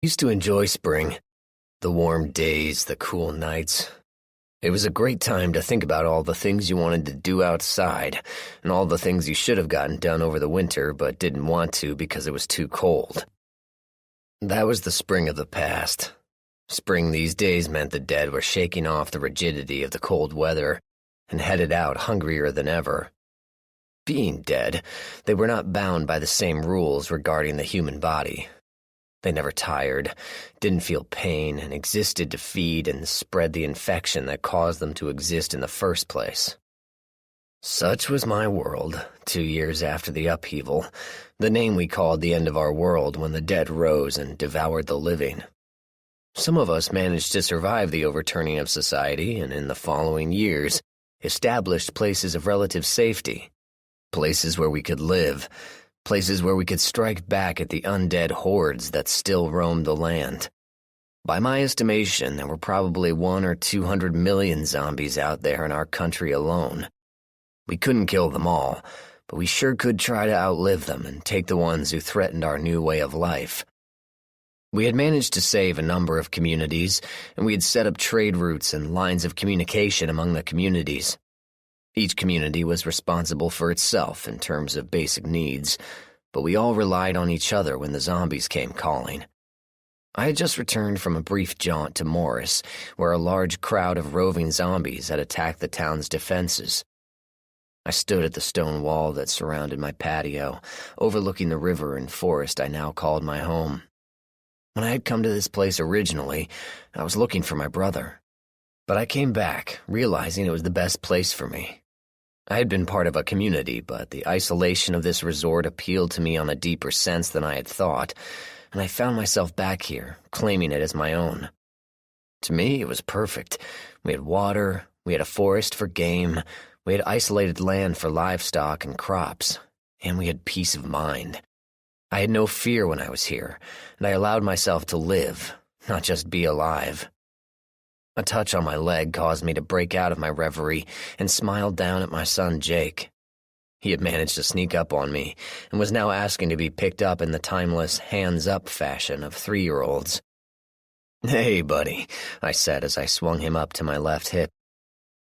Used to enjoy spring. The warm days, the cool nights. It was a great time to think about all the things you wanted to do outside, and all the things you should have gotten done over the winter but didn't want to because it was too cold. That was the spring of the past. Spring these days meant the dead were shaking off the rigidity of the cold weather and headed out hungrier than ever. Being dead, they were not bound by the same rules regarding the human body. They never tired, didn't feel pain, and existed to feed and spread the infection that caused them to exist in the first place. Such was my world, 2 years after the upheaval, the name we called the end of our world when the dead rose and devoured the living. Some of us managed to survive the overturning of society and in the following years established places of relative safety, places where we could live, places where we could strike back at the undead hordes that still roamed the land. By my estimation, there were probably 100 or 200 million zombies out there in our country alone. We couldn't kill them all, but we sure could try to outlive them and take the ones who threatened our new way of life. We had managed to save a number of communities, and we had set up trade routes and lines of communication among the communities. Each community was responsible for itself in terms of basic needs, but we all relied on each other when the zombies came calling. I had just returned from a brief jaunt to Morris, where a large crowd of roving zombies had attacked the town's defenses. I stood at the stone wall that surrounded my patio, overlooking the river and forest I now called my home. When I had come to this place originally, I was looking for my brother. But I came back, realizing it was the best place for me. I had been part of a community, but the isolation of this resort appealed to me on a deeper sense than I had thought, and I found myself back here, claiming it as my own. To me, it was perfect. We had water, we had a forest for game, we had isolated land for livestock and crops, and we had peace of mind. I had no fear when I was here, and I allowed myself to live, not just be alive. A touch on my leg caused me to break out of my reverie and smile down at my son Jake. He had managed to sneak up on me and was now asking to be picked up in the timeless hands-up fashion of 3-year-olds. "Hey, buddy," I said as I swung him up to my left hip.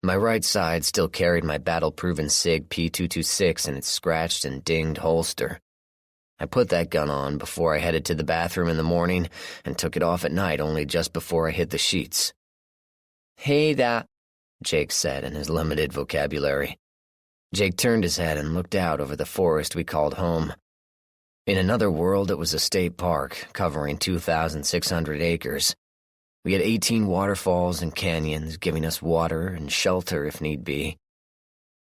My right side still carried my battle-proven SIG P226 in its scratched and dinged holster. I put that gun on before I headed to the bathroom in the morning and took it off at night only just before I hit the sheets. "Hey there," Jake said in his limited vocabulary. Jake turned his head and looked out over the forest we called home. In another world, it was a state park covering 2,600 acres. We had 18 waterfalls and canyons giving us water and shelter if need be.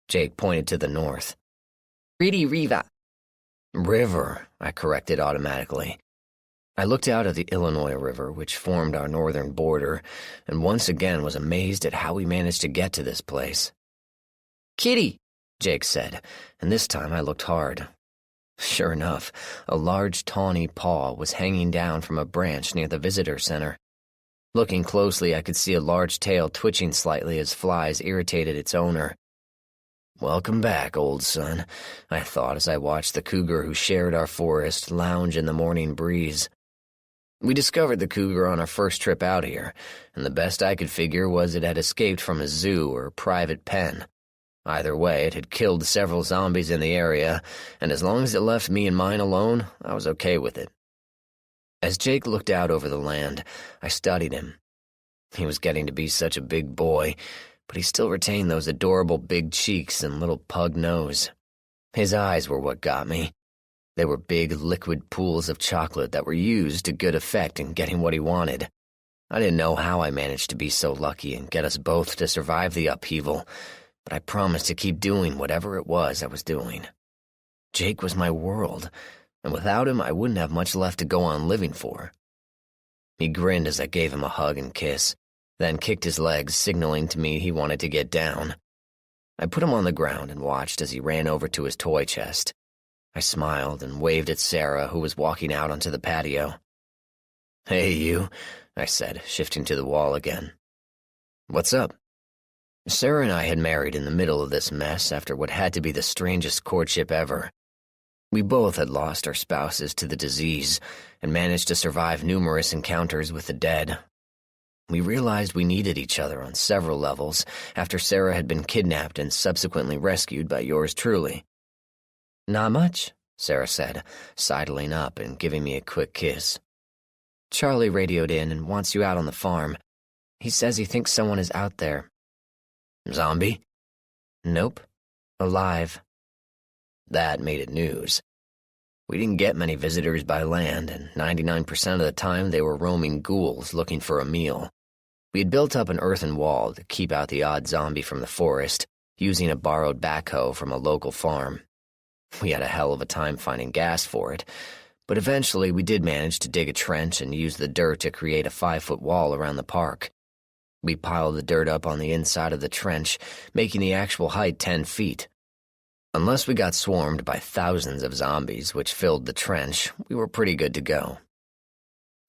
Jake pointed to the north. "Pretty river." "River," I corrected automatically. I looked out at the Illinois River, which formed our northern border, and once again was amazed at how we managed to get to this place. "Kitty," Jake said, and this time I looked hard. Sure enough, a large tawny paw was hanging down from a branch near the visitor center. Looking closely, I could see a large tail twitching slightly as flies irritated its owner. "Welcome back, old son," I thought as I watched the cougar who shared our forest lounge in the morning breeze. We discovered the cougar on our first trip out here, and the best I could figure was it had escaped from a zoo or private pen. Either way, it had killed several zombies in the area, and as long as it left me and mine alone, I was okay with it. As Jake looked out over the land, I studied him. He was getting to be such a big boy, but he still retained those adorable big cheeks and little pug nose. His eyes were what got me. They were big liquid pools of chocolate that were used to good effect in getting what he wanted. I didn't know how I managed to be so lucky and get us both to survive the upheaval, but I promised to keep doing whatever it was I was doing. Jake was my world, and without him I wouldn't have much left to go on living for. He grinned as I gave him a hug and kiss, then kicked his legs, signaling to me he wanted to get down. I put him on the ground and watched as he ran over to his toy chest. I smiled and waved at Sarah, who was walking out onto the patio. "Hey, you," I said, shifting to the wall again. "What's up?" Sarah and I had married in the middle of this mess after what had to be the strangest courtship ever. We both had lost our spouses to the disease and managed to survive numerous encounters with the dead. We realized we needed each other on several levels after Sarah had been kidnapped and subsequently rescued by yours truly. "Not much," Sarah said, sidling up and giving me a quick kiss. "Charlie radioed in and wants you out on the farm. He says he thinks someone is out there." "Zombie?" "Nope. Alive." That made it news. We didn't get many visitors by land, and 99% of the time they were roaming ghouls looking for a meal. We had built up an earthen wall to keep out the odd zombie from the forest, using a borrowed backhoe from a local farm. We had a hell of a time finding gas for it, but eventually we did manage to dig a trench and use the dirt to create a 5-foot wall around the park. We piled the dirt up on the inside of the trench, making the actual height 10 feet. Unless we got swarmed by thousands of zombies which filled the trench, we were pretty good to go.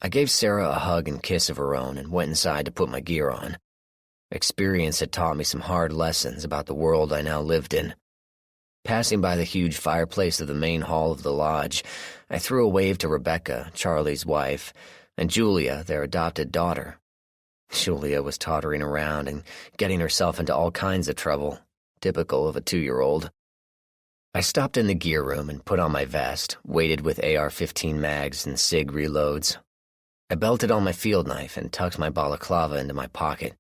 I gave Sarah a hug and kiss of her own and went inside to put my gear on. Experience had taught me some hard lessons about the world I now lived in. Passing by the huge fireplace of the main hall of the lodge, I threw a wave to Rebecca, Charlie's wife, and Julia, their adopted daughter. Julia was tottering around and getting herself into all kinds of trouble, typical of a 2-year-old. I stopped in the gear room and put on my vest, weighted with AR-15 mags and SIG reloads. I belted on my field knife and tucked my balaclava into my pocket.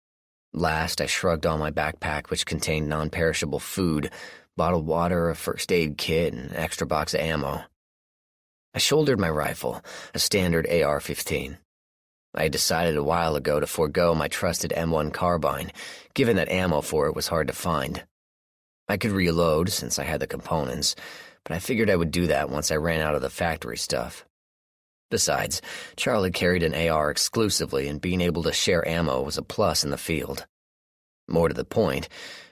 Last, I shrugged on my backpack, which contained non-perishable food, bottled water, a first aid kit, and an extra box of ammo. I shouldered my rifle, a standard AR-15. I had decided a while ago to forego my trusted M1 carbine, given that ammo for it was hard to find. I could reload since I had the components, but I figured I would do that once I ran out of the factory stuff. Besides, Charlie carried an AR exclusively, and being able to share ammo was a plus in the field. More to the point,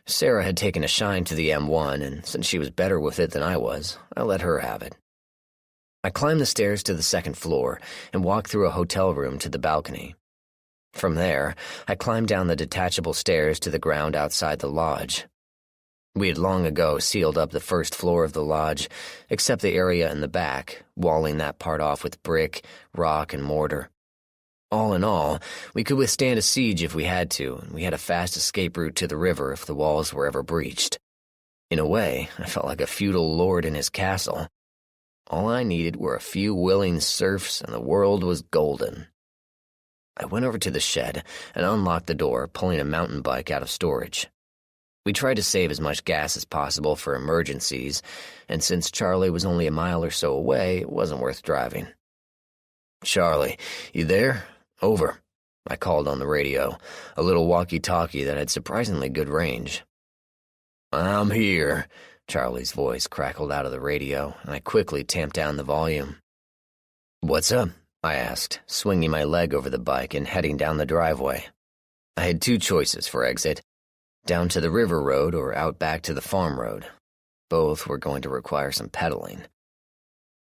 Sarah had taken a shine to the M1, and since she was better with it than I was, I let her have it. I climbed the stairs to the second floor and walked through a hotel room to the balcony. From there, I climbed down the detachable stairs to the ground outside the lodge. We had long ago sealed up the first floor of the lodge, except the area in the back, walling that part off with brick, rock, and mortar. All in all, we could withstand a siege if we had to, and we had a fast escape route to the river if the walls were ever breached. In a way, I felt like a feudal lord in his castle. All I needed were a few willing serfs, and the world was golden. I went over to the shed and unlocked the door, pulling a mountain bike out of storage. We tried to save as much gas as possible for emergencies, and since Charlie was only a mile or so away, it wasn't worth driving. "Charlie, you there? Over," I called on the radio, a little walkie-talkie that had surprisingly good range. "I'm here," Charlie's voice crackled out of the radio, and I quickly tamped down the volume. "What's up?" I asked, swinging my leg over the bike and heading down the driveway. I had 2 choices for exit, down to the river road or out back to the farm road. Both were going to require some pedaling.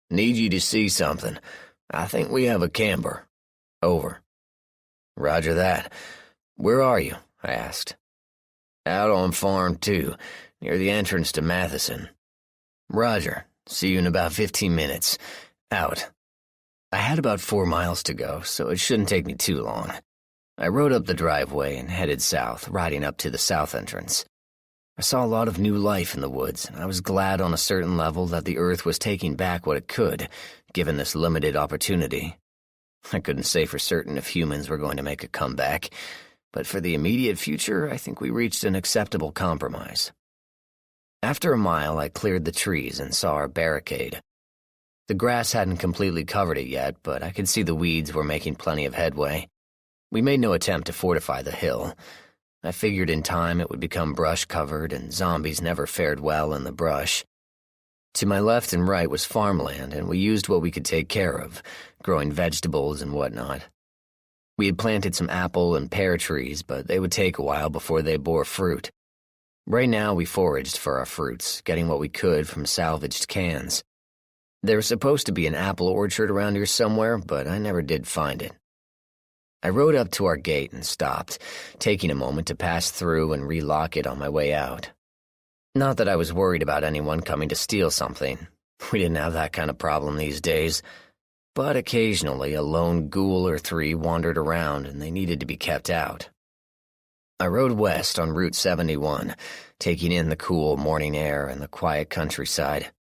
"Need you to see something. I think we have a camper." Over. "Roger that. Where are you?" I asked. "Out on Farm 2, near the entrance to Matheson." "Roger. See you in about 15 minutes. Out." I had about 4 miles to go, so it shouldn't take me too long. I rode up the driveway and headed south, riding up to the south entrance. I saw a lot of new life in the woods, and I was glad on a certain level that the earth was taking back what it could, given this limited opportunity. I couldn't say for certain if humans were going to make a comeback, but for the immediate future, I think we reached an acceptable compromise. After a mile, I cleared the trees and saw our barricade. The grass hadn't completely covered it yet, but I could see the weeds were making plenty of headway. We made no attempt to fortify the hill. I figured in time it would become brush-covered, and zombies never fared well in the brush. To my left and right was farmland, and we used what we could take care of, growing vegetables and whatnot. We had planted some apple and pear trees, but they would take a while before they bore fruit. Right now we foraged for our fruits, getting what we could from salvaged cans. There was supposed to be an apple orchard around here somewhere, but I never did find it. I rode up to our gate and stopped, taking a moment to pass through and relock it on my way out. Not that I was worried about anyone coming to steal something. We didn't have that kind of problem these days, but occasionally a lone ghoul or three wandered around and they needed to be kept out. I rode west on Route 71, taking in the cool morning air and the quiet countryside.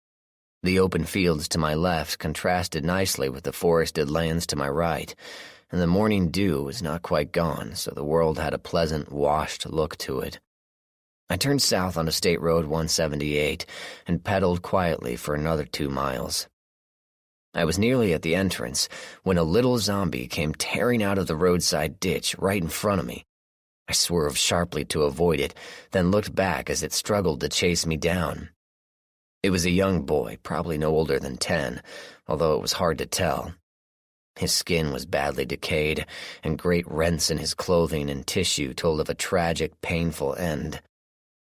The open fields to my left contrasted nicely with the forested lands to my right, and the morning dew was not quite gone, so the world had a pleasant, washed look to it. I turned south onto State Road 178 and pedaled quietly for another 2 miles. I was nearly at the entrance when a little zombie came tearing out of the roadside ditch right in front of me. I swerved sharply to avoid it, then looked back as it struggled to chase me down. It was a young boy, probably no older than 10, although it was hard to tell. His skin was badly decayed, and great rents in his clothing and tissue told of a tragic, painful end.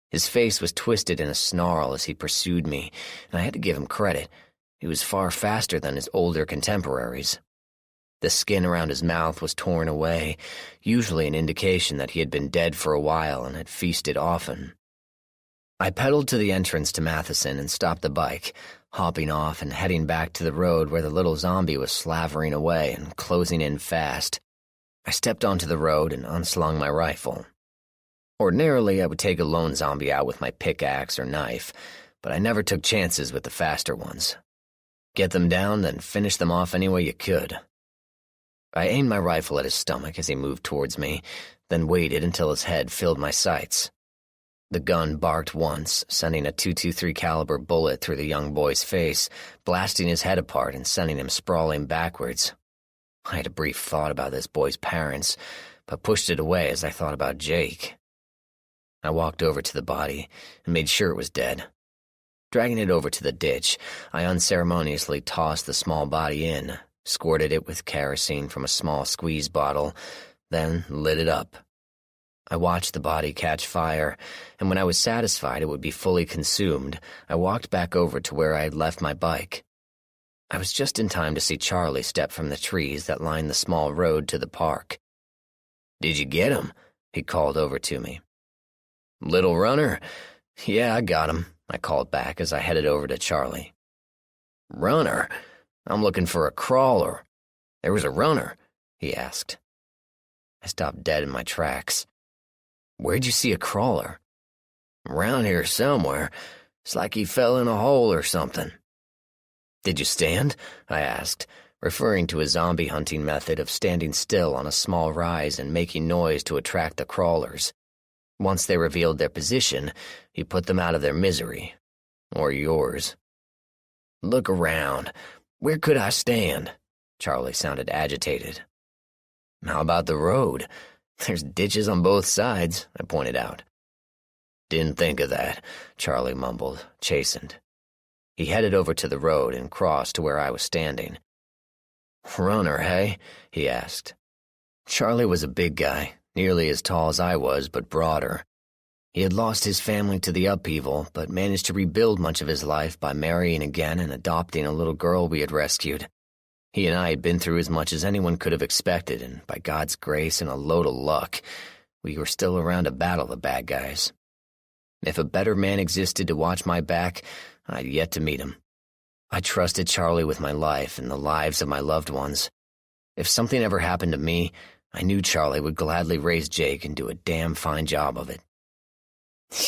His face was twisted in a snarl as he pursued me, and I had to give him credit. He was far faster than his older contemporaries. The skin around his mouth was torn away, usually an indication that he had been dead for a while and had feasted often. I pedaled to the entrance to Matheson and stopped the bike, hopping off and heading back to the road where the little zombie was slavering away and closing in fast. I stepped onto the road and unslung my rifle. Ordinarily, I would take a lone zombie out with my pickaxe or knife, but I never took chances with the faster ones. Get them down, then finish them off any way you could. I aimed my rifle at his stomach as he moved towards me, then waited until his head filled my sights. The gun barked once, sending a .223 caliber bullet through the young boy's face, blasting his head apart and sending him sprawling backwards. I had a brief thought about this boy's parents, but pushed it away as I thought about Jake. I walked over to the body and made sure it was dead. Dragging it over to the ditch, I unceremoniously tossed the small body in, squirted it with kerosene from a small squeeze bottle, then lit it up. I watched the body catch fire, and when I was satisfied it would be fully consumed, I walked back over to where I had left my bike. I was just in time to see Charlie step from the trees that lined the small road to the park. "Did you get him?" he called over to me. "Little runner? Yeah, I got him," I called back as I headed over to Charlie. "Runner? I'm looking for a crawler. There was a runner," he asked. I stopped dead in my tracks. "Where'd you see a crawler?" "Around here somewhere. It's like he fell in a hole or something." "Did you stand?" I asked, referring to a zombie hunting method of standing still on a small rise and making noise to attract the crawlers. Once they revealed their position, he put them out of their misery. Or yours. "Look around. Where could I stand?" Charlie sounded agitated. "How about the road? There's ditches on both sides," I pointed out. "Didn't think of that," Charlie mumbled, chastened. He headed over to the road and crossed to where I was standing. "Runner, hey?" he asked. Charlie was a big guy, nearly as tall as I was, but broader. He had lost his family to the Upheaval, but managed to rebuild much of his life by marrying again and adopting a little girl we had rescued. He and I had been through as much as anyone could have expected, and by God's grace and a load of luck, we were still around to battle the bad guys. If a better man existed to watch my back, I'd yet to meet him. I trusted Charlie with my life and the lives of my loved ones. If something ever happened to me, I knew Charlie would gladly raise Jake and do a damn fine job of it.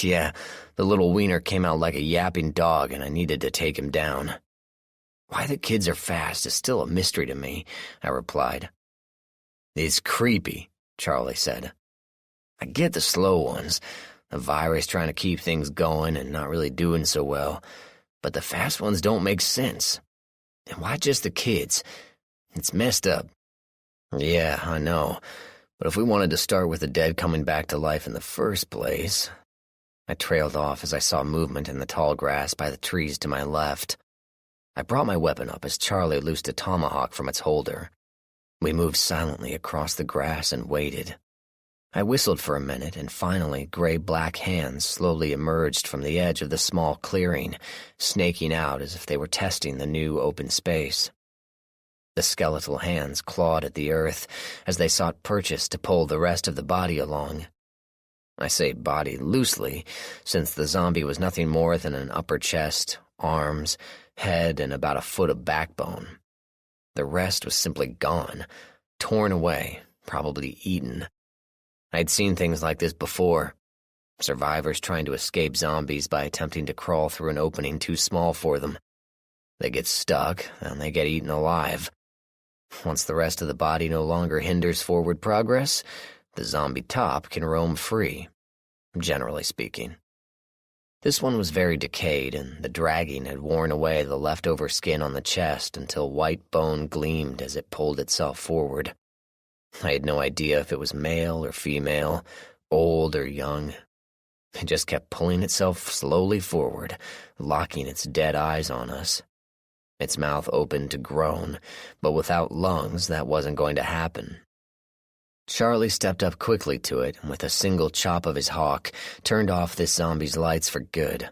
Yeah, the little wiener came out like a yapping dog, and I needed to take him down. "Why the kids are fast is still a mystery to me," I replied. "It's creepy," Charlie said. "I get the slow ones, the virus trying to keep things going and not really doing so well, but the fast ones don't make sense. And why just the kids? It's messed up." "Yeah, I know, but if we wanted to start with the dead coming back to life in the first place..." I trailed off as I saw movement in the tall grass by the trees to my left. I brought my weapon up as Charlie loosed a tomahawk from its holder. We moved silently across the grass and waited. I whistled for a minute, and finally gray-black hands slowly emerged from the edge of the small clearing, snaking out as if they were testing the new open space. The skeletal hands clawed at the earth as they sought purchase to pull the rest of the body along. I say body loosely, since the zombie was nothing more than an upper chest, arms, head, and about a foot of backbone. The rest was simply gone, torn away, probably eaten. I'd seen things like this before. Survivors trying to escape zombies by attempting to crawl through an opening too small for them. They get stuck, and they get eaten alive. Once the rest of the body no longer hinders forward progress, the zombie top can roam free, generally speaking. This one was very decayed, and the dragging had worn away the leftover skin on the chest until white bone gleamed as it pulled itself forward. I had no idea if it was male or female, old or young. It just kept pulling itself slowly forward, locking its dead eyes on us. Its mouth opened to groan, but without lungs, that wasn't going to happen. Charlie stepped up quickly to it and with a single chop of his hawk, turned off this zombie's lights for good.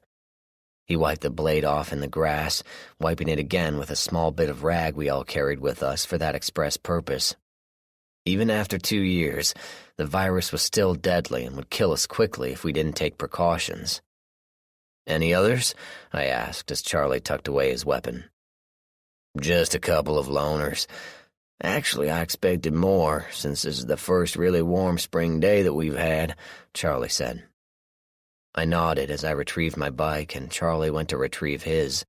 He wiped the blade off in the grass, wiping it again with a small bit of rag we all carried with us for that express purpose. Even after 2 years, the virus was still deadly and would kill us quickly if we didn't take precautions. "Any others?" I asked as Charlie tucked away his weapon. "Just a couple of loners. Actually, I expected more, since this is the first really warm spring day that we've had," Charlie said. I nodded as I retrieved my bike, and Charlie went to retrieve his.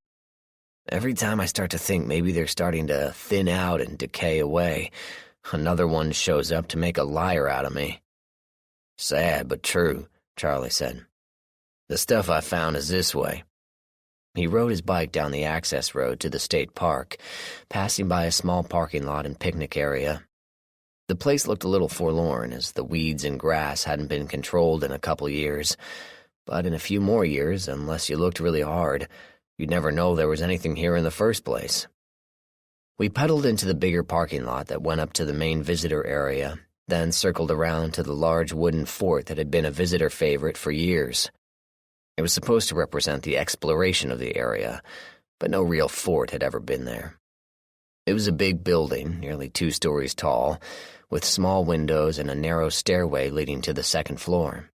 Every time I start to think maybe they're starting to thin out and decay away, another one shows up to make a liar out of me. "Sad but true," Charlie said. "The stuff I found is this way." He rode his bike down the access road to the state park, passing by a small parking lot and picnic area. The place looked a little forlorn, as the weeds and grass hadn't been controlled in a couple years. But in a few more years, unless you looked really hard, you'd never know there was anything here in the first place. We pedaled into the bigger parking lot that went up to the main visitor area, then circled around to the large wooden fort that had been a visitor favorite for years. It was supposed to represent the exploration of the area, but no real fort had ever been there. It was a big building, nearly 2 stories tall, with small windows and a narrow stairway leading to the second floor.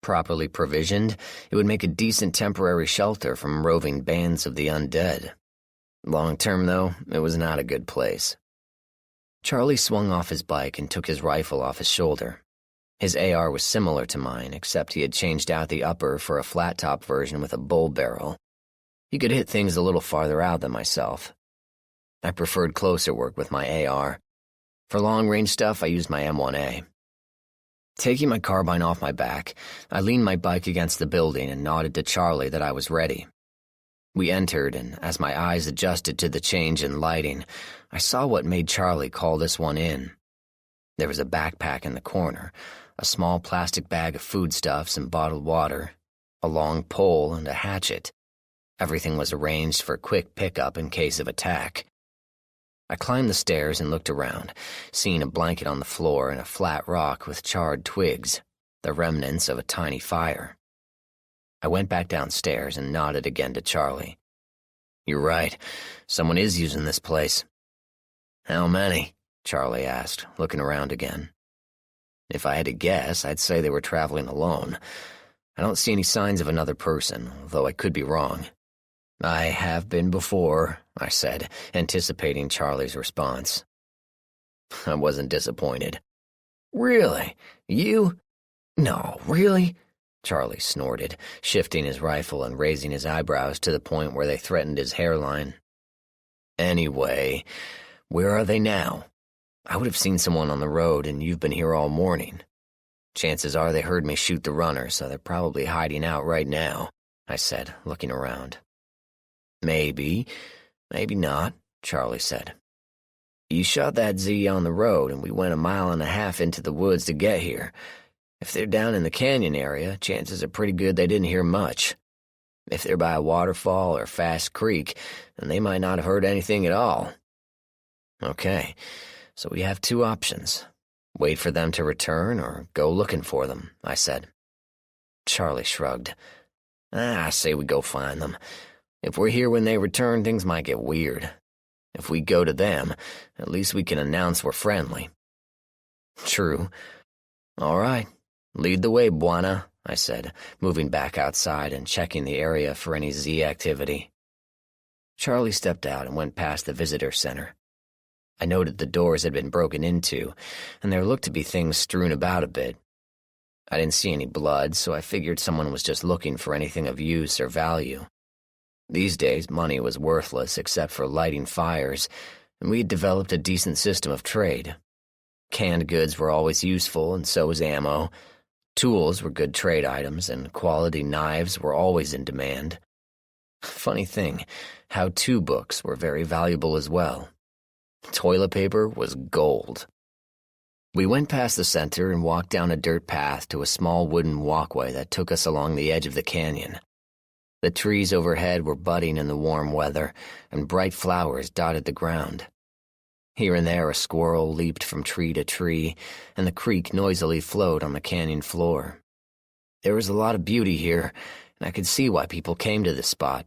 Properly provisioned, it would make a decent temporary shelter from roving bands of the undead. Long-term, though, it was not a good place. Charlie swung off his bike and took his rifle off his shoulder. His AR was similar to mine, except he had changed out the upper for a flat-top version with a bull barrel. He could hit things a little farther out than myself. I preferred closer work with my AR. For long-range stuff, I used my M1A. Taking my carbine off my back, I leaned my bike against the building and nodded to Charlie that I was ready. We entered, and as my eyes adjusted to the change in lighting, I saw what made Charlie call this one in. There was a backpack in the corner, a small plastic bag of foodstuffs and bottled water, a long pole, and a hatchet. Everything was arranged for quick pickup in case of attack. I climbed the stairs and looked around, seeing a blanket on the floor and a flat rock with charred twigs, the remnants of a tiny fire. I went back downstairs and nodded again to Charlie. "You're right. Someone is using this place." "How many?" Charlie asked, looking around again. If I had to guess, I'd say they were traveling alone. I don't see any signs of another person, though I could be wrong. "I have been before," I said, anticipating Charlie's response. I wasn't disappointed. "Really? You? No, really?" Charlie snorted, shifting his rifle and raising his eyebrows to the point where they threatened his hairline. "Anyway, where are they now? I would have seen someone on the road, and you've been here all morning. Chances are they heard me shoot the runner, so they're probably hiding out right now," I said, looking around. "Maybe, maybe not," Charlie said. "You shot that Z on the road, and we went 1.5 miles into the woods to get here. If they're down in the canyon area, chances are pretty good they didn't hear much. If they're by a waterfall or fast creek, then they might not have heard anything at all." "Okay, so we have 2 options. Wait for them to return or go looking for them," I said. Charlie shrugged. "I say we go find them. If we're here when they return, things might get weird. If we go to them, at least we can announce we're friendly." "True. All right. Lead the way, Buana," I said, moving back outside and checking the area for any Z activity. Charlie stepped out and went past the visitor center. I noted the doors had been broken into, and there looked to be things strewn about a bit. I didn't see any blood, so I figured someone was just looking for anything of use or value. These days, money was worthless except for lighting fires, and we had developed a decent system of trade. Canned goods were always useful, and so was ammo. Tools were good trade items, and quality knives were always in demand. Funny thing, how-to books were very valuable as well. Toilet paper was gold. We went past the center and walked down a dirt path to a small wooden walkway that took us along the edge of the canyon. The trees overhead were budding in the warm weather, and bright flowers dotted the ground. Here and there a squirrel leaped from tree to tree, and the creek noisily flowed on the canyon floor. There was a lot of beauty here, and I could see why people came to this spot.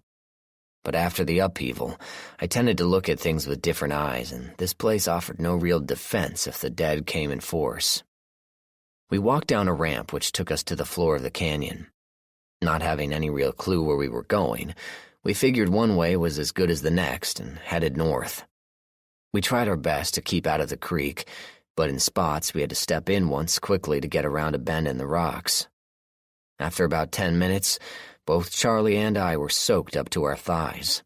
But after the upheaval, I tended to look at things with different eyes, and this place offered no real defense if the dead came in force. We walked down a ramp which took us to the floor of the canyon. Not having any real clue where we were going, we figured one way was as good as the next and headed north. We tried our best to keep out of the creek, but in spots we had to step in once quickly to get around a bend in the rocks. After about 10 minutes, both Charlie and I were soaked up to our thighs.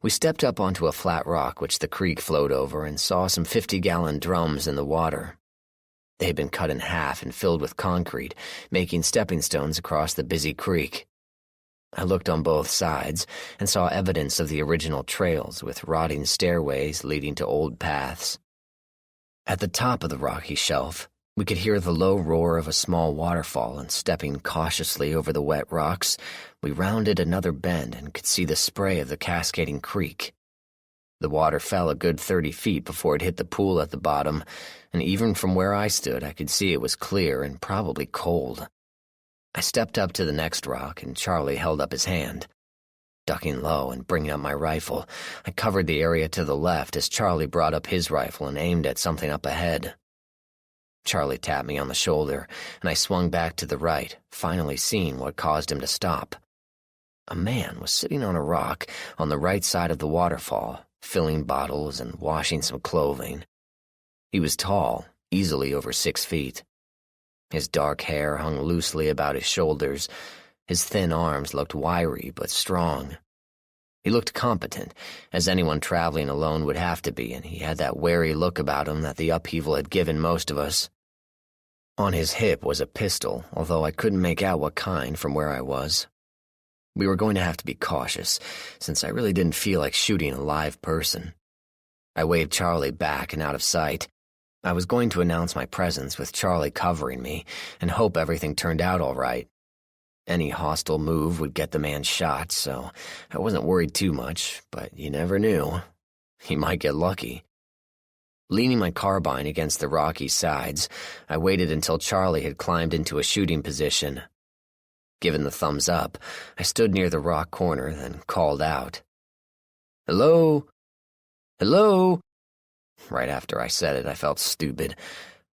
We stepped up onto a flat rock which the creek flowed over and saw some 50-gallon drums in the water. They had been cut in half and filled with concrete, making stepping stones across the busy creek. I looked on both sides and saw evidence of the original trails with rotting stairways leading to old paths. At the top of the rocky shelf, we could hear the low roar of a small waterfall, and stepping cautiously over the wet rocks, we rounded another bend and could see the spray of the cascading creek. The water fell a good 30 feet before it hit the pool at the bottom, and even from where I stood I could see it was clear and probably cold. I stepped up to the next rock, and Charlie held up his hand. Ducking low and bringing up my rifle, I covered the area to the left as Charlie brought up his rifle and aimed at something up ahead. Charlie tapped me on the shoulder, and I swung back to the right, finally seeing what caused him to stop. A man was sitting on a rock on the right side of the waterfall, filling bottles and washing some clothing. He was tall, easily over 6 feet. His dark hair hung loosely about his shoulders. His thin arms looked wiry but strong. He looked competent, as anyone traveling alone would have to be, and he had that wary look about him that the upheaval had given most of us. On his hip was a pistol, although I couldn't make out what kind from where I was. We were going to have to be cautious, since I really didn't feel like shooting a live person. I waved Charlie back and out of sight. I was going to announce my presence with Charlie covering me and hope everything turned out all right. Any hostile move would get the man shot, so I wasn't worried too much, but you never knew. He might get lucky. Leaning my carbine against the rocky sides, I waited until Charlie had climbed into a shooting position. Given the thumbs up, I stood near the rock corner, then called out, "Hello? Hello?" Right after I said it, I felt stupid,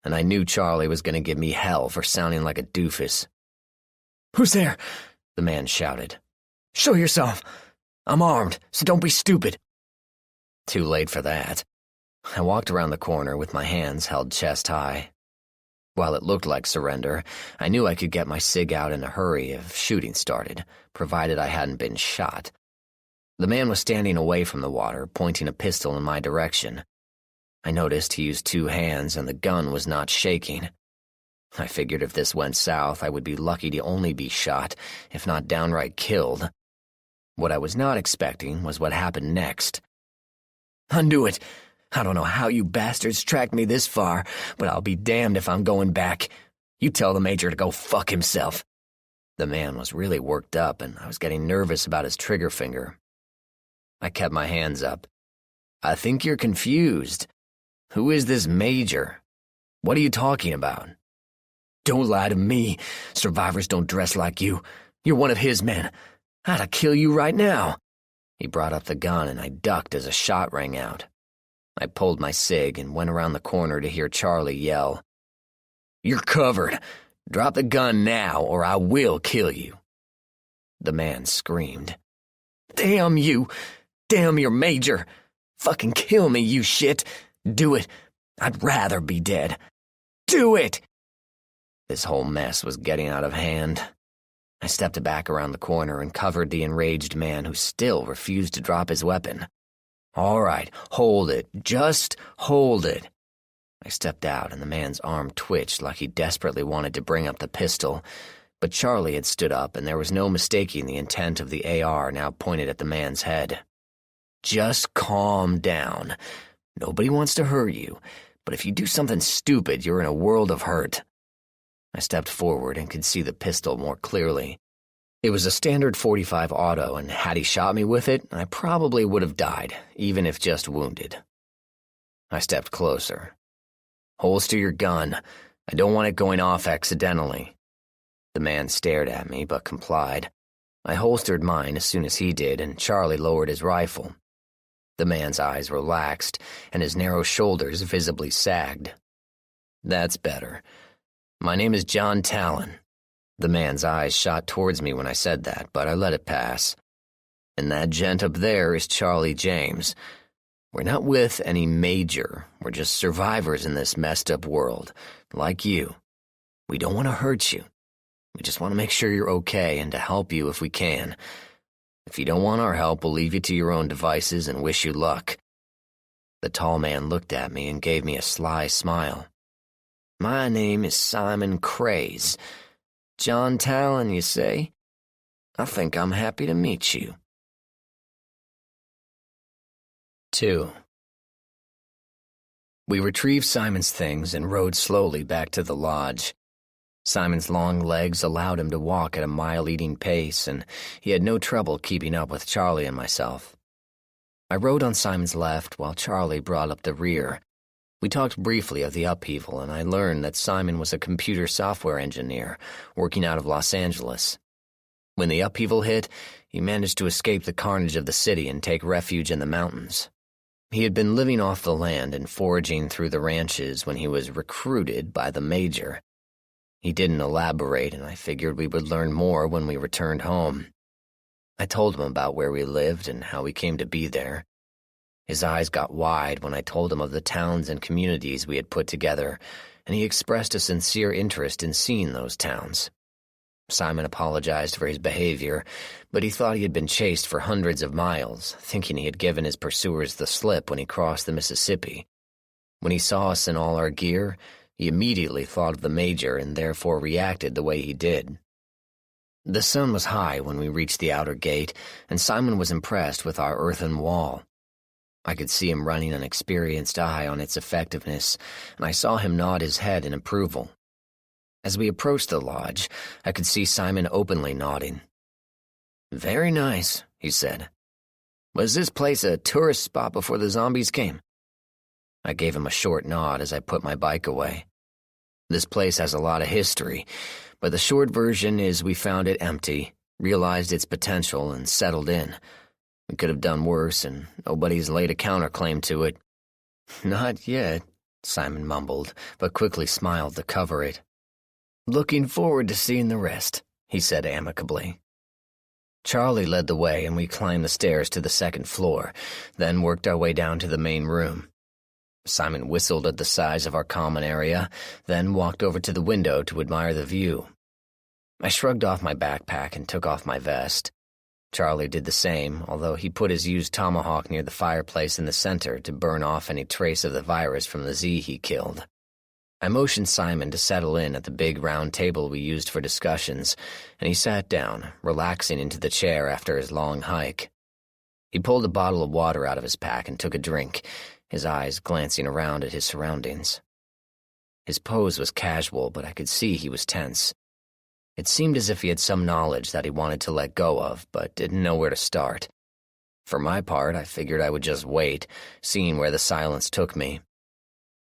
and I knew Charlie was going to give me hell for sounding like a doofus. "Who's there?" the man shouted. "Show yourself. I'm armed, so don't be stupid." Too late for that. I walked around the corner with my hands held chest high. While it looked like surrender, I knew I could get my sig out in a hurry if shooting started, provided I hadn't been shot. The man was standing away from the water, pointing a pistol in my direction. I noticed he used 2 hands and the gun was not shaking. I figured if this went south, I would be lucky to only be shot, if not downright killed. What I was not expecting was what happened next. "Undo it. I don't know how you bastards tracked me this far, but I'll be damned if I'm going back. You tell the Major to go fuck himself." The man was really worked up, and I was getting nervous about his trigger finger. I kept my hands up. "I think you're confused. Who is this Major? What are you talking about?" "Don't lie to me. Survivors don't dress like you. You're one of his men. I'd kill you right now." He brought up the gun, and I ducked as a shot rang out. I pulled my sig and went around the corner to hear Charlie yell, "You're covered. Drop the gun now, or I will kill you." The man screamed. "Damn you! Damn your major! Fucking kill me, you shit! Do it! I'd rather be dead. Do it! This whole mess was getting out of hand. I stepped back around the corner and covered the enraged man who still refused to drop his weapon. All right, hold it. Just hold it. I stepped out and the man's arm twitched like he desperately wanted to bring up the pistol, but Charlie had stood up and there was no mistaking the intent of the AR now pointed at the man's head. Just calm down. Nobody wants to hurt you, but if you do something stupid, you're in a world of hurt. I stepped forward and could see the pistol more clearly. It was a standard .45 auto, and had he shot me with it, I probably would have died, even if just wounded. I stepped closer. Holster your gun. I don't want it going off accidentally. The man stared at me, but complied. I holstered mine as soon as he did, and Charlie lowered his rifle. The man's eyes relaxed, and his narrow shoulders visibly sagged. That's better. My name is John Talon. The man's eyes shot towards me when I said that, but I let it pass. And that gent up there is Charlie James. We're not with any major. We're just survivors in this messed up world, like you. We don't want to hurt you. We just want to make sure you're okay and to help you if we can. If you don't want our help, we'll leave you to your own devices and wish you luck. The tall man looked at me and gave me a sly smile. My name is Simon Craze. John Talon, you say? I think I'm happy to meet you. 2. We retrieved Simon's things and rode slowly back to the lodge. Simon's long legs allowed him to walk at a mile-eating pace, and he had no trouble keeping up with Charlie and myself. I rode on Simon's left while Charlie brought up the rear. We talked briefly of the Upheaval, and I learned that Simon was a computer software engineer working out of Los Angeles. When the Upheaval hit, he managed to escape the carnage of the city and take refuge in the mountains. He had been living off the land and foraging through the ranches when he was recruited by the Major. He didn't elaborate, and I figured we would learn more when we returned home. I told him about where we lived and how we came to be there. His eyes got wide when I told him of the towns and communities we had put together, and he expressed a sincere interest in seeing those towns. Simon apologized for his behavior, but he thought he had been chased for hundreds of miles, thinking he had given his pursuers the slip when he crossed the Mississippi. When he saw us in all our gear, he immediately thought of the Major and therefore reacted the way he did. The sun was high when we reached the outer gate, and Simon was impressed with our earthen wall. I could see him running an experienced eye on its effectiveness, and I saw him nod his head in approval. As we approached the lodge, I could see Simon openly nodding. Very nice, he said. Was this place a tourist spot before the zombies came? I gave him a short nod as I put my bike away. This place has a lot of history, but the short version is we found it empty, realized its potential, and settled in. We could have done worse, and nobody's laid a counterclaim to it. Not yet, Simon mumbled, but quickly smiled to cover it. Looking forward to seeing the rest, he said amicably. Charlie led the way, and we climbed the stairs to the second floor, then worked our way down to the main room. Simon whistled at the size of our common area, then walked over to the window to admire the view. I shrugged off my backpack and took off my vest. Charlie did the same, although he put his used tomahawk near the fireplace in the center to burn off any trace of the virus from the Z he killed. I motioned Simon to settle in at the big round table we used for discussions, and he sat down, relaxing into the chair after his long hike. He pulled a bottle of water out of his pack and took a drink, his eyes glancing around at his surroundings. His pose was casual, but I could see he was tense. It seemed as if he had some knowledge that he wanted to let go of, but didn't know where to start. For my part, I figured I would just wait, seeing where the silence took me.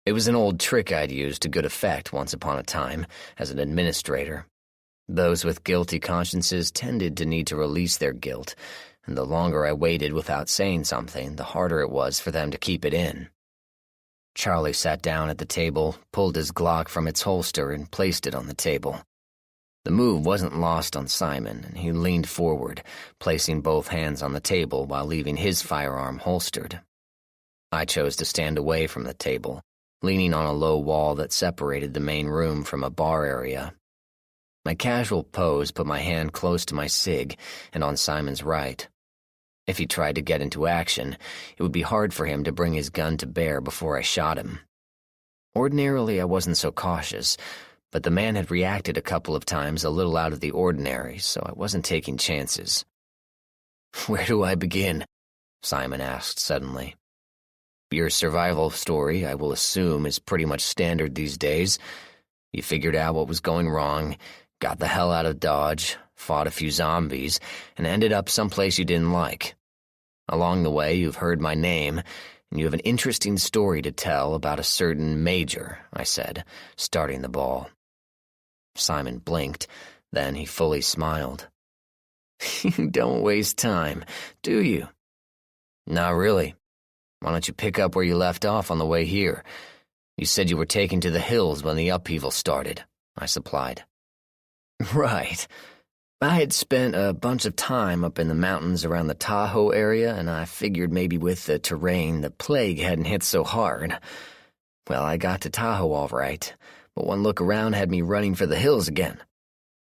It was an old trick I'd used to good effect once upon a time, as an administrator. Those with guilty consciences tended to need to release their guilt, and the longer I waited without saying something, the harder it was for them to keep it in. Charlie sat down at the table, pulled his Glock from its holster, and placed it on the table. The move wasn't lost on Simon, and he leaned forward, placing both hands on the table while leaving his firearm holstered. I chose to stand away from the table, leaning on a low wall that separated the main room from a bar area. My casual pose put my hand close to my cig and on Simon's right. If he tried to get into action, it would be hard for him to bring his gun to bear before I shot him. Ordinarily, I wasn't so cautious, but the man had reacted a couple of times a little out of the ordinary, so I wasn't taking chances. "Where do I begin?" Simon asked suddenly. "Your survival story, I will assume, is pretty much standard these days. You figured out what was going wrong, got the hell out of Dodge, fought a few zombies, and ended up someplace you didn't like. Along the way, you've heard my name, and you have an interesting story to tell about a certain major," I said, starting the ball. Simon blinked, then he fully smiled. "You don't waste time, do you?" "Not really. Why don't you pick up where you left off on the way here? You said you were taken to the hills when the upheaval started," I supplied. "Right. I had spent a bunch of time up in the mountains around the Tahoe area, and I figured maybe with the terrain the plague hadn't hit so hard. Well, I got to Tahoe all right, but one look around had me running for the hills again.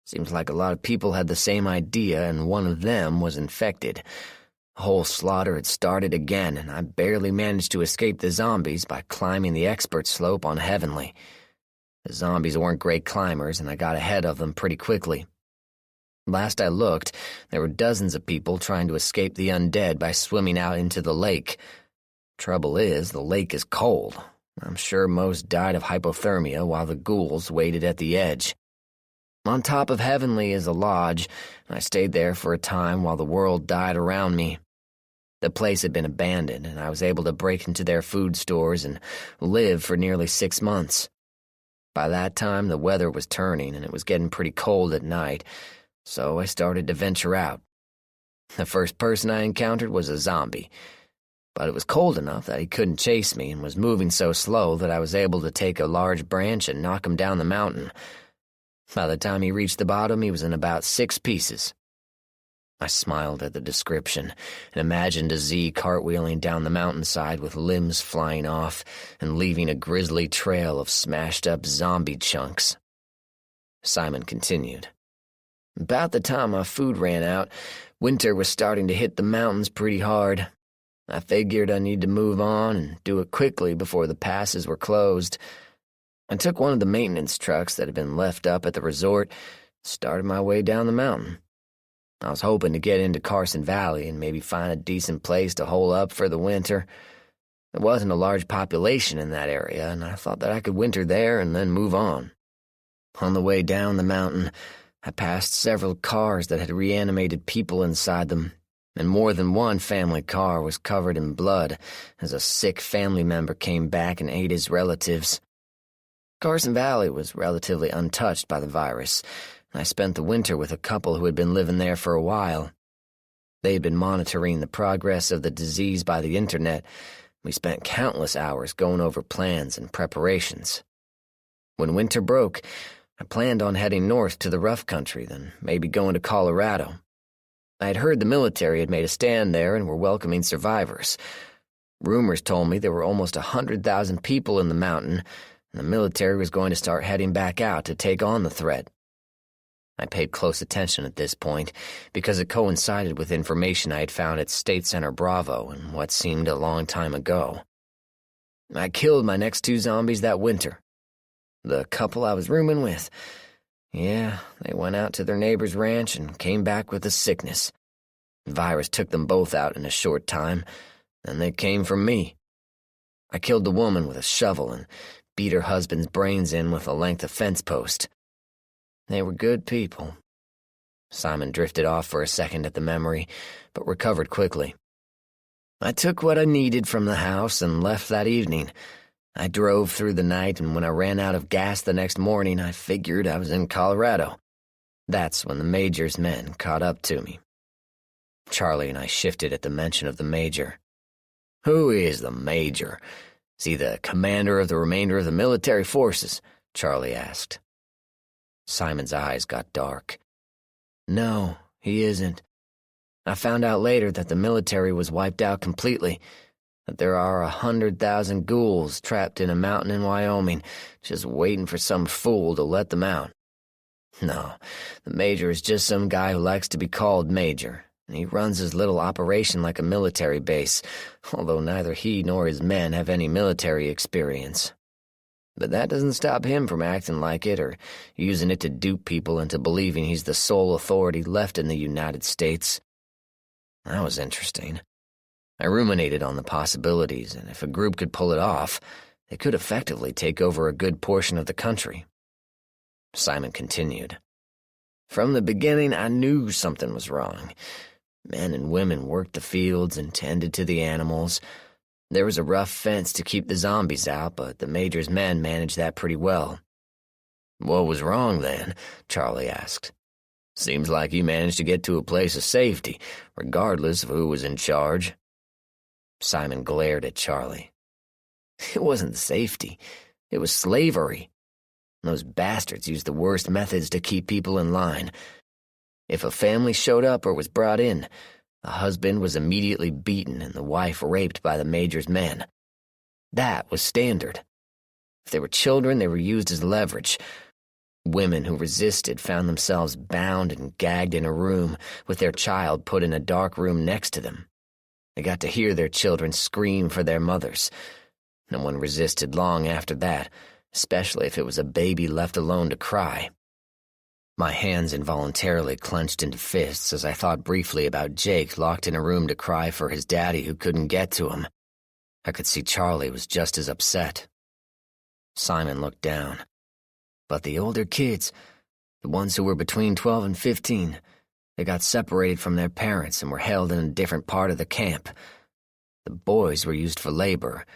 Seems like a lot of people had the same idea, and one of them was infected. The whole slaughter had started again, and I barely managed to escape the zombies by climbing the expert slope on Heavenly. The zombies weren't great climbers, and I got ahead of them pretty quickly. Last I looked, there were dozens of people trying to escape the undead by swimming out into the lake. Trouble is, the lake is cold. I'm sure most died of hypothermia while the ghouls waited at the edge. On top of Heavenly is a lodge, and I stayed there for a time while the world died around me. The place had been abandoned, and I was able to break into their food stores and live for nearly 6 months. By that time, the weather was turning, and it was getting pretty cold at night, so I started to venture out. The first person I encountered was a zombie, but it was cold enough that he couldn't chase me and was moving so slow that I was able to take a large branch and knock him down the mountain. By the time he reached the bottom, he was in about 6 pieces. I smiled at the description and imagined a Z cartwheeling down the mountainside with limbs flying off and leaving a grisly trail of smashed-up zombie chunks. Simon continued. About the time my food ran out, winter was starting to hit the mountains pretty hard. I figured I needed to move on and do it quickly before the passes were closed. I took one of the maintenance trucks that had been left up at the resort and started my way down the mountain. I was hoping to get into Carson Valley and maybe find a decent place to hole up for the winter. There wasn't a large population in that area, and I thought that I could winter there and then move on. On the way down the mountain, I passed several cars that had reanimated people inside them, and more than one family car was covered in blood as a sick family member came back and ate his relatives. Carson Valley was relatively untouched by the virus, and I spent the winter with a couple who had been living there for a while. They had been monitoring the progress of the disease by the internet. We spent countless hours going over plans and preparations. When winter broke, I planned on heading north to the rough country, then maybe going to Colorado. I had heard the military had made a stand there and were welcoming survivors. Rumors told me there were almost 100,000 people in the mountain, and the military was going to start heading back out to take on the threat. I paid close attention at this point because it coincided with information I had found at State Center Bravo in what seemed a long time ago. I killed my next 2 zombies that winter. The couple I was rooming with, yeah, they went out to their neighbor's ranch and came back with a sickness. The virus took them both out in a short time, and they came from me. I killed the woman with a shovel and beat her husband's brains in with a length of fence post. They were good people. Simon drifted off for a second at the memory, but recovered quickly. I took what I needed from the house and left that evening. I drove through the night, and when I ran out of gas the next morning, I figured I was in Colorado. That's when the Major's men caught up to me. Charlie and I shifted at the mention of the Major. Who is the Major? Is he the commander of the remainder of the military forces? Charlie asked. Simon's eyes got dark. No, he isn't. I found out later that the military was wiped out completely, that there are 100,000 ghouls trapped in a mountain in Wyoming, just waiting for some fool to let them out. No, the Major is just some guy who likes to be called Major, and he runs his little operation like a military base, although neither he nor his men have any military experience. But that doesn't stop him from acting like it or using it to dupe people into believing he's the sole authority left in the United States. That was interesting. I ruminated on the possibilities, and if a group could pull it off, they could effectively take over a good portion of the country. Simon continued. From the beginning, I knew something was wrong. Men and women worked the fields and tended to the animals. There was a rough fence to keep the zombies out, but the Major's men managed that pretty well. What was wrong then? Charlie asked. Seems like you managed to get to a place of safety, regardless of who was in charge. Simon glared at Charlie. It wasn't safety. It was slavery. Those bastards used the worst methods to keep people in line. If a family showed up or was brought in, the husband was immediately beaten and the wife raped by the Major's men. That was standard. If there were children, they were used as leverage. Women who resisted found themselves bound and gagged in a room with their child put in a dark room next to them. They got to hear their children scream for their mothers. No one resisted long after that, especially if it was a baby left alone to cry. My hands involuntarily clenched into fists as I thought briefly about Jake locked in a room to cry for his daddy who couldn't get to him. I could see Charlie was just as upset. Simon looked down. But the older kids, the ones who were between 12 and 15, they got separated from their parents and were held in a different part of the camp. The boys were used for labor,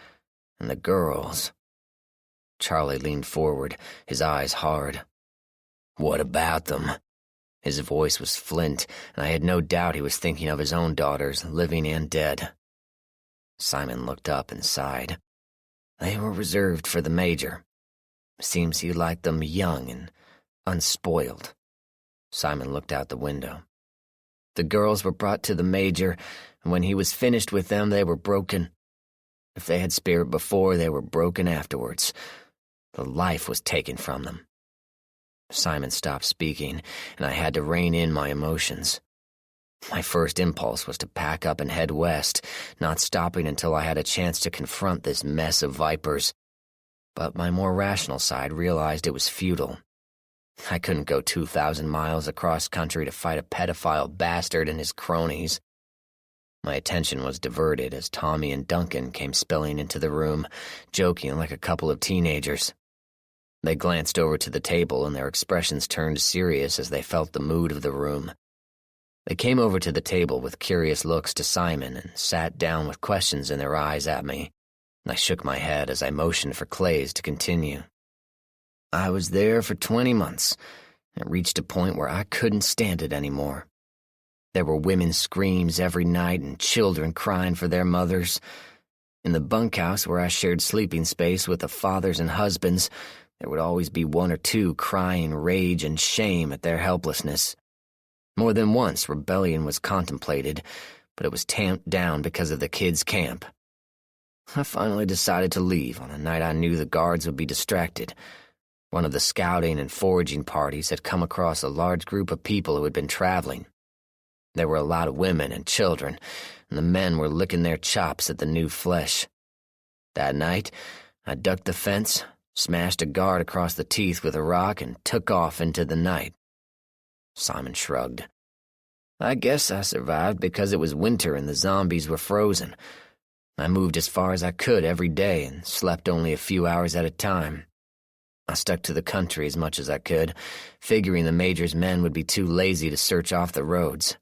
and the girls... Charlie leaned forward, his eyes hard. What about them? His voice was flint, and I had no doubt he was thinking of his own daughters, living and dead. Simon looked up and sighed. They were reserved for the Major. Seems he liked them young and unspoiled. Simon looked out the window. The girls were brought to the Major, and when he was finished with them, they were broken. If they had spirit before, they were broken afterwards. The life was taken from them. Simon stopped speaking, and I had to rein in my emotions. My first impulse was to pack up and head west, not stopping until I had a chance to confront this mess of vipers. But my more rational side realized it was futile. I couldn't go 2,000 miles across country to fight a pedophile bastard and his cronies. My attention was diverted as Tommy and Duncan came spilling into the room, joking like a couple of teenagers. They glanced over to the table and their expressions turned serious as they felt the mood of the room. They came over to the table with curious looks to Simon and sat down with questions in their eyes at me. I shook my head as I motioned for Clays to continue. I was there for 20 months. It reached a point where I couldn't stand it anymore. There were women's screams every night and children crying for their mothers. In the bunkhouse where I shared sleeping space with the fathers and husbands, there would always be one or two crying rage and shame at their helplessness. More than once, rebellion was contemplated, but it was tamped down because of the kids' camp. I finally decided to leave on a night I knew the guards would be distracted. One of the scouting and foraging parties had come across a large group of people who had been traveling. There were a lot of women and children, and the men were licking their chops at the new flesh. That night, I ducked the fence, smashed a guard across the teeth with a rock, and took off into the night. Simon shrugged. I guess I survived because it was winter and the zombies were frozen. I moved as far as I could every day and slept only a few hours at a time. I stuck to the country as much as I could, figuring the Major's men would be too lazy to search off the roads.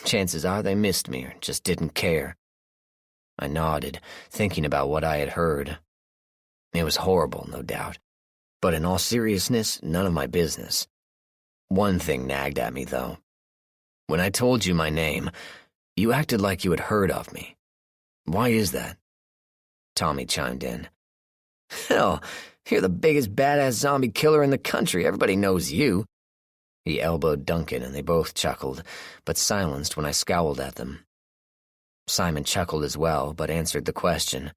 Chances are they missed me or just didn't care. I nodded, thinking about what I had heard. It was horrible, no doubt, but in all seriousness, none of my business. One thing nagged at me, though. When I told you my name, you acted like you had heard of me. Why is that? Tommy chimed in. Hell, You're the biggest badass zombie killer in the country. Everybody knows you." He elbowed Duncan, and they both chuckled, but silenced when I scowled at them. Simon chuckled as well, but answered the question.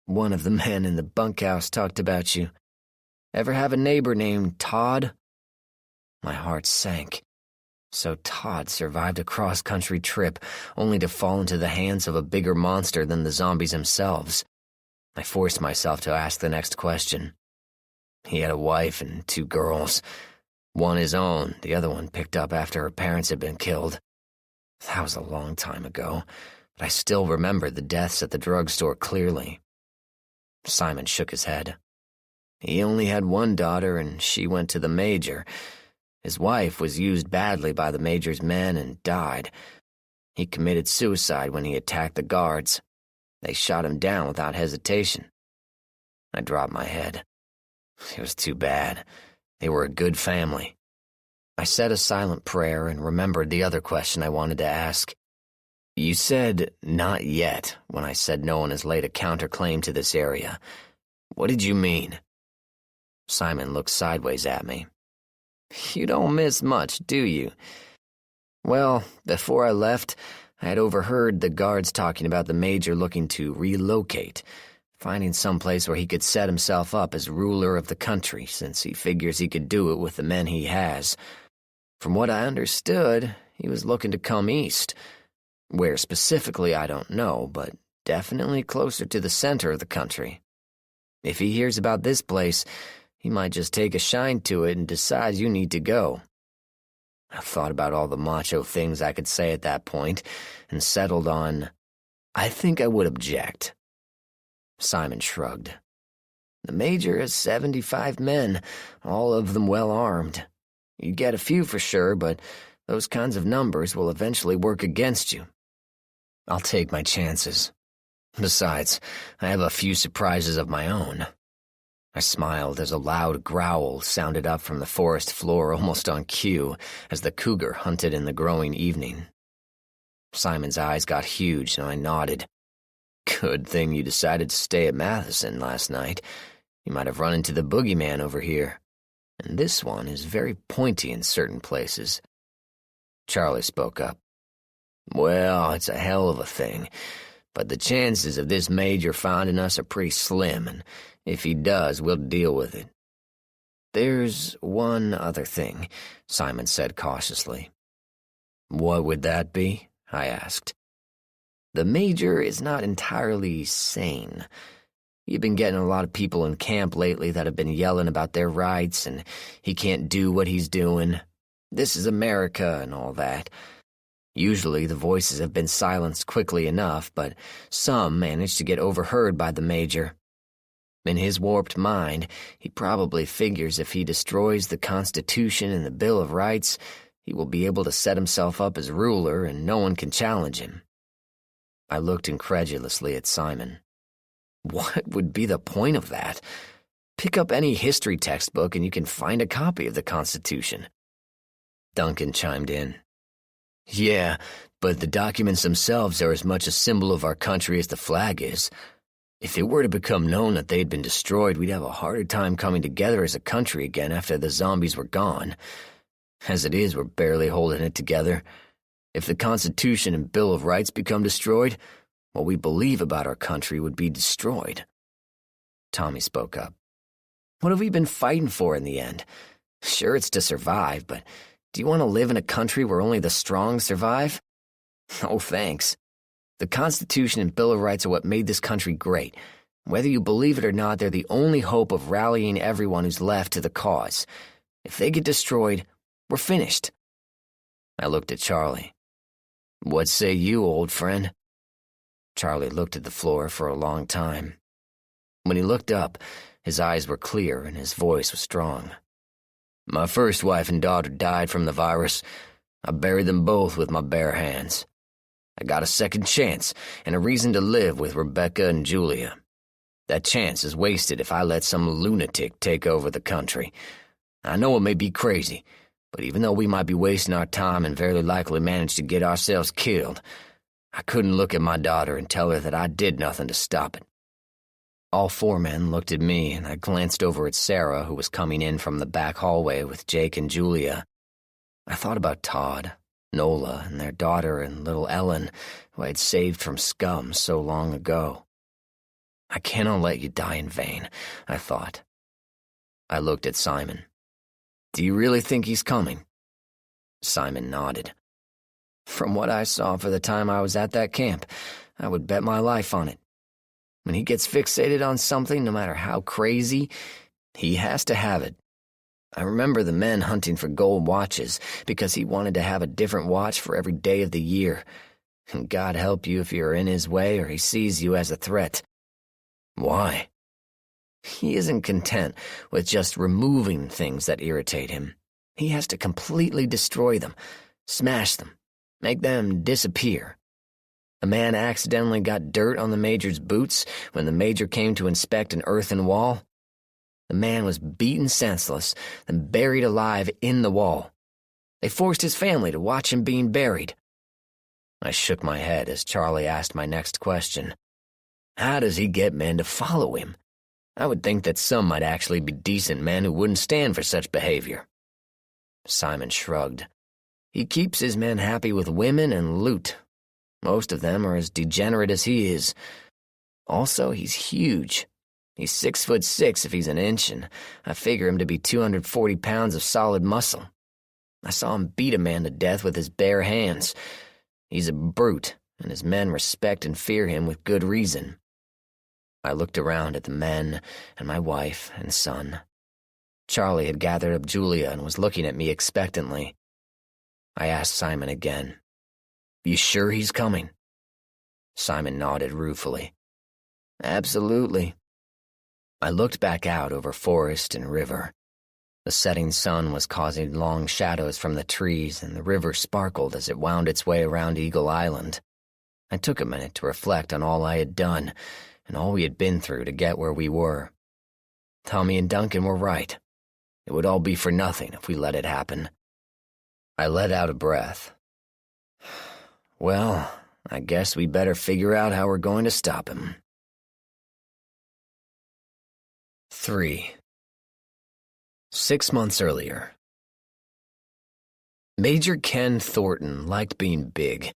"One of the men in the bunkhouse talked about you. Ever have a neighbor named Todd?" My heart sank. So Todd survived a cross-country trip, only to fall into the hands of a bigger monster than the zombies themselves. I forced myself to ask the next question. He had a wife and 2 girls. One his own, the other one picked up after her parents had been killed. That was a long time ago, but I still remember the deaths at the drugstore clearly. Simon shook his head. He only had 1 daughter, and she went to the Major. His wife was used badly by the Major's men and died. He committed suicide when he attacked the guards. They shot him down without hesitation. I dropped my head. It was too bad. They were a good family. I said a silent prayer and remembered the other question I wanted to ask. You said, "not yet," when I said no one has laid a counterclaim to this area. What did you mean? Simon looked sideways at me. You don't miss much, do you? Well, before I left, I had overheard the guards talking about the Major looking to relocate, finding some place where he could set himself up as ruler of the country, since he figures he could do it with the men he has. From what I understood, he was looking to come east. Where specifically, I don't know, but definitely closer to the center of the country. If he hears about this place, he might just take a shine to it and decide you need to go. I thought about all the macho things I could say at that point and settled on, I think I would object. Simon shrugged. The Major has 75 men, all of them well armed. You get a few for sure, but those kinds of numbers will eventually work against you. I'll take my chances. Besides, I have a few surprises of my own. I smiled as a loud growl sounded up from the forest floor almost on cue as the cougar hunted in the growing evening. Simon's eyes got huge and I nodded. Good thing you decided to stay at Matheson last night. You might have run into the boogeyman over here. And this one is very pointy in certain places. Charlie spoke up. Well, it's a hell of a thing, but the chances of this Major finding us are pretty slim, and if he does, we'll deal with it. There's one other thing, Simon said cautiously. What would that be? I asked. The Major is not entirely sane. You've been getting a lot of people in camp lately that have been yelling about their rights, and he can't do what he's doing. This is America and all that. Usually the voices have been silenced quickly enough, but some manage to get overheard by the Major. In his warped mind, he probably figures if he destroys the Constitution and the Bill of Rights, he will be able to set himself up as ruler and no one can challenge him. I looked incredulously at Simon. What would be the point of that? Pick up any history textbook and you can find a copy of the Constitution. Duncan chimed in. Yeah, but the documents themselves are as much a symbol of our country as the flag is. If it were to become known that they'd been destroyed, we'd have a harder time coming together as a country again after the zombies were gone. As it is, we're barely holding it together. If the Constitution and Bill of Rights become destroyed, what we believe about our country would be destroyed. Tommy spoke up. What have we been fighting for in the end? Sure, it's to survive, but do you want to live in a country where only the strong survive? Oh, thanks. The Constitution and Bill of Rights are what made this country great. Whether you believe it or not, they're the only hope of rallying everyone who's left to the cause. If they get destroyed, we're finished. I looked at Charlie. What say you, old friend? Charlie looked at the floor for a long time. When he looked up, his eyes were clear and his voice was strong. My first wife and daughter died from the virus. I buried them both with my bare hands. I got a second chance and a reason to live with Rebecca and Julia. That chance is wasted if I let some lunatic take over the country. I know it may be crazy, but even though we might be wasting our time and very likely manage to get ourselves killed, I couldn't look at my daughter and tell her that I did nothing to stop it. All four men looked at me, and I glanced over at Sarah, who was coming in from the back hallway with Jake and Julia. I thought about Todd, Nola, and their daughter, and little Ellen, who I had saved from scum so long ago. I cannot let you die in vain, I thought. I looked at Simon. Do you really think he's coming? Simon nodded. From what I saw for the time I was at that camp, I would bet my life on it. When he gets fixated on something, no matter how crazy, he has to have it. I remember the men hunting for gold watches because he wanted to have a different watch for every day of the year. And God help you if you're in his way or he sees you as a threat. Why? He isn't content with just removing things that irritate him. He has to completely destroy them, smash them, make them disappear. A man accidentally got dirt on the Major's boots when the Major came to inspect an earthen wall. The man was beaten senseless, then buried alive in the wall. They forced his family to watch him being buried. I shook my head as Charlie asked my next question. How does he get men to follow him? I would think that some might actually be decent men who wouldn't stand for such behavior. Simon shrugged. He keeps his men happy with women and loot. Most of them are as degenerate as he is. Also, he's huge. He's 6'6" if he's an inch, and I figure him to be 240 pounds of solid muscle. I saw him beat a man to death with his bare hands. He's a brute, and his men respect and fear him with good reason. I looked around at the men and my wife and son. Charlie had gathered up Julia and was looking at me expectantly. I asked Simon again. You sure he's coming? Simon nodded ruefully. Absolutely. I looked back out over forest and river. The setting sun was causing long shadows from the trees, and the river sparkled as it wound its way around Eagle Island. I took a minute to reflect on all I had done, and all we had been through to get where we were. Tommy and Duncan were right. It would all be for nothing if we let it happen. I let out a breath. Well, I guess we better figure out how we're going to stop him. 3. 6 months earlier. Major Ken Thornton liked being big.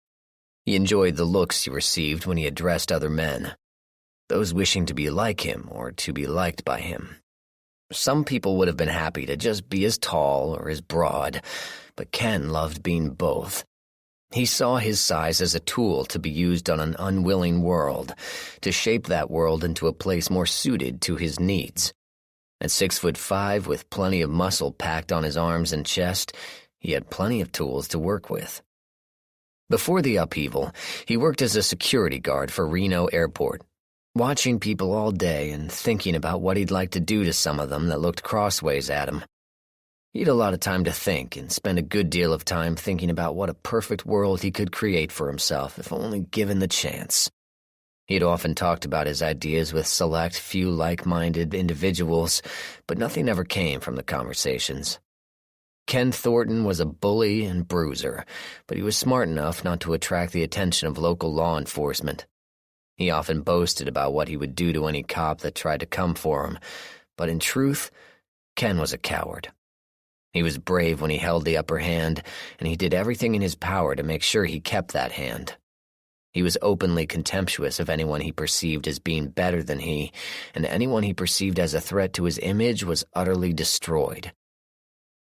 He enjoyed the looks he received when he addressed other men, those wishing to be like him or to be liked by him. Some people would have been happy to just be as tall or as broad, but Ken loved being both. He saw his size as a tool to be used on an unwilling world, to shape that world into a place more suited to his needs. At 6'5", with plenty of muscle packed on his arms and chest, he had plenty of tools to work with. Before the upheaval, he worked as a security guard for Reno Airport, watching people all day and thinking about what he'd like to do to some of them that looked crossways at him. He had a lot of time to think and spent a good deal of time thinking about what a perfect world he could create for himself if only given the chance. He had often talked about his ideas with select few like-minded individuals, but nothing ever came from the conversations. Ken Thornton was a bully and bruiser, but he was smart enough not to attract the attention of local law enforcement. He often boasted about what he would do to any cop that tried to come for him, but in truth, Ken was a coward. He was brave when he held the upper hand, and he did everything in his power to make sure he kept that hand. He was openly contemptuous of anyone he perceived as being better than he, and anyone he perceived as a threat to his image was utterly destroyed.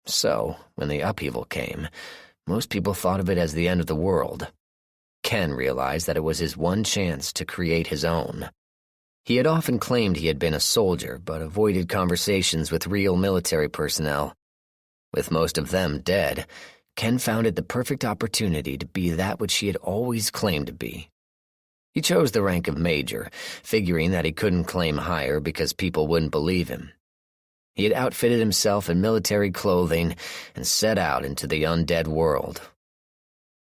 So, when the upheaval came, most people thought of it as the end of the world. Ken realized that it was his one chance to create his own. He had often claimed he had been a soldier, but avoided conversations with real military personnel. With most of them dead, Ken found it the perfect opportunity to be that which he had always claimed to be. He chose the rank of major, figuring that he couldn't claim higher because people wouldn't believe him. He had outfitted himself in military clothing and set out into the undead world.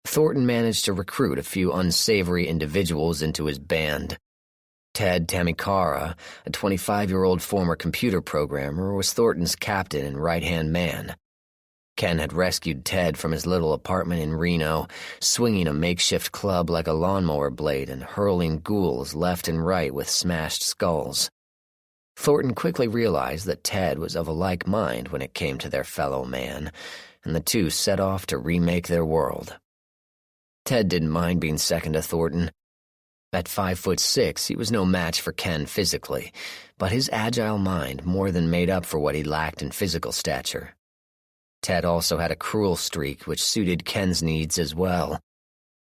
Thornton managed to recruit a few unsavory individuals into his band. Ted Tamikara, a 25-year-old former computer programmer, was Thornton's captain and right-hand man. Ken had rescued Ted from his little apartment in Reno, swinging a makeshift club like a lawnmower blade and hurling ghouls left and right with smashed skulls. Thornton quickly realized that Ted was of a like mind when it came to their fellow man, and the two set off to remake their world. Ted didn't mind being second to Thornton. At 5'6", he was no match for Ken physically, but his agile mind more than made up for what he lacked in physical stature. Ted also had a cruel streak which suited Ken's needs as well.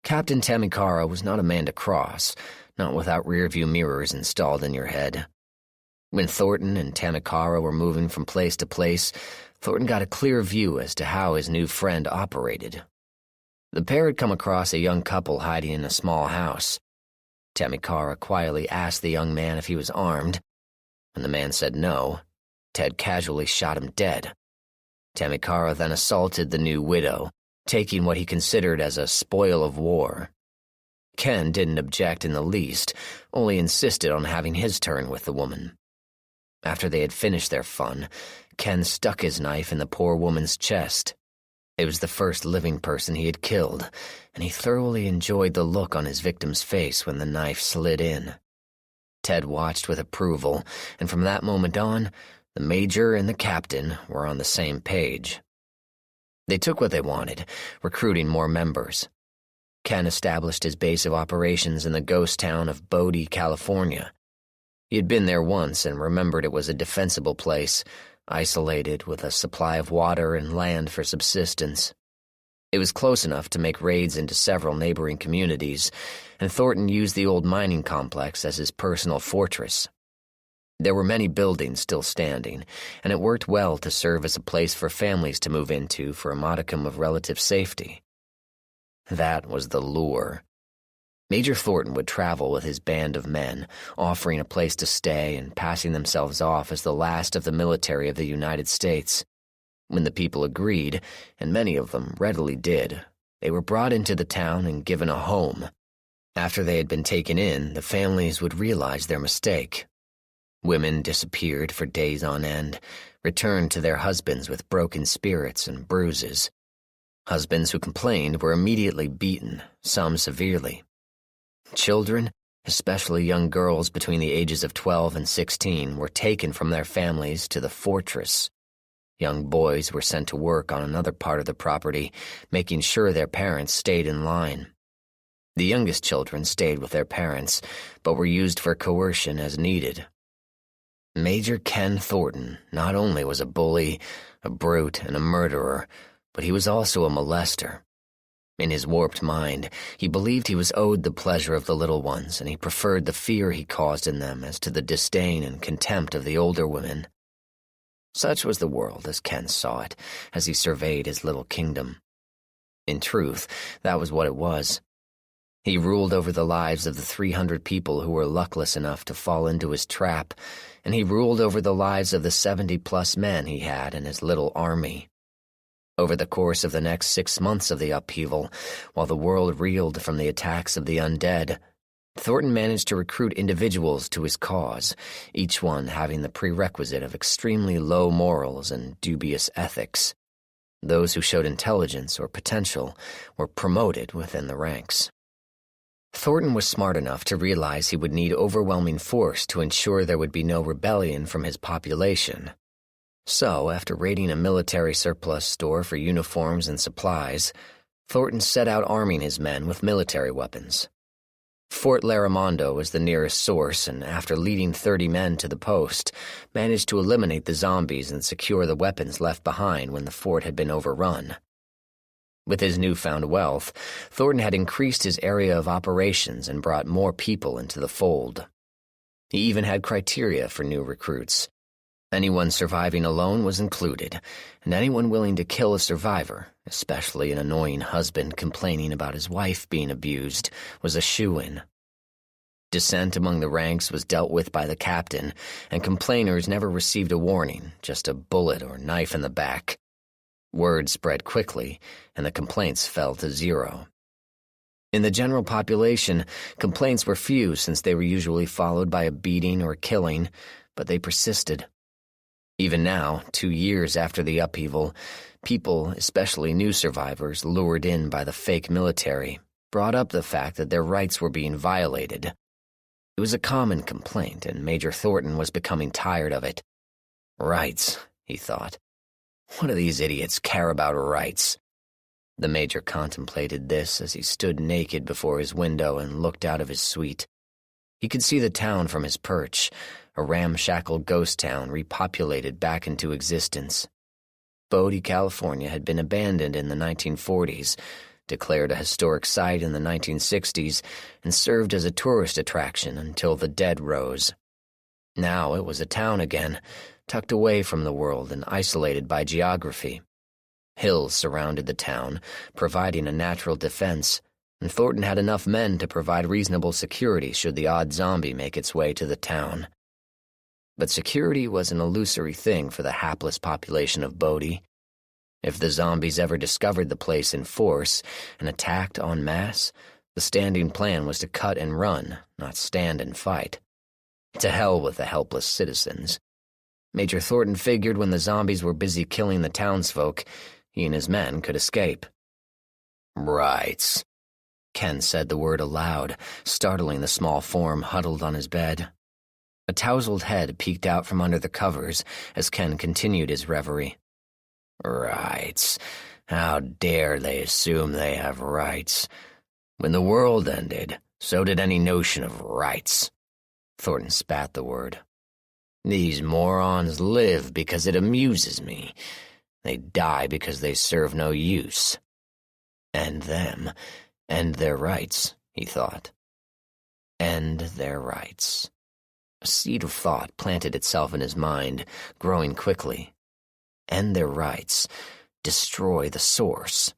Captain Tamikara was not a man to cross, not without rearview mirrors installed in your head. When Thornton and Tamikara were moving from place to place, Thornton got a clear view as to how his new friend operated. The pair had come across a young couple hiding in a small house. Tamikara quietly asked the young man if he was armed. When the man said no, Ted casually shot him dead. Tamikara then assaulted the new widow, taking what he considered as a spoil of war. Ken didn't object in the least, only insisted on having his turn with the woman. After they had finished their fun, Ken stuck his knife in the poor woman's chest. It was the first living person he had killed, and he thoroughly enjoyed the look on his victim's face when the knife slid in. Ted watched with approval, and from that moment on, the major and the captain were on the same page. They took what they wanted, recruiting more members. Ken established his base of operations in the ghost town of Bodie, California. He had been there once and remembered it was a defensible place, isolated with a supply of water and land for subsistence. It was close enough to make raids into several neighboring communities, and Thornton used the old mining complex as his personal fortress. There were many buildings still standing, and it worked well to serve as a place for families to move into for a modicum of relative safety. That was the lure. Major Thornton would travel with his band of men, offering a place to stay and passing themselves off as the last of the military of the United States. When the people agreed, and many of them readily did, they were brought into the town and given a home. After they had been taken in, the families would realize their mistake. Women disappeared for days on end, returned to their husbands with broken spirits and bruises. Husbands who complained were immediately beaten, some severely. Children, especially young girls between the ages of 12 and 16, were taken from their families to the fortress. Young boys were sent to work on another part of the property, making sure their parents stayed in line. The youngest children stayed with their parents, but were used for coercion as needed. Major Ken Thornton not only was a bully, a brute, and a murderer, but he was also a molester. In his warped mind, he believed he was owed the pleasure of the little ones, and he preferred the fear he caused in them as to the disdain and contempt of the older women. Such was the world as Ken saw it, as he surveyed his little kingdom. In truth, that was what it was. He ruled over the lives of the 300 people who were luckless enough to fall into his trap, and he ruled over the lives of the 70-plus men he had in his little army. Over the course of the next 6 months of the upheaval, while the world reeled from the attacks of the undead, Thornton managed to recruit individuals to his cause, each one having the prerequisite of extremely low morals and dubious ethics. Those who showed intelligence or potential were promoted within the ranks. Thornton was smart enough to realize he would need overwhelming force to ensure there would be no rebellion from his population. So, after raiding a military surplus store for uniforms and supplies, Thornton set out arming his men with military weapons. Fort Larimondo was the nearest source, and after leading 30 men to the post, managed to eliminate the zombies and secure the weapons left behind when the fort had been overrun. With his newfound wealth, Thornton had increased his area of operations and brought more people into the fold. He even had criteria for new recruits. Anyone surviving alone was included, and anyone willing to kill a survivor, especially an annoying husband complaining about his wife being abused, was a shoo-in. Dissent among the ranks was dealt with by the captain, and complainers never received a warning, just a bullet or knife in the back. Word spread quickly, and the complaints fell to 0. In the general population, complaints were few since they were usually followed by a beating or killing, but they persisted. Even now, 2 years after the upheaval, people, especially new survivors lured in by the fake military, brought up the fact that their rights were being violated. It was a common complaint, and Major Thornton was becoming tired of it. Rights, he thought. What do these idiots care about rights? The Major contemplated this as he stood naked before his window and looked out of his suite. He could see the town from his perch, a ramshackle ghost town repopulated back into existence. Bodie, California had been abandoned in the 1940s, declared a historic site in the 1960s, and served as a tourist attraction until the dead rose. Now it was a town again, tucked away from the world and isolated by geography. Hills surrounded the town, providing a natural defense, and Thornton had enough men to provide reasonable security should the odd zombie make its way to the town. But security was an illusory thing for the hapless population of Bodie. If the zombies ever discovered the place in force and attacked en masse, the standing plan was to cut and run, not stand and fight. To hell with the helpless citizens. Major Thornton figured when the zombies were busy killing the townsfolk, he and his men could escape. Rights. Ken said the word aloud, startling the small form huddled on his bed. A tousled head peeked out from under the covers as Ken continued his reverie. Rights. How dare they assume they have rights? When the world ended, so did any notion of rights. Thornton spat the word. These morons live because it amuses me. They die because they serve no use. End them. End their rights, he thought. End their rights. A seed of thought planted itself in his mind, growing quickly. End their rights. Destroy the source.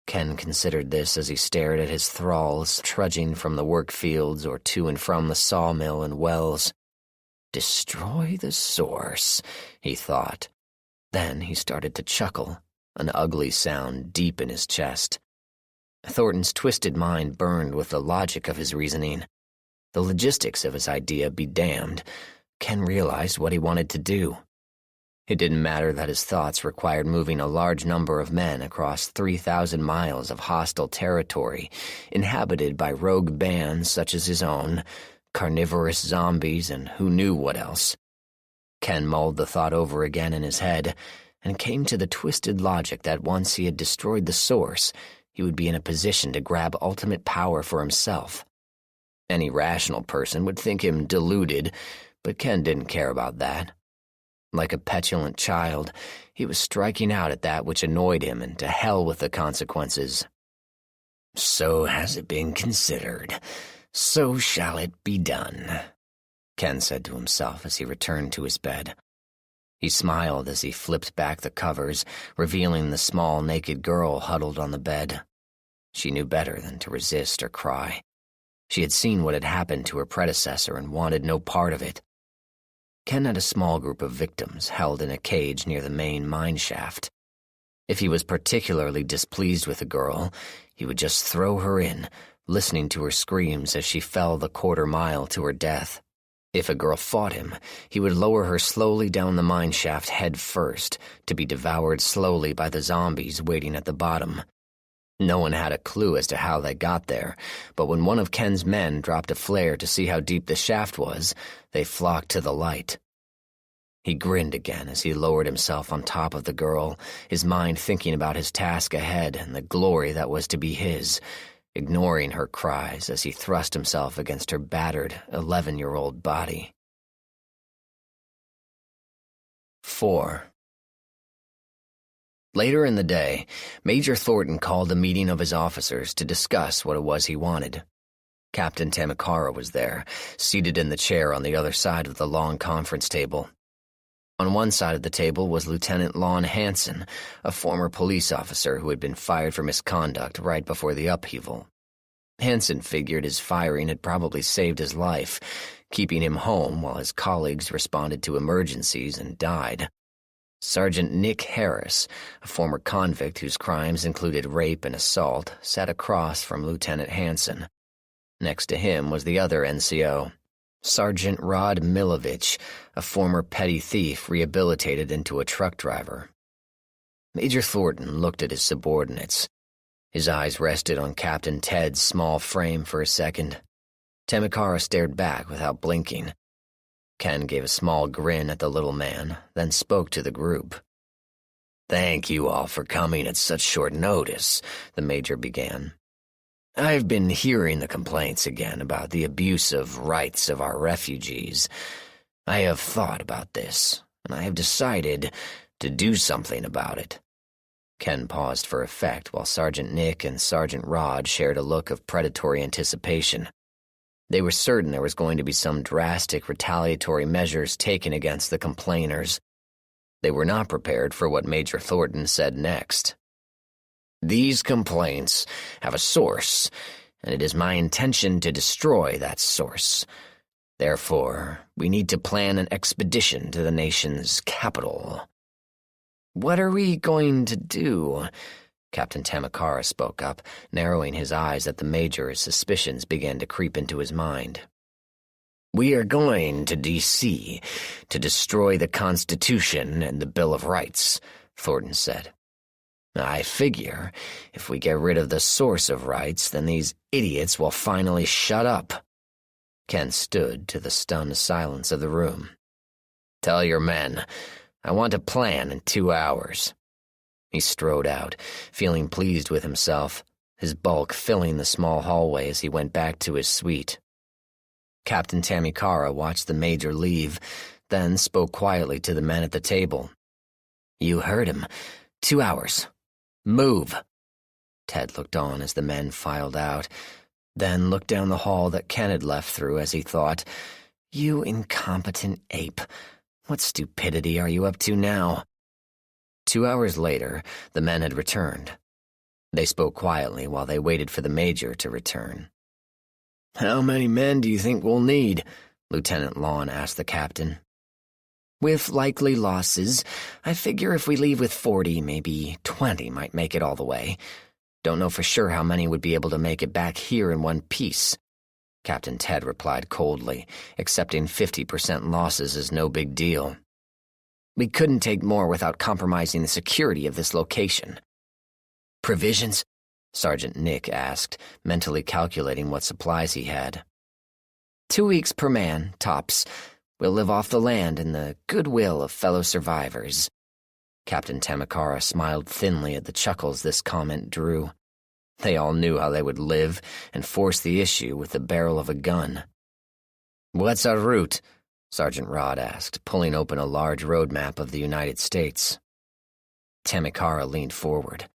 Ken considered this as he stared at his thralls trudging from the work fields or to and from the sawmill and wells. Destroy the source, he thought. Then he started to chuckle, an ugly sound deep in his chest. Thornton's twisted mind burned with the logic of his reasoning. The logistics of his idea be damned. Ken realized what he wanted to do. It didn't matter that his thoughts required moving a large number of men across 3,000 miles of hostile territory, inhabited by rogue bands such as his own, carnivorous zombies, and who knew what else. Ken mulled the thought over again in his head, and came to the twisted logic that once he had destroyed the source, he would be in a position to grab ultimate power for himself. Any rational person would think him deluded, but Ken didn't care about that. Like a petulant child, he was striking out at that which annoyed him, and to hell with the consequences. So has it been considered. So shall it be done, Ken said to himself as he returned to his bed. He smiled as he flipped back the covers, revealing the small naked girl huddled on the bed. She knew better than to resist or cry. She had seen what had happened to her predecessor and wanted no part of it. Ken had a small group of victims held in a cage near the main mine shaft. If he was particularly displeased with a girl, he would just throw her in, listening to her screams as she fell the quarter-mile to her death. If a girl fought him, he would lower her slowly down the mine shaft head first, to be devoured slowly by the zombies waiting at the bottom. No one had a clue as to how they got there, but when one of Ken's men dropped a flare to see how deep the shaft was, they flocked to the light. He grinned again as he lowered himself on top of the girl, his mind thinking about his task ahead and the glory that was to be his, ignoring her cries as he thrust himself against her battered 11-year-old body. 4. Later in the day, Major Thornton called a meeting of his officers to discuss what it was he wanted. Captain Tamikara was there, seated in the chair on the other side of the long conference table. On one side of the table was Lieutenant Lon Hansen, a former police officer who had been fired for misconduct right before the upheaval. Hansen figured his firing had probably saved his life, keeping him home while his colleagues responded to emergencies and died. Sergeant Nick Harris, a former convict whose crimes included rape and assault, sat across from Lieutenant Hansen. Next to him was the other NCO, Sergeant Rod Milovich, a former petty thief rehabilitated into a truck driver. Major Thornton looked at his subordinates. His eyes rested on Captain Ted's small frame for a second. Tamakara stared back without blinking. Ken gave a small grin at the little man, then spoke to the group. "Thank you all for coming at such short notice," the Major began. "I've been hearing the complaints again about the abuse of rights of our refugees. I have thought about this, and I have decided to do something about it." Ken paused for effect while Sergeant Nick and Sergeant Rod shared a look of predatory anticipation. They were certain there was going to be some drastic retaliatory measures taken against the complainers. They were not prepared for what Major Thornton said next. "These complaints have a source, and it is my intention to destroy that source. Therefore, we need to plan an expedition to the nation's capital." "What are we going to do?" Captain Tamakara spoke up, narrowing his eyes at the Major as suspicions began to creep into his mind. "We are going to D.C. to destroy the Constitution and the Bill of Rights," Thornton said. "I figure if we get rid of the source of rights, then these idiots will finally shut up." Ken stood to the stunned silence of the room. "Tell your men, I want a plan in 2 hours." He strode out, feeling pleased with himself, his bulk filling the small hallway as he went back to his suite. Captain Tamakara watched the Major leave, then spoke quietly to the men at the table. "You heard him. 2 hours. Move." Ted looked on as the men filed out, then looked down the hall that Ken had left through as he thought, "You incompetent ape. What stupidity are you up to now?" 2 hours later, the men had returned. They spoke quietly while they waited for the Major to return. "How many men do you think we'll need?" Lieutenant Lon asked the captain. "With likely losses, I figure if we leave with 40, maybe 20 might make it all the way. Don't know for sure how many would be able to make it back here in one piece." Captain Ted replied coldly, accepting 50% losses as no big deal. "We couldn't take more without compromising the security of this location." "Provisions?" Sergeant Nick asked, mentally calculating what supplies he had. 2 weeks per man, tops. We'll live off the land and the goodwill of fellow survivors." Captain Tamakara smiled thinly at the chuckles this comment drew. They all knew how they would live and force the issue with the barrel of a gun. "What's our route?" Sergeant Rod asked, pulling open a large road map of the United States. Tamakara leaned forward.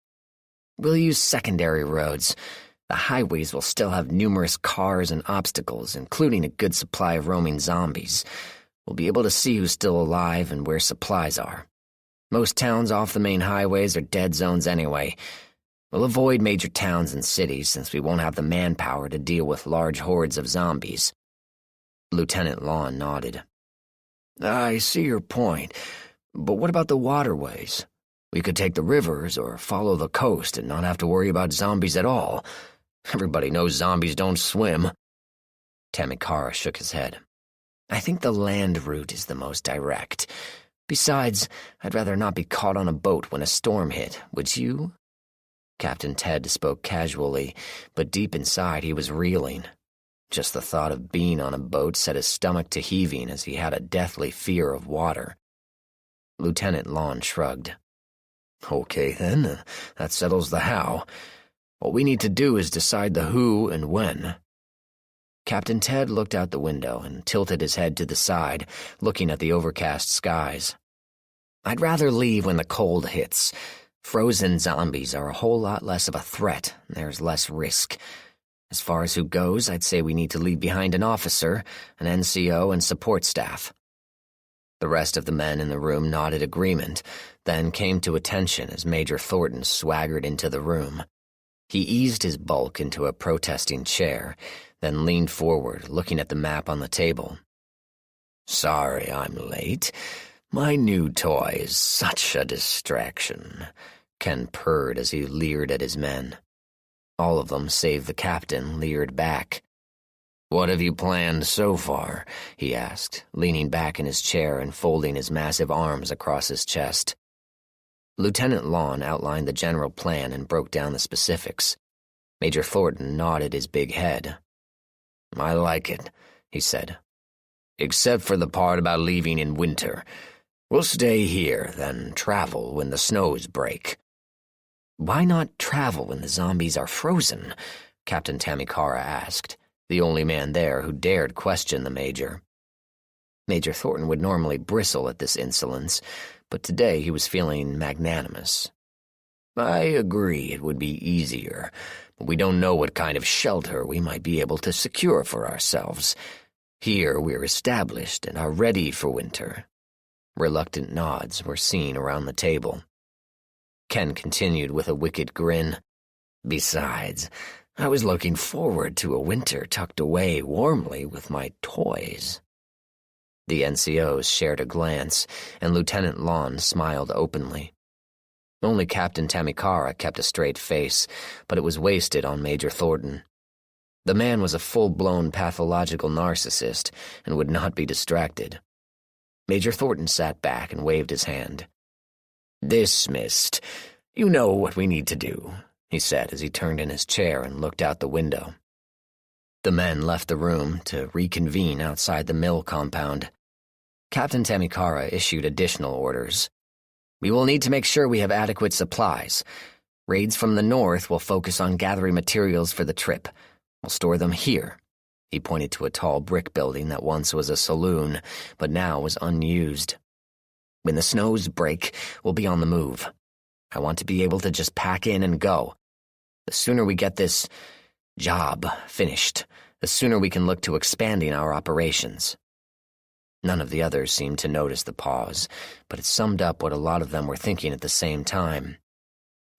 "We'll use secondary roads. The highways will still have numerous cars and obstacles, including a good supply of roaming zombies. We'll be able to see who's still alive and where supplies are. Most towns off the main highways are dead zones anyway. We'll avoid major towns and cities since we won't have the manpower to deal with large hordes of zombies." Lieutenant Lon nodded. "I see your point, but what about the waterways? We could take the rivers or follow the coast and not have to worry about zombies at all. Everybody knows zombies don't swim." Tamakara shook his head. "I think the land route is the most direct. Besides, I'd rather not be caught on a boat when a storm hit, would you?" Captain Ted spoke casually, but deep inside he was reeling. Just the thought of being on a boat set his stomach to heaving as he had a deathly fear of water. Lieutenant Lon shrugged. "Okay then, that settles the how. What we need to do is decide the who and when." Captain Ted looked out the window and tilted his head to the side, looking at the overcast skies. "I'd rather leave when the cold hits. Frozen zombies are a whole lot less of a threat, and there's less risk. As far as who goes, I'd say we need to leave behind an officer, an NCO, and support staff." The rest of the men in the room nodded agreement, then came to attention as Major Thornton swaggered into the room. He eased his bulk into a protesting chair, then leaned forward, looking at the map on the table. "Sorry I'm late. My new toy is such a distraction," Ken purred as he leered at his men. All of them, save the captain, leered back. "What have you planned so far?" he asked, leaning back in his chair and folding his massive arms across his chest. Lieutenant Lon outlined the general plan and broke down the specifics. Major Thornton nodded his big head. "I like it," he said. "Except for the part about leaving in winter. We'll stay here, then travel when the snows break." "Why not travel when the zombies are frozen?" Captain Tamikara asked, the only man there who dared question the Major. Major Thornton would normally bristle at this insolence, but today he was feeling magnanimous. "I agree it would be easier, but we don't know what kind of shelter we might be able to secure for ourselves. Here we're established and are ready for winter." Reluctant nods were seen around the table. Ken continued with a wicked grin. "Besides, I was looking forward to a winter tucked away warmly with my toys." The NCOs shared a glance, and Lieutenant Lon smiled openly. Only Captain Tamikara kept a straight face, but it was wasted on Major Thornton. The man was a full-blown pathological narcissist and would not be distracted. Major Thornton sat back and waved his hand. "Dismissed. You know what we need to do," he said as he turned in his chair and looked out the window. The men left the room to reconvene outside the mill compound. Captain Tamikara issued additional orders. "We will need to make sure we have adequate supplies. Raids from the north will focus on gathering materials for the trip. We'll store them here." He pointed to a tall brick building that once was a saloon, but now was unused. "When the snows break, we'll be on the move. I want to be able to just pack in and go. The sooner we get this job finished, the sooner we can look to expanding our operations." None of the others seemed to notice the pause, but it summed up what a lot of them were thinking at the same time.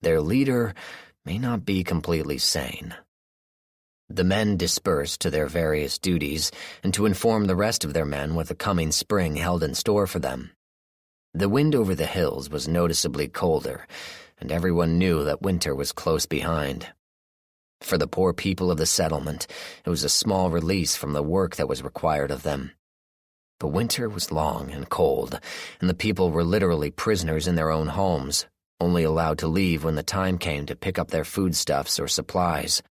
Their leader may not be completely sane. The men dispersed to their various duties and to inform the rest of their men what the coming spring held in store for them. The wind over the hills was noticeably colder, and everyone knew that winter was close behind. For the poor people of the settlement, it was a small release from the work that was required of them. But winter was long and cold, and the people were literally prisoners in their own homes, only allowed to leave when the time came to pick up their foodstuffs or supplies.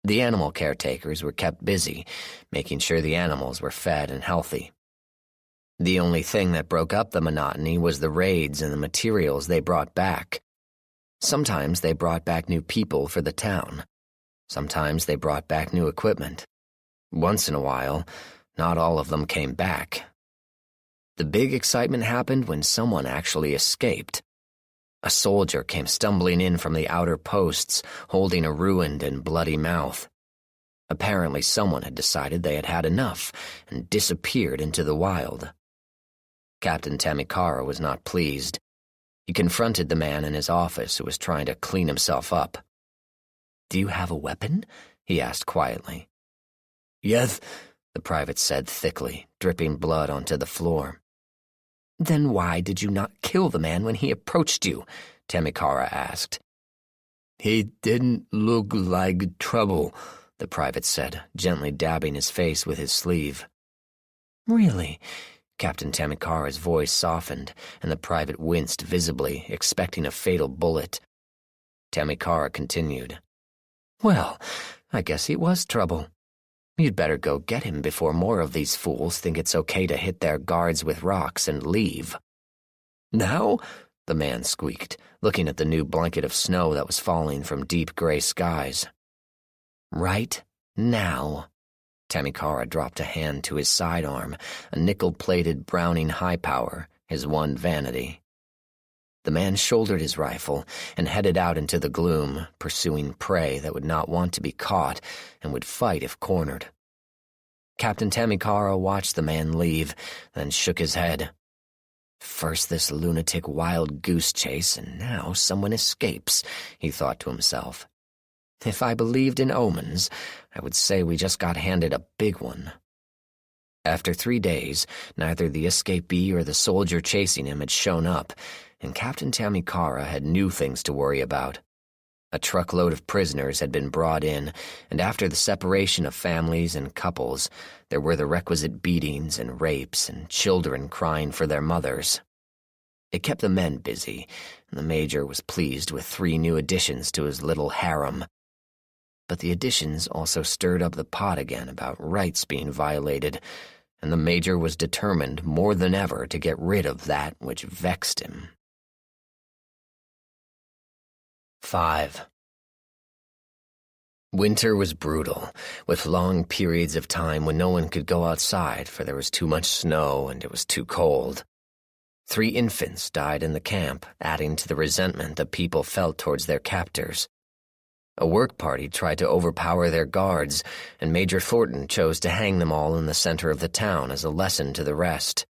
The animal caretakers were kept busy, making sure the animals were fed and healthy. The only thing that broke up the monotony was the raids and the materials they brought back. Sometimes they brought back new people for the town. Sometimes they brought back new equipment. Once in a while, not all of them came back. The big excitement happened when someone actually escaped. A soldier came stumbling in from the outer posts, holding a ruined and bloody mouth. Apparently someone had decided they had had enough and disappeared into the wild. Captain Tamikara was not pleased. He confronted the man in his office who was trying to clean himself up. "Do you have a weapon?" he asked quietly. "Yes," the private said thickly, dripping blood onto the floor. "Then why did you not kill the man when he approached you?" Tamikara asked. "He didn't look like trouble," the private said, gently dabbing his face with his sleeve. "Really?" Captain Tamikara's voice softened, and the private winced visibly, expecting a fatal bullet. Tamikara continued. "Well, I guess he was trouble. You'd better go get him before more of these fools think it's okay to hit their guards with rocks and leave." "Now?" the man squeaked, looking at the new blanket of snow that was falling from deep gray skies. "Right now." Tamikara dropped a hand to his sidearm, a nickel-plated Browning high power, his one vanity. The man shouldered his rifle and headed out into the gloom, pursuing prey that would not want to be caught and would fight if cornered. Captain Tamikara watched the man leave, then shook his head. "First this lunatic wild goose chase, and now someone escapes," he thought to himself. "If I believed in omens, I would say we just got handed a big one." After 3 days, neither the escapee or the soldier chasing him had shown up, and Captain Tamikara had new things to worry about. A truckload of prisoners had been brought in, and after the separation of families and couples, there were the requisite beatings and rapes and children crying for their mothers. It kept the men busy, and the Major was pleased with 3 new additions to his little harem. But the additions also stirred up the pot again about rights being violated, and the Major was determined more than ever to get rid of that which vexed him. 5. Winter was brutal, with long periods of time when no one could go outside for there was too much snow and it was too cold. 3 infants died in the camp, adding to the resentment the people felt towards their captors. A work party tried to overpower their guards, and Major Thornton chose to hang them all in the center of the town as a lesson to the rest.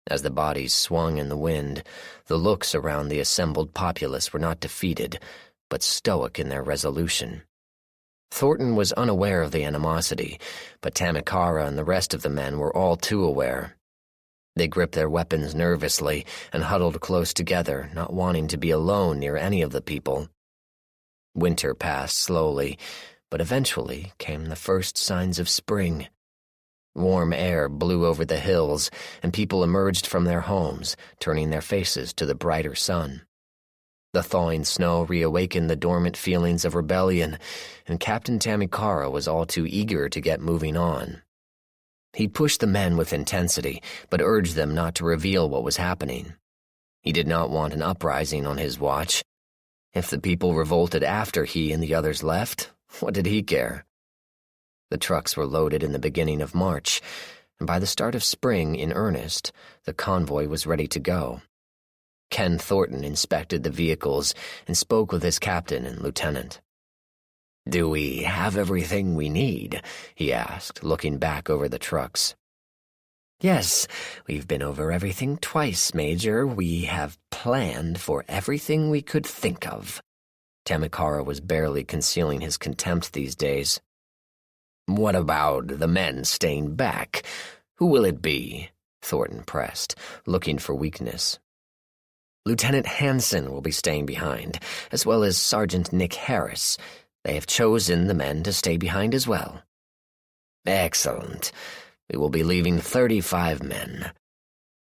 As the bodies swung in the wind, the looks around the assembled populace were not defeated, but stoic in their resolution. Thornton was unaware of the animosity, but Tamikara and the rest of the men were all too aware. They gripped their weapons nervously and huddled close together, not wanting to be alone near any of the people. Winter passed slowly, but eventually came the first signs of spring. Warm air blew over the hills, and people emerged from their homes, turning their faces to the brighter sun. The thawing snow reawakened the dormant feelings of rebellion, and Captain Tamikara was all too eager to get moving on. He pushed the men with intensity, but urged them not to reveal what was happening. He did not want an uprising on his watch. If the people revolted after he and the others left, what did he care? The trucks were loaded in the beginning of March, and by the start of spring in earnest, the convoy was ready to go. Ken Thornton inspected the vehicles and spoke with his captain and lieutenant. "Do we have everything we need?" he asked, looking back over the trucks. "Yes, we've been over everything twice, Major. We have planned for everything we could think of." Tamikara was barely concealing his contempt these days. "What about the men staying back? Who will it be?" Thornton pressed, looking for weakness. "Lieutenant Hansen will be staying behind, as well as Sergeant Nick Harris. They have chosen the men to stay behind as well." "Excellent. We will be leaving 35 men.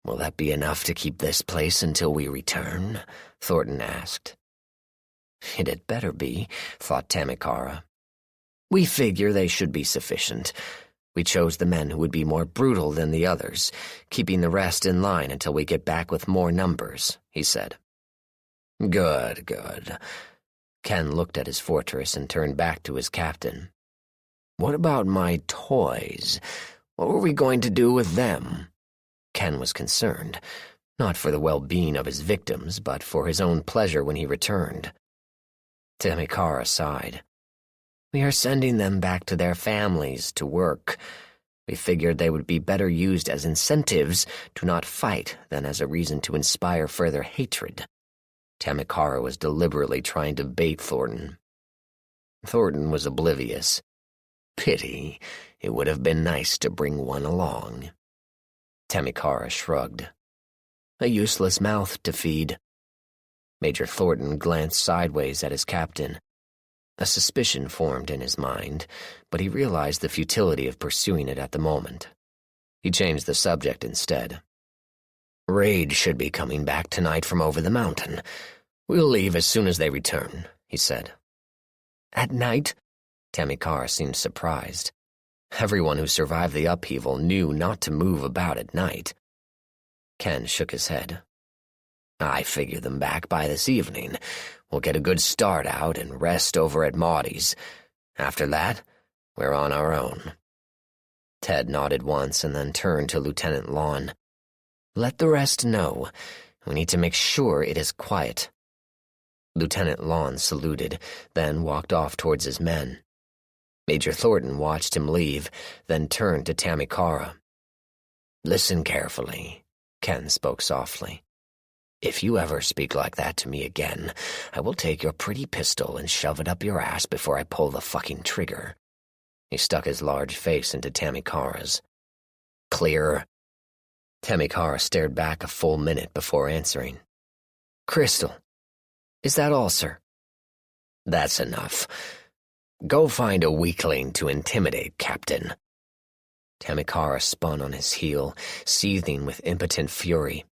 Will that be enough to keep this place until we return?" Thornton asked. "It had better be," thought Tamikara. "We figure they should be sufficient. We chose the men who would be more brutal than the others, keeping the rest in line until we get back with more numbers," he said. "Good, good." Ken looked at his fortress and turned back to his captain. "What about my toys? What were we going to do with them?" Ken was concerned, not for the well-being of his victims, but for his own pleasure when he returned. Tamikara sighed. "We are sending them back to their families to work. We figured they would be better used as incentives to not fight than as a reason to inspire further hatred." Tamikara was deliberately trying to bait Thornton. Thornton was oblivious. "Pity. It would have been nice to bring one along." Tamikara shrugged. "A useless mouth to feed." Major Thornton glanced sideways at his captain. A suspicion formed in his mind, but he realized the futility of pursuing it at the moment. He changed the subject instead. "Raid should be coming back tonight from over the mountain. We'll leave as soon as they return," he said. "At night?" Tamikara seemed surprised. Everyone who survived the upheaval knew not to move about at night. Ken shook his head. "I figure them back by this evening. We'll get a good start out and rest over at Maudie's. After that, we're on our own." Ted nodded once and then turned to Lieutenant Lon. "Let the rest know. We need to make sure it is quiet." Lieutenant Lon saluted, then walked off towards his men. Major Thornton watched him leave, then turned to Tamikara. "Listen carefully," Ken spoke softly. "If you ever speak like that to me again, I will take your pretty pistol and shove it up your ass before I pull the fucking trigger." He stuck his large face into Tamikara's. "Clear?" Tamikara stared back a full minute before answering. "Crystal. Is that all, sir?" "That's enough. Go find a weakling to intimidate, Captain." Tamikara spun on his heel, seething with impotent fury.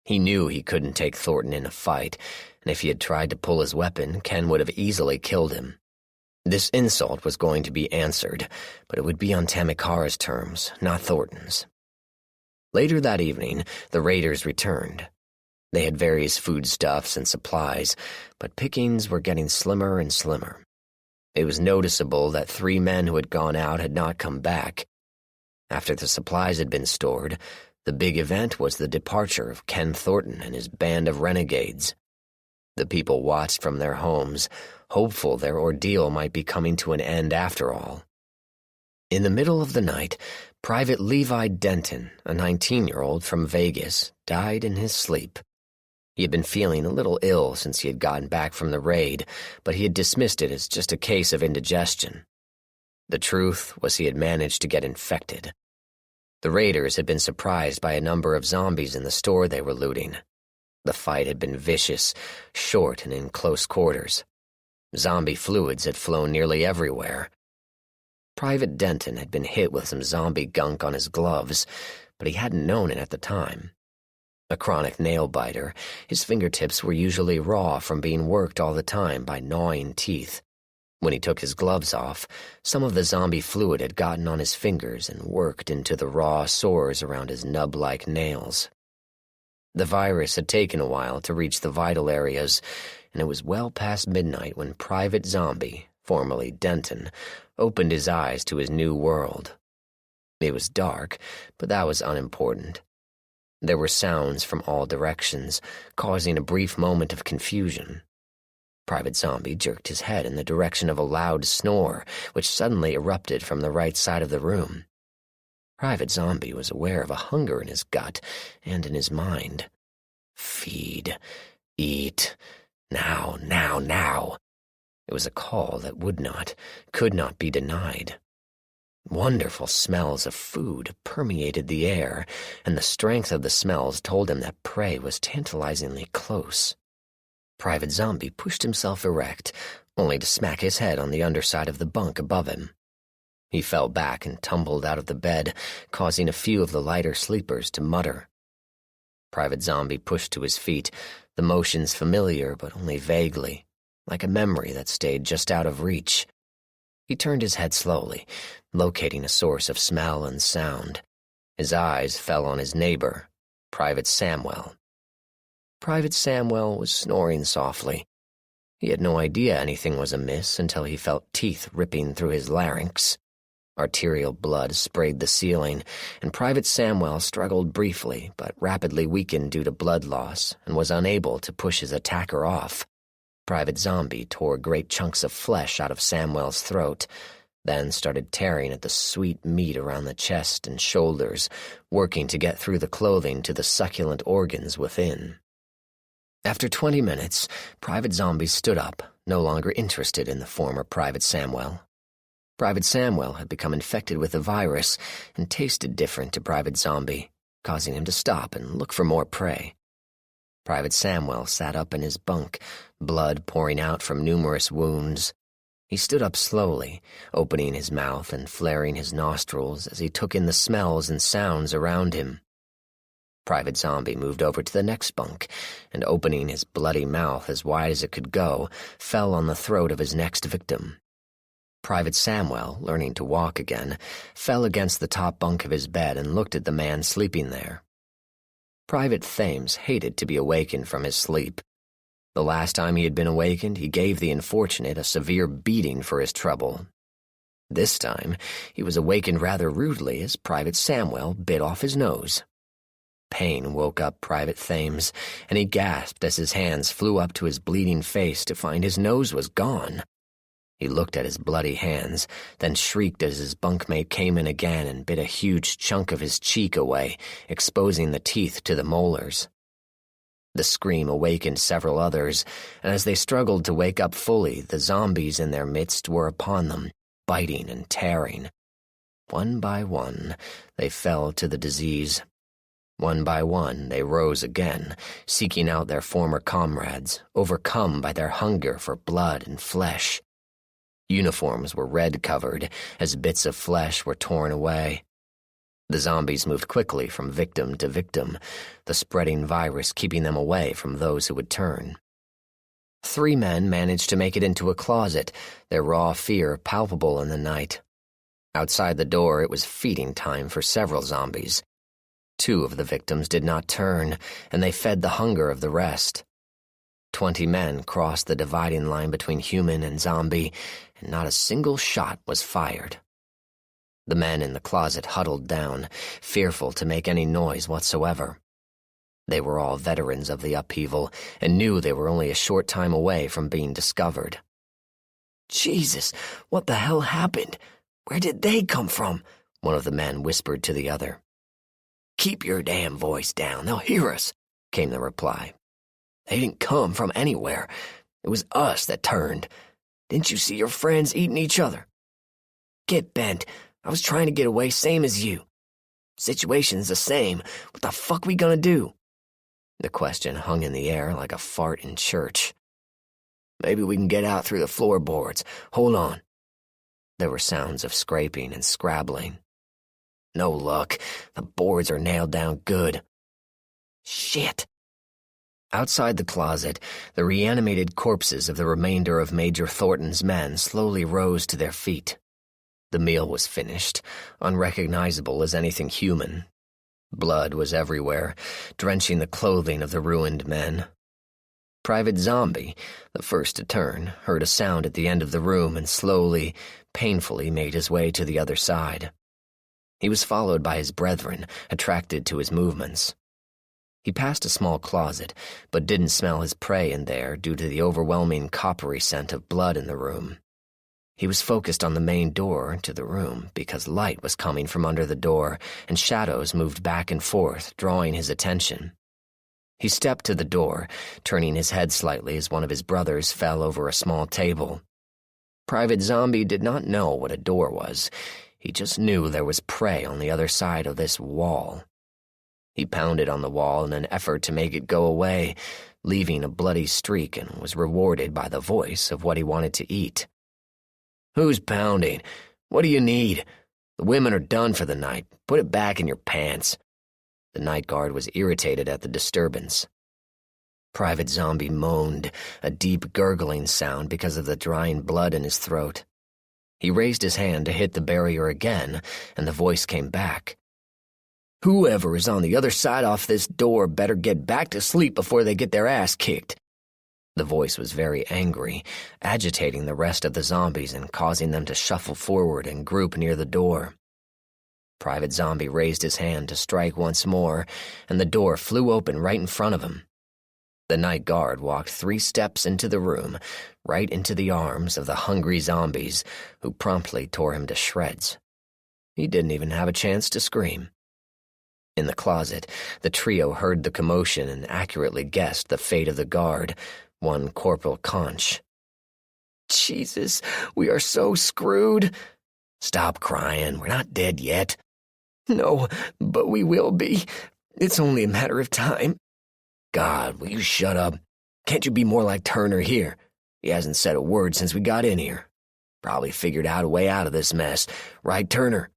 He knew he couldn't take Thornton in a fight, and if he had tried to pull his weapon, Ken would have easily killed him. This insult was going to be answered, but it would be on Tamikara's terms, not Thornton's. Later that evening, the raiders returned. They had various foodstuffs and supplies, but pickings were getting slimmer and slimmer. It was noticeable that 3 men who had gone out had not come back. After the supplies had been stored, the big event was the departure of Ken Thornton and his band of renegades. The people watched from their homes, hopeful their ordeal might be coming to an end after all. In the middle of the night, Private Levi Denton, a 19-year-old from Vegas, died in his sleep. He had been feeling a little ill since he had gotten back from the raid, but he had dismissed it as just a case of indigestion. The truth was he had managed to get infected. The raiders had been surprised by a number of zombies in the store they were looting. The fight had been vicious, short, and in close quarters. Zombie fluids had flown nearly everywhere. Private Denton had been hit with some zombie gunk on his gloves, but he hadn't known it at the time. A chronic nail-biter, his fingertips were usually raw from being worked all the time by gnawing teeth. When he took his gloves off, some of the zombie fluid had gotten on his fingers and worked into the raw sores around his nub-like nails. The virus had taken a while to reach the vital areas, and it was well past midnight when Private Zombie, formerly Denton, opened his eyes to his new world. It was dark, but that was unimportant. There were sounds from all directions, causing a brief moment of confusion. Private Zombie jerked his head in the direction of a loud snore, which suddenly erupted from the right side of the room. Private Zombie was aware of a hunger in his gut and in his mind. Feed. Eat. Now, now, now. It was a call that could not be denied. Wonderful smells of food permeated the air, and the strength of the smells told him that prey was tantalizingly close. Private Zombie pushed himself erect, only to smack his head on the underside of the bunk above him. He fell back and tumbled out of the bed, causing a few of the lighter sleepers to mutter. Private Zombie pushed to his feet, the motions familiar but only vaguely, like a memory that stayed just out of reach. He turned his head slowly, locating a source of smell and sound. His eyes fell on his neighbor, Private Samwell. Private Samwell was snoring softly. He had no idea anything was amiss until he felt teeth ripping through his larynx. Arterial blood sprayed the ceiling, and Private Samwell struggled briefly but rapidly weakened due to blood loss and was unable to push his attacker off. Private Zombie tore great chunks of flesh out of Samwell's throat, then started tearing at the sweet meat around the chest and shoulders, working to get through the clothing to the succulent organs within. After 20 minutes, Private Zombie stood up, no longer interested in the former Private Samwell. Private Samwell had become infected with the virus and tasted different to Private Zombie, causing him to stop and look for more prey. Private Samwell sat up in his bunk, blood pouring out from numerous wounds. He stood up slowly, opening his mouth and flaring his nostrils as he took in the smells and sounds around him. Private Zombie moved over to the next bunk and, opening his bloody mouth as wide as it could go, fell on the throat of his next victim. Private Samwell, learning to walk again, fell against the top bunk of his bed and looked at the man sleeping there. Private Thames hated to be awakened from his sleep. The last time he had been awakened, he gave the unfortunate a severe beating for his trouble. This time, he was awakened rather rudely as Private Samwell bit off his nose. Pain woke up Private Thames, and he gasped as his hands flew up to his bleeding face to find his nose was gone. He looked at his bloody hands, then shrieked as his bunkmate came in again and bit a huge chunk of his cheek away, exposing the teeth to the molars. The scream awakened several others, and as they struggled to wake up fully, the zombies in their midst were upon them, biting and tearing. One by one, they fell to the disease. One by one, they rose again, seeking out their former comrades, overcome by their hunger for blood and flesh. Uniforms were red-covered as bits of flesh were torn away. The zombies moved quickly from victim to victim, the spreading virus keeping them away from those who would turn. 3 men managed to make it into a closet, their raw fear palpable in the night. Outside the door, it was feeding time for several zombies. 2 of the victims did not turn, and they fed the hunger of the rest. 20 men crossed the dividing line between human and zombie, and not a single shot was fired. The men in the closet huddled down, fearful to make any noise whatsoever. They were all veterans of the upheaval and knew they were only a short time away from being discovered. Jesus, what the hell happened? Where did they come from? One of the men whispered to the other. Keep your damn voice down, they'll hear us, came the reply. They didn't come from anywhere. It was us that turned. Didn't you see your friends eating each other? Get bent. I was trying to get away same as you. Situation's the same. What the fuck we gonna do? The question hung in the air like a fart in church. Maybe we can get out through the floorboards. Hold on. There were sounds of scraping and scrabbling. No luck. The boards are nailed down good. Shit. Outside the closet, the reanimated corpses of the remainder of Major Thornton's men slowly rose to their feet. The meal was finished, unrecognizable as anything human. Blood was everywhere, drenching the clothing of the ruined men. Private Zombie, the first to turn, heard a sound at the end of the room and slowly, painfully made his way to the other side. He was followed by his brethren, attracted to his movements. He passed a small closet, but didn't smell his prey in there due to the overwhelming coppery scent of blood in the room. He was focused on the main door to the room because light was coming from under the door and shadows moved back and forth, drawing his attention. He stepped to the door, turning his head slightly as one of his brothers fell over a small table. Private Zombie did not know what a door was. He just knew there was prey on the other side of this wall. He pounded on the wall in an effort to make it go away, leaving a bloody streak, and was rewarded by the voice of what he wanted to eat. Who's pounding? What do you need? The women are done for the night. Put it back in your pants. The night guard was irritated at the disturbance. Private Zombie moaned, a deep gurgling sound because of the drying blood in his throat. He raised his hand to hit the barrier again, and the voice came back. Whoever is on the other side off this door better get back to sleep before they get their ass kicked. The voice was very angry, agitating the rest of the zombies and causing them to shuffle forward and group near the door. Private Zombie raised his hand to strike once more, and the door flew open right in front of him. The night guard walked 3 steps into the room, right into the arms of the hungry zombies, who promptly tore him to shreds. He didn't even have a chance to scream. In the closet, the trio heard the commotion and accurately guessed the fate of the guard, one Corporal Conch. Jesus, we are so screwed. Stop crying, we're not dead yet. No, but we will be. It's only a matter of time. God, will you shut up? Can't you be more like Turner here? He hasn't said a word since we got in here. Probably figured out a way out of this mess. Right, Turner?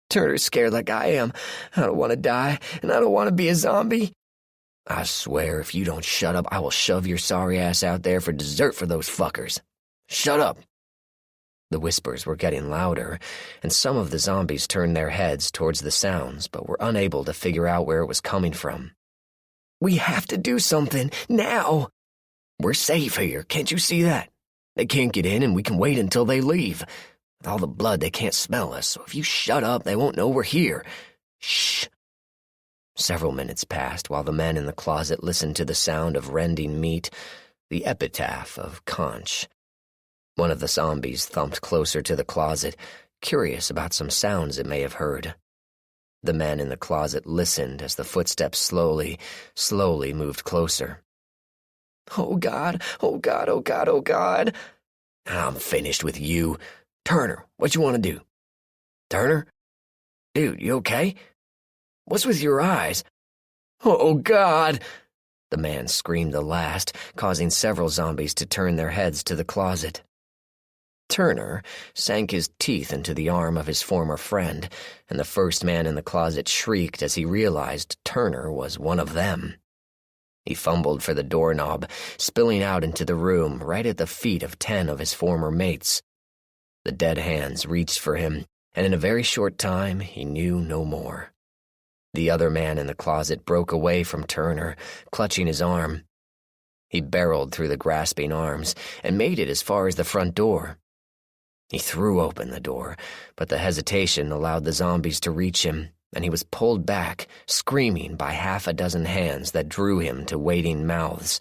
Turner's scared like I am. I don't want to die, and I don't want to be a zombie. I swear, if you don't shut up, I will shove your sorry ass out there for dessert for those fuckers. Shut up! The whispers were getting louder, and some of the zombies turned their heads towards the sounds, but were unable to figure out where it was coming from. We have to do something, now! We're safe here, can't you see that? They can't get in, and we can wait until they leave. With all the blood, they can't smell us, so if you shut up, they won't know we're here. Shh! Several minutes passed while the men in the closet listened to the sound of rending meat, the epitaph of Conch. One of the zombies thumped closer to the closet, curious about some sounds it may have heard. The men in the closet listened as the footsteps slowly moved closer. Oh God, oh God, oh God, oh God. I'm finished with you. Turner, what you want to do? Turner? Dude, you okay? What's with your eyes? Oh God! The man screamed the last, causing several zombies to turn their heads to the closet. Turner sank his teeth into the arm of his former friend, and the first man in the closet shrieked as he realized Turner was one of them. He fumbled for the doorknob, spilling out into the room right at the feet of 10 of his former mates. The dead hands reached for him, and in a very short time he knew no more. The other man in the closet broke away from Turner, clutching his arm. He barreled through the grasping arms and made it as far as the front door. He threw open the door, but the hesitation allowed the zombies to reach him, and he was pulled back, screaming by half a dozen hands that drew him to waiting mouths.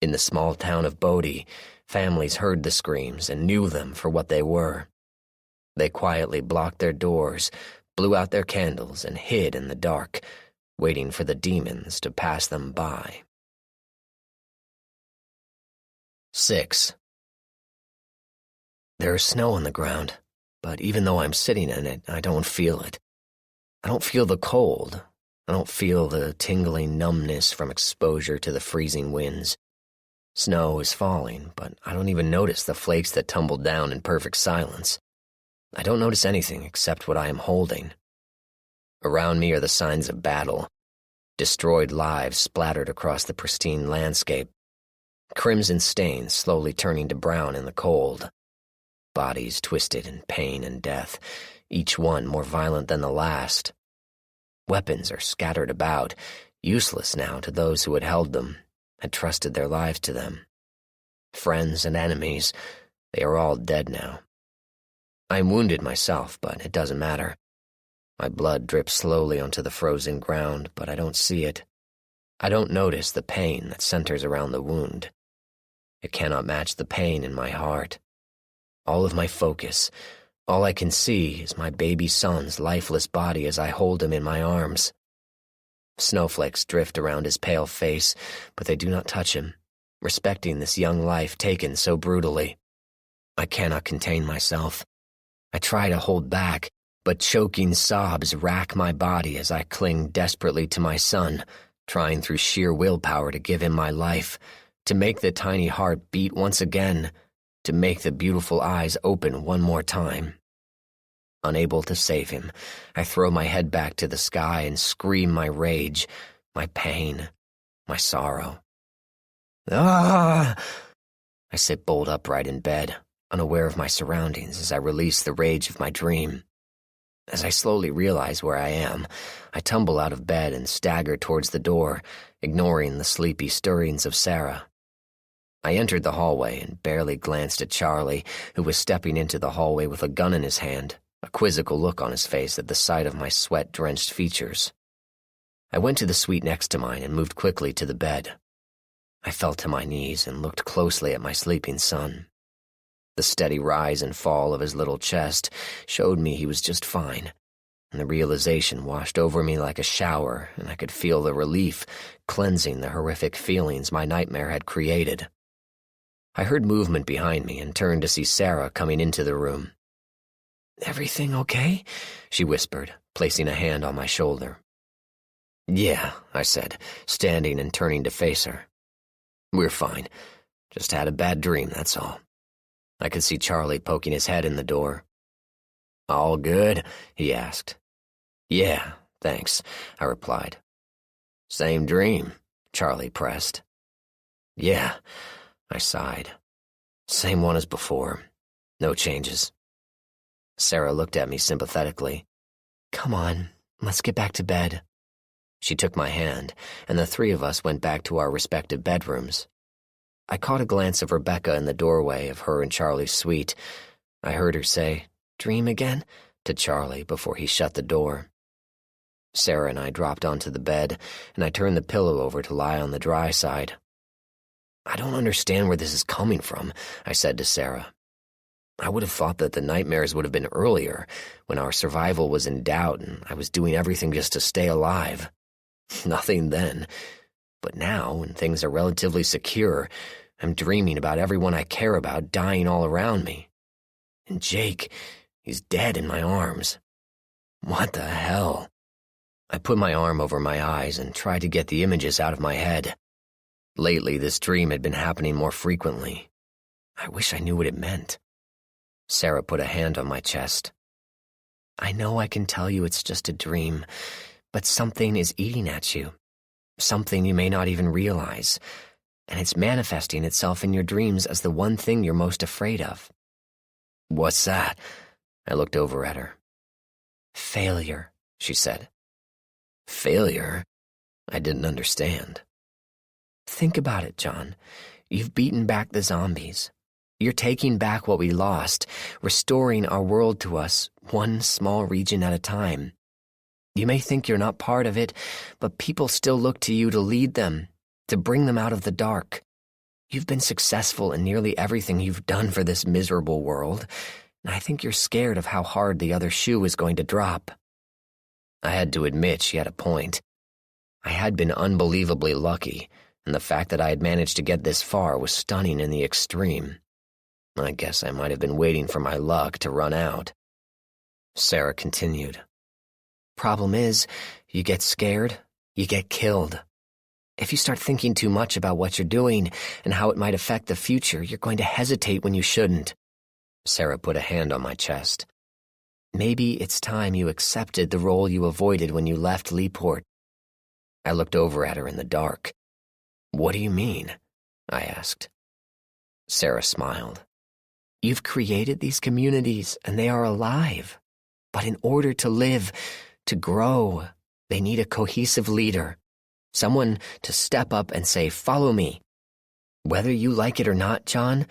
In the small town of Bodie, families heard the screams and knew them for what they were. They quietly blocked their doors, blew out their candles, and hid in the dark, waiting for the demons to pass them by. 6. There is snow on the ground, but even though I'm sitting in it, I don't feel it. I don't feel the cold. I don't feel the tingling numbness from exposure to the freezing winds. Snow is falling, but I don't even notice the flakes that tumbled down in perfect silence. I don't notice anything except what I am holding. Around me are the signs of battle, destroyed lives splattered across the pristine landscape, crimson stains slowly turning to brown in the cold, bodies twisted in pain and death, each one more violent than the last. Weapons are scattered about, useless now to those who had held them, had trusted their lives to them. Friends and enemies, they are all dead now. I am wounded myself, but it doesn't matter. My blood drips slowly onto the frozen ground, but I don't see it. I don't notice the pain that centers around the wound. It cannot match the pain in my heart. All of my focus, all I can see is my baby son's lifeless body as I hold him in my arms. Snowflakes drift around his pale face, but they do not touch him, respecting this young life taken so brutally. I cannot contain myself. I try to hold back, but choking sobs rack my body as I cling desperately to my son, trying through sheer willpower to give him my life, to make the tiny heart beat once again, to make the beautiful eyes open one more time. Unable to save him, I throw my head back to the sky and scream my rage, my pain, my sorrow. Ah! I sit bolt upright in bed, unaware of my surroundings as I release the rage of my dream. As I slowly realize where I am, I tumble out of bed and stagger towards the door, ignoring the sleepy stirrings of Sarah. I entered the hallway and barely glanced at Charlie, who was stepping into the hallway with a gun in his hand, a quizzical look on his face at the sight of my sweat-drenched features. I went to the suite next to mine and moved quickly to the bed. I fell to my knees and looked closely at my sleeping son. The steady rise and fall of his little chest showed me he was just fine, and the realization washed over me like a shower, and I could feel the relief cleansing the horrific feelings my nightmare had created. I heard movement behind me and turned to see Sarah coming into the room. "Everything okay?" she whispered, placing a hand on my shoulder. "Yeah," I said, standing and turning to face her. "We're fine. Just had a bad dream, that's all." I could see Charlie poking his head in the door. "All good?" he asked. "Yeah, thanks," I replied. "Same dream?" Charlie pressed. "Yeah," I sighed. "Same one as before. No changes." Sarah looked at me sympathetically. "Come on, let's get back to bed." She took my hand, and the three of us went back to our respective bedrooms. I caught a glance of Rebecca in the doorway of her and Charlie's suite. I heard her say, "Dream again?" to Charlie before he shut the door. Sarah and I dropped onto the bed, and I turned the pillow over to lie on the dry side. "I don't understand where this is coming from," I said to Sarah. "I would have thought that the nightmares would have been earlier, when our survival was in doubt and I was doing everything just to stay alive. Nothing then. But now, when things are relatively secure, I'm dreaming about everyone I care about dying all around me. And Jake, he's dead in my arms. What the hell?" I put my arm over my eyes and tried to get the images out of my head. Lately, this dream had been happening more frequently. I wish I knew what it meant. Sarah put a hand on my chest. "I know I can tell you it's just a dream, but something is eating at you. something you may not even realize, and it's manifesting itself in your dreams as the one thing you're most afraid of. What's that? I looked over at her. Failure, she said. Failure? I didn't understand. Think about it, John. You've beaten back the zombies. You're taking back what we lost, restoring our world to us, one small region at a time. You may think you're not part of it, but people still look to you to lead them, to bring them out of the dark. You've been successful in nearly everything you've done for this miserable world, and I think you're scared of how hard the other shoe is going to drop. I had to admit she had a point. I had been unbelievably lucky, and the fact that I had managed to get this far was stunning in the extreme. I guess I might have been waiting for my luck to run out. Sarah continued. Problem is, you get scared, you get killed. If you start thinking too much about what you're doing and how it might affect the future, you're going to hesitate when you shouldn't. Sarah put a hand on my chest. Maybe it's time you accepted the role you avoided when you left Leaport. I looked over at her in the dark. What do you mean? I asked. Sarah smiled. You've created these communities, and they are alive. But in order to live, to grow, they need a cohesive leader. Someone to step up and say, "Follow me." Whether you like it or not, John,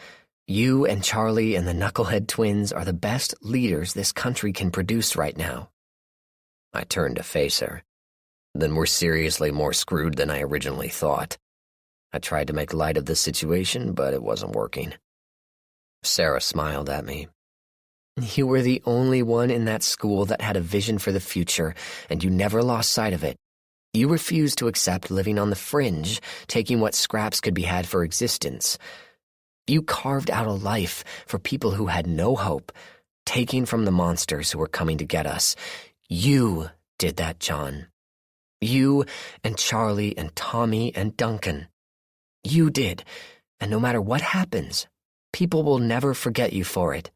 you and Charlie and the Knucklehead twins are the best leaders this country can produce right now. I turned to face her. Then we're seriously more screwed than I originally thought. I tried to make light of the situation, but it wasn't working. Sarah smiled at me. You were the only one in that school that had a vision for the future, and you never lost sight of it. You refused to accept living on the fringe, taking what scraps could be had for existence. You carved out a life for people who had no hope, taking from the monsters who were coming to get us. You did that, John. You and Charlie and Tommy and Duncan. You did, and no matter what happens, people will never forget you for it.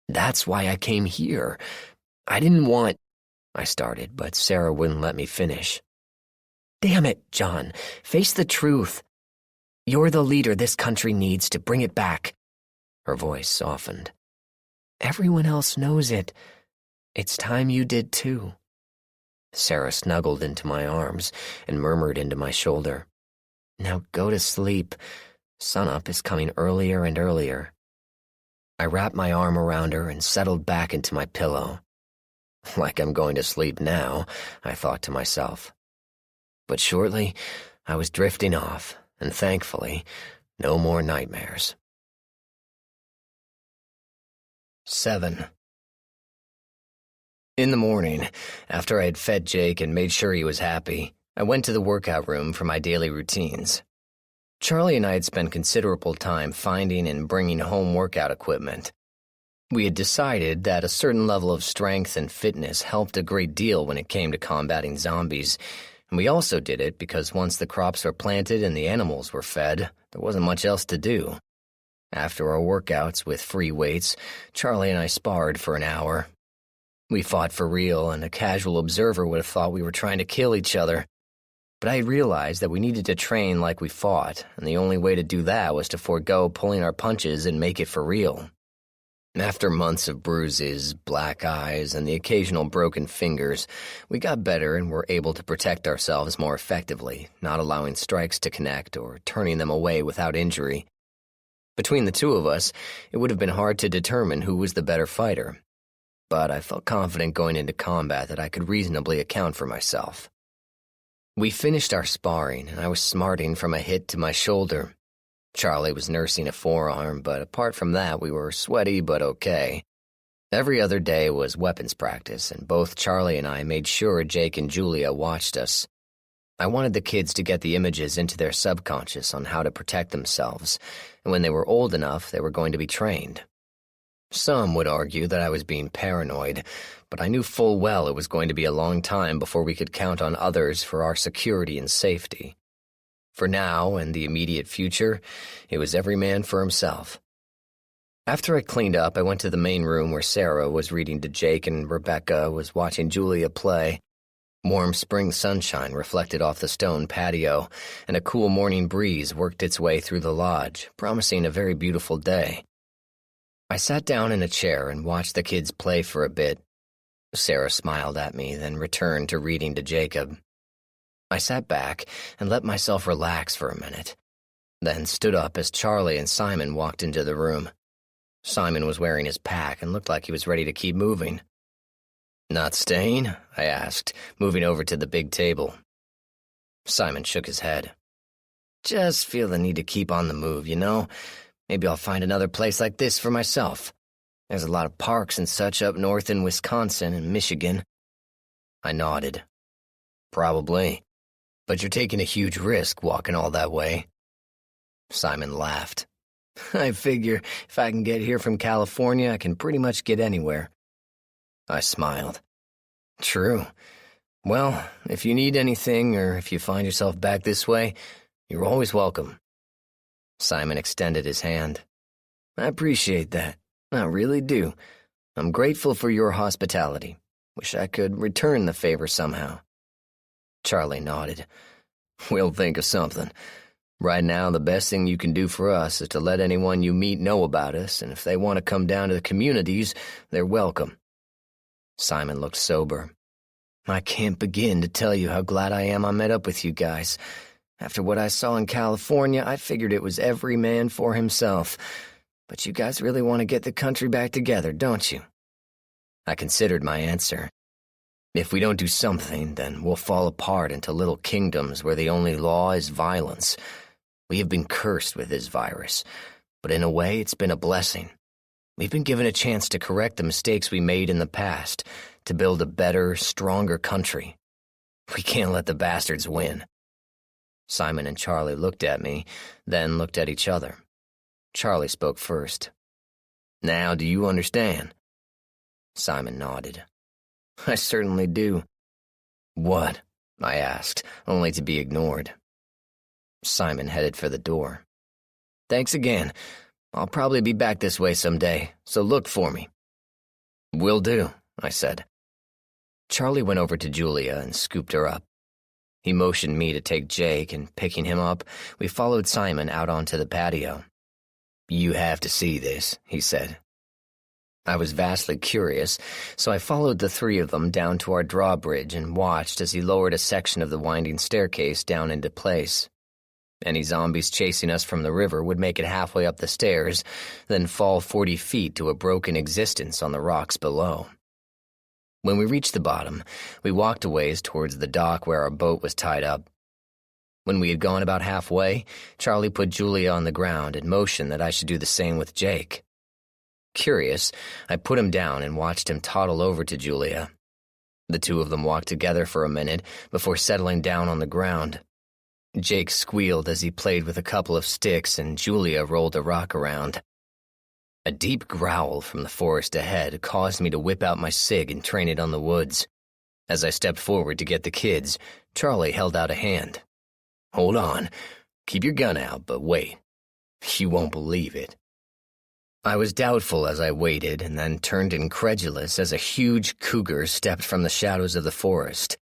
That's why I came here. I didn't want... I started, but Sarah wouldn't let me finish. Damn it, John. Face the truth. You're the leader this country needs to bring it back. Her voice softened. Everyone else knows it. It's time you did too. Sarah snuggled into my arms and murmured into my shoulder. Now go to sleep. Sunup is coming earlier and earlier. I wrapped my arm around her and settled back into my pillow. Like I'm going to sleep now, I thought to myself. But shortly, I was drifting off, and thankfully, no more nightmares. 7. In the morning, after I had fed Jake and made sure he was happy, I went to the workout room for my daily routines. Charlie and I had spent considerable time finding and bringing home workout equipment. We had decided that a certain level of strength and fitness helped a great deal when it came to combating zombies, and we also did it because once the crops were planted and the animals were fed, there wasn't much else to do. After our workouts with free weights, Charlie and I sparred for an hour. We fought for real, and a casual observer would have thought we were trying to kill each other. But I realized that we needed to train like we fought, and the only way to do that was to forego pulling our punches and make it for real. After months of bruises, black eyes, and the occasional broken fingers, we got better and were able to protect ourselves more effectively, not allowing strikes to connect or turning them away without injury. Between the two of us, it would have been hard to determine who was the better fighter, but I felt confident going into combat that I could reasonably account for myself. We finished our sparring, and I was smarting from a hit to my shoulder. Charlie was nursing a forearm, but apart from that, we were sweaty but okay. Every other day was weapons practice, and both Charlie and I made sure Jake and Julia watched us. I wanted the kids to get the images into their subconscious on how to protect themselves, and when they were old enough, they were going to be trained. Some would argue that I was being paranoid, but I knew full well it was going to be a long time before we could count on others for our security and safety. For now and the immediate future, it was every man for himself. After I cleaned up, I went to the main room where Sarah was reading to Jake and Rebecca was watching Julia play. Warm spring sunshine reflected off the stone patio, and a cool morning breeze worked its way through the lodge, promising a very beautiful day. I sat down in a chair and watched the kids play for a bit. Sarah smiled at me, then returned to reading to Jacob. I sat back and let myself relax for a minute, then stood up as Charlie and Simon walked into the room. Simon was wearing his pack and looked like he was ready to keep moving. "Not staying?" I asked, moving over to the big table. Simon shook his head. "Just feel the need to keep on the move, you know? Maybe I'll find another place like this for myself. There's a lot of parks and such up north in Wisconsin and Michigan." I nodded. "Probably. But you're taking a huge risk walking all that way." Simon laughed. "I figure if I can get here from California, I can pretty much get anywhere." I smiled. "True. Well, if you need anything or if you find yourself back this way, you're always welcome." Simon extended his hand. "I appreciate that. I really do. I'm grateful for your hospitality. Wish I could return the favor somehow." Charlie nodded. "We'll think of something. Right now, the best thing you can do for us is to let anyone you meet know about us, and if they want to come down to the communities, they're welcome." Simon looked sober. "I can't begin to tell you how glad I am I met up with you guys. After what I saw in California, I figured it was every man for himself. But you guys really want to get the country back together, don't you?" I considered my answer. If we don't do something, then we'll fall apart into little kingdoms where the only law is violence. We have been cursed with this virus, but in a way it's been a blessing. We've been given a chance to correct the mistakes we made in the past, to build a better, stronger country. We can't let the bastards win." Simon and Charlie looked at me, then looked at each other. Charlie spoke first. "Now, do you understand?" Simon nodded. "I certainly do." "What?" I asked, only to be ignored. Simon headed for the door. "Thanks again. I'll probably be back this way someday, so look for me." "Will do," I said. Charlie went over to Julia and scooped her up. He motioned me to take Jake, and picking him up, we followed Simon out onto the patio. "You have to see this," he said. I was vastly curious, so I followed the three of them down to our drawbridge and watched as he lowered a section of the winding staircase down into place. Any zombies chasing us from the river would make it halfway up the stairs, then fall 40 feet to a broken existence on the rocks below. When we reached the bottom, we walked a ways towards the dock where our boat was tied up. When we had gone about halfway, Charlie put Julia on the ground and motioned that I should do the same with Jake. Curious, I put him down and watched him toddle over to Julia. The two of them walked together for a minute before settling down on the ground. Jake squealed as he played with a couple of sticks, and Julia rolled a rock around. A deep growl from the forest ahead caused me to whip out my cig and train it on the woods. As I stepped forward to get the kids, Charlie held out a hand. "Hold on. Keep your gun out, but wait. You won't believe it." I was doubtful as I waited, and then turned incredulous as a huge cougar stepped from the shadows of the forest.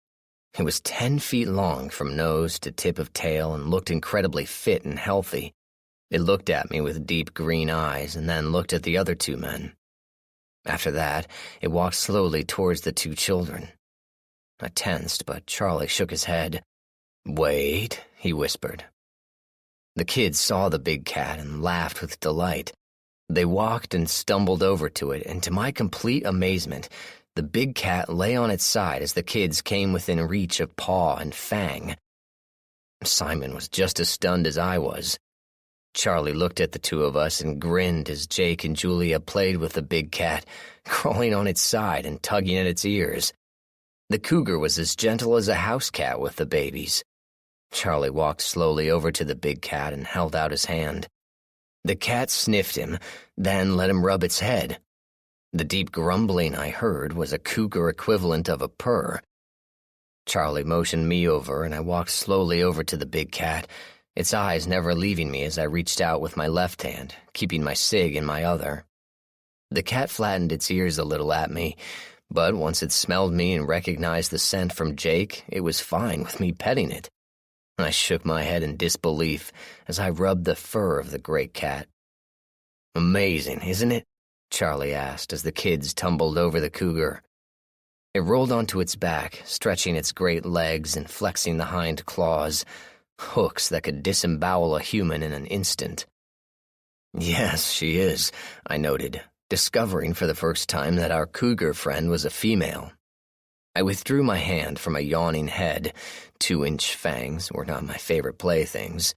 It was 10 feet long from nose to tip of tail and looked incredibly fit and healthy. It looked at me with deep green eyes and then looked at the other two men. After that, it walked slowly towards the two children. I tensed, but Charlie shook his head. "Wait," he whispered. The kids saw the big cat and laughed with delight. They walked and stumbled over to it, and to my complete amazement, the big cat lay on its side as the kids came within reach of paw and fang. Simon was just as stunned as I was. Charlie looked at the two of us and grinned as Jake and Julia played with the big cat, crawling on its side and tugging at its ears. The cougar was as gentle as a house cat with the babies. Charlie walked slowly over to the big cat and held out his hand. The cat sniffed him, then let him rub its head. The deep grumbling I heard was a cougar equivalent of a purr. Charlie motioned me over, and I walked slowly over to the big cat, its eyes never leaving me as I reached out with my left hand, keeping my cig in my other. The cat flattened its ears a little at me, But once it smelled me and recognized the scent from Jake, it was fine with me petting it. I shook my head in disbelief as I rubbed the fur of the great cat. "Amazing, isn't it?" Charlie asked as the kids tumbled over the cougar. It rolled onto its back, stretching its great legs and flexing the hind claws, hooks that could disembowel a human in an instant. "Yes, she is," I noted, discovering for the first time that our cougar friend was a female. I withdrew my hand from a yawning head. 2-inch fangs were not my favorite playthings.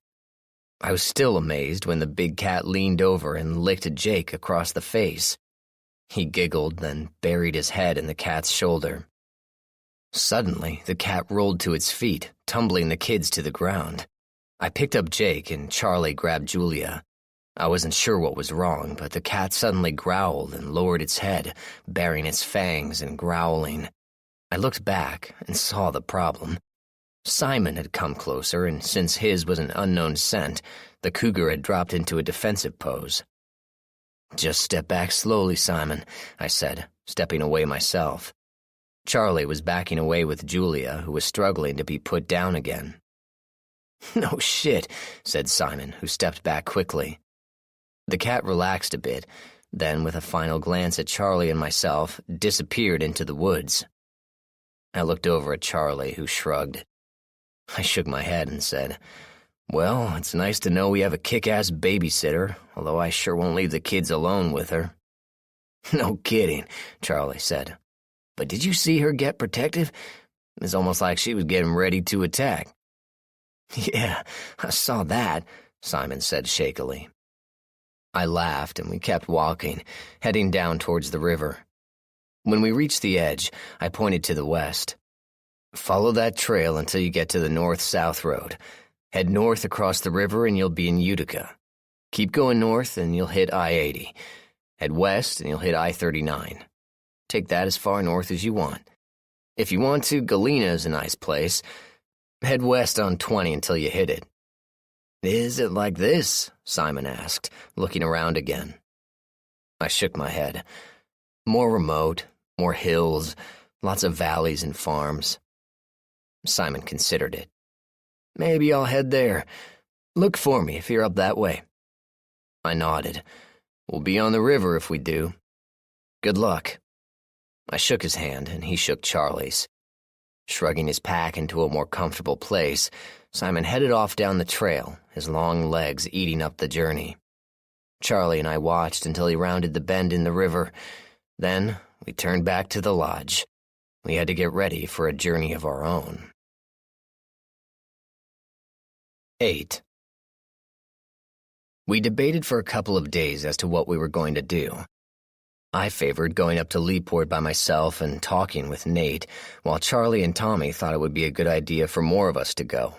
I was still amazed when the big cat leaned over and licked Jake across the face. He giggled, then buried his head in the cat's shoulder. Suddenly, the cat rolled to its feet, tumbling the kids to the ground. I picked up Jake and Charlie grabbed Julia. I wasn't sure what was wrong, but the cat suddenly growled and lowered its head, baring its fangs and growling. I looked back and saw the problem. Simon had come closer, and since his was an unknown scent, the cougar had dropped into a defensive pose. "Just step back slowly, Simon," I said, stepping away myself. Charlie was backing away with Julia, who was struggling to be put down again. "No shit," said Simon, who stepped back quickly. The cat relaxed a bit, then, with a final glance at Charlie and myself, disappeared into the woods. I looked over at Charlie, who shrugged. I shook my head and said, "Well, it's nice to know we have a kick-ass babysitter, although I sure won't leave the kids alone with her." "No kidding," Charlie said. "But did you see her get protective? It's almost like she was getting ready to attack." "Yeah, I saw that," Simon said shakily. I laughed and we kept walking, heading down towards the river. When we reached the edge, I pointed to the west. "Follow that trail until you get to the north-south road. Head north across the river and you'll be in Utica. Keep going north and you'll hit I-80. Head west and you'll hit I-39. Take that as far north as you want. If you want to, Galena is a nice place. Head west on 20 until you hit it." "Is it like this?" Simon asked, looking around again. I shook my head. "More remote, more hills, lots of valleys and farms." Simon considered it. "Maybe I'll head there. Look for me if you're up that way." I nodded. "We'll be on the river if we do. Good luck." I shook his hand, and he shook Charlie's. Shrugging his pack into a more comfortable place, Simon headed off down the trail, his long legs eating up the journey. Charlie and I watched until he rounded the bend in the river. Then we turned back to the lodge. We had to get ready for a journey of our own. 8. We debated for a couple of days as to what we were going to do. I favored going up to Leaport by myself and talking with Nate, while Charlie and Tommy thought it would be a good idea for more of us to go.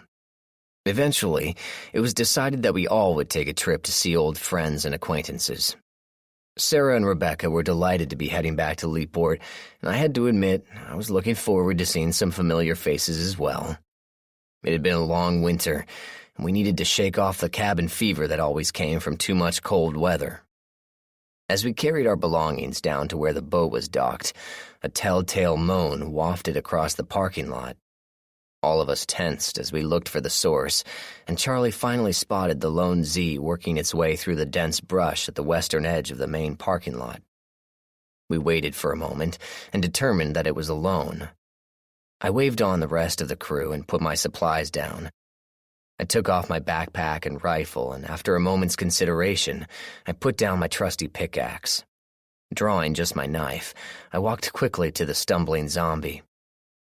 Eventually, it was decided that we all would take a trip to see old friends and acquaintances. Sarah and Rebecca were delighted to be heading back to Leaport, and I had to admit I was looking forward to seeing some familiar faces as well. It had been a long winter, and we needed to shake off the cabin fever that always came from too much cold weather. As we carried our belongings down to where the boat was docked, a telltale moan wafted across the parking lot. All of us tensed as we looked for the source, and Charlie finally spotted the lone Z working its way through the dense brush at the western edge of the main parking lot. We waited for a moment and determined that it was alone. I waved on the rest of the crew and put my supplies down. I took off my backpack and rifle, and after a moment's consideration, I put down my trusty pickaxe. Drawing just my knife, I walked quickly to the stumbling zombie.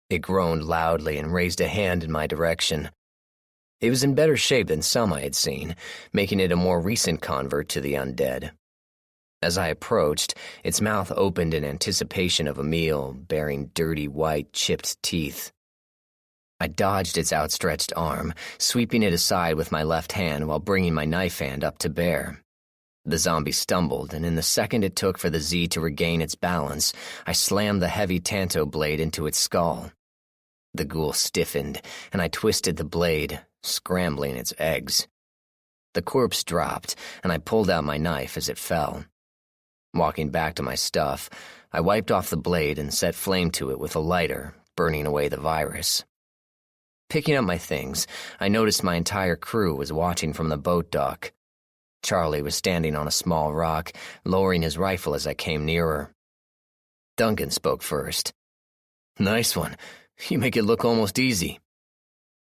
It groaned loudly and raised a hand in my direction. It was in better shape than some I had seen, making it a more recent convert to the undead. As I approached, its mouth opened in anticipation of a meal, bearing dirty, white, chipped teeth. I dodged its outstretched arm, sweeping it aside with my left hand while bringing my knife hand up to bear. The zombie stumbled, and in the second it took for the Z to regain its balance, I slammed the heavy tanto blade into its skull. The ghoul stiffened, and I twisted the blade, scrambling its eggs. The corpse dropped, and I pulled out my knife as it fell. Walking back to my stuff, I wiped off the blade and set flame to it with a lighter, burning away the virus. Picking up my things, I noticed my entire crew was watching from the boat dock. Charlie was standing on a small rock, lowering his rifle as I came nearer. Duncan spoke first. "Nice one. You make it look almost easy."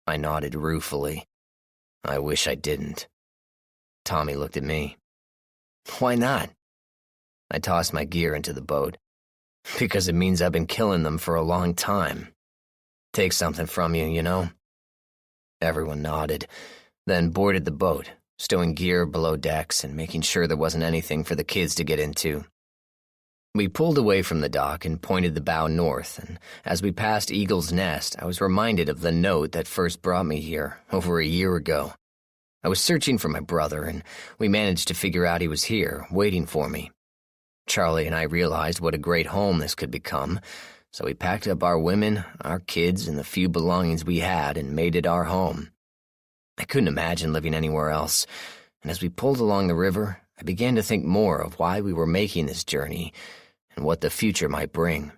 I nodded ruefully. I wish I didn't. Tommy looked at me. "Why not?" I tossed my gear into the boat. "Because it means I've been killing them for a long time. Takes something from you, you know?" Everyone nodded, then boarded the boat, stowing gear below decks and making sure there wasn't anything for the kids to get into. We pulled away from the dock and pointed the bow north, and as we passed Eagle's Nest, I was reminded of the note that first brought me here over a year ago. I was searching for my brother, and we managed to figure out he was here, waiting for me. Charlie and I realized what a great home this could become, so we packed up our women, our kids, and the few belongings we had and made it our home. I couldn't imagine living anywhere else, and as we pulled along the river, I began to think more of why we were making this journey and what the future might bring.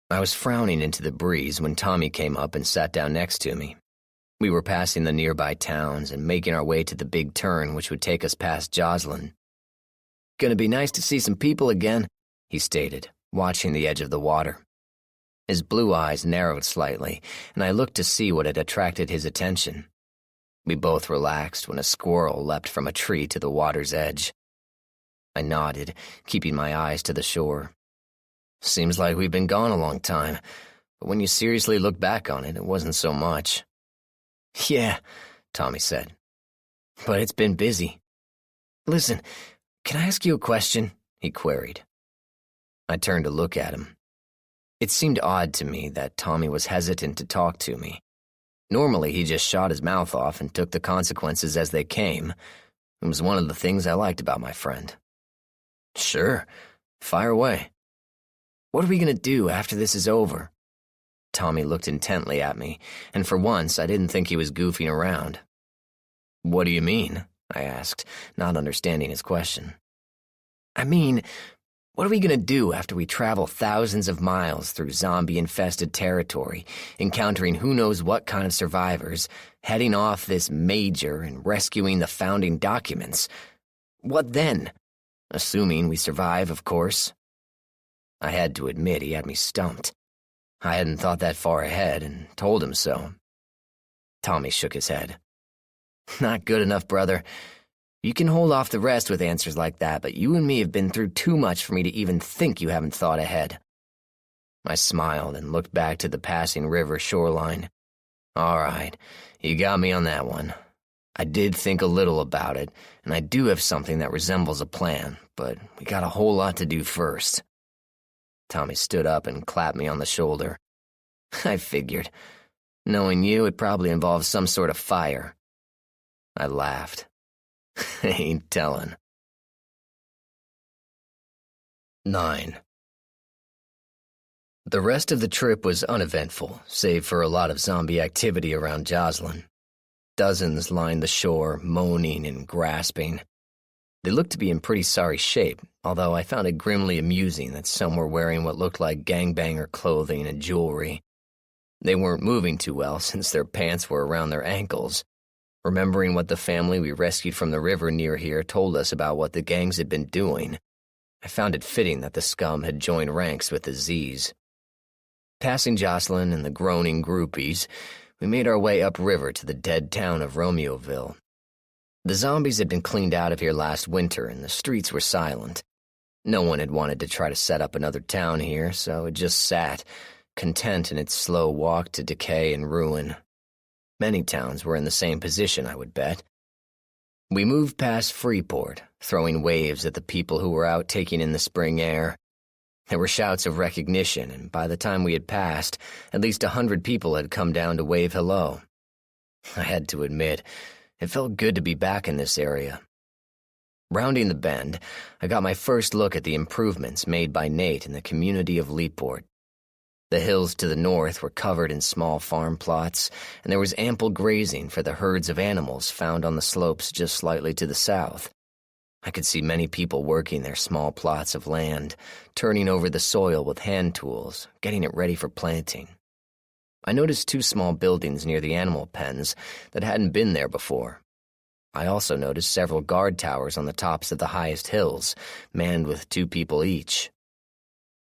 I was frowning into the breeze when Tommy came up and sat down next to me. We were passing the nearby towns and making our way to the big turn which would take us past Joslyn. "Gonna be nice to see some people again," he stated, watching the edge of the water. His blue eyes narrowed slightly, and I looked to see what had attracted his attention. We both relaxed when a squirrel leapt from a tree to the water's edge. I nodded, keeping my eyes to the shore. "Seems like we've been gone a long time, but when you seriously look back on it, it wasn't so much." "Yeah," Tommy said, "but it's been busy. Listen, can I ask you a question?" he queried. I turned to look at him. It seemed odd to me that Tommy was hesitant to talk to me. Normally, he just shot his mouth off and took the consequences as they came. It was one of the things I liked about my friend. "Sure, fire away." "What are we going to do after this is over?" Tommy looked intently at me, and for once I didn't think he was goofing around. "What do you mean?" I asked, not understanding his question. "I mean, what are we going to do after we travel thousands of miles through zombie-infested territory, encountering who knows what kind of survivors, heading off this major and rescuing the founding documents? What then? Assuming we survive, of course." I had to admit he had me stumped. I hadn't thought that far ahead and told him so. Tommy shook his head. "Not good enough, brother. You can hold off the rest with answers like that, but you and me have been through too much for me to even think you haven't thought ahead." I smiled and looked back to the passing river shoreline. "All right, you got me on that one. I did think a little about it, and I do have something that resembles a plan, but we got a whole lot to do first." Tommy stood up and clapped me on the shoulder. "I figured. Knowing you, it probably involves some sort of fire." I laughed. "Ain't tellin'." 9. The rest of the trip was uneventful, save for a lot of zombie activity around Joslyn. Dozens lined the shore, moaning and grasping. They looked to be in pretty sorry shape, although I found it grimly amusing that some were wearing what looked like gangbanger clothing and jewelry. They weren't moving too well since their pants were around their ankles. Remembering what the family we rescued from the river near here told us about what the gangs had been doing, I found it fitting that the scum had joined ranks with the Z's. Passing Jocelyn and the groaning groupies, we made our way upriver to the dead town of Romeoville. The zombies had been cleaned out of here last winter, and the streets were silent. No one had wanted to try to set up another town here, so it just sat, content in its slow walk to decay and ruin. Many towns were in the same position, I would bet. We moved past Freeport, throwing waves at the people who were out taking in the spring air. There were shouts of recognition, and by the time we had passed, at least 100 people had come down to wave hello. I had to admit, it felt good to be back in this area. Rounding the bend, I got my first look at the improvements made by Nate in the community of Leaport. The hills to the north were covered in small farm plots, and there was ample grazing for the herds of animals found on the slopes just slightly to the south. I could see many people working their small plots of land, turning over the soil with hand tools, getting it ready for planting. I noticed 2 small buildings near the animal pens that hadn't been there before. I also noticed several guard towers on the tops of the highest hills, manned with 2 people each.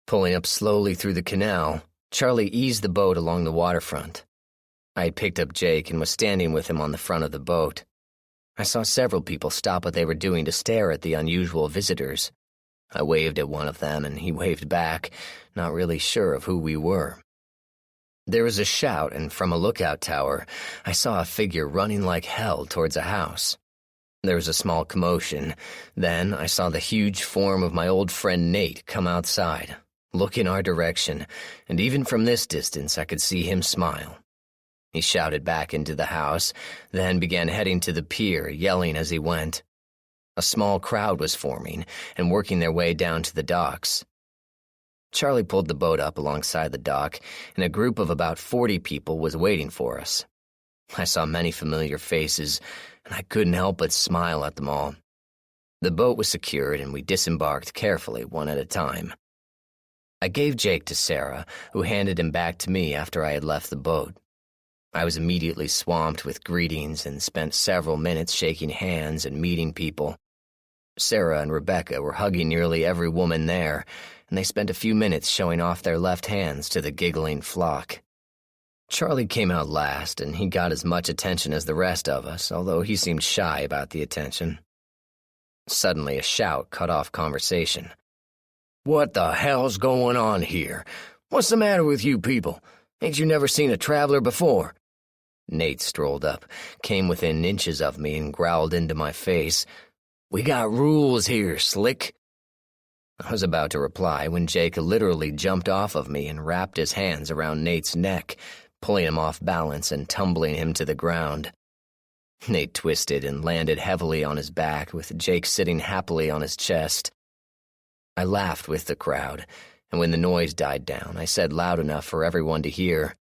Pulling up slowly through the canal, Charlie eased the boat along the waterfront. I had picked up Jake and was standing with him on the front of the boat. I saw several people stop what they were doing to stare at the unusual visitors. I waved at one of them, and he waved back, not really sure of who we were. There was a shout, and from a lookout tower, I saw a figure running like hell towards a house. There was a small commotion. Then I saw the huge form of my old friend Nate come outside, look in our direction, and even from this distance I could see him smile. He shouted back into the house, then began heading to the pier, yelling as he went. A small crowd was forming and working their way down to the docks. Charlie pulled the boat up alongside the dock, and a group of about 40 people was waiting for us. I saw many familiar faces, and I couldn't help but smile at them all. The boat was secured, and we disembarked carefully, one at a time. I gave Jake to Sarah, who handed him back to me after I had left the boat. I was immediately swamped with greetings and spent several minutes shaking hands and meeting people. Sarah and Rebecca were hugging nearly every woman there, and they spent a few minutes showing off their left hands to the giggling flock. Charlie came out last, and he got as much attention as the rest of us, although he seemed shy about the attention. Suddenly, a shout cut off conversation. "What the hell's going on here? What's the matter with you people? Ain't you never seen a traveler before?" Nate strolled up, came within inches of me, and growled into my face, "We got rules here, slick." I was about to reply when Jake literally jumped off of me and wrapped his hands around Nate's neck, pulling him off balance and tumbling him to the ground. Nate twisted and landed heavily on his back, with Jake sitting happily on his chest. I laughed with the crowd, and when the noise died down, I said loud enough for everyone to hear,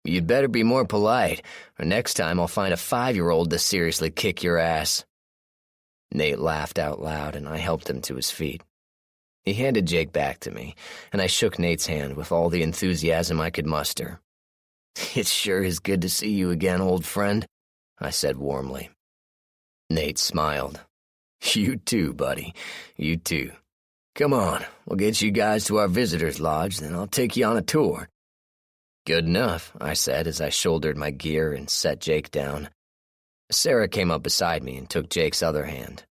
"You'd better be more polite, or next time I'll find a 5-year-old to seriously kick your ass." Nate laughed out loud, and I helped him to his feet. He handed Jake back to me, and I shook Nate's hand with all the enthusiasm I could muster. "It sure is good to see you again, old friend," I said warmly. Nate smiled. "You too, buddy. You too. Come on, we'll get you guys to our visitor's lodge, then I'll take you on a tour." "Good enough," I said as I shouldered my gear and set Jake down. Sarah came up beside me and took Jake's other hand.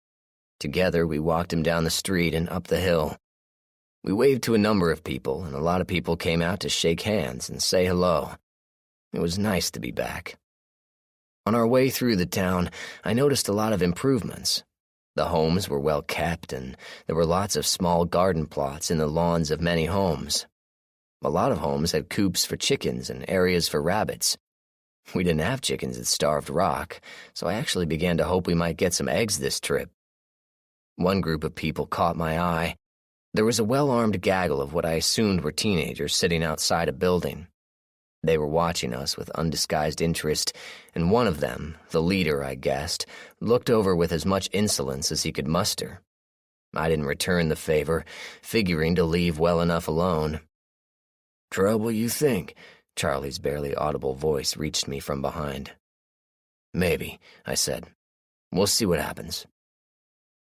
Together, we walked him down the street and up the hill. We waved to a number of people, and a lot of people came out to shake hands and say hello. It was nice to be back. On our way through the town, I noticed a lot of improvements. The homes were well kept, and there were lots of small garden plots in the lawns of many homes. A lot of homes had coops for chickens and areas for rabbits. We didn't have chickens at Starved Rock, so I actually began to hope we might get some eggs this trip. One group of people caught my eye. There was a well-armed gaggle of what I assumed were teenagers sitting outside a building. They were watching us with undisguised interest, and one of them, the leader, I guessed, looked over with as much insolence as he could muster. I didn't return the favor, figuring to leave well enough alone. "Trouble, you think?" Charlie's barely audible voice reached me from behind. "Maybe," I said. "We'll see what happens."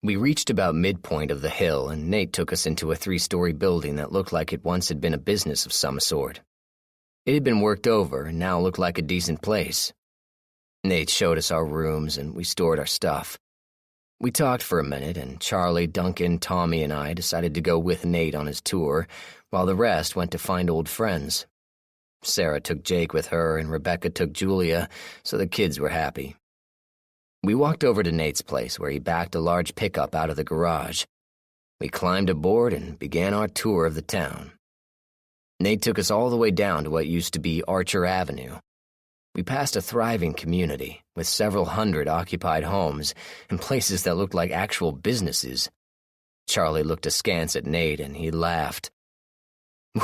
We reached about midpoint of the hill, and Nate took us into a 3-story building that looked like it once had been a business of some sort. It had been worked over and now looked like a decent place. Nate showed us our rooms, and we stored our stuff. We talked for a minute, and Charlie, Duncan, Tommy, and I decided to go with Nate on his tour, while the rest went to find old friends. Sarah took Jake with her, and Rebecca took Julia, so the kids were happy. We walked over to Nate's place, where he backed a large pickup out of the garage. We climbed aboard and began our tour of the town. Nate took us all the way down to what used to be Archer Avenue. We passed a thriving community, with several hundred occupied homes and places that looked like actual businesses. Charlie looked askance at Nate, and he laughed.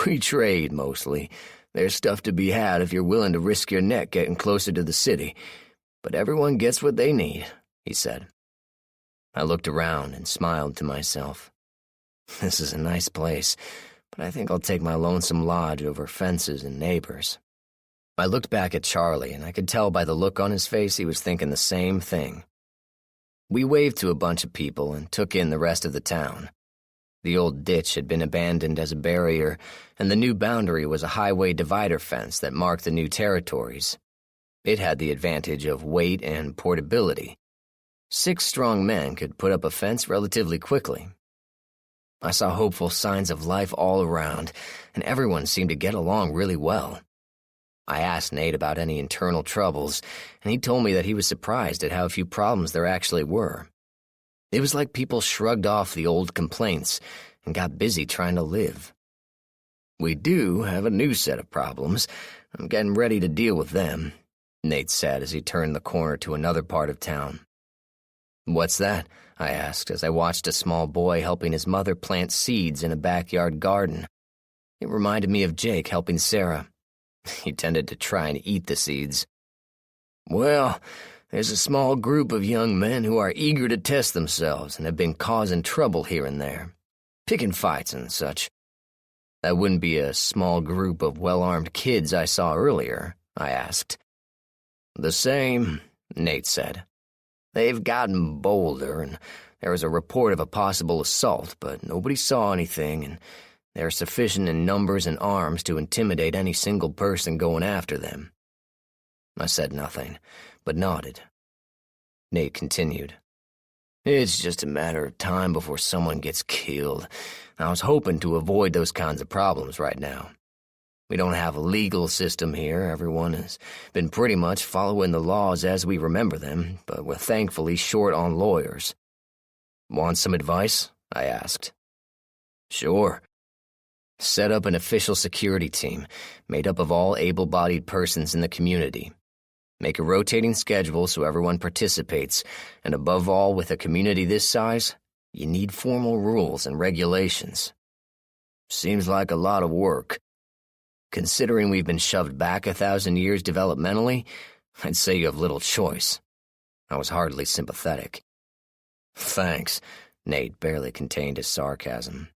"We trade, mostly. There's stuff to be had if you're willing to risk your neck getting closer to the city. But everyone gets what they need," he said. I looked around and smiled to myself. This is a nice place, but I think I'll take my lonesome lodge over fences and neighbors. I looked back at Charlie, and I could tell by the look on his face he was thinking the same thing. We waved to a bunch of people and took in the rest of the town. The old ditch had been abandoned as a barrier, and the new boundary was a highway divider fence that marked the new territories. It had the advantage of weight and portability. 6 strong men could put up a fence relatively quickly. I saw hopeful signs of life all around, and everyone seemed to get along really well. I asked Nate about any internal troubles, and he told me that he was surprised at how few problems there actually were. It was like people shrugged off the old complaints and got busy trying to live. We do have a new set of problems. I'm getting ready to deal with them, Nate said as he turned the corner to another part of town. What's that? I asked as I watched a small boy helping his mother plant seeds in a backyard garden. It reminded me of Jake helping Sarah. He tended to try and eat the seeds. Well, there's a small group of young men who are eager to test themselves and have been causing trouble here and there, picking fights and such. That wouldn't be a small group of well-armed kids I saw earlier, I asked. The same, Nate said. They've gotten bolder, and there was a report of a possible assault, but nobody saw anything, and they're sufficient in numbers and arms to intimidate any single person going after them. I said nothing, but nodded. Nate continued. It's just a matter of time before someone gets killed. I was hoping to avoid those kinds of problems right now. We don't have a legal system here. Everyone has been pretty much following the laws as we remember them, but we're thankfully short on lawyers. Want some advice? I asked. Sure. Set up an official security team made up of all able-bodied persons in the community. Make a rotating schedule so everyone participates, and above all, with a community this size, you need formal rules and regulations. Seems like a lot of work. Considering we've been shoved back 1,000 years developmentally, I'd say you have little choice. I was hardly sympathetic. Thanks, Nate barely contained his sarcasm.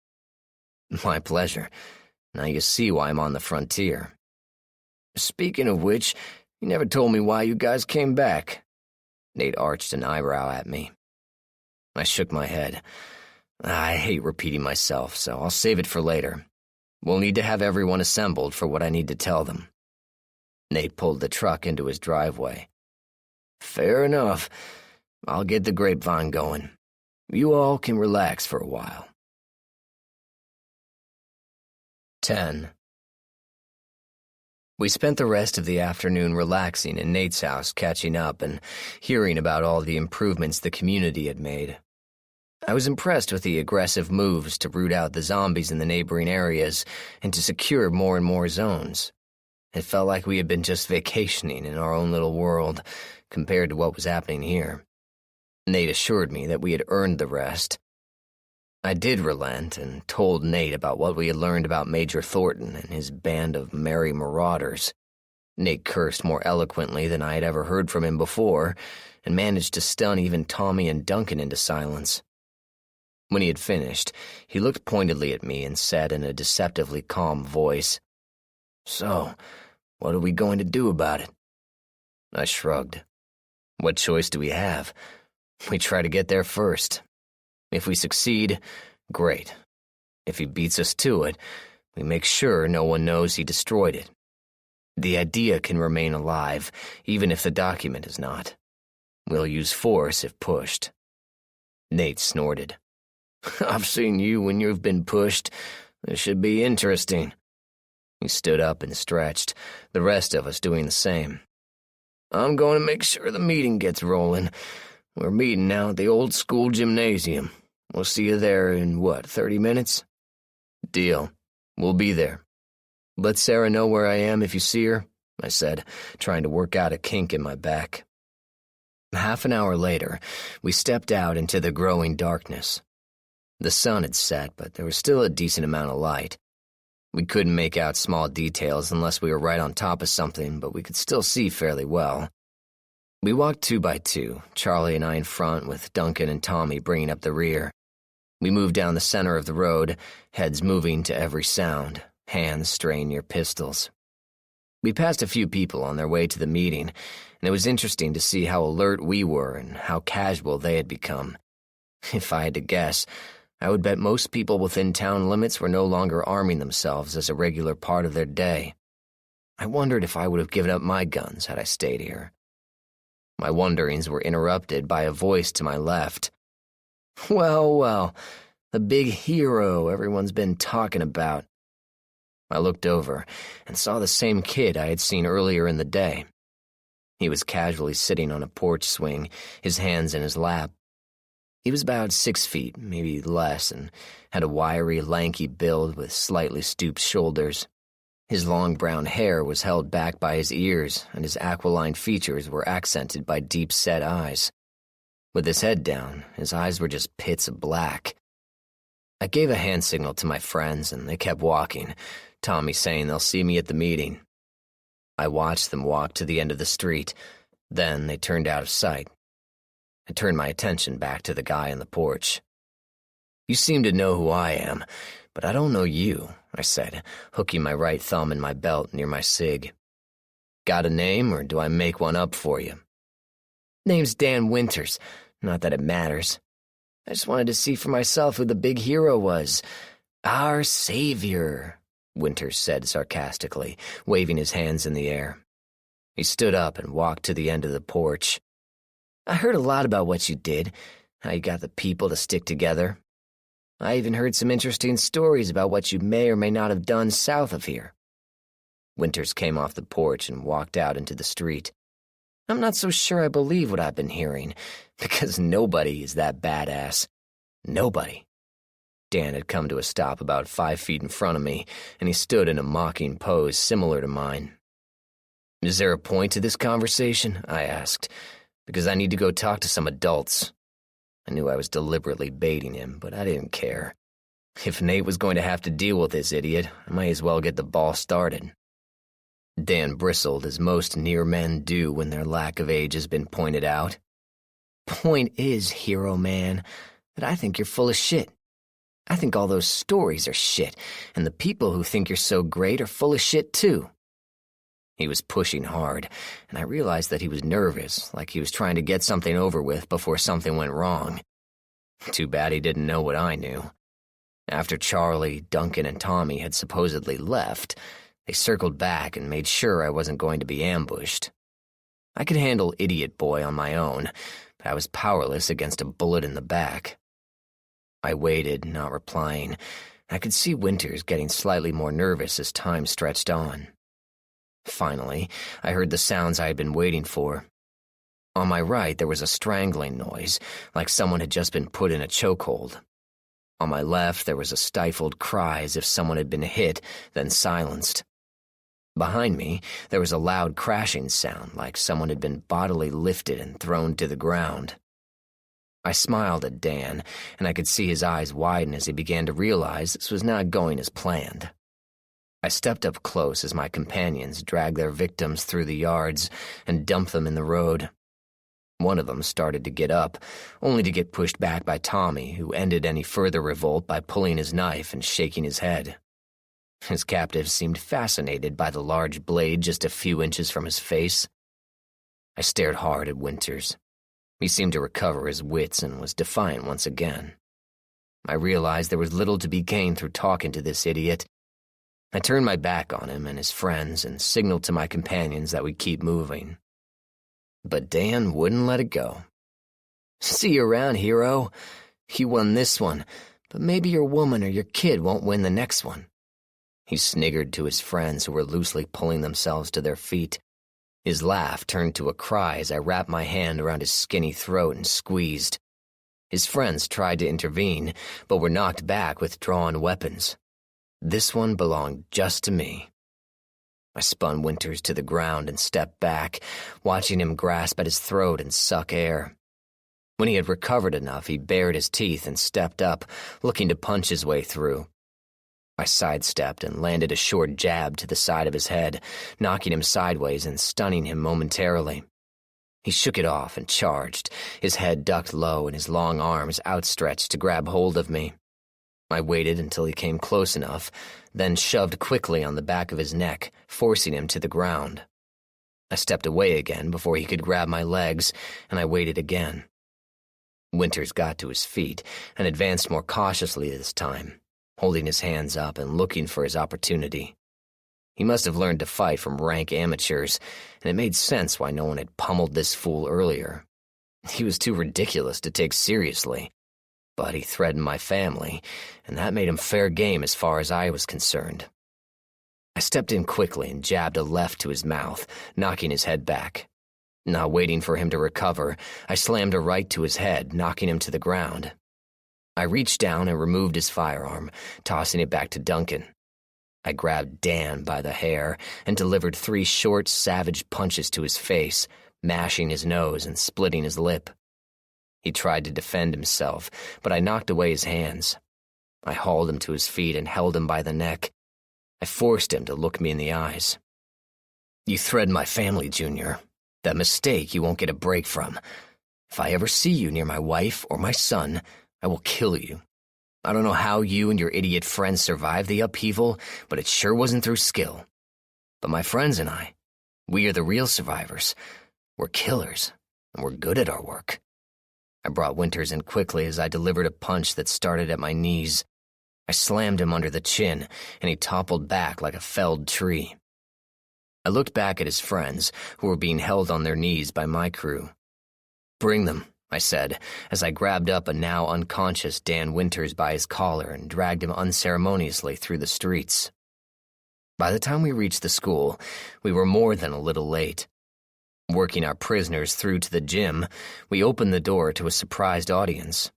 My pleasure. Now you see why I'm on the frontier. Speaking of which, you never told me why you guys came back. Nate arched an eyebrow at me. I shook my head. I hate repeating myself, so I'll save it for later. We'll need to have everyone assembled for what I need to tell them. Nate pulled the truck into his driveway. Fair enough. I'll get the grapevine going. You all can relax for a while. 10. We spent the rest of the afternoon relaxing in Nate's house, catching up and hearing about all the improvements the community had made. I was impressed with the aggressive moves to root out the zombies in the neighboring areas and to secure more and more zones. It felt like we had been just vacationing in our own little world compared to what was happening here. Nate assured me that we had earned the rest. I did relent and told Nate about what we had learned about Major Thornton and his band of merry marauders. Nate cursed more eloquently than I had ever heard from him before and managed to stun even Tommy and Duncan into silence. When he had finished, he looked pointedly at me and said in a deceptively calm voice, So, what are we going to do about it? I shrugged. What choice do we have? We try to get there first. If we succeed, great. If he beats us to it, we make sure no one knows he destroyed it. The idea can remain alive, even if the document is not. We'll use force if pushed. Nate snorted. I've seen you when you've been pushed. This should be interesting. He stood up and stretched, the rest of us doing the same. I'm going to make sure the meeting gets rolling. We're meeting now at the old school gymnasium. We'll see you there in, 30 minutes? Deal. We'll be there. Let Sarah know where I am if you see her, I said, trying to work out a kink in my back. Half an hour later, we stepped out into the growing darkness. The sun had set, but there was still a decent amount of light. We couldn't make out small details unless we were right on top of something, but we could still see fairly well. We walked 2 by 2, Charlie and I in front with Duncan and Tommy bringing up the rear. We moved down the center of the road, heads moving to every sound, hands straying near pistols. We passed a few people on their way to the meeting, and it was interesting to see how alert we were and how casual they had become. If I had to guess, I would bet most people within town limits were no longer arming themselves as a regular part of their day. I wondered if I would have given up my guns had I stayed here. My wonderings were interrupted by a voice to my left. Well, well, the big hero everyone's been talking about. I looked over and saw the same kid I had seen earlier in the day. He was casually sitting on a porch swing, his hands in his lap. He was about 6 feet, maybe less, and had a wiry, lanky build with slightly stooped shoulders. His long brown hair was held back by his ears, and his aquiline features were accented by deep-set eyes. With his head down, his eyes were just pits of black. I gave a hand signal to my friends, and they kept walking, Tommy saying they'll see me at the meeting. I watched them walk to the end of the street. Then they turned out of sight. I turned my attention back to the guy on the porch. You seem to know who I am, but I don't know you, I said, hooking my right thumb in my belt near my cig. Got a name, or do I make one up for you? Name's Dan Winters, not that it matters. I just wanted to see for myself who the big hero was. Our savior, Winters said sarcastically, waving his hands in the air. He stood up and walked to the end of the porch. I heard a lot about what you did, how you got the people to stick together. I even heard some interesting stories about what you may or may not have done south of here. Winters came off the porch and walked out into the street. I'm not so sure I believe what I've been hearing, because nobody is that badass. Nobody. Dan had come to a stop about 5 feet in front of me, and he stood in a mocking pose similar to mine. Is there a point to this conversation? I asked, because I need to go talk to some adults. I knew I was deliberately baiting him, but I didn't care. If Nate was going to have to deal with this idiot, I might as well get the ball started. Dan bristled, as most near men do when their lack of age has been pointed out. Point is, hero man, that I think you're full of shit. I think all those stories are shit, and the people who think you're so great are full of shit too. He was pushing hard, and I realized that he was nervous, like he was trying to get something over with before something went wrong. Too bad he didn't know what I knew. After Charlie, Duncan, and Tommy had supposedly left, they circled back and made sure I wasn't going to be ambushed. I could handle Idiot Boy on my own, but I was powerless against a bullet in the back. I waited, not replying. I could see Winters getting slightly more nervous as time stretched on. Finally, I heard the sounds I had been waiting for. On my right, there was a strangling noise, like someone had just been put in a chokehold. On my left, there was a stifled cry as if someone had been hit, then silenced. Behind me, there was a loud crashing sound, like someone had been bodily lifted and thrown to the ground. I smiled at Dan, and I could see his eyes widen as he began to realize this was not going as planned. I stepped up close as my companions dragged their victims through the yards and dumped them in the road. One of them started to get up, only to get pushed back by Tommy, who ended any further revolt by pulling his knife and shaking his head. His captive seemed fascinated by the large blade just a few inches from his face. I stared hard at Winters. He seemed to recover his wits and was defiant once again. I realized there was little to be gained through talking to this idiot. I turned my back on him and his friends and signaled to my companions that we'd keep moving. But Dan wouldn't let it go. See you around, hero. You won this one, but maybe your woman or your kid won't win the next one. He sniggered to his friends who were loosely pulling themselves to their feet. His laugh turned to a cry as I wrapped my hand around his skinny throat and squeezed. His friends tried to intervene, but were knocked back with drawn weapons. This one belonged just to me. I spun Winters to the ground and stepped back, watching him grasp at his throat and suck air. When he had recovered enough, he bared his teeth and stepped up, looking to punch his way through. I sidestepped and landed a short jab to the side of his head, knocking him sideways and stunning him momentarily. He shook it off and charged, his head ducked low and his long arms outstretched to grab hold of me. I waited until he came close enough, then shoved quickly on the back of his neck, forcing him to the ground. I stepped away again before he could grab my legs, and I waited again. Winters got to his feet and advanced more cautiously this time, holding his hands up and looking for his opportunity. He must have learned to fight from rank amateurs, and it made sense why no one had pummeled this fool earlier. He was too ridiculous to take seriously, but he threatened my family, and that made him fair game as far as I was concerned. I stepped in quickly and jabbed a left to his mouth, knocking his head back. Not waiting for him to recover, I slammed a right to his head, knocking him to the ground. I reached down and removed his firearm, tossing it back to Duncan. I grabbed Dan by the hair and delivered 3 short, savage punches to his face, mashing his nose and splitting his lip. He tried to defend himself, but I knocked away his hands. I hauled him to his feet and held him by the neck. I forced him to look me in the eyes. "You threatened my family, Junior. That mistake you won't get a break from. If I ever see you near my wife or my son, I will kill you. I don't know how you and your idiot friends survived the upheaval, but it sure wasn't through skill. But my friends and I, we are the real survivors. We're killers, and we're good at our work." I brought Winters in quickly as I delivered a punch that started at my knees. I slammed him under the chin, and he toppled back like a felled tree. I looked back at his friends, who were being held on their knees by my crew. "Bring them," I said, as I grabbed up a now unconscious Dan Winters by his collar and dragged him unceremoniously through the streets. By the time we reached the school, we were more than a little late. Working our prisoners through to the gym, we opened the door to a surprised audience.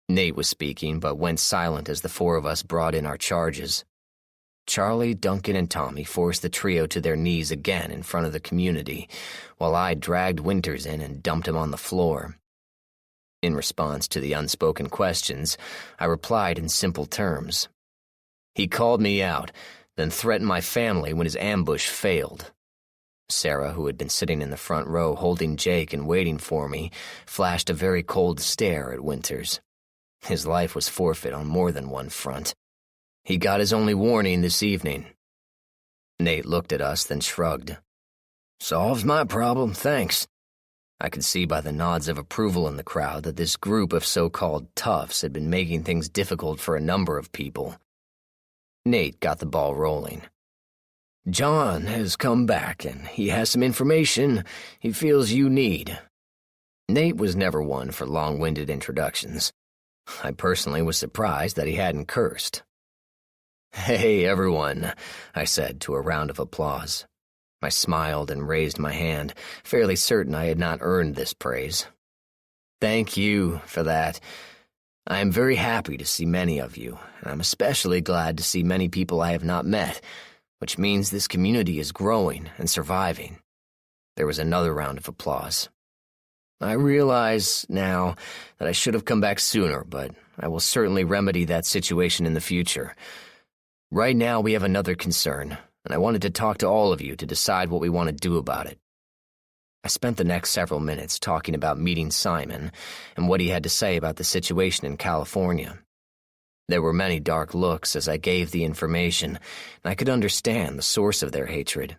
Nate was speaking, but went silent as the 4 of us brought in our charges. Charlie, Duncan, and Tommy forced the trio to their knees again in front of the community, while I dragged Winters in and dumped him on the floor. In response to the unspoken questions, I replied in simple terms. He called me out, then threatened my family when his ambush failed. Sarah, who had been sitting in the front row holding Jake and waiting for me, flashed a very cold stare at Winters. His life was forfeit on more than one front. He got his only warning this evening. Nate looked at us, then shrugged. "Solves my problem, thanks." I could see by the nods of approval in the crowd that this group of so-called toughs had been making things difficult for a number of people. Nate got the ball rolling. "John has come back, and he has some information he feels you need." Nate was never one for long-winded introductions. I personally was surprised that he hadn't cursed. "Hey, everyone," I said to a round of applause. I smiled and raised my hand, fairly certain I had not earned this praise. "Thank you for that. I am very happy to see many of you, and I'm especially glad to see many people I have not met, which means this community is growing and surviving." There was another round of applause. "I realize now that I should have come back sooner, but I will certainly remedy that situation in the future. Right now we have another concern, and I wanted to talk to all of you to decide what we want to do about it." I spent the next several minutes talking about meeting Simon and what he had to say about the situation in California. There were many dark looks as I gave the information, and I could understand the source of their hatred.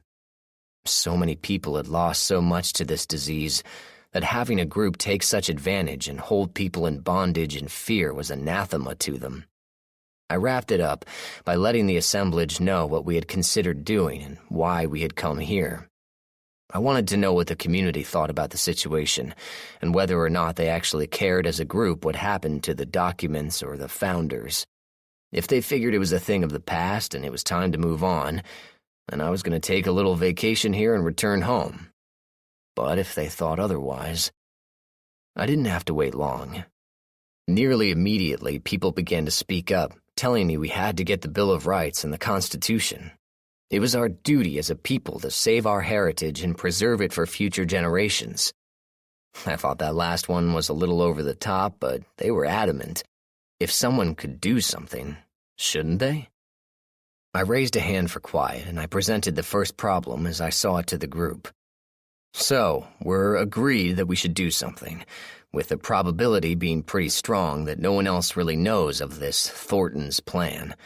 So many people had lost so much to this disease that having a group take such advantage and hold people in bondage and fear was anathema to them. I wrapped it up by letting the assemblage know what we had considered doing and why we had come here. I wanted to know what the community thought about the situation, and whether or not they actually cared as a group what happened to the documents or the founders. If they figured it was a thing of the past and it was time to move on, then I was going to take a little vacation here and return home. But if they thought otherwise, I didn't have to wait long. Nearly immediately, people began to speak up, telling me we had to get the Bill of Rights and the Constitution. It was our duty as a people to save our heritage and preserve it for future generations. I thought that last one was a little over the top, but they were adamant. If someone could do something, shouldn't they? I raised a hand for quiet, and I presented the first problem as I saw it to the group. So, we're agreed that we should do something, with the probability being pretty strong that no one else really knows of this Thornton's plan.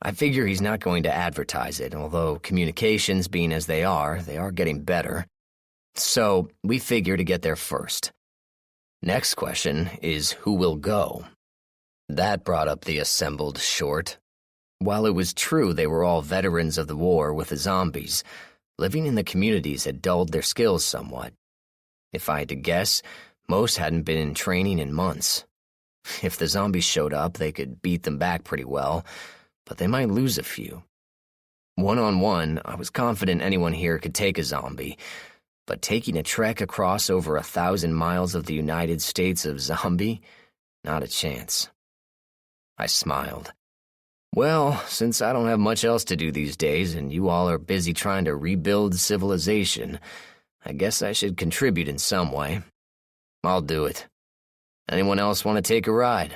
I figure he's not going to advertise it, although communications being as they are getting better. So, we figure to get there first. Next question is who will go? That brought up the assembled short. While it was true they were all veterans of the war with the zombies, living in the communities had dulled their skills somewhat. If I had to guess, most hadn't been in training in months. If the zombies showed up, they could beat them back pretty well, but they might lose a few. One-on-one, I was confident anyone here could take a zombie, but taking a trek across over 1,000 miles of the United States of zombie? Not a chance. I smiled. Well, since I don't have much else to do these days and you all are busy trying to rebuild civilization, I guess I should contribute in some way. I'll do it. Anyone else want to take a ride?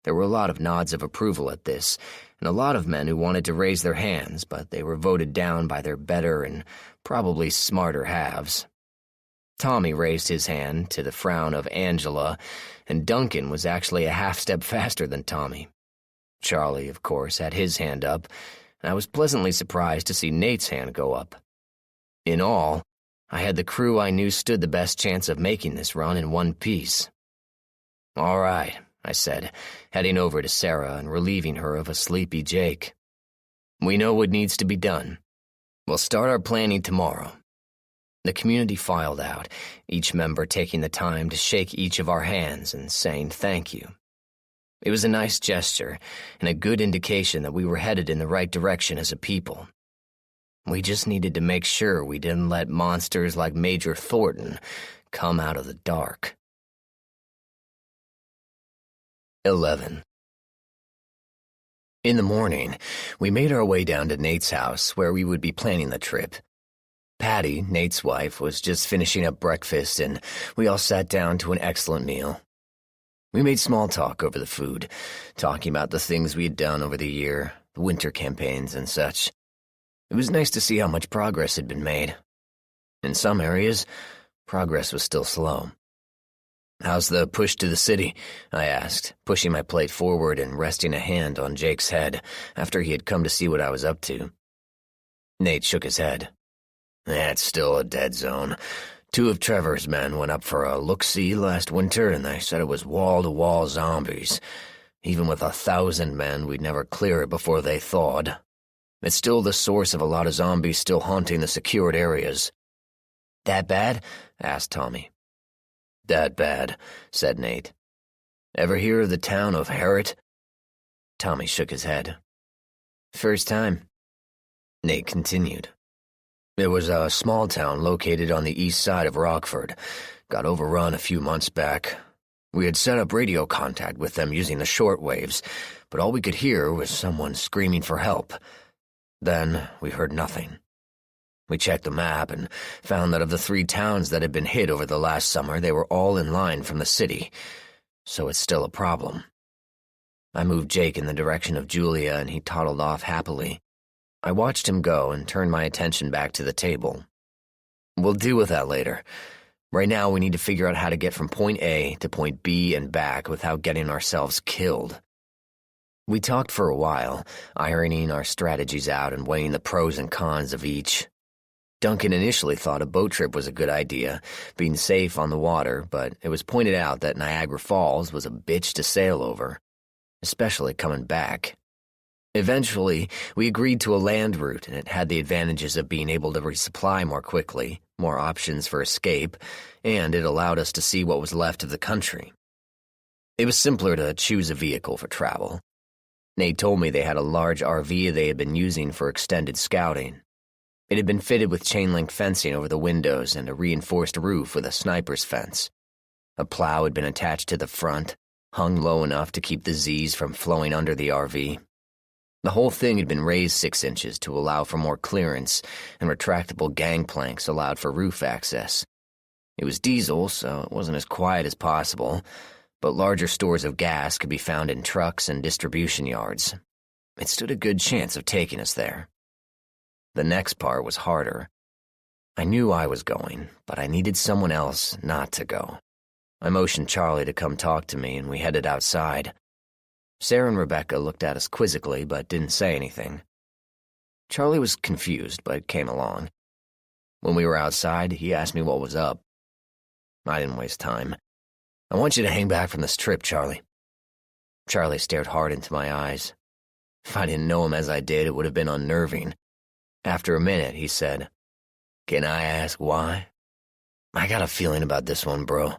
There were a lot of nods of approval at this, and a lot of men who wanted to raise their hands, but they were voted down by their better and probably smarter halves. Tommy raised his hand to the frown of Angela, and Duncan was actually a half-step faster than Tommy. Charlie, of course, had his hand up, and I was pleasantly surprised to see Nate's hand go up. In all, I had the crew I knew stood the best chance of making this run in one piece. "All right," I said, heading over to Sarah and relieving her of a sleepy Jake. "We know what needs to be done. We'll start our planning tomorrow." The community filed out, each member taking the time to shake each of our hands and saying thank you. It was a nice gesture and a good indication that we were headed in the right direction as a people. We just needed to make sure we didn't let monsters like Major Thornton come out of the dark. 11. In the morning, we made our way down to Nate's house where we would be planning the trip. Patty, Nate's wife, was just finishing up breakfast and we all sat down to an excellent meal. We made small talk over the food, talking about the things we had done over the year, the winter campaigns and such. It was nice to see how much progress had been made. In some areas, progress was still slow. "How's the push to the city?" I asked, pushing my plate forward and resting a hand on Jake's head after he had come to see what I was up to. Nate shook his head. "It's still a dead zone. 2 of Trevor's men went up for a look-see last winter, and they said it was wall-to-wall zombies. Even with 1,000 men, we'd never clear it before they thawed. It's still the source of a lot of zombies still haunting the secured areas." "That bad?" asked Tommy. "That bad," said Nate. "Ever hear of the town of Harrot?" Tommy shook his head. "First time." Nate continued. "It was a small town located on the east side of Rockford. Got overrun a few months back. We had set up radio contact with them using the shortwaves, but all we could hear was someone screaming for help. Then we heard nothing. We checked the map and found that of the 3 towns that had been hit over the last summer, they were all in line from the city. So it's still a problem." I moved Jake in the direction of Julia and he toddled off happily. I watched him go and turned my attention back to the table. "We'll deal with that later. Right now we need to figure out how to get from point A to point B and back without getting ourselves killed." We talked for a while, ironing our strategies out and weighing the pros and cons of each. Duncan initially thought a boat trip was a good idea, being safe on the water, but it was pointed out that Niagara Falls was a bitch to sail over, especially coming back. Eventually, we agreed to a land route, and it had the advantages of being able to resupply more quickly, more options for escape, and it allowed us to see what was left of the country. It was simpler to choose a vehicle for travel. Nate told me they had a large RV they had been using for extended scouting. It had been fitted with chain-link fencing over the windows and a reinforced roof with a sniper's fence. A plow had been attached to the front, hung low enough to keep the Z's from flowing under the RV. The whole thing had been raised 6 inches to allow for more clearance, and retractable gangplanks allowed for roof access. It was diesel, so it wasn't as quiet as possible, but larger stores of gas could be found in trucks and distribution yards. It stood a good chance of taking us there. The next part was harder. I knew I was going, but I needed someone else not to go. I motioned Charlie to come talk to me, and we headed outside. Sarah and Rebecca looked at us quizzically, but didn't say anything. Charlie was confused, but came along. When we were outside, he asked me what was up. I didn't waste time. "I want you to hang back from this trip, Charlie." Charlie stared hard into my eyes. If I didn't know him as I did, it would have been unnerving. After a minute, he said, "Can I ask why?" "I got a feeling about this one, bro.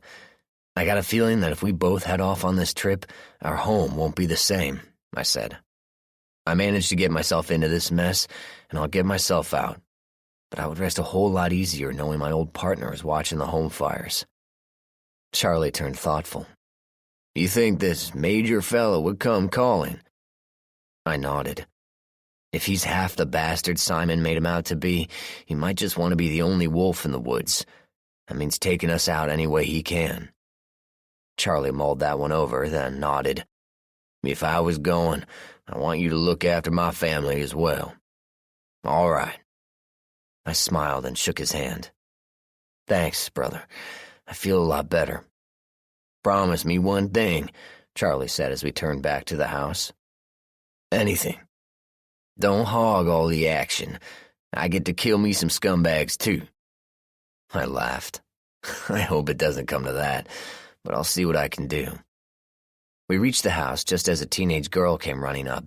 I got a feeling that if we both head off on this trip, our home won't be the same," I said. "I managed to get myself into this mess, and I'll get myself out. But I would rest a whole lot easier knowing my old partner is watching the home fires." Charlie turned thoughtful. "You think this major fella would come calling?" I nodded. If he's half the bastard Simon made him out to be, he might just want to be the only wolf in the woods. That means taking us out any way he can. Charlie mulled that one over, then nodded. "If I was going, I want you to look after my family as well." "All right." I smiled and shook his hand. "Thanks, brother. I feel a lot better." "Promise me one thing," Charlie said as we turned back to the house. "Anything. Don't hog all the action. I get to kill me some scumbags, too." I laughed. I hope it doesn't come to that, but I'll see what I can do. We reached the house just as a teenage girl came running up.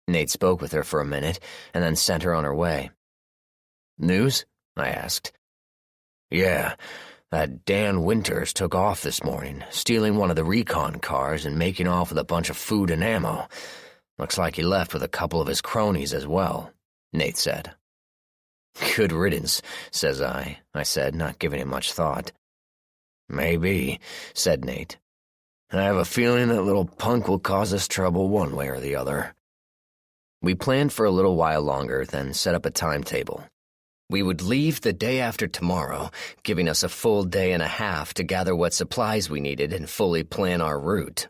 Nate spoke with her for a minute and then sent her on her way. "News?" I asked. "Yeah, that Dan Winters took off this morning, stealing one of the recon cars and making off with a bunch of food and ammo. Looks like he left with a couple of his cronies as well," Nate said. "Good riddance," says I said, not giving it much thought. "Maybe," said Nate. "I have a feeling that little punk will cause us trouble one way or the other." We planned for a little while longer, then set up a timetable. We would leave the day after tomorrow, giving us a full day and a half to gather what supplies we needed and fully plan our route.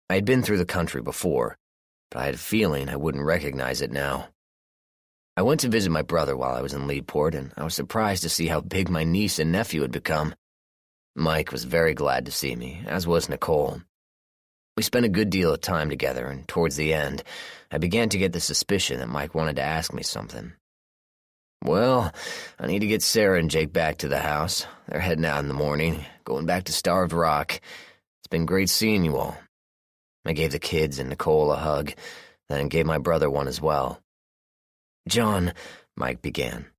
I had been through the country before, but I had a feeling I wouldn't recognize it now. I went to visit my brother while I was in Leadport, and I was surprised to see how big my niece and nephew had become. Mike was very glad to see me, as was Nicole. We spent a good deal of time together, and towards the end, I began to get the suspicion that Mike wanted to ask me something. "Well, I need to get Sarah and Jake back to the house. They're heading out in the morning, going back to Starved Rock. It's been great seeing you all." I gave the kids and Nicole a hug, then gave my brother one as well. "John," Mike began.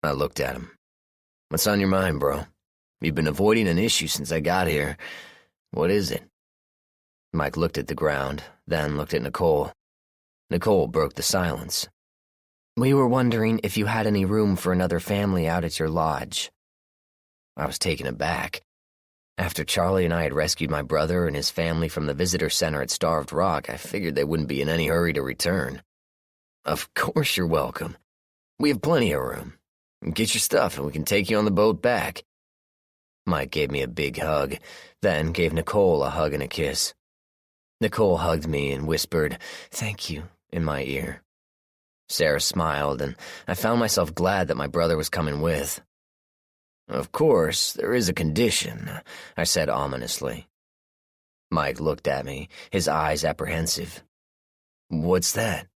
I looked at him. "What's on your mind, bro? You've been avoiding an issue since I got here. What is it?" Mike looked at the ground, then looked at Nicole. Nicole broke the silence. "We were wondering if you had any room for another family out at your lodge." I was taken aback. After Charlie and I had rescued my brother and his family from the visitor center at Starved Rock, I figured they wouldn't be in any hurry to return. "Of course you're welcome. We have plenty of room. Get your stuff and we can take you on the boat back." Mike gave me a big hug, then gave Nicole a hug and a kiss. Nicole hugged me and whispered, "Thank you," in my ear. Sarah smiled, and I found myself glad that my brother was coming with. "Of course, there is a condition," I said ominously. Mike looked at me, his eyes apprehensive. "What's that?"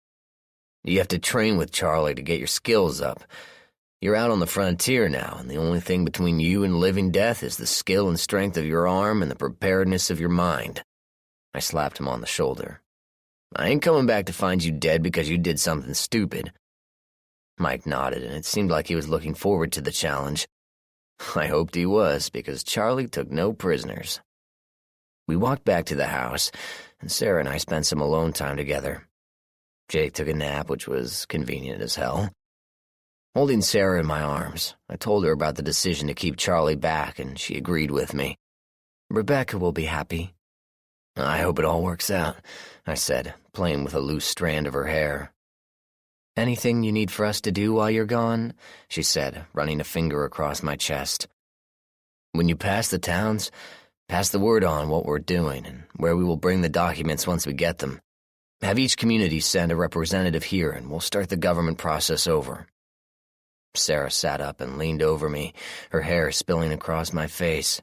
"You have to train with Charlie to get your skills up. You're out on the frontier now, and the only thing between you and living death is the skill and strength of your arm and the preparedness of your mind." I slapped him on the shoulder. "I ain't coming back to find you dead because you did something stupid." Mike nodded, and it seemed like he was looking forward to the challenge. I hoped he was, because Charlie took no prisoners. We walked back to the house, and Sarah and I spent some alone time together. Jake took a nap, which was convenient as hell. Holding Sarah in my arms, I told her about the decision to keep Charlie back, and she agreed with me. "Rebecca will be happy." "I hope it all works out," I said, playing with a loose strand of her hair. "Anything you need for us to do while you're gone?" she said, running a finger across my chest. "When you pass the towns, pass the word on what we're doing and where we will bring the documents once we get them. Have each community send a representative here, and we'll start the government process over." Sarah sat up and leaned over me, her hair spilling across my face.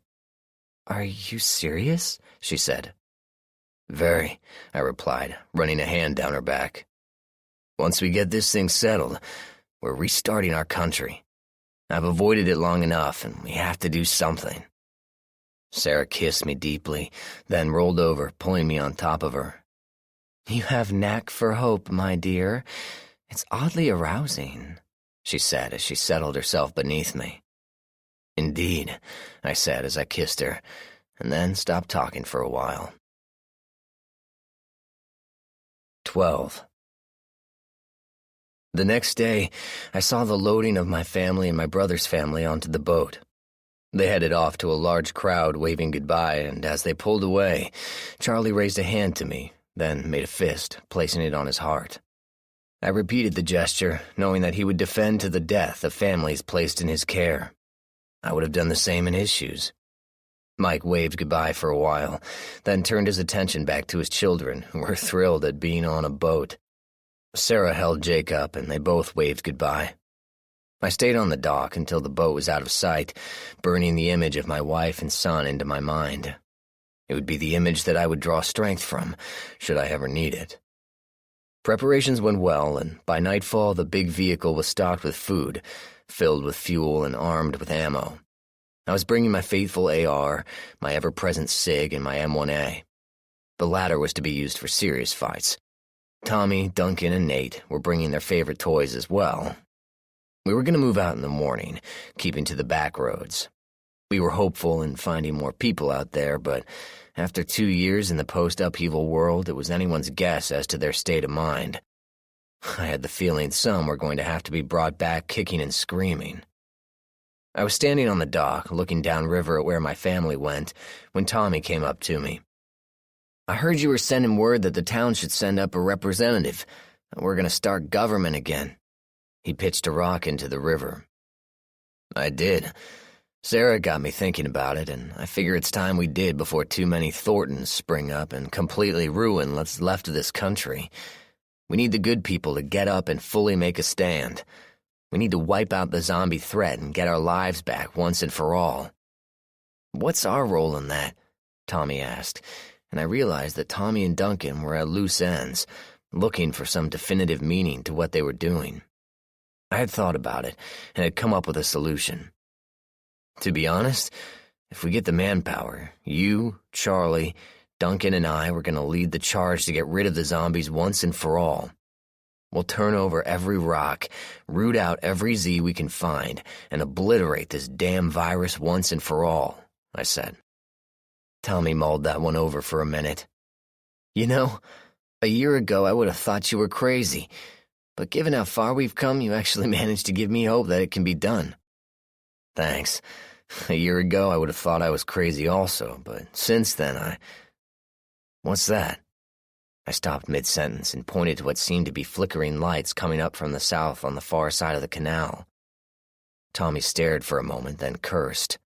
"Are you serious?" she said. "Very," I replied, running a hand down her back. "Once we get this thing settled, we're restarting our country. I've avoided it long enough, and we have to do something." Sarah kissed me deeply, then rolled over, pulling me on top of her. "You have knack for hope, my dear. It's oddly arousing," she said as she settled herself beneath me. "Indeed," I said as I kissed her, and then stopped talking for a while. 12. The next day, I saw the loading of my family and my brother's family onto the boat. They headed off to a large crowd waving goodbye, and as they pulled away, Charlie raised a hand to me, then made a fist, placing it on his heart. I repeated the gesture, knowing that he would defend to the death the families placed in his care. I would have done the same in his shoes. Mike waved goodbye for a while, then turned his attention back to his children, who were thrilled at being on a boat. Sarah held Jake up, and they both waved goodbye. I stayed on the dock until the boat was out of sight, burning the image of my wife and son into my mind. It would be the image that I would draw strength from, should I ever need it. Preparations went well, and by nightfall the big vehicle was stocked with food, filled with fuel and armed with ammo. I was bringing my faithful AR, my ever-present SIG, and my M1A. The latter was to be used for serious fights. Tommy, Duncan, and Nate were bringing their favorite toys as well. We were going to move out in the morning, keeping to the back roads. We were hopeful in finding more people out there, but after 2 years in the post-Upheaval world, it was anyone's guess as to their state of mind. I had the feeling some were going to have to be brought back kicking and screaming. I was standing on the dock, looking downriver at where my family went, when Tommy came up to me. "I heard you were sending word that the town should send up a representative. We're going to start government again." He pitched a rock into the river. I did. Sarah got me thinking about it, and I figure it's time we did before too many Thorntons spring up and completely ruin what's left of this country. We need the good people to get up and fully make a stand. We need to wipe out the zombie threat and get our lives back once and for all. "What's our role in that?" Tommy asked, and I realized that Tommy and Duncan were at loose ends, looking for some definitive meaning to what they were doing. I had thought about it and had come up with a solution. To be honest, if we get the manpower, you, Charlie, Duncan, and I were going to lead the charge to get rid of the zombies once and for all. We'll turn over every rock, root out every Z we can find, and obliterate this damn virus once and for all, I said. Tommy mulled that one over for a minute. "You know, a year ago I would have thought you were crazy, but given how far we've come, you actually managed to give me hope that it can be done." "Thanks. A year ago I would have thought I was crazy also, but since then What's that?" I stopped mid-sentence and pointed to what seemed to be flickering lights coming up from the south on the far side of the canal. Tommy stared for a moment, then cursed.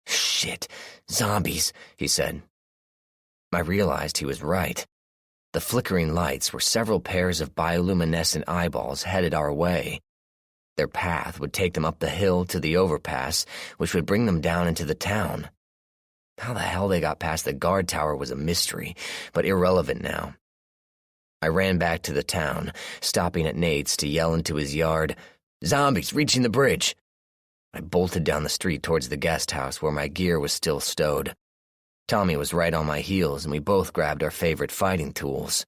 "Shit, zombies," he said. I realized he was right. The flickering lights were several pairs of bioluminescent eyeballs headed our way. Their path would take them up the hill to the overpass, which would bring them down into the town. How the hell they got past the guard tower was a mystery, but irrelevant now. I ran back to the town, stopping at Nate's to yell into his yard, "Zombies reaching the bridge!" I bolted down the street towards the guest house where my gear was still stowed. Tommy was right on my heels, and we both grabbed our favorite fighting tools.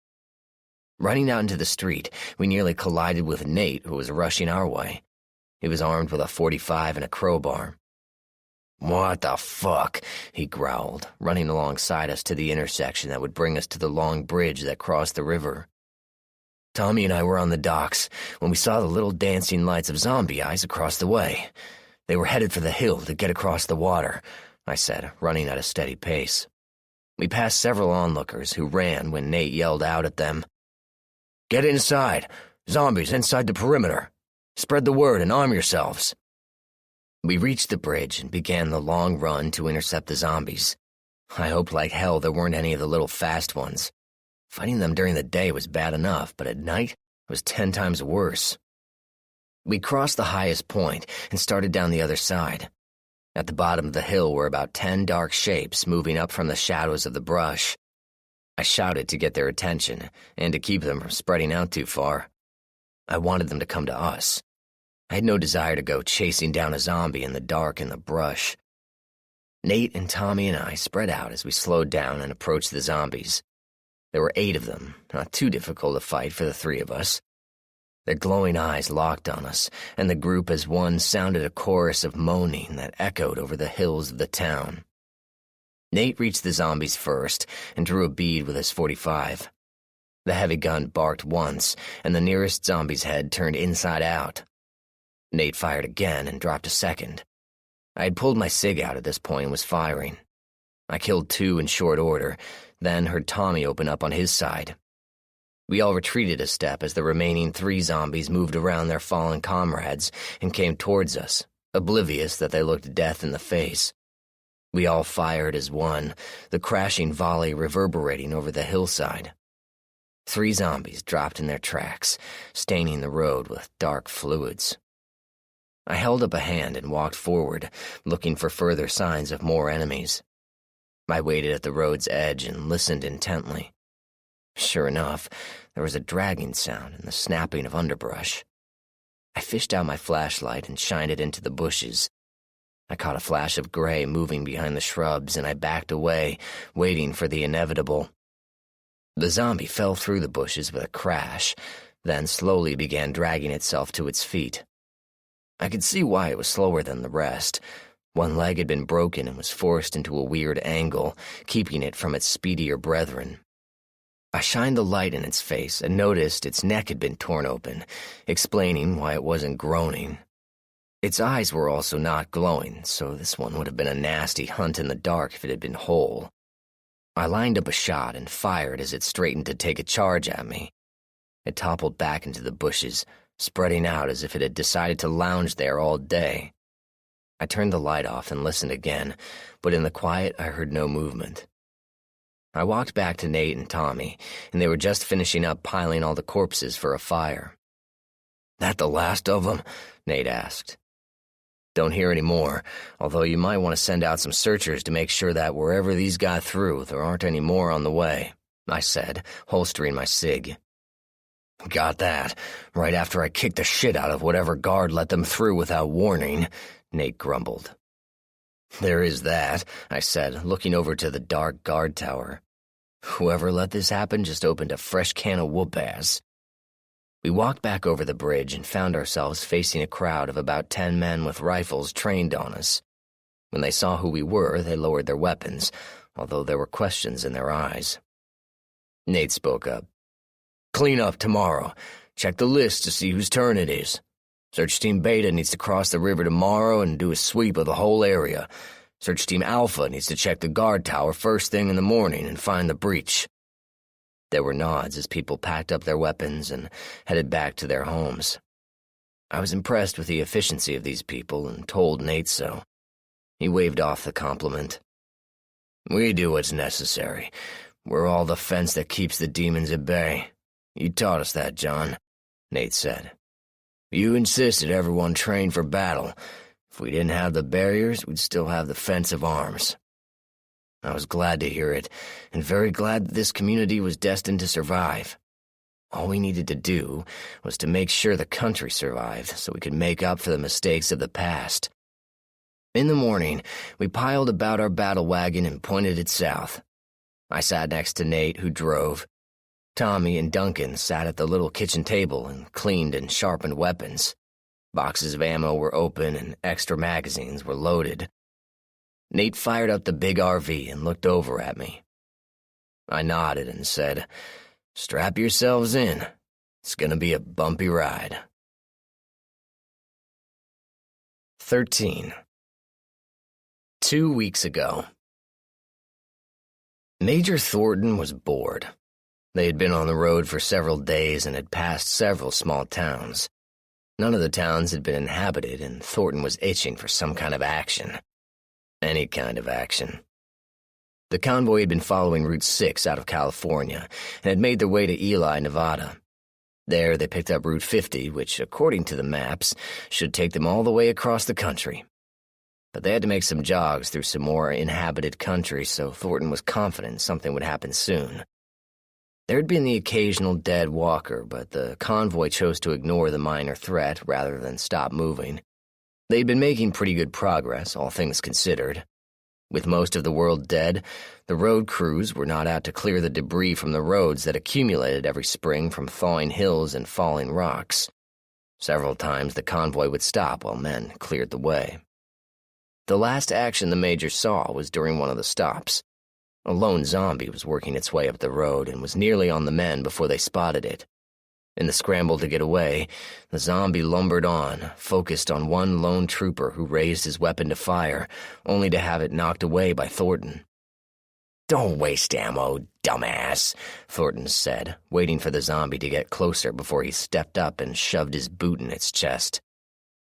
Running out into the street, we nearly collided with Nate, who was rushing our way. He was armed with a .45 and a crowbar. "What the fuck?" he growled, running alongside us to the intersection that would bring us to the long bridge that crossed the river. Tommy and I were on the docks when we saw the little dancing lights of zombie eyes across the way. They were headed for the hill to get across the water, I said, running at a steady pace. We passed several onlookers who ran when Nate yelled out at them, "Get inside! Zombies inside the perimeter! Spread the word and arm yourselves!" We reached the bridge and began the long run to intercept the zombies. I hoped like hell there weren't any of the little fast ones. Fighting them during the day was bad enough, but at night it was 10 times worse. We crossed the highest point and started down the other side. At the bottom of the hill were about 10 dark shapes moving up from the shadows of the brush. I shouted to get their attention and to keep them from spreading out too far. I wanted them to come to us. I had no desire to go chasing down a zombie in the dark in the brush. Nate and Tommy and I spread out as we slowed down and approached the zombies. There were 8 of them, not too difficult to fight for the 3 of us. Their glowing eyes locked on us, and the group as one sounded a chorus of moaning that echoed over the hills of the town. Nate reached the zombies first and drew a bead with his .45. The heavy gun barked once, and the nearest zombie's head turned inside out. Nate fired again and dropped a second. I had pulled my sig out at this point and was firing. I killed 2 in short order, then heard Tommy open up on his side. We all retreated a step as the remaining 3 zombies moved around their fallen comrades and came towards us, oblivious that they looked death in the face. We all fired as one, the crashing volley reverberating over the hillside. 3 zombies dropped in their tracks, staining the road with dark fluids. I held up a hand and walked forward, looking for further signs of more enemies. I waited at the road's edge and listened intently. Sure enough, there was a dragging sound and the snapping of underbrush. I fished out my flashlight and shined it into the bushes. I caught a flash of gray moving behind the shrubs, and I backed away, waiting for the inevitable. The zombie fell through the bushes with a crash, then slowly began dragging itself to its feet. I could see why it was slower than the rest. One leg had been broken and was forced into a weird angle, keeping it from its speedier brethren. I shined the light in its face and noticed its neck had been torn open, explaining why it wasn't groaning. Its eyes were also not glowing, so this one would have been a nasty hunt in the dark if it had been whole. I lined up a shot and fired as it straightened to take a charge at me. It toppled back into the bushes, spreading out as if it had decided to lounge there all day. I turned the light off and listened again, but in the quiet I heard no movement. I walked back to Nate and Tommy, and they were just finishing up piling all the corpses for a fire. "That the last of them?" Nate asked. "Don't hear any more, although you might want to send out some searchers to make sure that wherever these got through, there aren't any more on the way," I said, holstering my sig. "Got that, right after I kicked the shit out of whatever guard let them through without warning," Nate grumbled. "There is that," I said, looking over to the dark guard tower. "Whoever let this happen just opened a fresh can of whoop-ass." We walked back over the bridge and found ourselves facing a crowd of about 10 men with rifles trained on us. When they saw who we were, they lowered their weapons, although there were questions in their eyes. Nate spoke up. "Clean up tomorrow. Check the list to see whose turn it is. Search Team Beta needs to cross the river tomorrow and do a sweep of the whole area. Search Team Alpha needs to check the guard tower first thing in the morning and find the breach." There were nods as people packed up their weapons and headed back to their homes. I was impressed with the efficiency of these people and told Nate so. He waved off the compliment. "We do what's necessary. We're all the fence that keeps the demons at bay. You taught us that, John," Nate said. "You insisted everyone train for battle. If we didn't have the barriers, we'd still have the fence of arms." I was glad to hear it, and very glad that this community was destined to survive. All we needed to do was to make sure the country survived so we could make up for the mistakes of the past. In the morning, we piled about our battle wagon and pointed it south. I sat next to Nate, who drove. Tommy and Duncan sat at the little kitchen table and cleaned and sharpened weapons. Boxes of ammo were open and extra magazines were loaded. Nate fired up the big RV and looked over at me. I nodded and said, "Strap yourselves in. It's gonna be a bumpy ride." 13. 2 weeks ago. Major Thornton was bored. They had been on the road for several days and had passed several small towns. None of the towns had been inhabited, and Thornton was itching for some kind of action. Any kind of action. The convoy had been following Route 6 out of California and had made their way to Ely, Nevada. There they picked up Route 50, which, according to the maps, should take them all the way across the country. But they had to make some jogs through some more inhabited country, so Thornton was confident something would happen soon. There had been the occasional dead walker, but the convoy chose to ignore the minor threat rather than stop moving. They'd been making pretty good progress, all things considered. With most of the world dead, the road crews were not out to clear the debris from the roads that accumulated every spring from thawing hills and falling rocks. Several times the convoy would stop while men cleared the way. The last action the Major saw was during one of the stops. A lone zombie was working its way up the road and was nearly on the men before they spotted it. In the scramble to get away, the zombie lumbered on, focused on one lone trooper who raised his weapon to fire, only to have it knocked away by Thornton. "Don't waste ammo, dumbass," Thornton said, waiting for the zombie to get closer before he stepped up and shoved his boot in its chest.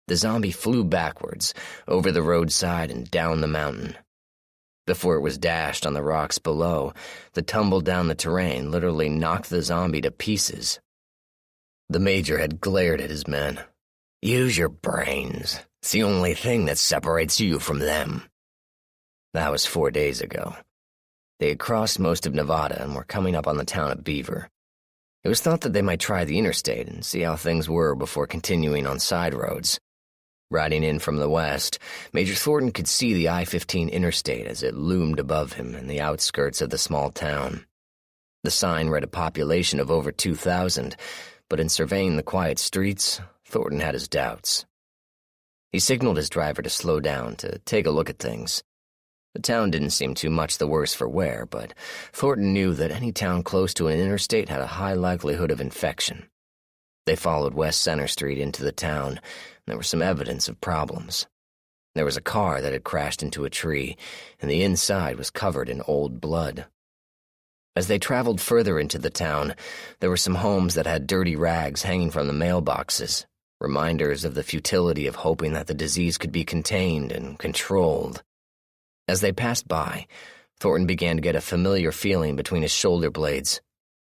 The zombie flew backwards, over the roadside and down the mountain. Before it was dashed on the rocks below, the tumble down the terrain literally knocked the zombie to pieces. The Major had glared at his men. "Use your brains. It's the only thing that separates you from them." That was 4 days ago. They had crossed most of Nevada and were coming up on the town of Beaver. It was thought that they might try the interstate and see how things were before continuing on side roads. Riding in from the west, Major Thornton could see the I-15 interstate as it loomed above him in the outskirts of the small town. The sign read a population of over 2,000, but in surveying the quiet streets, Thornton had his doubts. He signaled his driver to slow down to take a look at things. The town didn't seem too much the worse for wear, but Thornton knew that any town close to an interstate had a high likelihood of infection. They followed West Center Street into the town, and there was some evidence of problems. There was a car that had crashed into a tree, and the inside was covered in old blood. As they traveled further into the town, there were some homes that had dirty rags hanging from the mailboxes, reminders of the futility of hoping that the disease could be contained and controlled. As they passed by, Thornton began to get a familiar feeling between his shoulder blades,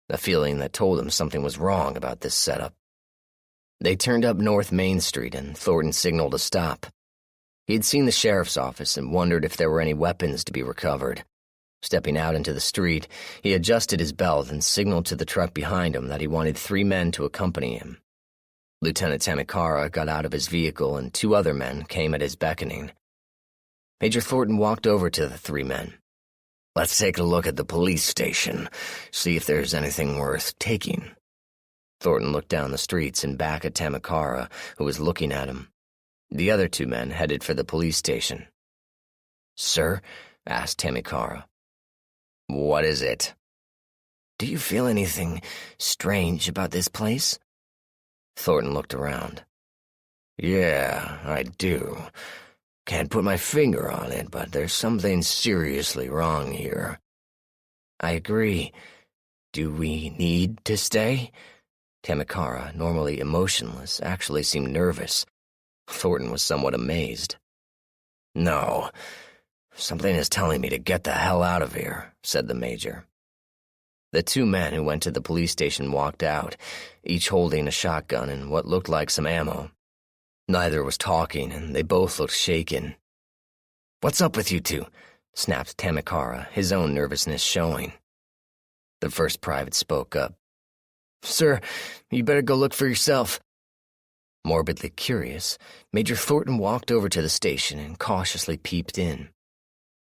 a feeling that told him something was wrong about this setup. They turned up North Main Street, and Thornton signaled a stop. He had seen the sheriff's office and wondered if there were any weapons to be recovered. Stepping out into the street, he adjusted his belt and signaled to the truck behind him that he wanted 3 men to accompany him. Lieutenant Tamikara got out of his vehicle, and 2 other men came at his beckoning. Major Thornton walked over to the 3 men. "Let's take a look at the police station, see if there's anything worth taking." Thornton looked down the streets and back at Tamikara, who was looking at him. The other 2 men headed for the police station. "Sir?" asked Tamikara. "What is it?" "Do you feel anything strange about this place?" Thornton looked around. "Yeah, I do. Can't put my finger on it, but there's something seriously wrong here." "I agree. Do we need to stay?" Tamikara, normally emotionless, actually seemed nervous. Thornton was somewhat amazed. "No. Something is telling me to get the hell out of here," said the Major. The 2 men who went to the police station walked out, each holding a shotgun and what looked like some ammo. Neither was talking, and they both looked shaken. "What's up with you 2? Snapped Tamikara, his own nervousness showing. The first private spoke up. "Sir, you better go look for yourself." Morbidly curious, Major Thornton walked over to the station and cautiously peeped in.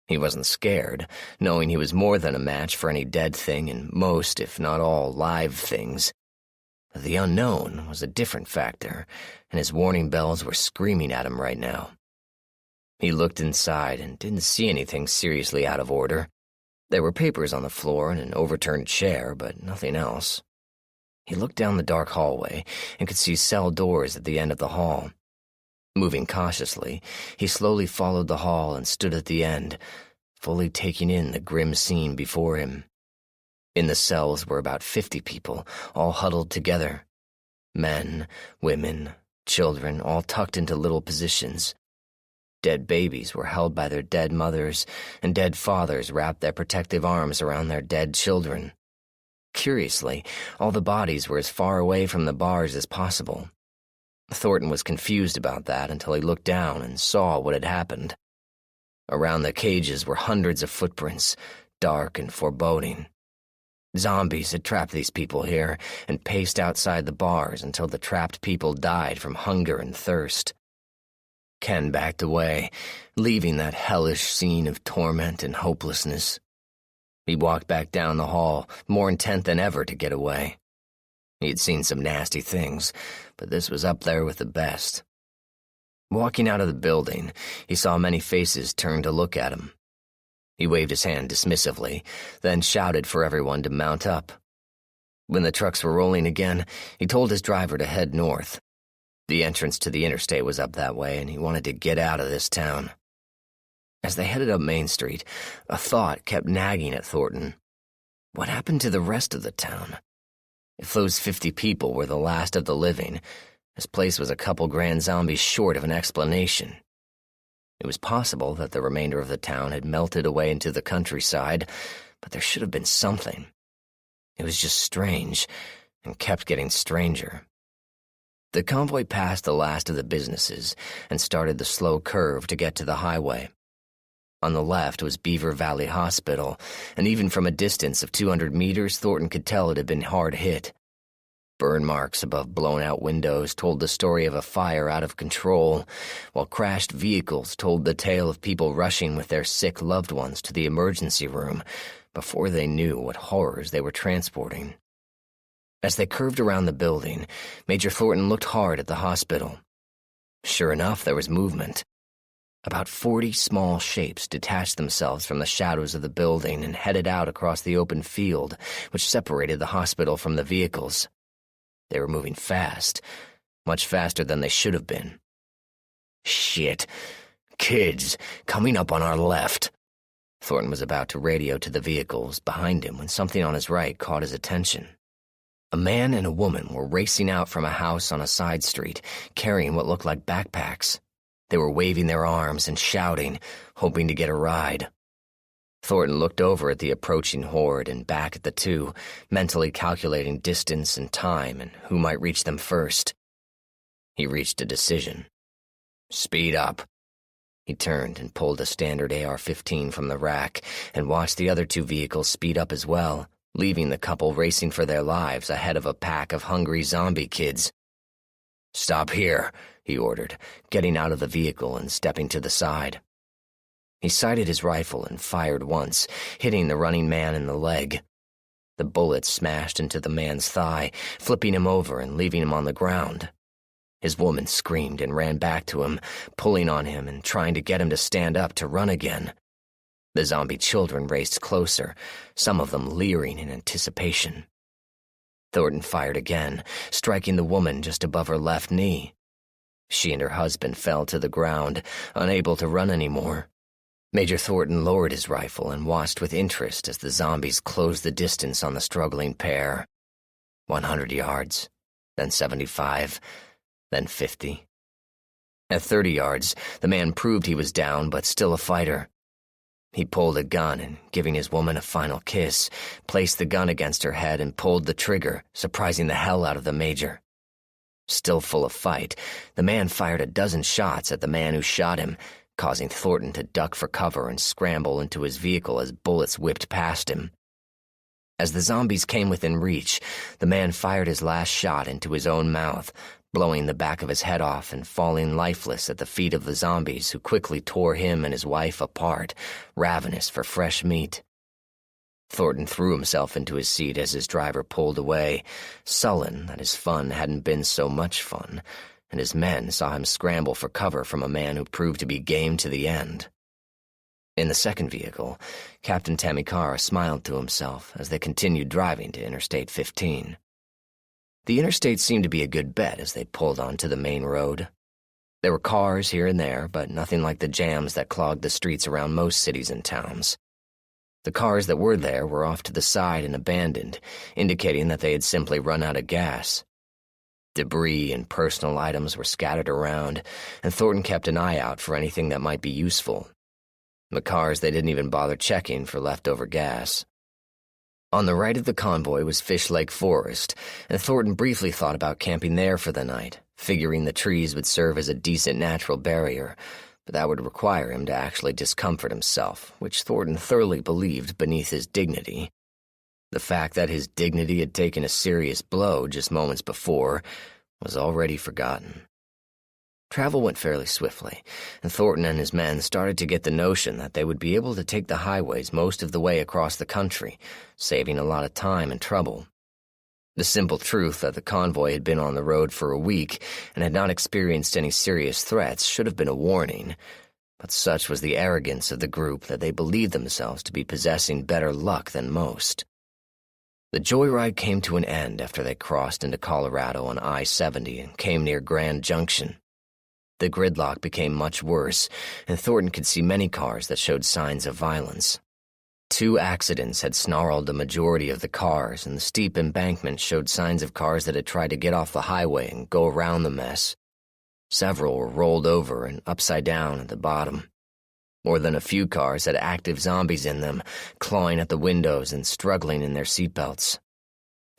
He wasn't scared, knowing he was more than a match for any dead thing and most, if not all, live things. The unknown was a different factor, and his warning bells were screaming at him right now. He looked inside and didn't see anything seriously out of order. There were papers on the floor and an overturned chair, but nothing else. He looked down the dark hallway and could see cell doors at the end of the hall. Moving cautiously, he slowly followed the hall and stood at the end, fully taking in the grim scene before him. In the cells were about 50 people, all huddled together. Men, women, children, all tucked into little positions. Dead babies were held by their dead mothers, and dead fathers wrapped their protective arms around their dead children. Curiously, all the bodies were as far away from the bars as possible. Thornton was confused about that until he looked down and saw what had happened. Around the cages were hundreds of footprints, dark and foreboding. Zombies had trapped these people here and paced outside the bars until the trapped people died from hunger and thirst. Ken backed away, leaving that hellish scene of torment and hopelessness. He walked back down the hall, more intent than ever to get away. He had seen some nasty things, but this was up there with the best. Walking out of the building, he saw many faces turn to look at him. He waved his hand dismissively, then shouted for everyone to mount up. When the trucks were rolling again, he told his driver to head north. The entrance to the interstate was up that way, and he wanted to get out of this town. As they headed up Main Street, a thought kept nagging at Thornton. What happened to the rest of the town? If those 50 people were the last of the living, this place was a couple grand zombies short of an explanation. It was possible that the remainder of the town had melted away into the countryside, but there should have been something. It was just strange, and kept getting stranger. The convoy passed the last of the businesses and started the slow curve to get to the highway. On the left was Beaver Valley Hospital, and even from a distance of 200 meters, Thornton could tell it had been hard hit. Burn marks above blown-out windows told the story of a fire out of control, while crashed vehicles told the tale of people rushing with their sick loved ones to the emergency room before they knew what horrors they were transporting. As they curved around the building, Major Thornton looked hard at the hospital. Sure enough, there was movement. About 40 small shapes detached themselves from the shadows of the building and headed out across the open field, which separated the hospital from the vehicles. They were moving fast, much faster than they should have been. Shit. Kids, coming up on our left. Thornton was about to radio to the vehicles behind him when something on his right caught his attention. A man and a woman were racing out from a house on a side street, carrying what looked like backpacks. They were waving their arms and shouting, hoping to get a ride. Thornton looked over at the approaching horde and back at the two, mentally calculating distance and time and who might reach them first. He reached a decision. Speed up. He turned and pulled a standard AR-15 from the rack and watched the other two vehicles speed up as well, leaving the couple racing for their lives ahead of a pack of hungry zombie kids. Stop here, he ordered, getting out of the vehicle and stepping to the side. He sighted his rifle and fired once, hitting the running man in the leg. The bullet smashed into the man's thigh, flipping him over and leaving him on the ground. His woman screamed and ran back to him, pulling on him and trying to get him to stand up to run again. The zombie children raced closer, some of them leering in anticipation. Thornton fired again, striking the woman just above her left knee. She and her husband fell to the ground, unable to run anymore. Major Thornton lowered his rifle and watched with interest as the zombies closed the distance on the struggling pair. 100 yards, then 75, then 50. At 30 yards, the man proved he was down but still a fighter. He pulled a gun and, giving his woman a final kiss, placed the gun against her head and pulled the trigger, surprising the hell out of the major. Still full of fight, the man fired a dozen shots at the man who shot him, causing Thornton to duck for cover and scramble into his vehicle as bullets whipped past him. As the zombies came within reach, the man fired his last shot into his own mouth, blowing the back of his head off and falling lifeless at the feet of the zombies who quickly tore him and his wife apart, ravenous for fresh meat. Thornton threw himself into his seat as his driver pulled away, sullen that his fun hadn't been so much fun, and his men saw him scramble for cover from a man who proved to be game to the end. In the second vehicle, Captain Tamikara smiled to himself as they continued driving to Interstate 15. The interstate seemed to be a good bet as they pulled onto the main road. There were cars here and there, but nothing like the jams that clogged the streets around most cities and towns. The cars that were there were off to the side and abandoned, indicating that they had simply run out of gas. Debris and personal items were scattered around, and Thornton kept an eye out for anything that might be useful. The cars they didn't even bother checking for leftover gas. On the right of the convoy was Fish Lake Forest, and Thornton briefly thought about camping there for the night, figuring the trees would serve as a decent natural barrier, but that would require him to actually discomfort himself, which Thornton thoroughly believed beneath his dignity. The fact that his dignity had taken a serious blow just moments before was already forgotten. Travel went fairly swiftly, and Thornton and his men started to get the notion that they would be able to take the highways most of the way across the country, saving a lot of time and trouble. The simple truth that the convoy had been on the road for a week and had not experienced any serious threats should have been a warning, but such was the arrogance of the group that they believed themselves to be possessing better luck than most. The joyride came to an end after they crossed into Colorado on I-70 and came near Grand Junction. The gridlock became much worse, and Thornton could see many cars that showed signs of violence. 2 accidents had snarled the majority of the cars, and the steep embankment showed signs of cars that had tried to get off the highway and go around the mess. Several were rolled over and upside down at the bottom. More than a few cars had active zombies in them, clawing at the windows and struggling in their seatbelts.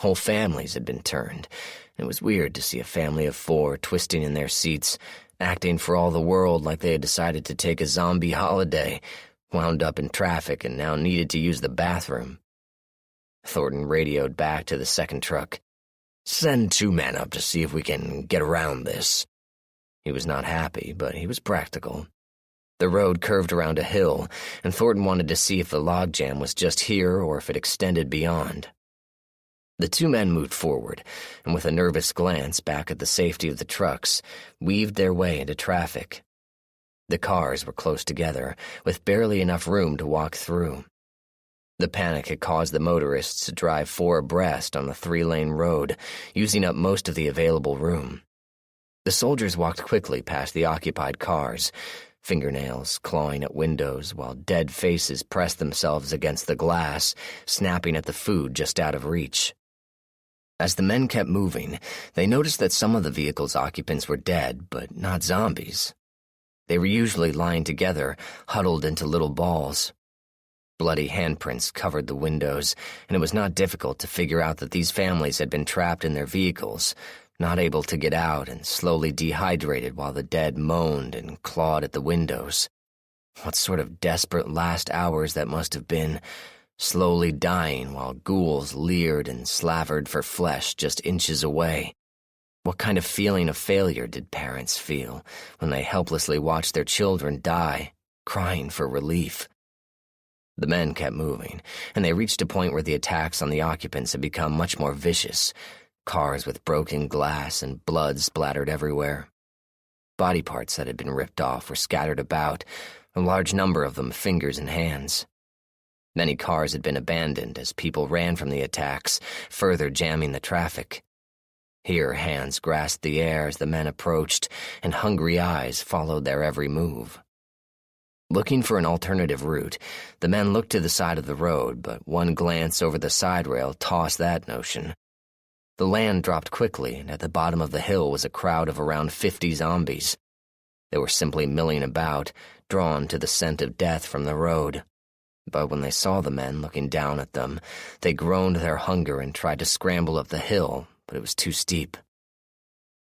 Whole families had been turned. It was weird to see a family of 4 twisting in their seats, acting for all the world like they had decided to take a zombie holiday, wound up in traffic and now needed to use the bathroom. Thornton radioed back to the second truck. "Send 2 men up to see if we can get around this." He was not happy, but he was practical. The road curved around a hill, and Thornton wanted to see if the logjam was just here or if it extended beyond. The 2 men moved forward, and with a nervous glance back at the safety of the trucks, weaved their way into traffic. The cars were close together, with barely enough room to walk through. The panic had caused the motorists to drive 4 abreast on the 3-lane road, using up most of the available room. The soldiers walked quickly past the occupied cars, fingernails clawing at windows while dead faces pressed themselves against the glass, snapping at the food just out of reach. As the men kept moving, they noticed that some of the vehicle's occupants were dead, but not zombies. They were usually lying together, huddled into little balls. Bloody handprints covered the windows, and it was not difficult to figure out that these families had been trapped in their vehicles, not able to get out and slowly dehydrated while the dead moaned and clawed at the windows. What sort of desperate last hours that must have been, slowly dying while ghouls leered and slavered for flesh just inches away. What kind of feeling of failure did parents feel when they helplessly watched their children die, crying for relief? The men kept moving, and they reached a point where the attacks on the occupants had become much more vicious. Cars with broken glass and blood splattered everywhere. Body parts that had been ripped off were scattered about, a large number of them fingers and hands. Many cars had been abandoned as people ran from the attacks, further jamming the traffic. Here hands grasped the air as the men approached, and hungry eyes followed their every move. Looking for an alternative route, the men looked to the side of the road, but one glance over the side rail tossed that notion. The land dropped quickly, and at the bottom of the hill was a crowd of around 50 zombies. They were simply milling about, drawn to the scent of death from the road. But when they saw the men looking down at them, they groaned their hunger and tried to scramble up the hill, but it was too steep.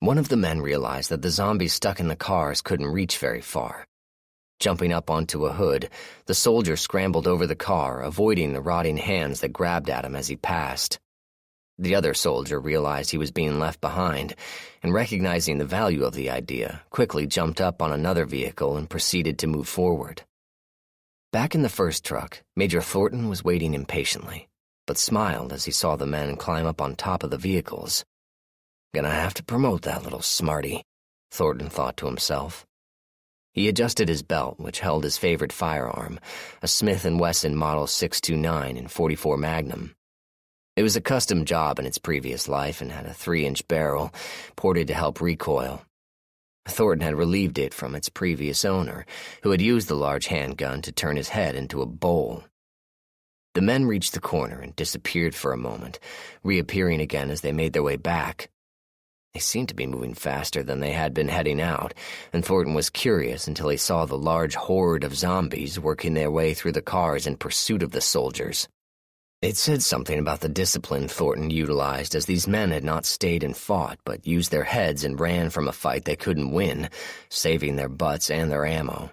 One of the men realized that the zombies stuck in the cars couldn't reach very far. Jumping up onto a hood, the soldier scrambled over the car, avoiding the rotting hands that grabbed at him as he passed. The other soldier realized he was being left behind, and recognizing the value of the idea, quickly jumped up on another vehicle and proceeded to move forward. Back in the first truck, Major Thornton was waiting impatiently, but smiled as he saw the men climb up on top of the vehicles. "Gonna have to promote that little smarty," Thornton thought to himself. He adjusted his belt, which held his favorite firearm, a Smith & Wesson Model 629 and .44 Magnum. It was a custom job in its previous life and had a 3-inch barrel, ported to help recoil. Thornton had relieved it from its previous owner, who had used the large handgun to turn his head into a bowl. The men reached the corner and disappeared for a moment, reappearing again as they made their way back. They seemed to be moving faster than they had been heading out, and Thornton was curious until he saw the large horde of zombies working their way through the cars in pursuit of the soldiers. It said something about the discipline Thornton utilized, as these men had not stayed and fought, but used their heads and ran from a fight they couldn't win, saving their butts and their ammo.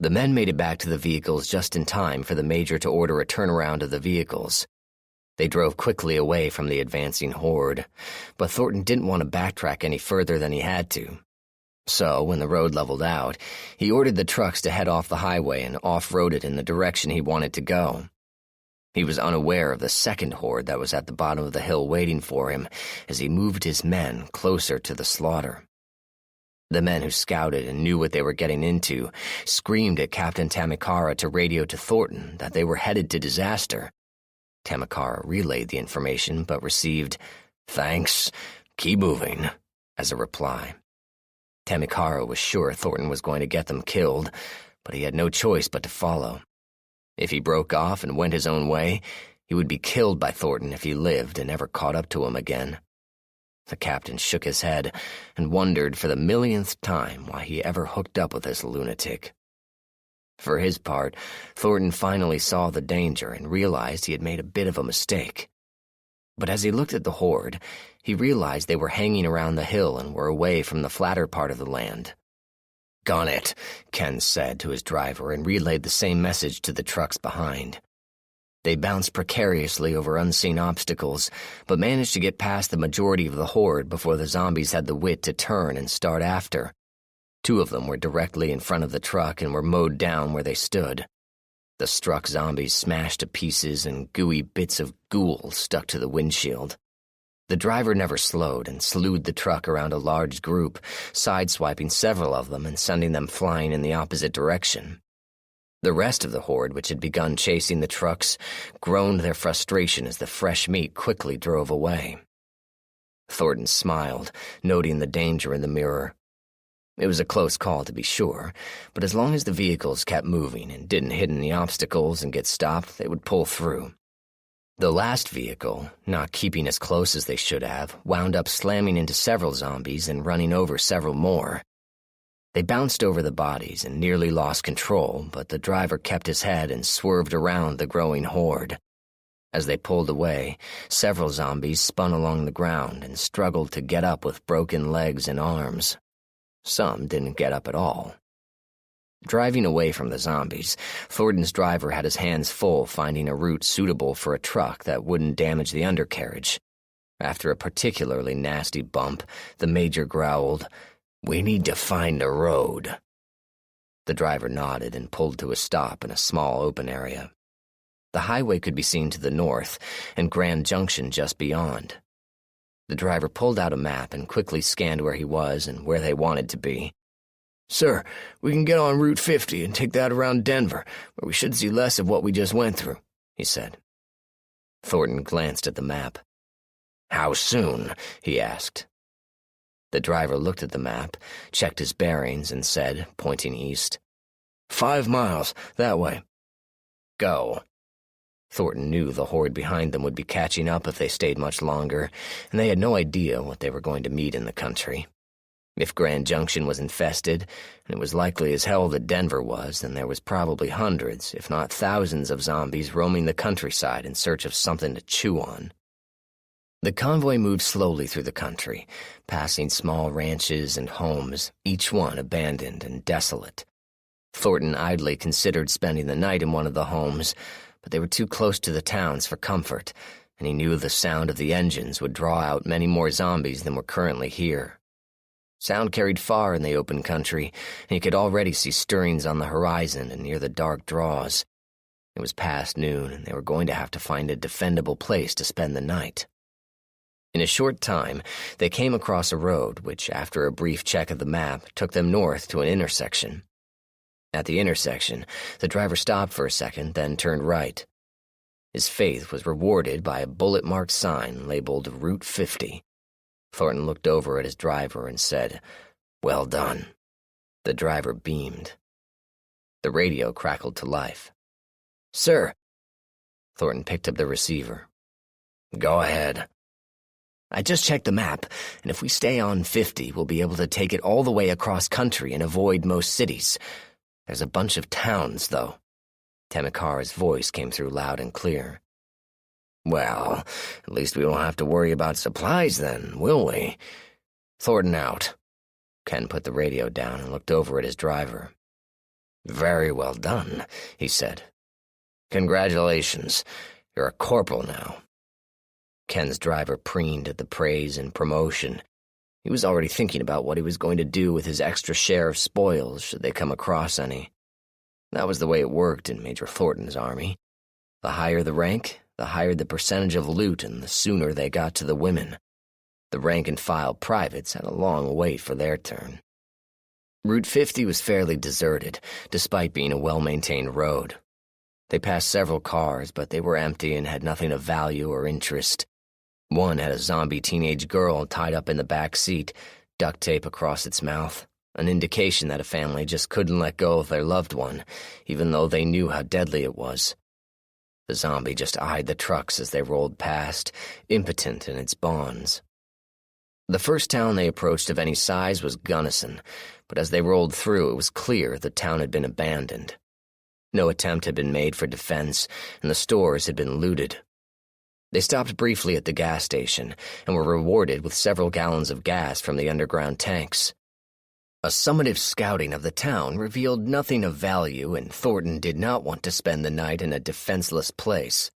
The men made it back to the vehicles just in time for the Major to order a turnaround of the vehicles. They drove quickly away from the advancing horde, but Thornton didn't want to backtrack any further than he had to. So, when the road leveled out, he ordered the trucks to head off the highway and off-roaded in the direction he wanted to go. He was unaware of the second horde that was at the bottom of the hill waiting for him as he moved his men closer to the slaughter. The men who scouted and knew what they were getting into screamed at Captain Tamikara to radio to Thornton that they were headed to disaster. Tamikara relayed the information but received, "Thanks, keep moving," as a reply. Tamikara was sure Thornton was going to get them killed, but he had no choice but to follow. If he broke off and went his own way, he would be killed by Thornton if he lived and never caught up to him again. The captain shook his head and wondered for the millionth time why he ever hooked up with this lunatic. For his part, Thornton finally saw the danger and realized he had made a bit of a mistake. But as he looked at the horde, he realized they were hanging around the hill and were away from the flatter part of the land. "Gun it," Ken said to his driver and relayed the same message to the trucks behind. They bounced precariously over unseen obstacles, but managed to get past the majority of the horde before the zombies had the wit to turn and start after. Two of them were directly in front of the truck and were mowed down where they stood. The struck zombies smashed to pieces and gooey bits of ghoul stuck to the windshield. The driver never slowed and slewed the truck around a large group, sideswiping several of them and sending them flying in the opposite direction. The rest of the horde, which had begun chasing the trucks, groaned their frustration as the fresh meat quickly drove away. Thornton smiled, noting the danger in the mirror. It was a close call, to be sure, but as long as the vehicles kept moving and didn't hit any obstacles and get stopped, they would pull through. The last vehicle, not keeping as close as they should have, wound up slamming into several zombies and running over several more. They bounced over the bodies and nearly lost control, but the driver kept his head and swerved around the growing horde. As they pulled away, several zombies spun along the ground and struggled to get up with broken legs and arms. Some didn't get up at all. Driving away from the zombies, Thornton's driver had his hands full finding a route suitable for a truck that wouldn't damage the undercarriage. After a particularly nasty bump, the Major growled, "We need to find a road." The driver nodded and pulled to a stop in a small open area. The highway could be seen to the north, and Grand Junction just beyond. The driver pulled out a map and quickly scanned where he was and where they wanted to be. "Sir, we can get on Route 50 and take that around Denver, where we should see less of what we just went through," he said. Thornton glanced at the map. "How soon?" he asked. The driver looked at the map, checked his bearings, and said, pointing east, 5 miles, that way." "Go." Thornton knew the horde behind them would be catching up if they stayed much longer, and they had no idea what they were going to meet in the country. If Grand Junction was infested, and it was likely as hell that Denver was, then there was probably hundreds, if not thousands of zombies roaming the countryside in search of something to chew on. The convoy moved slowly through the country, passing small ranches and homes, each one abandoned and desolate. Thornton idly considered spending the night in one of the homes, but they were too close to the towns for comfort, and he knew the sound of the engines would draw out many more zombies than were currently here. Sound carried far in the open country, and he could already see stirrings on the horizon and near the dark draws. It was past noon, and they were going to have to find a defendable place to spend the night. In a short time, they came across a road which, after a brief check of the map, took them north to an intersection. At the intersection, the driver stopped for a second, then turned right. His faith was rewarded by a bullet-marked sign labeled Route 50. Thornton looked over at his driver and said, "Well done." The driver beamed. The radio crackled to life. "Sir." Thornton picked up the receiver. "Go ahead." "I just checked the map, and if we stay on 50, we'll be able to take it all the way across country and avoid most cities. There's a bunch of towns, though." Tamikara's voice came through loud and clear. Well, at least we won't have to worry about supplies then, will we? Thornton out. Ken put the radio down and looked over at his driver. Very well done, he said. Congratulations. You're a corporal now. Ken's driver preened at the praise and promotion. He was already thinking about what he was going to do with his extra share of spoils should they come across any. That was the way it worked in Major Thornton's army. The higher the rank, the higher the percentage of loot and the sooner they got to the women. The rank-and-file privates had a long wait for their turn. Route 50 was fairly deserted, despite being a well-maintained road. They passed several cars, but they were empty and had nothing of value or interest. One had a zombie teenage girl tied up in the back seat, duct tape across its mouth, an indication that a family just couldn't let go of their loved one, even though they knew how deadly it was. The zombie just eyed the trucks as they rolled past, impotent in its bonds. The first town they approached of any size was Gunnison, but as they rolled through, it was clear the town had been abandoned. No attempt had been made for defense, and the stores had been looted. They stopped briefly at the gas station and were rewarded with several gallons of gas from the underground tanks. A summative scouting of the town revealed nothing of value, and Thornton did not want to spend the night in a defenseless place.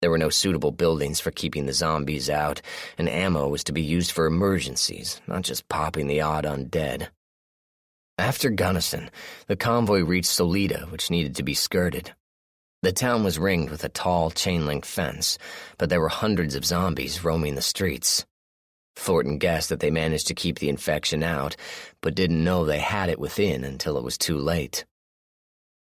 There were no suitable buildings for keeping the zombies out, and ammo was to be used for emergencies, not just popping the odd undead. After Gunnison, the convoy reached Solida, which needed to be skirted. The town was ringed with a tall chain-link fence, but there were hundreds of zombies roaming the streets. Thornton guessed that they managed to keep the infection out, but didn't know they had it within until it was too late.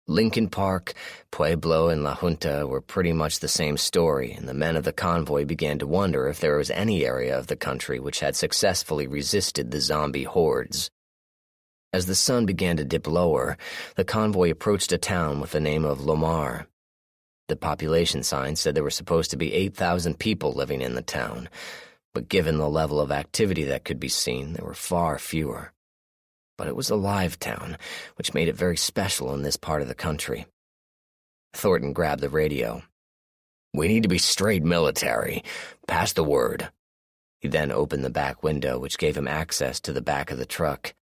Lincoln Park, Pueblo, and La Junta were pretty much the same story, and the men of the convoy began to wonder if there was any area of the country which had successfully resisted the zombie hordes. As the sun began to dip lower, the convoy approached a town with the name of Lomar. The population sign said there were supposed to be 8,000 people living in the town, but given the level of activity that could be seen, there were far fewer. But it was a live town, which made it very special in this part of the country. Thornton grabbed the radio. We need to be straight military. Pass the word. He then opened the back window, which gave him access to the back of the truck.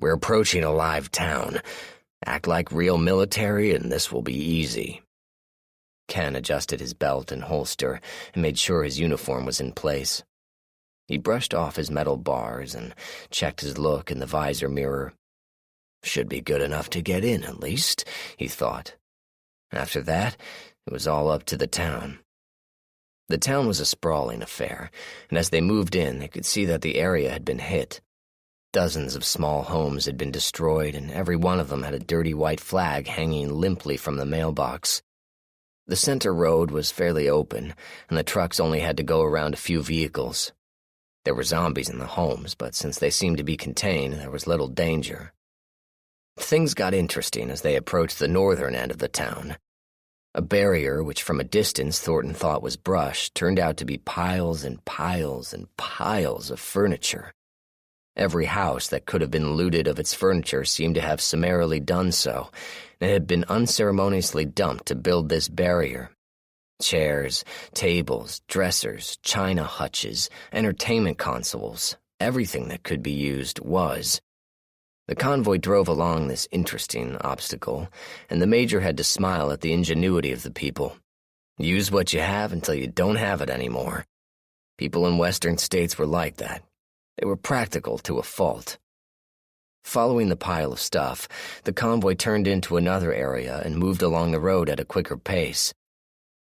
We're approaching a live town. Act like real military, and this will be easy. Ken adjusted his belt and holster and made sure his uniform was in place. He brushed off his metal bars and checked his look in the visor mirror. Should be good enough to get in, at least, he thought. After that, it was all up to the town. The town was a sprawling affair, and as they moved in, they could see that the area had been hit. Dozens of small homes had been destroyed, and every one of them had a dirty white flag hanging limply from the mailbox. The center road was fairly open, and the trucks only had to go around a few vehicles. There were zombies in the homes, but since they seemed to be contained, there was little danger. Things got interesting as they approached the northern end of the town. A barrier, which from a distance Thornton thought was brush, turned out to be piles and piles and piles of furniture. Every house that could have been looted of its furniture seemed to have summarily done so, and it had been unceremoniously dumped to build this barrier. Chairs, tables, dressers, china hutches, entertainment consoles, everything that could be used was. The convoy drove along this interesting obstacle, and the major had to smile at the ingenuity of the people. Use what you have until you don't have it anymore. People in western states were like that. They were practical to a fault. Following the pile of stuff, the convoy turned into another area and moved along the road at a quicker pace.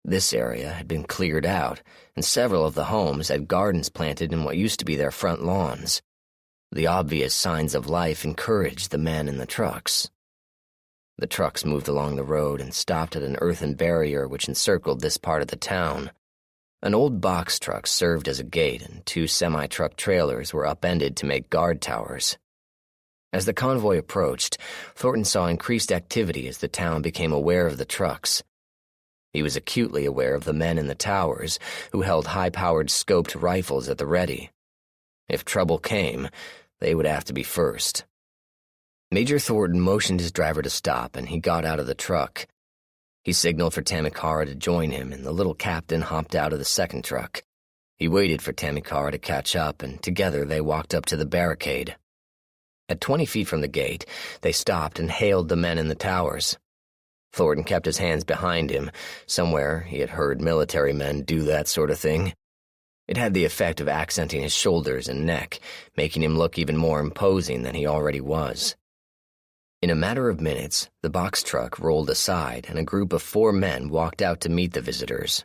This area had been cleared out, and several of the homes had gardens planted in what used to be their front lawns. The obvious signs of life encouraged the men in the trucks. The trucks moved along the road and stopped at an earthen barrier which encircled this part of the town. An old box truck served as a gate, and 2 semi-truck trailers were upended to make guard towers. As the convoy approached, Thornton saw increased activity as the town became aware of the trucks. He was acutely aware of the men in the towers, who held high-powered scoped rifles at the ready. If trouble came, they would have to be first. Major Thornton motioned his driver to stop, and he got out of the truck. He signaled for Tamikara to join him, and the little captain hopped out of the second truck. He waited for Tamikara to catch up, and together they walked up to the barricade. At 20 feet from the gate, they stopped and hailed the men in the towers. Thornton kept his hands behind him. Somewhere he had heard military men do that sort of thing. It had the effect of accenting his shoulders and neck, making him look even more imposing than he already was. In a matter of minutes, the box truck rolled aside, and a group of 4 men walked out to meet the visitors.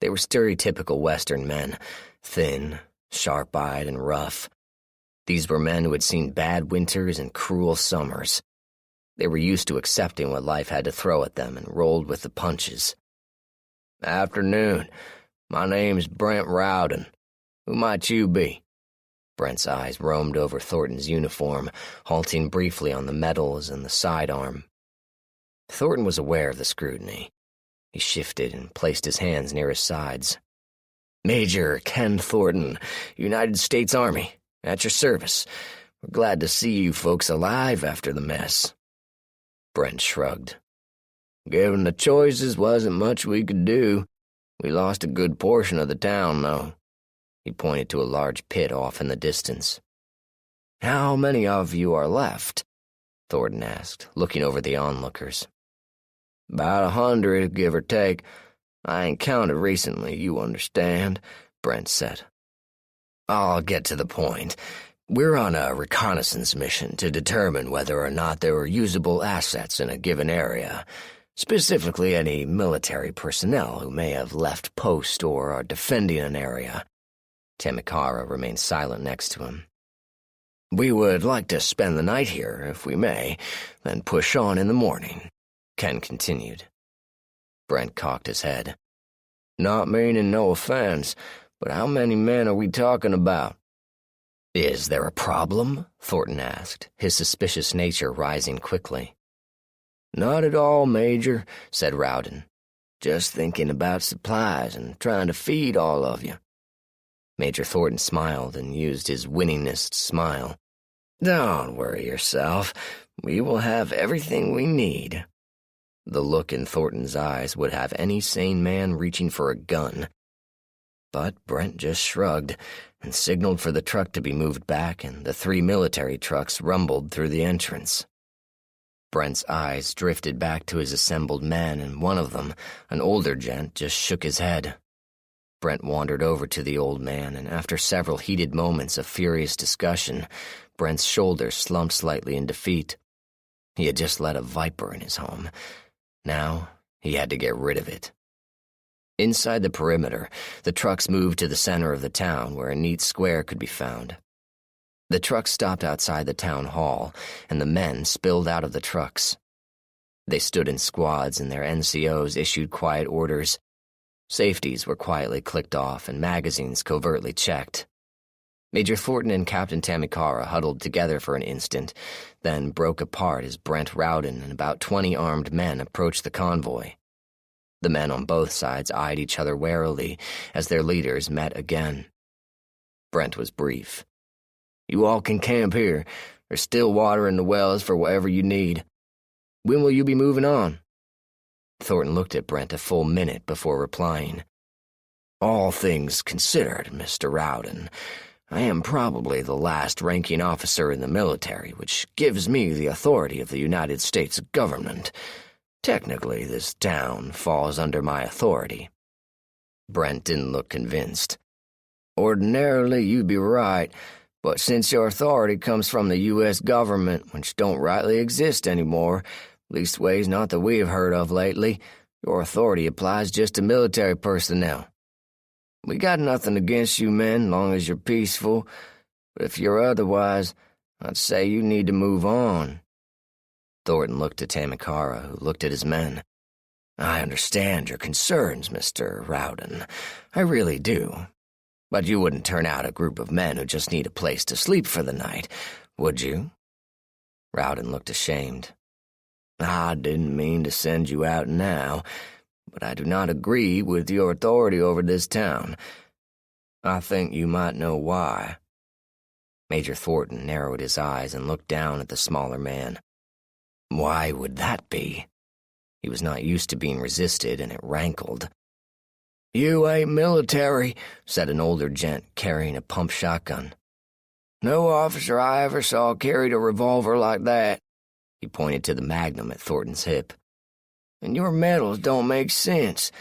They were stereotypical Western men, thin, sharp-eyed, and rough. These were men who had seen bad winters and cruel summers. They were used to accepting what life had to throw at them and rolled with the punches. "Afternoon. My name's Brent Rowden. Who might you be?" Brent's eyes roamed over Thornton's uniform, halting briefly on the medals and the sidearm. Thornton was aware of the scrutiny. He shifted and placed his hands near his sides. "Major Ken Thornton, United States Army, at your service. We're glad to see you folks alive after the mess." Brent shrugged. "Given the choices, wasn't much we could do. We lost a good portion of the town, though." He pointed to a large pit off in the distance. "How many of you are left?" Thornton asked, looking over the onlookers. "About 100, give or take. I ain't counted recently, you understand," Brent said. "I'll get to the point. We're on a reconnaissance mission to determine whether or not there are usable assets in a given area, specifically any military personnel who may have left post or are defending an area." Tamikara remained silent next to him. "We would like to spend the night here, if we may, then push on in the morning," Ken continued. Brent cocked his head. "Not meaning no offense, but how many men are we talking about?" "Is there a problem?" Thornton asked, his suspicious nature rising quickly. "Not at all, Major," said Rowden. "Just thinking about supplies and trying to feed all of you." Major Thornton smiled and used his winningest smile. "Don't worry yourself. We will have everything we need." The look in Thornton's eyes would have any sane man reaching for a gun. But Brent just shrugged and signaled for the truck to be moved back, and the 3 military trucks rumbled through the entrance. Brent's eyes drifted back to his assembled men, and one of them, an older gent, just shook his head. Brent wandered over to the old man, and after several heated moments of furious discussion, Brent's shoulders slumped slightly in defeat. He had just let a viper in his home. Now he had to get rid of it. Inside the perimeter, the trucks moved to the center of the town where a neat square could be found. The trucks stopped outside the town hall, and the men spilled out of the trucks. They stood in squads, and their NCOs issued quiet orders. Safeties were quietly clicked off and magazines covertly checked. Major Thornton and Captain Tamikara huddled together for an instant, then broke apart as Brent Rowden and about 20 armed men approached the convoy. The men on both sides eyed each other warily as their leaders met again. Brent was brief. "You all can camp here. There's still water in the wells for whatever you need. When will you be moving on?" Thornton looked at Brent a full minute before replying. "All things considered, Mr. Rowden, I am probably the last ranking officer in the military, which gives me the authority of the United States government. Technically, this town falls under my authority." Brent didn't look convinced. "Ordinarily, you'd be right, but since your authority comes from the U.S. government, which don't rightly exist anymore, leastways not that we have heard of lately, your authority applies just to military personnel. We got nothing against you men, long as you're peaceful, but if you're otherwise, I'd say you need to move on." Thornton looked at Tamikara, who looked at his men. "I understand your concerns, Mr. Rowden. I really do. But you wouldn't turn out a group of men who just need a place to sleep for the night, would you?" Rowden looked ashamed. "I didn't mean to send you out now, but I do not agree with your authority over this town. I think you might know why." Major Thornton narrowed his eyes and looked down at the smaller man. "Why would that be?" He was not used to being resisted, and it rankled. "You ain't military," said an older gent carrying a pump shotgun. "No officer I ever saw carried a revolver like that." He pointed to the magnum at Thornton's hip. "And your medals don't make sense.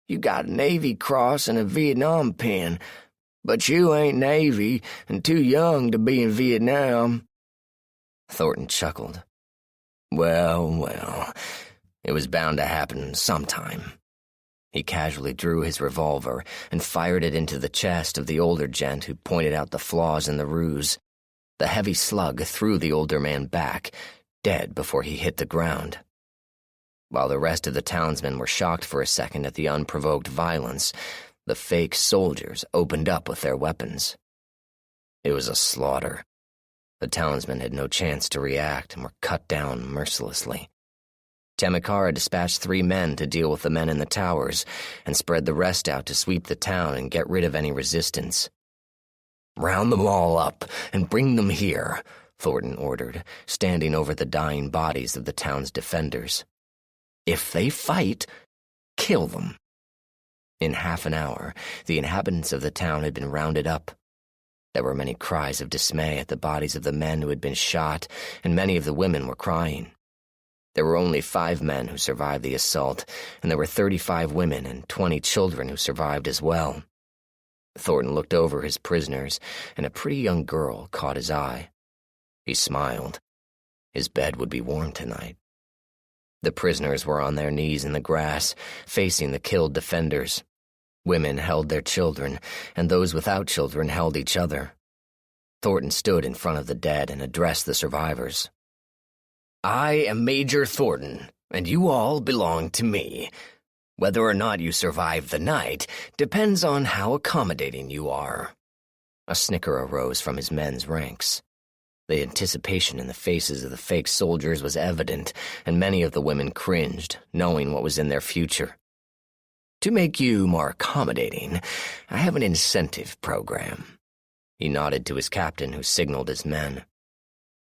You got a Navy Cross and a Vietnam pin, but you ain't Navy and too young to be in Vietnam." Thornton chuckled. Well, it was bound to happen sometime. He casually drew his revolver and fired it into the chest of the older gent who pointed out the flaws in the ruse. The heavy slug threw the older man back, dead before he hit the ground. While the rest of the townsmen were shocked for a second at the unprovoked violence, the fake soldiers opened up with their weapons. It was a slaughter. The townsmen had no chance to react and were cut down mercilessly. Temikara dispatched 3 men to deal with the men in the towers and spread the rest out to sweep the town and get rid of any resistance. "Round them all up and bring them here," Thornton ordered, standing over the dying bodies of the town's defenders. "If they fight, kill them." In half an hour, the inhabitants of the town had been rounded up. There were many cries of dismay at the bodies of the men who had been shot, and many of the women were crying. There were only 5 men who survived the assault, and there were 35 women and 20 children who survived as well. Thornton looked over his prisoners, and a pretty young girl caught his eye. He smiled. His bed would be warm tonight. The prisoners were on their knees in the grass, facing the killed defenders. Women held their children, and those without children held each other. Thornton stood in front of the dead and addressed the survivors. "I am Major Thornton, and you all belong to me. Whether or not you survive the night depends on how accommodating you are." A snicker arose from his men's ranks. The anticipation in the faces of the fake soldiers was evident, and many of the women cringed, knowing what was in their future. "To make you more accommodating, I have an incentive program." He nodded to his captain, who signaled his men.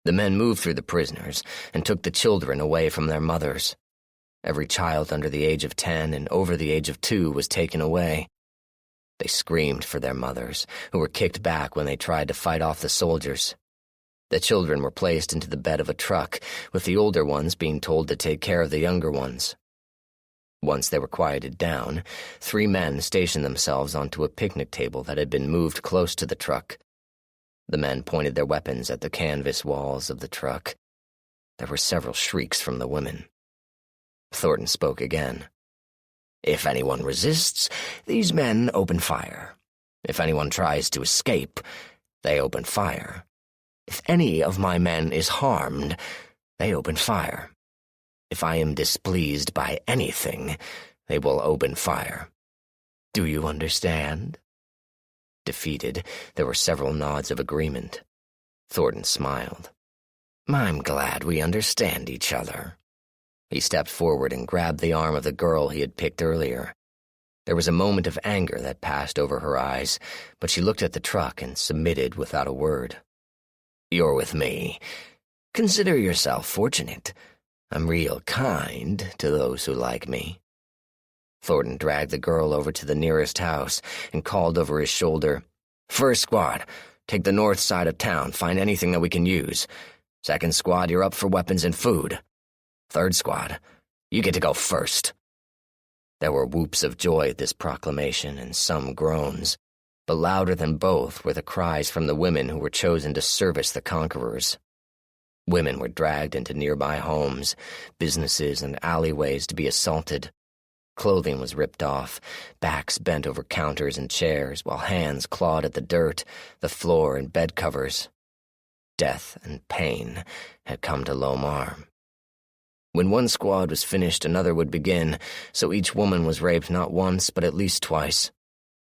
The men moved through the prisoners and took the children away from their mothers. Every child under the age of 10 and over the age of 2 was taken away. They screamed for their mothers, who were kicked back when they tried to fight off the soldiers. The children were placed into the bed of a truck, with the older ones being told to take care of the younger ones. Once they were quieted down, 3 men stationed themselves onto a picnic table that had been moved close to the truck. The men pointed their weapons at the canvas walls of the truck. There were several shrieks from the women. Thornton spoke again. "If anyone resists, these men open fire. If anyone tries to escape, they open fire. If any of my men is harmed, they open fire. If I am displeased by anything, they will open fire. Do you understand?" Defeated, there were several nods of agreement. Thornton smiled. "I'm glad we understand each other." He stepped forward and grabbed the arm of the girl he had picked earlier. There was a moment of anger that passed over her eyes, but she looked at the truck and submitted without a word. "You're with me. Consider yourself fortunate. I'm real kind to those who like me." Thornton dragged the girl over to the nearest house and called over his shoulder, "First squad, take the north side of town, find anything that we can use. Second squad, you're up for weapons and food. Third squad, you get to go first." There were whoops of joy at this proclamation and some groans, but louder than both were the cries from the women who were chosen to service the conquerors. Women were dragged into nearby homes, businesses, and alleyways to be assaulted. Clothing was ripped off, backs bent over counters and chairs, while hands clawed at the dirt, the floor, and bed covers. Death and pain had come to Lomar. When one squad was finished, another would begin, so each woman was raped not once, but at least twice.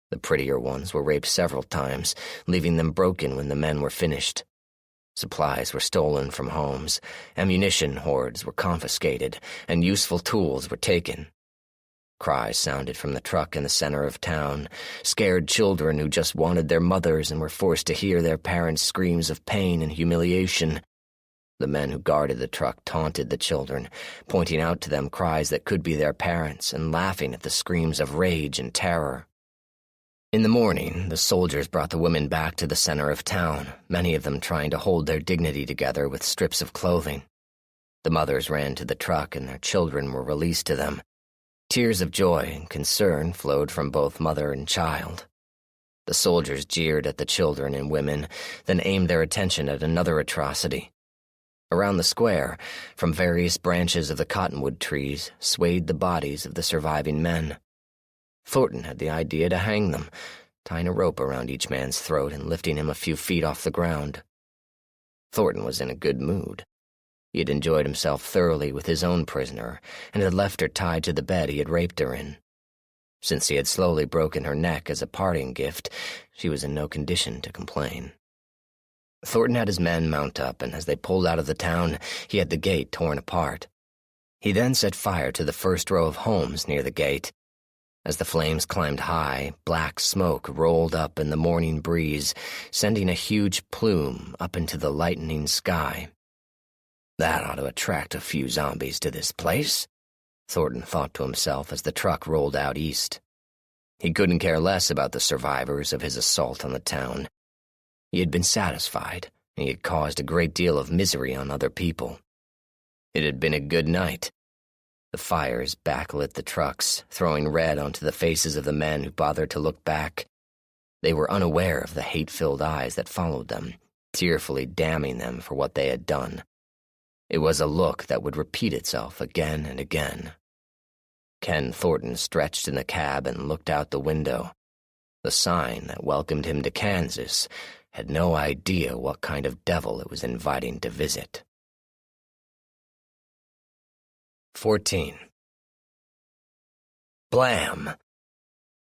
The prettier ones were raped several times, leaving them broken when the men were finished. Supplies were stolen from homes, ammunition hoards were confiscated, and useful tools were taken. Cries sounded from the truck in the center of town, scared children who just wanted their mothers and were forced to hear their parents' screams of pain and humiliation. The men who guarded the truck taunted the children, pointing out to them cries that could be their parents and laughing at the screams of rage and terror. In the morning, the soldiers brought the women back to the center of town, many of them trying to hold their dignity together with strips of clothing. The mothers ran to the truck and their children were released to them. Tears of joy and concern flowed from both mother and child. The soldiers jeered at the children and women, then aimed their attention at another atrocity. Around the square, from various branches of the cottonwood trees, swayed the bodies of the surviving men. Thornton had the idea to hang them, tying a rope around each man's throat and lifting him a few feet off the ground. Thornton was in a good mood. He had enjoyed himself thoroughly with his own prisoner and had left her tied to the bed he had raped her in. Since he had slowly broken her neck as a parting gift, she was in no condition to complain. Thornton had his men mount up, and as they pulled out of the town, he had the gate torn apart. He then set fire to the first row of homes near the gate. As the flames climbed high, black smoke rolled up in the morning breeze, sending a huge plume up into the lightening sky. "That ought to attract a few zombies to this place," Thornton thought to himself as the truck rolled out east. He couldn't care less about the survivors of his assault on the town. He had been satisfied, and he had caused a great deal of misery on other people. It had been a good night. The fires backlit the trucks, throwing red onto the faces of the men who bothered to look back. They were unaware of the hate-filled eyes that followed them, tearfully damning them for what they had done. It was a look that would repeat itself again and again. Ken Thornton stretched in the cab and looked out the window. The sign that welcomed him to Kansas had no idea what kind of devil it was inviting to visit. 14. Blam!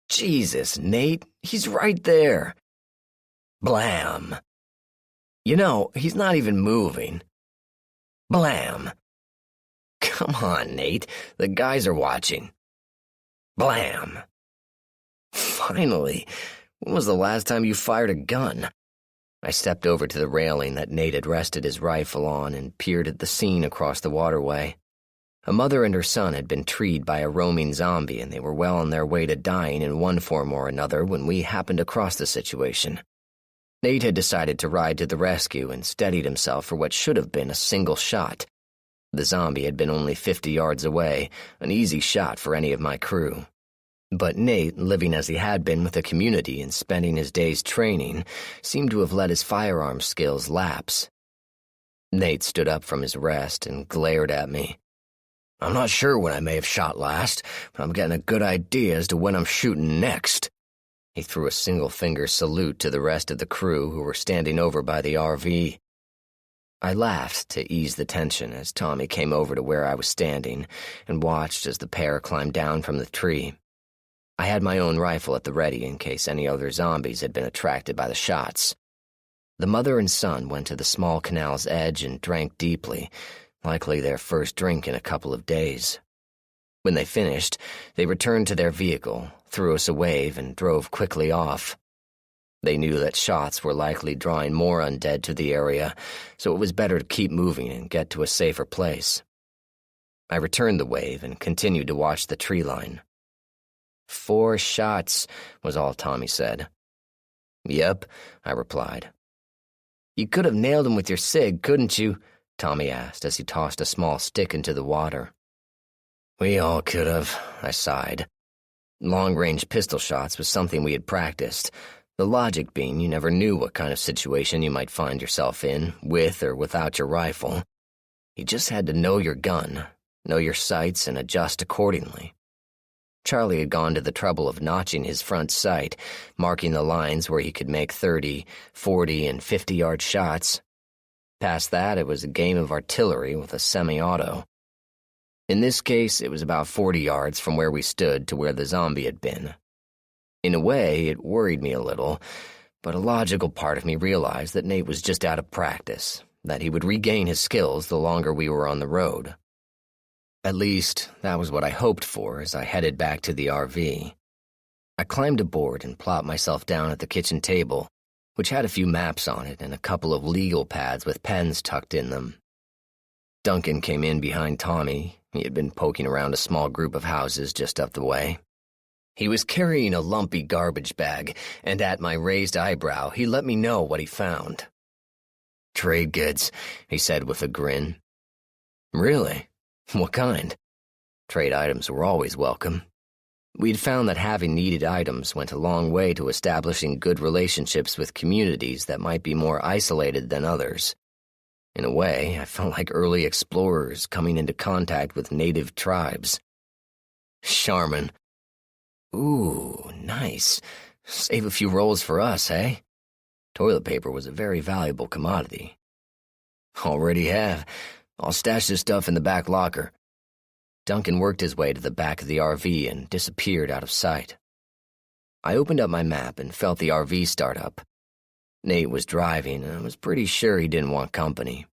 Jesus, Nate, he's right there. Blam! You know, he's not even moving. Blam! Come on, Nate, the guys are watching. Blam! Finally, when was the last time you fired a gun? I stepped over to the railing that Nate had rested his rifle on and peered at the scene across the waterway. A mother and her son had been treed by a roaming zombie, and they were well on their way to dying in one form or another when we happened across the situation. Nate had decided to ride to the rescue and steadied himself for what should have been a single shot. The zombie had been only 50 yards away, an easy shot for any of my crew. But Nate, living as he had been with the community and spending his days training, seemed to have let his firearm skills lapse. Nate stood up from his rest and glared at me. "I'm not sure when I may have shot last, but I'm getting a good idea as to when I'm shooting next." He threw a single-finger salute to the rest of the crew who were standing over by the RV. I laughed to ease the tension as Tommy came over to where I was standing and watched as the pair climbed down from the tree. I had my own rifle at the ready in case any other zombies had been attracted by the shots. The mother and son went to the small canal's edge and drank deeply, likely their first drink in a couple of days. When they finished, they returned to their vehicle, threw us a wave, and drove quickly off. They knew that shots were likely drawing more undead to the area, so it was better to keep moving and get to a safer place. I returned the wave and continued to watch the tree line. 4 shots, was all Tommy said. "Yep," I replied. "You could have nailed him with your cig, couldn't you?" Tommy asked as he tossed a small stick into the water. "We all could have," I sighed. Long-range pistol shots was something we had practiced, the logic being you never knew what kind of situation you might find yourself in, with or without your rifle. You just had to know your gun, know your sights, and adjust accordingly. Charlie had gone to the trouble of notching his front sight, marking the lines where he could make 30, 40, and 50-yard shots. Past that, it was a game of artillery with a semi-auto. In this case, it was about 40 yards from where we stood to where the zombie had been. In a way, it worried me a little, but a logical part of me realized that Nate was just out of practice, that he would regain his skills the longer we were on the road. At least, that was what I hoped for as I headed back to the RV. I climbed aboard and plopped myself down at the kitchen table, which had a few maps on it and a couple of legal pads with pens tucked in them, Duncan came in behind Tommy. He had been poking around a small group of houses just up the way. He was carrying a lumpy garbage bag, and at my raised eyebrow, he let me know what he found. "Trade goods," he said with a grin. "Really? What kind?" Trade items were always welcome. We'd found that having needed items went a long way to establishing good relationships with communities that might be more isolated than others. In a way, I felt like early explorers coming into contact with native tribes. "Charmin. Ooh, nice. Save a few rolls for us, eh?" Toilet paper was a very valuable commodity. "Already have. I'll stash this stuff in the back locker." Duncan worked his way to the back of the RV and disappeared out of sight. I opened up my map and felt the RV start up. Nate was driving, and I was pretty sure he didn't want company.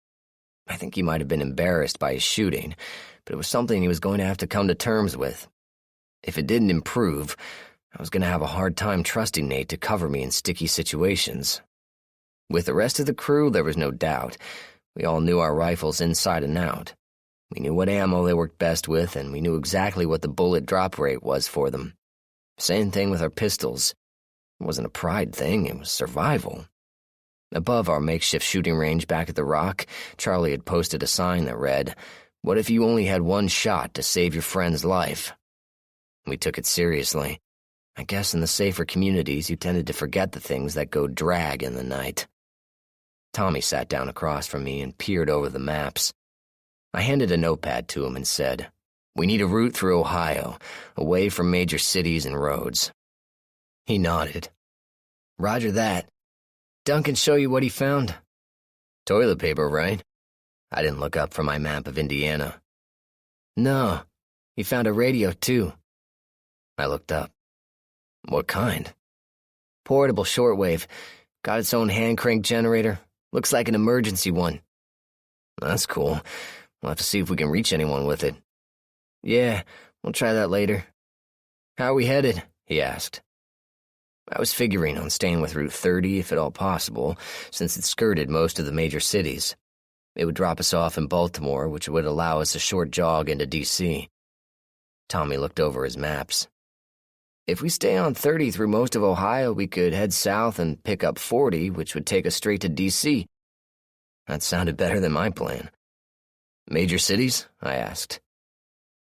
I think he might have been embarrassed by his shooting, but it was something he was going to have to come to terms with. If it didn't improve, I was going to have a hard time trusting Nate to cover me in sticky situations. With the rest of the crew, there was no doubt. We all knew our rifles inside and out. We knew what ammo they worked best with, and we knew exactly what the bullet drop rate was for them. Same thing with our pistols. It wasn't a pride thing, it was survival. Above our makeshift shooting range back at the Rock, Charlie had posted a sign that read, "What if you only had one shot to save your friend's life?" We took it seriously. I guess in the safer communities, you tended to forget the things that go drag in the night. Tommy sat down across from me and peered over the maps. I handed a notepad to him and said, "We need a route through Ohio, away from major cities and roads." He nodded. "Roger that. Duncan show you what he found?" "Toilet paper, right?" I didn't look up from my map of Indiana. "No, he found a radio, too." I looked up. "What kind?" "Portable shortwave. Got its own hand-crank generator. Looks like an emergency one." "That's cool. We'll have to see if we can reach anyone with it." "Yeah, we'll try that later." "How are we headed?" he asked. I was figuring on staying with Route 30 if at all possible, since it skirted most of the major cities. It would drop us off in Baltimore, which would allow us a short jog into D.C. Tommy looked over his maps. "If we stay on 30 through most of Ohio, we could head south and pick up 40, which would take us straight to D.C. That sounded better than my plan. "Major cities?" I asked.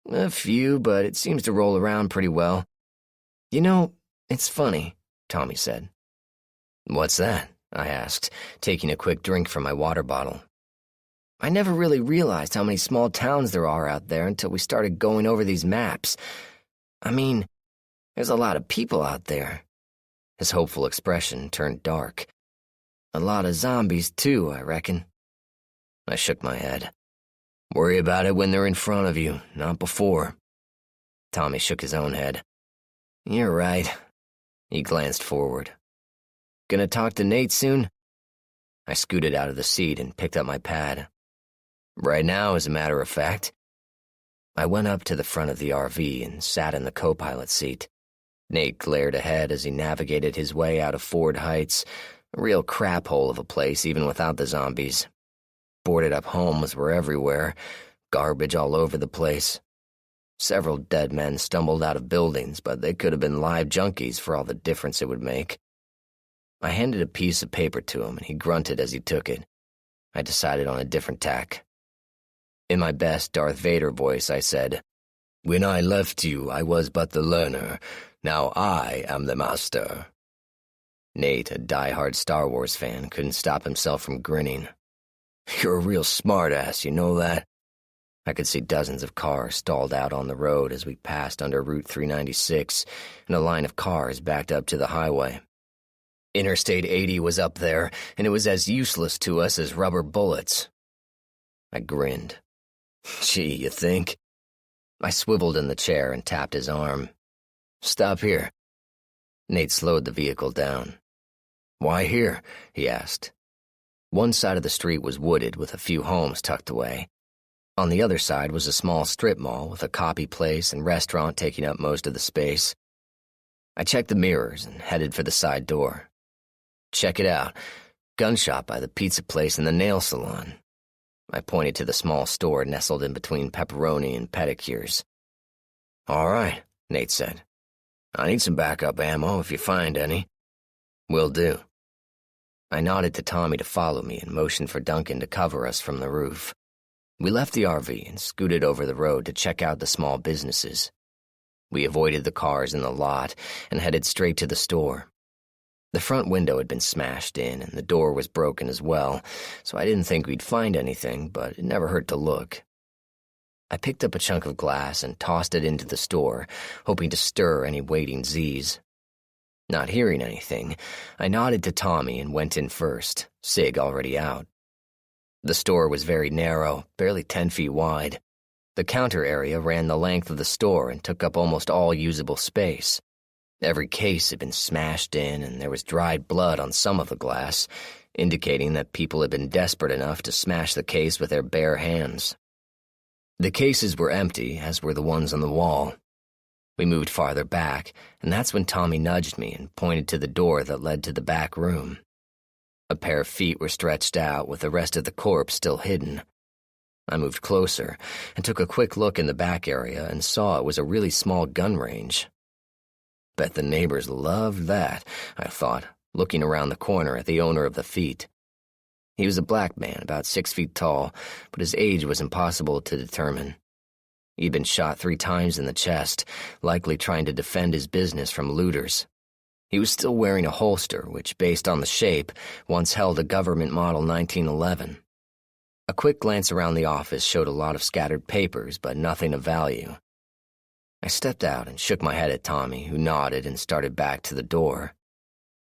"A few, but it seems to roll around pretty well." "You know, it's funny," Tommy said. "What's that?" I asked, taking a quick drink from my water bottle. "I never really realized how many small towns there are out there until we started going over these maps. I mean, there's a lot of people out there." His hopeful expression turned dark. "A lot of zombies, too, I reckon." I shook my head. "Worry about it when they're in front of you, not before." Tommy shook his own head. "You're right." He glanced forward. "Gonna talk to Nate soon?" I scooted out of the seat and picked up my pad. "Right now, as a matter of fact." I went up to the front of the RV and sat in the co-pilot seat. Nate glared ahead as he navigated his way out of Ford Heights, a real crap hole of a place even without the zombies. Boarded-up homes were everywhere, garbage all over the place. Several dead men stumbled out of buildings, but they could have been live junkies for all the difference it would make. I handed a piece of paper to him, and he grunted as he took it. I decided on a different tack. In my best Darth Vader voice, I said, "When I left you, I was but the learner. Now I am the master." Nate, a die-hard Star Wars fan, couldn't stop himself from grinning. "You're a real smartass, you know that?" I could see dozens of cars stalled out on the road as we passed under Route 396, and a line of cars backed up to the highway. Interstate 80 was up there, and it was as useless to us as rubber bullets. I grinned. "Gee, you think?" I swiveled in the chair and tapped his arm. "Stop here." Nate slowed the vehicle down. "Why here?" he asked. One side of the street was wooded with a few homes tucked away. On the other side was a small strip mall with a coffee place and restaurant taking up most of the space. I checked the mirrors and headed for the side door. "Check it out. Gun shop by the pizza place and the nail salon." I pointed to the small store nestled in between pepperoni and pedicures. "All right," Nate said. "I need some backup ammo if you find any." "Will do." I nodded to Tommy to follow me and motioned for Duncan to cover us from the roof. We left the RV and scooted over the road to check out the small businesses. We avoided the cars in the lot and headed straight to the store. The front window had been smashed in and the door was broken as well, so I didn't think we'd find anything, but it never hurt to look. I picked up a chunk of glass and tossed it into the store, hoping to stir any waiting Z's. Not hearing anything, I nodded to Tommy and went in first, Sig already out. The store was very narrow, barely 10 feet wide. The counter area ran the length of the store and took up almost all usable space. Every case had been smashed in, and there was dried blood on some of the glass, indicating that people had been desperate enough to smash the case with their bare hands. The cases were empty, as were the ones on the wall. We moved farther back, and that's when Tommy nudged me and pointed to the door that led to the back room. A pair of feet were stretched out, with the rest of the corpse still hidden. I moved closer and took a quick look in the back area and saw it was a really small gun range. Bet the neighbors loved that, I thought, looking around the corner at the owner of the feet. He was a black man, about 6 feet tall, but his age was impossible to determine. He'd been shot 3 times in the chest, likely trying to defend his business from looters. He was still wearing a holster, which, based on the shape, once held a government model 1911. A quick glance around the office showed a lot of scattered papers, but nothing of value. I stepped out and shook my head at Tommy, who nodded and started back to the door.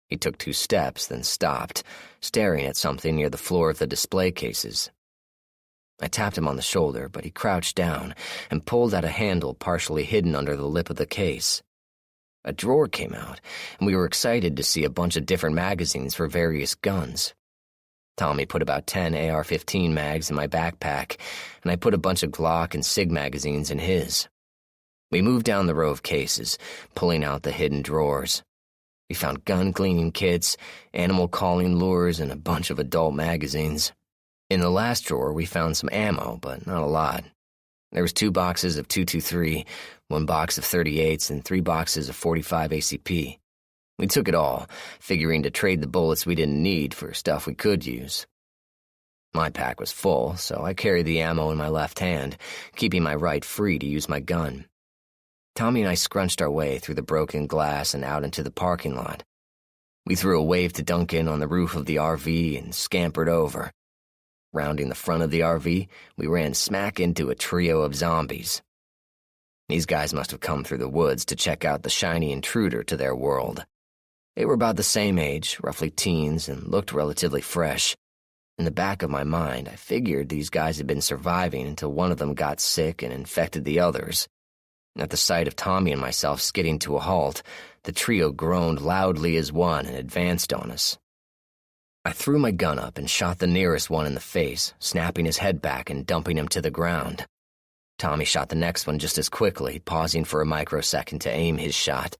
He took 2 steps, then stopped, staring at something near the floor of the display cases. I tapped him on the shoulder, but he crouched down and pulled out a handle partially hidden under the lip of the case. A drawer came out, and we were excited to see a bunch of different magazines for various guns. Tommy put about 10 AR-15 mags in my backpack, and I put a bunch of Glock and SIG magazines in his. We moved down the row of cases, pulling out the hidden drawers. We found gun cleaning kits, animal calling lures, and a bunch of adult magazines. In the last drawer, we found some ammo, but not a lot. There was 2 boxes of .223, 1 box of .38s, and 3 boxes of .45 ACP. We took it all, figuring to trade the bullets we didn't need for stuff we could use. My pack was full, so I carried the ammo in my left hand, keeping my right free to use my gun. Tommy and I scrunched our way through the broken glass and out into the parking lot. We threw a wave to Duncan on the roof of the RV and scampered over. Rounding the front of the RV, we ran smack into a trio of zombies. These guys must have come through the woods to check out the shiny intruder to their world. They were about the same age, roughly teens, and looked relatively fresh. In the back of my mind, I figured these guys had been surviving until one of them got sick and infected the others. At the sight of Tommy and myself skidding to a halt, the trio groaned loudly as one and advanced on us. I threw my gun up and shot the nearest one in the face, snapping his head back and dumping him to the ground. Tommy shot the next one just as quickly, pausing for a microsecond to aim his shot.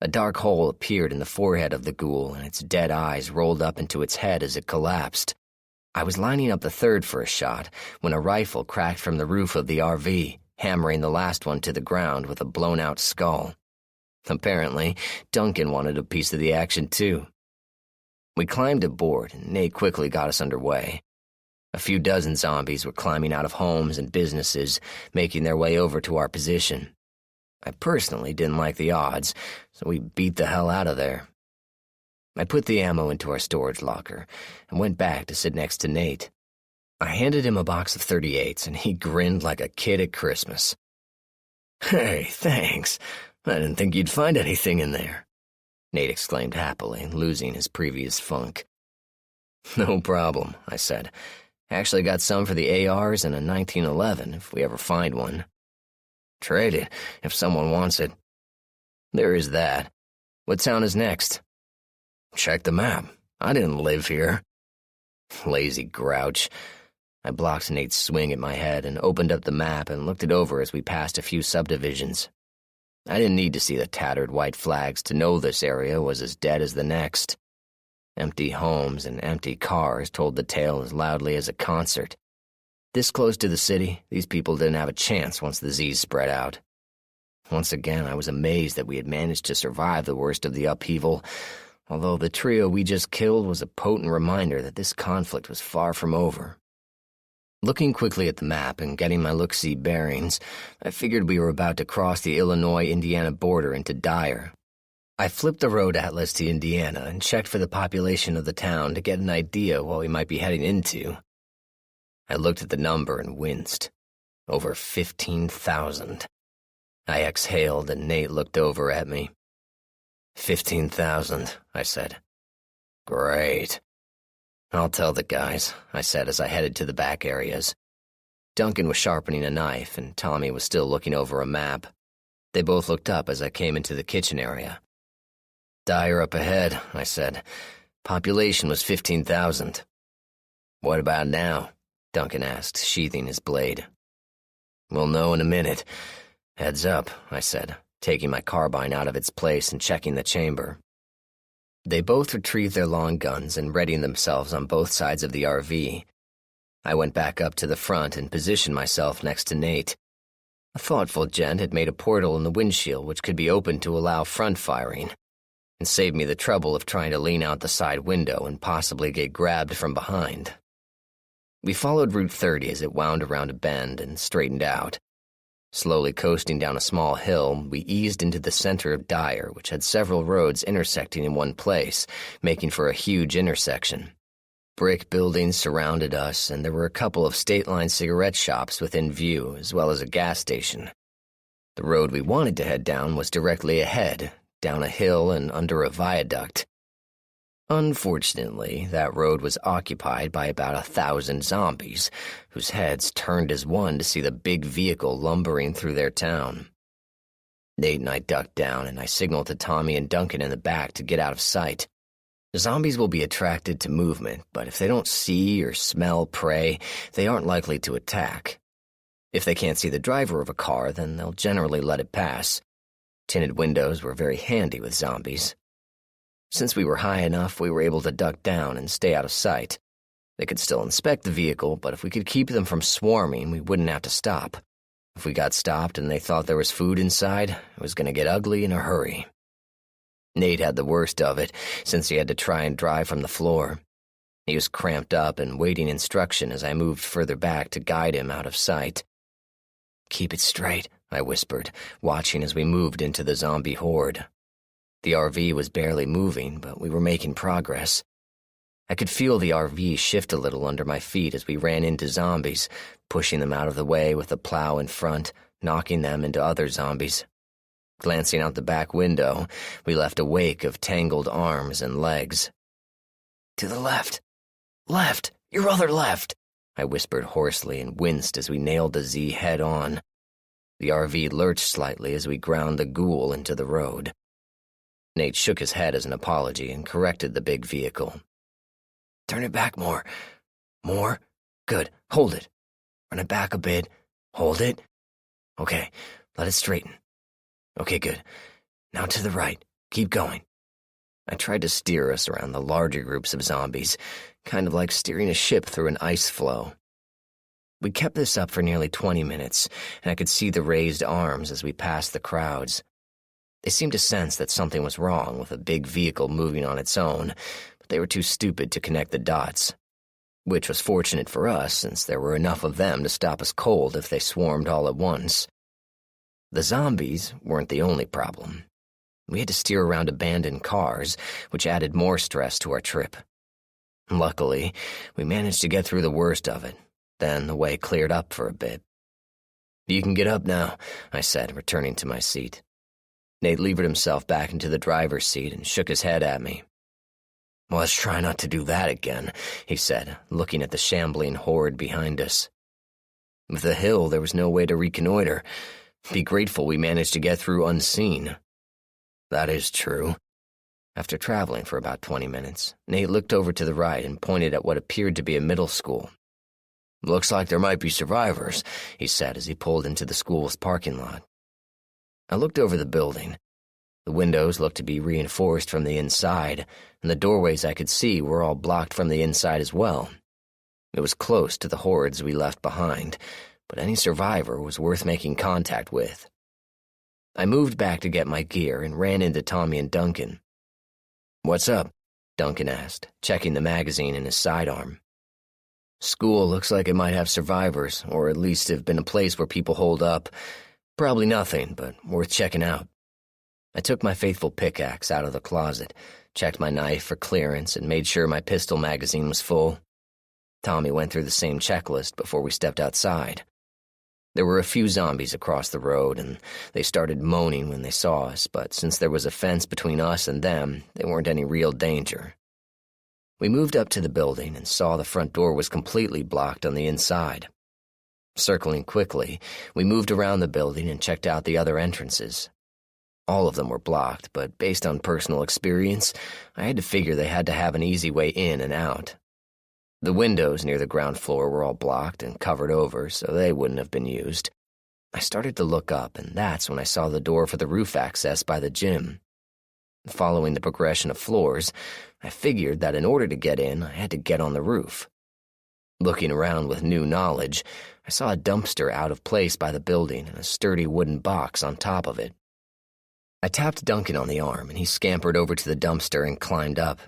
A dark hole appeared in the forehead of the ghoul, and its dead eyes rolled up into its head as it collapsed. I was lining up the third for a shot when a rifle cracked from the roof of the RV, hammering the last one to the ground with a blown-out skull. Apparently, Duncan wanted a piece of the action, too. We climbed aboard, and Nate quickly got us underway. A few dozen zombies were climbing out of homes and businesses, making their way over to our position. I personally didn't like the odds, so we beat the hell out of there. I put the ammo into our storage locker and went back to sit next to Nate. I handed him a box of .38s, and he grinned like a kid at Christmas. "Hey, thanks. I didn't think you'd find anything in there," Nate exclaimed happily, losing his previous funk. "No problem," I said. "Actually got some for the ARs and a 1911 if we ever find one. Trade it if someone wants it." "There is that. What town is next?" "Check the map. I didn't live here." Lazy grouch. I blocked Nate's swing at my head and opened up the map and looked it over as we passed a few subdivisions. I didn't need to see the tattered white flags to know this area was as dead as the next. Empty homes and empty cars told the tale as loudly as a concert. This close to the city, these people didn't have a chance once the Z's spread out. Once again, I was amazed that we had managed to survive the worst of the upheaval, although the trio we just killed was a potent reminder that this conflict was far from over. Looking quickly at the map and getting my look-see bearings, I figured we were about to cross the Illinois-Indiana border into Dyer. I flipped the road atlas to Indiana and checked for the population of the town to get an idea what we might be heading into. I looked at the number and winced. Over 15,000. I exhaled and Nate looked over at me. 15,000, I said. Great. I'll tell the guys, I said as I headed to the back areas. Duncan was sharpening a knife and Tommy was still looking over a map. They both looked up as I came into the kitchen area. Dyer up ahead, I said. Population was 15,000. What about now? Duncan asked, sheathing his blade. We'll know in a minute. Heads up, I said, taking my carbine out of its place and checking the chamber. They both retrieved their long guns and readied themselves on both sides of the RV. I went back up to the front and positioned myself next to Nate. A thoughtful gent had made a portal in the windshield which could be opened to allow front firing, and saved me the trouble of trying to lean out the side window and possibly get grabbed from behind. We followed Route 30 as it wound around a bend and straightened out. Slowly coasting down a small hill, we eased into the center of Dyer, which had several roads intersecting in one place, making for a huge intersection. Brick buildings surrounded us, and there were a couple of state-line cigarette shops within view, as well as a gas station. The road we wanted to head down was directly ahead, down a hill and under a viaduct. Unfortunately, that road was occupied by about 1,000 zombies, whose heads turned as one to see the big vehicle lumbering through their town. Nate and I ducked down, and I signaled to Tommy and Duncan in the back to get out of sight. The zombies will be attracted to movement, but if they don't see or smell prey, they aren't likely to attack. If they can't see the driver of a car, then they'll generally let it pass. Tinted windows were very handy with zombies. Since we were high enough, we were able to duck down and stay out of sight. They could still inspect the vehicle, but if we could keep them from swarming, we wouldn't have to stop. If we got stopped and they thought there was food inside, it was going to get ugly in a hurry. Nate had the worst of it, since he had to try and drive from the floor. He was cramped up and waiting instruction as I moved further back to guide him out of sight. "Keep it straight," I whispered, watching as we moved into the zombie horde. The RV was barely moving, but we were making progress. I could feel the RV shift a little under my feet as we ran into zombies, pushing them out of the way with the plow in front, knocking them into other zombies. Glancing out the back window, we left a wake of tangled arms and legs. "To the left! Left! Your other left!" I whispered hoarsely and winced as we nailed the Z head-on. The RV lurched slightly as we ground the ghoul into the road. Nate shook his head as an apology and corrected the big vehicle. "Turn it back more. More? Good. Hold it. Run it back a bit. Hold it. Okay, let it straighten. Okay, good. Now to the right. Keep going." I tried to steer us around the larger groups of zombies, kind of like steering a ship through an ice flow. We kept this up for nearly 20 minutes, and I could see the raised arms as we passed the crowds. They seemed to sense that something was wrong with a big vehicle moving on its own, but they were too stupid to connect the dots, which was fortunate for us since there were enough of them to stop us cold if they swarmed all at once. The zombies weren't the only problem. We had to steer around abandoned cars, which added more stress to our trip. Luckily, we managed to get through the worst of it. Then the way cleared up for a bit. "You can get up now," I said, returning to my seat. Nate levered himself back into the driver's seat and shook his head at me. "Well, let's try not to do that again," he said, looking at the shambling horde behind us. With the hill, there was no way to reconnoiter. Be grateful we managed to get through unseen. "That is true." After traveling for about 20 minutes, Nate looked over to the right and pointed at what appeared to be a middle school. "Looks like there might be survivors," he said as he pulled into the school's parking lot. I looked over the building. The windows looked to be reinforced from the inside, and the doorways I could see were all blocked from the inside as well. It was close to the hordes we left behind, but any survivor was worth making contact with. I moved back to get my gear and ran into Tommy and Duncan. "What's up?" Duncan asked, checking the magazine in his sidearm. "School looks like it might have survivors, or at least have been a place where people hold up. Probably nothing, but worth checking out." I took my faithful pickaxe out of the closet, checked my knife for clearance, and made sure my pistol magazine was full. Tommy went through the same checklist before we stepped outside. There were a few zombies across the road, and they started moaning when they saw us, but since there was a fence between us and them, they weren't any real danger. We moved up to the building and saw the front door was completely blocked on the inside. Circling quickly, we moved around the building and checked out the other entrances. All of them were blocked, but based on personal experience, I had to figure they had to have an easy way in and out. The windows near the ground floor were all blocked and covered over, so they wouldn't have been used. I started to look up, and that's when I saw the door for the roof access by the gym. Following the progression of floors, I figured that in order to get in, I had to get on the roof. Looking around with new knowledge, I saw a dumpster out of place by the building and a sturdy wooden box on top of it. I tapped Duncan on the arm, and he scampered over to the dumpster and climbed up.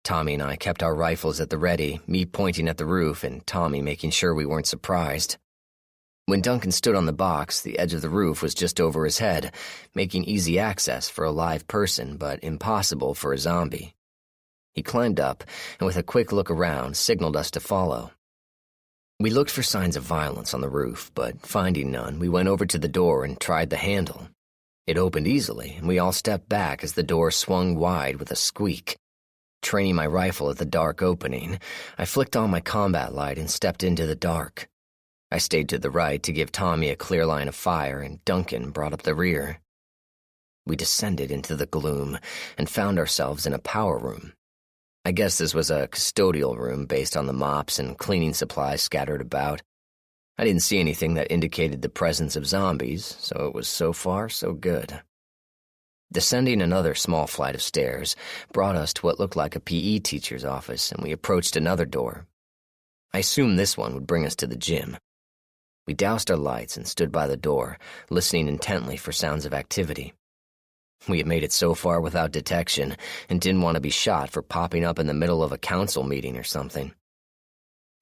Tommy and I kept our rifles at the ready, me pointing at the roof and Tommy making sure we weren't surprised. When Duncan stood on the box, the edge of the roof was just over his head, making easy access for a live person, but impossible for a zombie. He climbed up, and with a quick look around, signaled us to follow. We looked for signs of violence on the roof, but finding none, we went over to the door and tried the handle. It opened easily, and we all stepped back as the door swung wide with a squeak. Training my rifle at the dark opening, I flicked on my combat light and stepped into the dark. I stayed to the right to give Tommy a clear line of fire, and Duncan brought up the rear. We descended into the gloom and found ourselves in a power room. I guess this was a custodial room based on the mops and cleaning supplies scattered about. I didn't see anything that indicated the presence of zombies, so it was so far so good. Descending another small flight of stairs brought us to what looked like a PE teacher's office, and we approached another door. I assumed this one would bring us to the gym. We doused our lights and stood by the door, listening intently for sounds of activity. We had made it so far without detection and didn't want to be shot for popping up in the middle of a council meeting or something.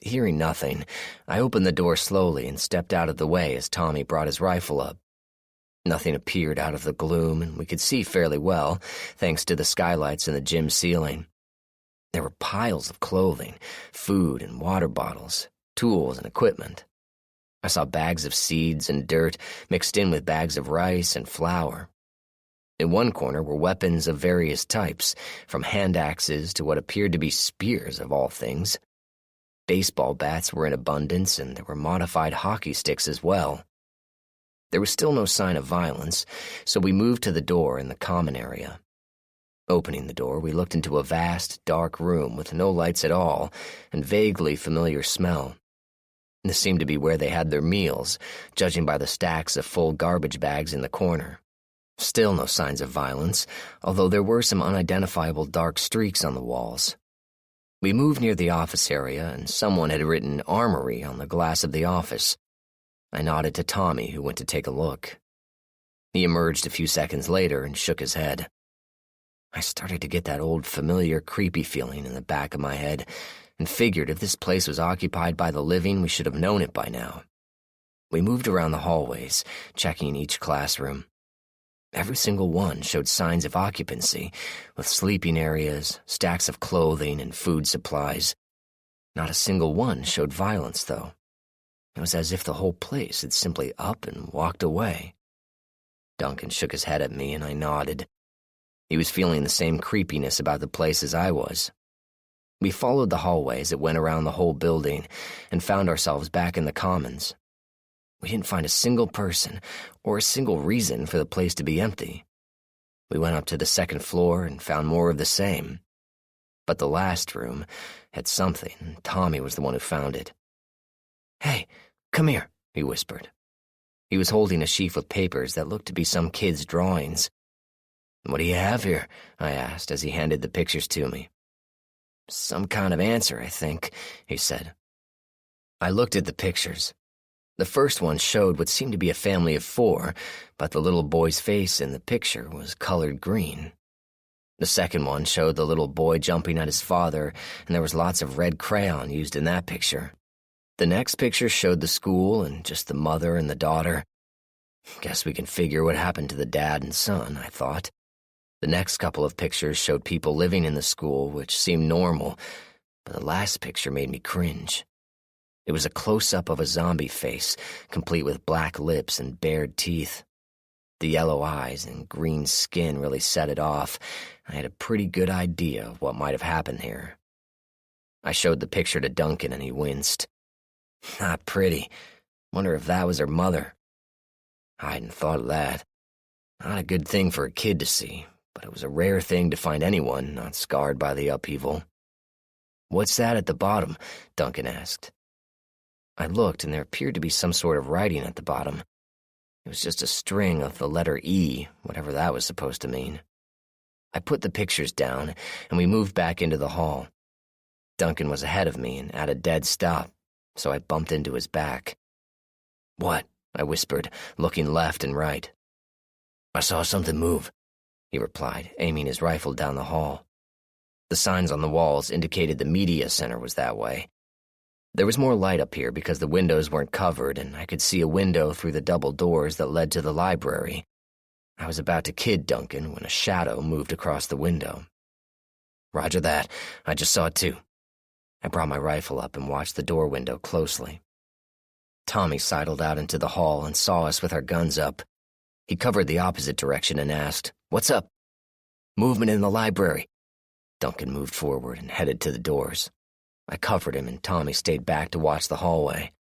Hearing nothing, I opened the door slowly and stepped out of the way as Tommy brought his rifle up. Nothing appeared out of the gloom, and we could see fairly well, thanks to the skylights in the gym ceiling. There were piles of clothing, food and water bottles, tools and equipment. I saw bags of seeds and dirt mixed in with bags of rice and flour. In one corner were weapons of various types, from hand axes to what appeared to be spears of all things. Baseball bats were in abundance, and there were modified hockey sticks as well. There was still no sign of violence, so we moved to the door in the common area. Opening the door, we looked into a vast, dark room with no lights at all and vaguely familiar smell. This seemed to be where they had their meals, judging by the stacks of full garbage bags in the corner. Still no signs of violence, although there were some unidentifiable dark streaks on the walls. We moved near the office area, and someone had written Armory on the glass of the office. I nodded to Tommy, who went to take a look. He emerged a few seconds later and shook his head. I started to get that old familiar creepy feeling in the back of my head and figured if this place was occupied by the living, we should have known it by now. We moved around the hallways, checking each classroom. Every single one showed signs of occupancy, with sleeping areas, stacks of clothing, and food supplies. Not a single one showed violence, though. It was as if the whole place had simply up and walked away. Duncan shook his head at me, and I nodded. He was feeling the same creepiness about the place as I was. We followed the hallway as it went around the whole building and found ourselves back in the commons. We didn't find a single person or a single reason for the place to be empty. We went up to the second floor and found more of the same. But the last room had something, and Tommy was the one who found it. "Hey, come here," he whispered. He was holding a sheaf of papers that looked to be some kid's drawings. "What do you have here?" I asked as he handed the pictures to me. "Some kind of answer, I think," he said. I looked at the pictures. The first one showed what seemed to be a family of 4, but the little boy's face in the picture was colored green. The second one showed the little boy jumping at his father, and there was lots of red crayon used in that picture. The next picture showed the school and just the mother and the daughter. Guess we can figure what happened to the dad and son, I thought. The next couple of pictures showed people living in the school, which seemed normal, but the last picture made me cringe. It was a close-up of a zombie face, complete with black lips and bared teeth. The yellow eyes and green skin really set it off. I had a pretty good idea of what might have happened here. I showed the picture to Duncan and he winced. Not pretty. Wonder if that was her mother. I hadn't thought of that. Not a good thing for a kid to see, but it was a rare thing to find anyone not scarred by the upheaval. "What's that at the bottom?" Duncan asked. I looked, and there appeared to be some sort of writing at the bottom. It was just a string of the letter E, whatever that was supposed to mean. I put the pictures down, and we moved back into the hall. Duncan was ahead of me and at a dead stop, so I bumped into his back. "What?" I whispered, looking left and right. "I saw something move," he replied, aiming his rifle down the hall. The signs on the walls indicated the media center was that way. There was more light up here because the windows weren't covered, and I could see a window through the double doors that led to the library. I was about to kid Duncan when a shadow moved across the window. "Roger that. I just saw it too." I brought my rifle up and watched the door window closely. Tommy sidled out into the hall and saw us with our guns up. He covered the opposite direction and asked, "What's up?" "Movement in the library." Duncan moved forward and headed to the doors. I covered him, and Tommy stayed back to watch the hallway.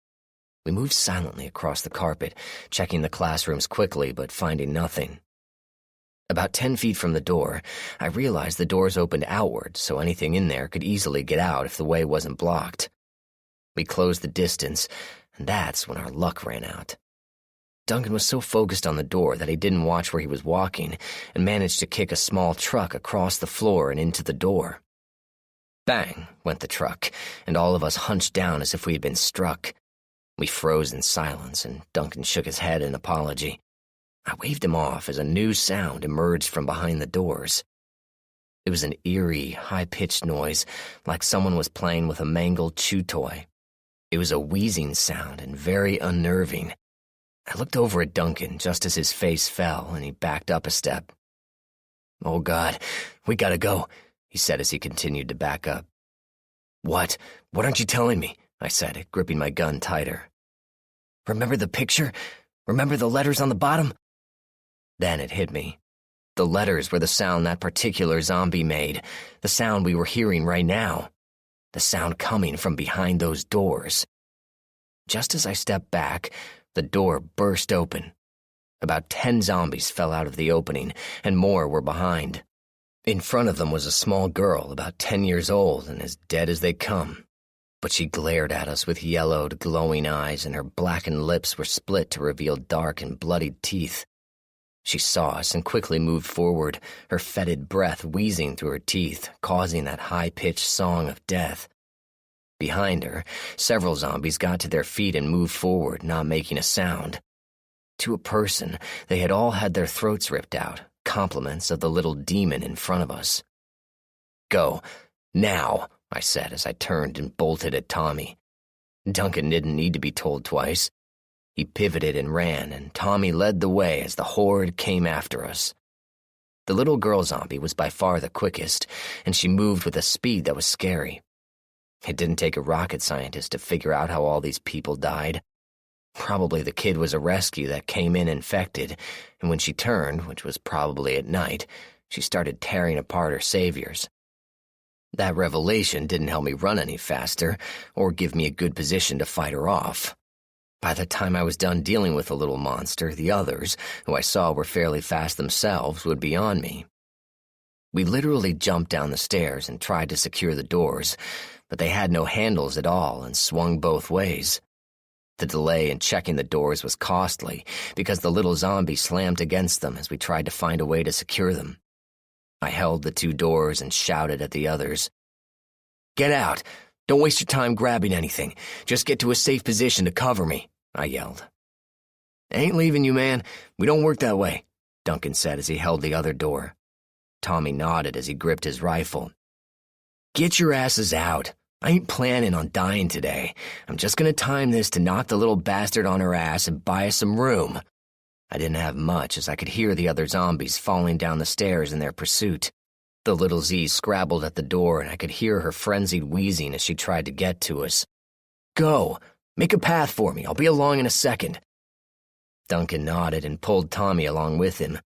We moved silently across the carpet, checking the classrooms quickly but finding nothing. About 10 feet from the door, I realized the doors opened outward, so anything in there could easily get out if the way wasn't blocked. We closed the distance, and that's when our luck ran out. Duncan was so focused on the door that he didn't watch where he was walking and managed to kick a small truck across the floor and into the door. Bang went the truck, and all of us hunched down as if we had been struck. We froze in silence, and Duncan shook his head in apology. I waved him off as a new sound emerged from behind the doors. It was an eerie, high-pitched noise, like someone was playing with a mangled chew toy. It was a wheezing sound and very unnerving. I looked over at Duncan just as his face fell, and he backed up a step. "Oh, God, we gotta go," he said as he continued to back up. "What? What aren't you telling me?" I said, gripping my gun tighter. "Remember the picture? Remember the letters on the bottom?" Then it hit me. The letters were the sound that particular zombie made, the sound we were hearing right now, the sound coming from behind those doors. Just as I stepped back, the door burst open. About 10 zombies fell out of the opening, and more were behind. In front of them was a small girl about 10 years old and as dead as they come. But she glared at us with yellowed, glowing eyes, and her blackened lips were split to reveal dark and bloodied teeth. She saw us and quickly moved forward, her fetid breath wheezing through her teeth, causing that high-pitched song of death. Behind her, several zombies got to their feet and moved forward, not making a sound. To a person, they had all had their throats ripped out, compliments of the little demon in front of us. "Go, now," I said as I turned and bolted at Tommy. Duncan didn't need to be told twice. He pivoted and ran, and Tommy led the way as the horde came after us. The little girl zombie was by far the quickest, and she moved with a speed that was scary. It didn't take a rocket scientist to figure out how all these people died. Probably the kid was a rescue that came in infected, and when she turned, which was probably at night, she started tearing apart her saviors. That revelation didn't help me run any faster or give me a good position to fight her off. By the time I was done dealing with the little monster, the others, who I saw were fairly fast themselves, would be on me. We literally jumped down the stairs and tried to secure the doors, but they had no handles at all and swung both ways. The delay in checking the doors was costly because the little zombie slammed against them as we tried to find a way to secure them. I held the 2 doors and shouted at the others. "Get out! Don't waste your time grabbing anything. Just get to a safe position to cover me, I yelled. I ain't leaving you, man. We don't work that way, Duncan said as he held the other door. Tommy nodded as he gripped his rifle. Get your asses out. I ain't planning on dying today. I'm just gonna time this to knock the little bastard on her ass and buy us some room. I didn't have much as I could hear the other zombies falling down the stairs in their pursuit. The little Z scrabbled at the door and I could hear her frenzied wheezing as she tried to get to us. Go! Make a path for me. I'll be along in a second. Duncan nodded and pulled Tommy along with him.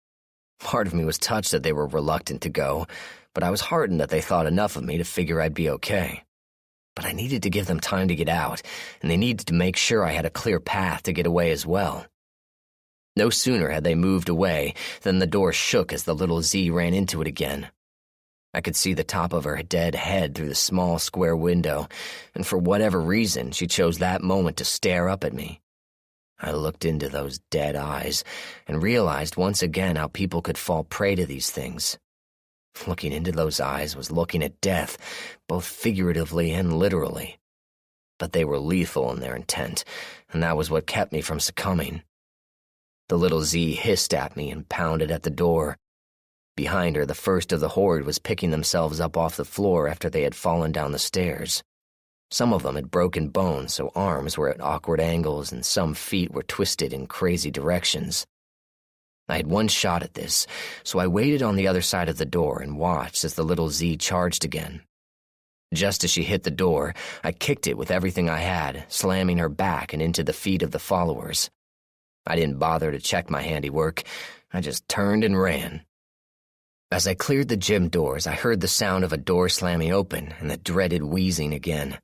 Part of me was touched that they were reluctant to go, but I was heartened that they thought enough of me to figure I'd be okay. But I needed to give them time to get out, and they needed to make sure I had a clear path to get away as well. No sooner had they moved away than the door shook as the little Z ran into it again. I could see the top of her dead head through the small square window, and for whatever reason, she chose that moment to stare up at me. I looked into those dead eyes and realized once again how people could fall prey to these things. Looking into those eyes was looking at death, both figuratively and literally. But they were lethal in their intent, and that was what kept me from succumbing. The little Z hissed at me and pounded at the door. Behind her, the first of the horde was picking themselves up off the floor after they had fallen down the stairs. Some of them had broken bones, so arms were at awkward angles and some feet were twisted in crazy directions. I had one shot at this, so I waited on the other side of the door and watched as the little Z charged again. Just as she hit the door, I kicked it with everything I had, slamming her back and into the feet of the followers. I didn't bother to check my handiwork. I just turned and ran. As I cleared the gym doors, I heard the sound of a door slamming open and the dreaded wheezing again.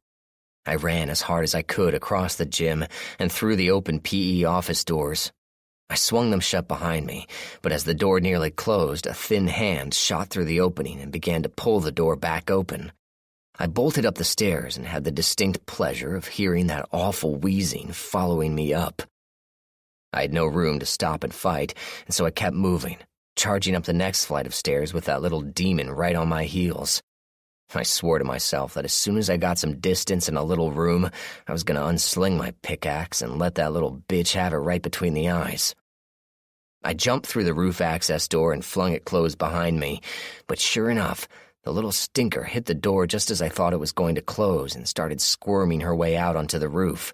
I ran as hard as I could across the gym and through the open PE office doors. I swung them shut behind me, but as the door nearly closed, a thin hand shot through the opening and began to pull the door back open. I bolted up the stairs and had the distinct pleasure of hearing that awful wheezing following me up. I had no room to stop and fight, and so I kept moving, charging up the next flight of stairs with that little demon right on my heels. I swore to myself that as soon as I got some distance and a little room, I was going to unsling my pickaxe and let that little bitch have it right between the eyes. I jumped through the roof access door and flung it closed behind me, but sure enough, the little stinker hit the door just as I thought it was going to close and started squirming her way out onto the roof.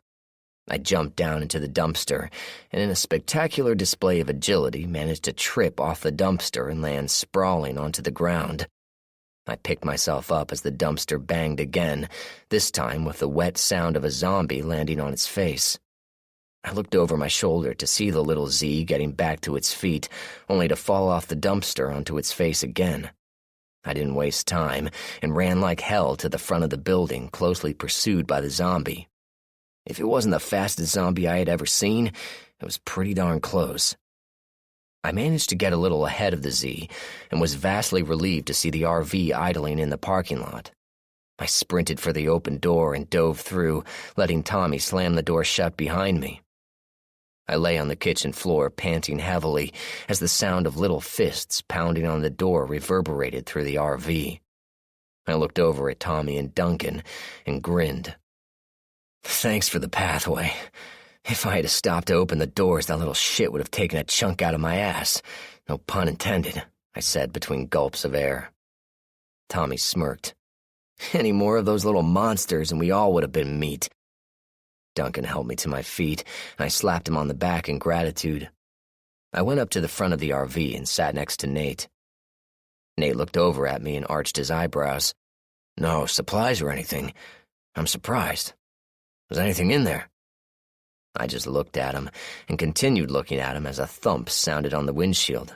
I jumped down into the dumpster, and in a spectacular display of agility managed to trip off the dumpster and land sprawling onto the ground. I picked myself up as the dumpster banged again, this time with the wet sound of a zombie landing on its face. I looked over my shoulder to see the little Z getting back to its feet, only to fall off the dumpster onto its face again. I didn't waste time and ran like hell to the front of the building, closely pursued by the zombie. If it wasn't the fastest zombie I had ever seen, it was pretty darn close. I managed to get a little ahead of the Z and was vastly relieved to see the RV idling in the parking lot. I sprinted for the open door and dove through, letting Tommy slam the door shut behind me. I lay on the kitchen floor, panting heavily, as the sound of little fists pounding on the door reverberated through the RV. I looked over at Tommy and Duncan and grinned. Thanks for the pathway. If I had stopped to open the doors, that little shit would have taken a chunk out of my ass. No pun intended, I said between gulps of air. Tommy smirked. Any more of those little monsters and we all would have been meat. Duncan helped me to my feet, and I slapped him on the back in gratitude. I went up to the front of the RV and sat next to Nate. Nate looked over at me and arched his eyebrows. No supplies or anything. I'm surprised. Was anything in there? I just looked at him and continued looking at him as a thump sounded on the windshield.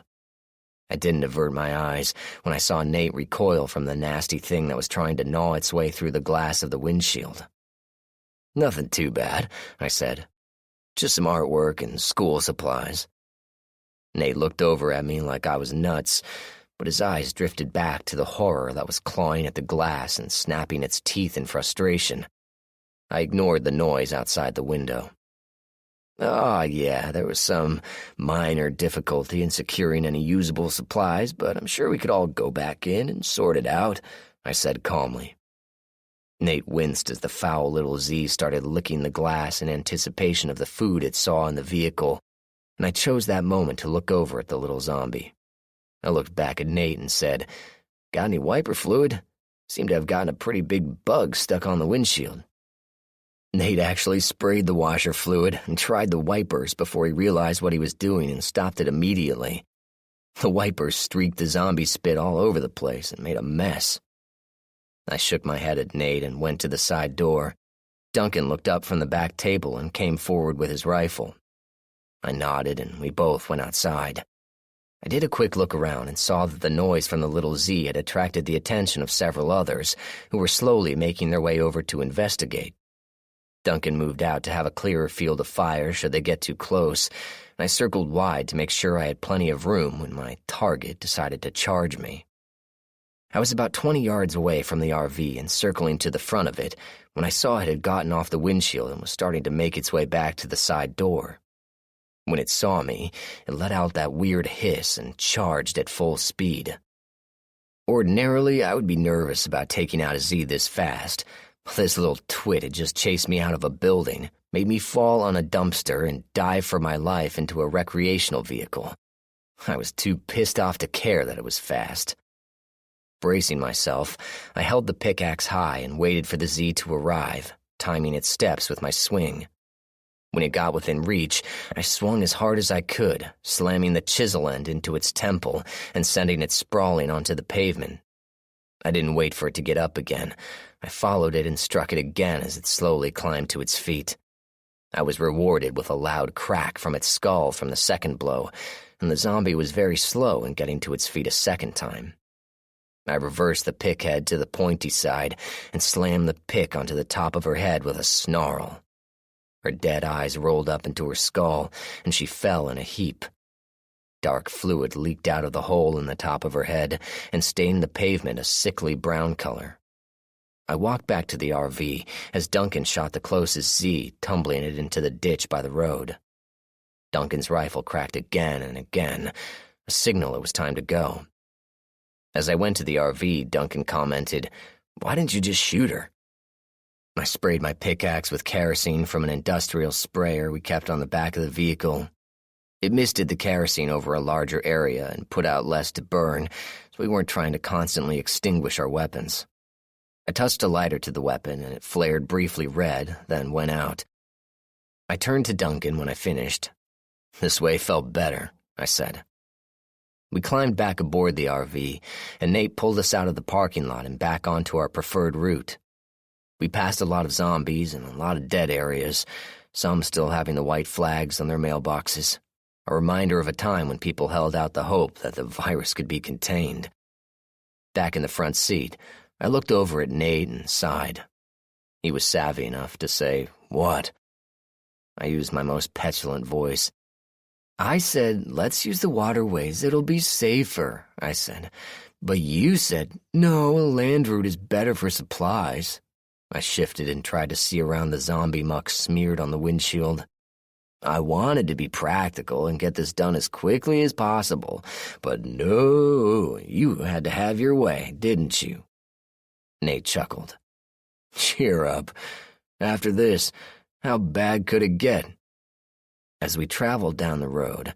I didn't avert my eyes when I saw Nate recoil from the nasty thing that was trying to gnaw its way through the glass of the windshield. Nothing too bad, I said. Just some artwork and school supplies. Nate looked over at me like I was nuts, but his eyes drifted back to the horror that was clawing at the glass and snapping its teeth in frustration. I ignored the noise outside the window. Yeah, there was some minor difficulty in securing any usable supplies, but I'm sure we could all go back in and sort it out, I said calmly. Nate winced as the foul little Z started licking the glass in anticipation of the food it saw in the vehicle, and I chose that moment to look over at the little zombie. I looked back at Nate and said, "Got any wiper fluid? Seemed to have gotten a pretty big bug stuck on the windshield." Nate actually sprayed the washer fluid and tried the wipers before he realized what he was doing and stopped it immediately. The wipers streaked the zombie spit all over the place and made a mess. I shook my head at Nate and went to the side door. Duncan looked up from the back table and came forward with his rifle. I nodded and we both went outside. I did a quick look around and saw that the noise from the little Z had attracted the attention of several others who were slowly making their way over to investigate. Duncan moved out to have a clearer field of fire should they get too close, and I circled wide to make sure I had plenty of room when my target decided to charge me. I was about 20 yards away from the RV and circling to the front of it when I saw it had gotten off the windshield and was starting to make its way back to the side door. When it saw me, it let out that weird hiss and charged at full speed. Ordinarily, I would be nervous about taking out a Z this fast, but this little twit had just chased me out of a building, made me fall on a dumpster, and dive for my life into a recreational vehicle. I was too pissed off to care that it was fast. Bracing myself, I held the pickaxe high and waited for the Z to arrive, timing its steps with my swing. When it got within reach, I swung as hard as I could, slamming the chisel end into its temple and sending it sprawling onto the pavement. I didn't wait for it to get up again. I followed it and struck it again as it slowly climbed to its feet. I was rewarded with a loud crack from its skull from the second blow, and the zombie was very slow in getting to its feet a second time. I reversed the pick head to the pointy side and slammed the pick onto the top of her head with a snarl. Her dead eyes rolled up into her skull, and she fell in a heap. Dark fluid leaked out of the hole in the top of her head and stained the pavement a sickly brown color. I walked back to the RV as Duncan shot the closest Z, tumbling it into the ditch by the road. Duncan's rifle cracked again and again, a signal it was time to go. As I went to the RV, Duncan commented, "Why didn't you just shoot her?" I sprayed my pickaxe with kerosene from an industrial sprayer we kept on the back of the vehicle. It misted the kerosene over a larger area and put out less to burn, so we weren't trying to constantly extinguish our weapons. I touched a lighter to the weapon, and it flared briefly red, then went out. I turned to Duncan when I finished. "This way felt better," I said. We climbed back aboard the RV, and Nate pulled us out of the parking lot and back onto our preferred route. We passed a lot of zombies and a lot of dead areas, some still having the white flags on their mailboxes, a reminder of a time when people held out the hope that the virus could be contained. Back in the front seat, I looked over at Nate and sighed. He was savvy enough to say, "What?" I used my most petulant voice. "I said, let's use the waterways, it'll be safer," I said. "But you said, no, a land route is better for supplies." I shifted and tried to see around the zombie muck smeared on the windshield. "I wanted to be practical and get this done as quickly as possible, but no, you had to have your way, didn't you?" Nate chuckled. "Cheer up. After this, how bad could it get?" As we traveled down the road,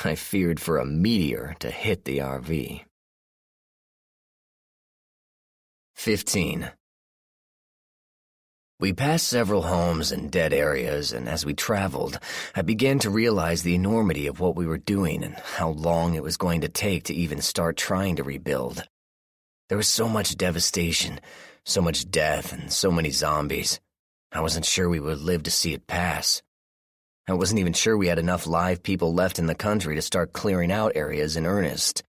I feared for a meteor to hit the RV. 15. We passed several homes and dead areas, and as we traveled, I began to realize the enormity of what we were doing and how long it was going to take to even start trying to rebuild. There was so much devastation, so much death, and so many zombies. I wasn't sure we would live to see it pass. I wasn't even sure we had enough live people left in the country to start clearing out areas in earnest.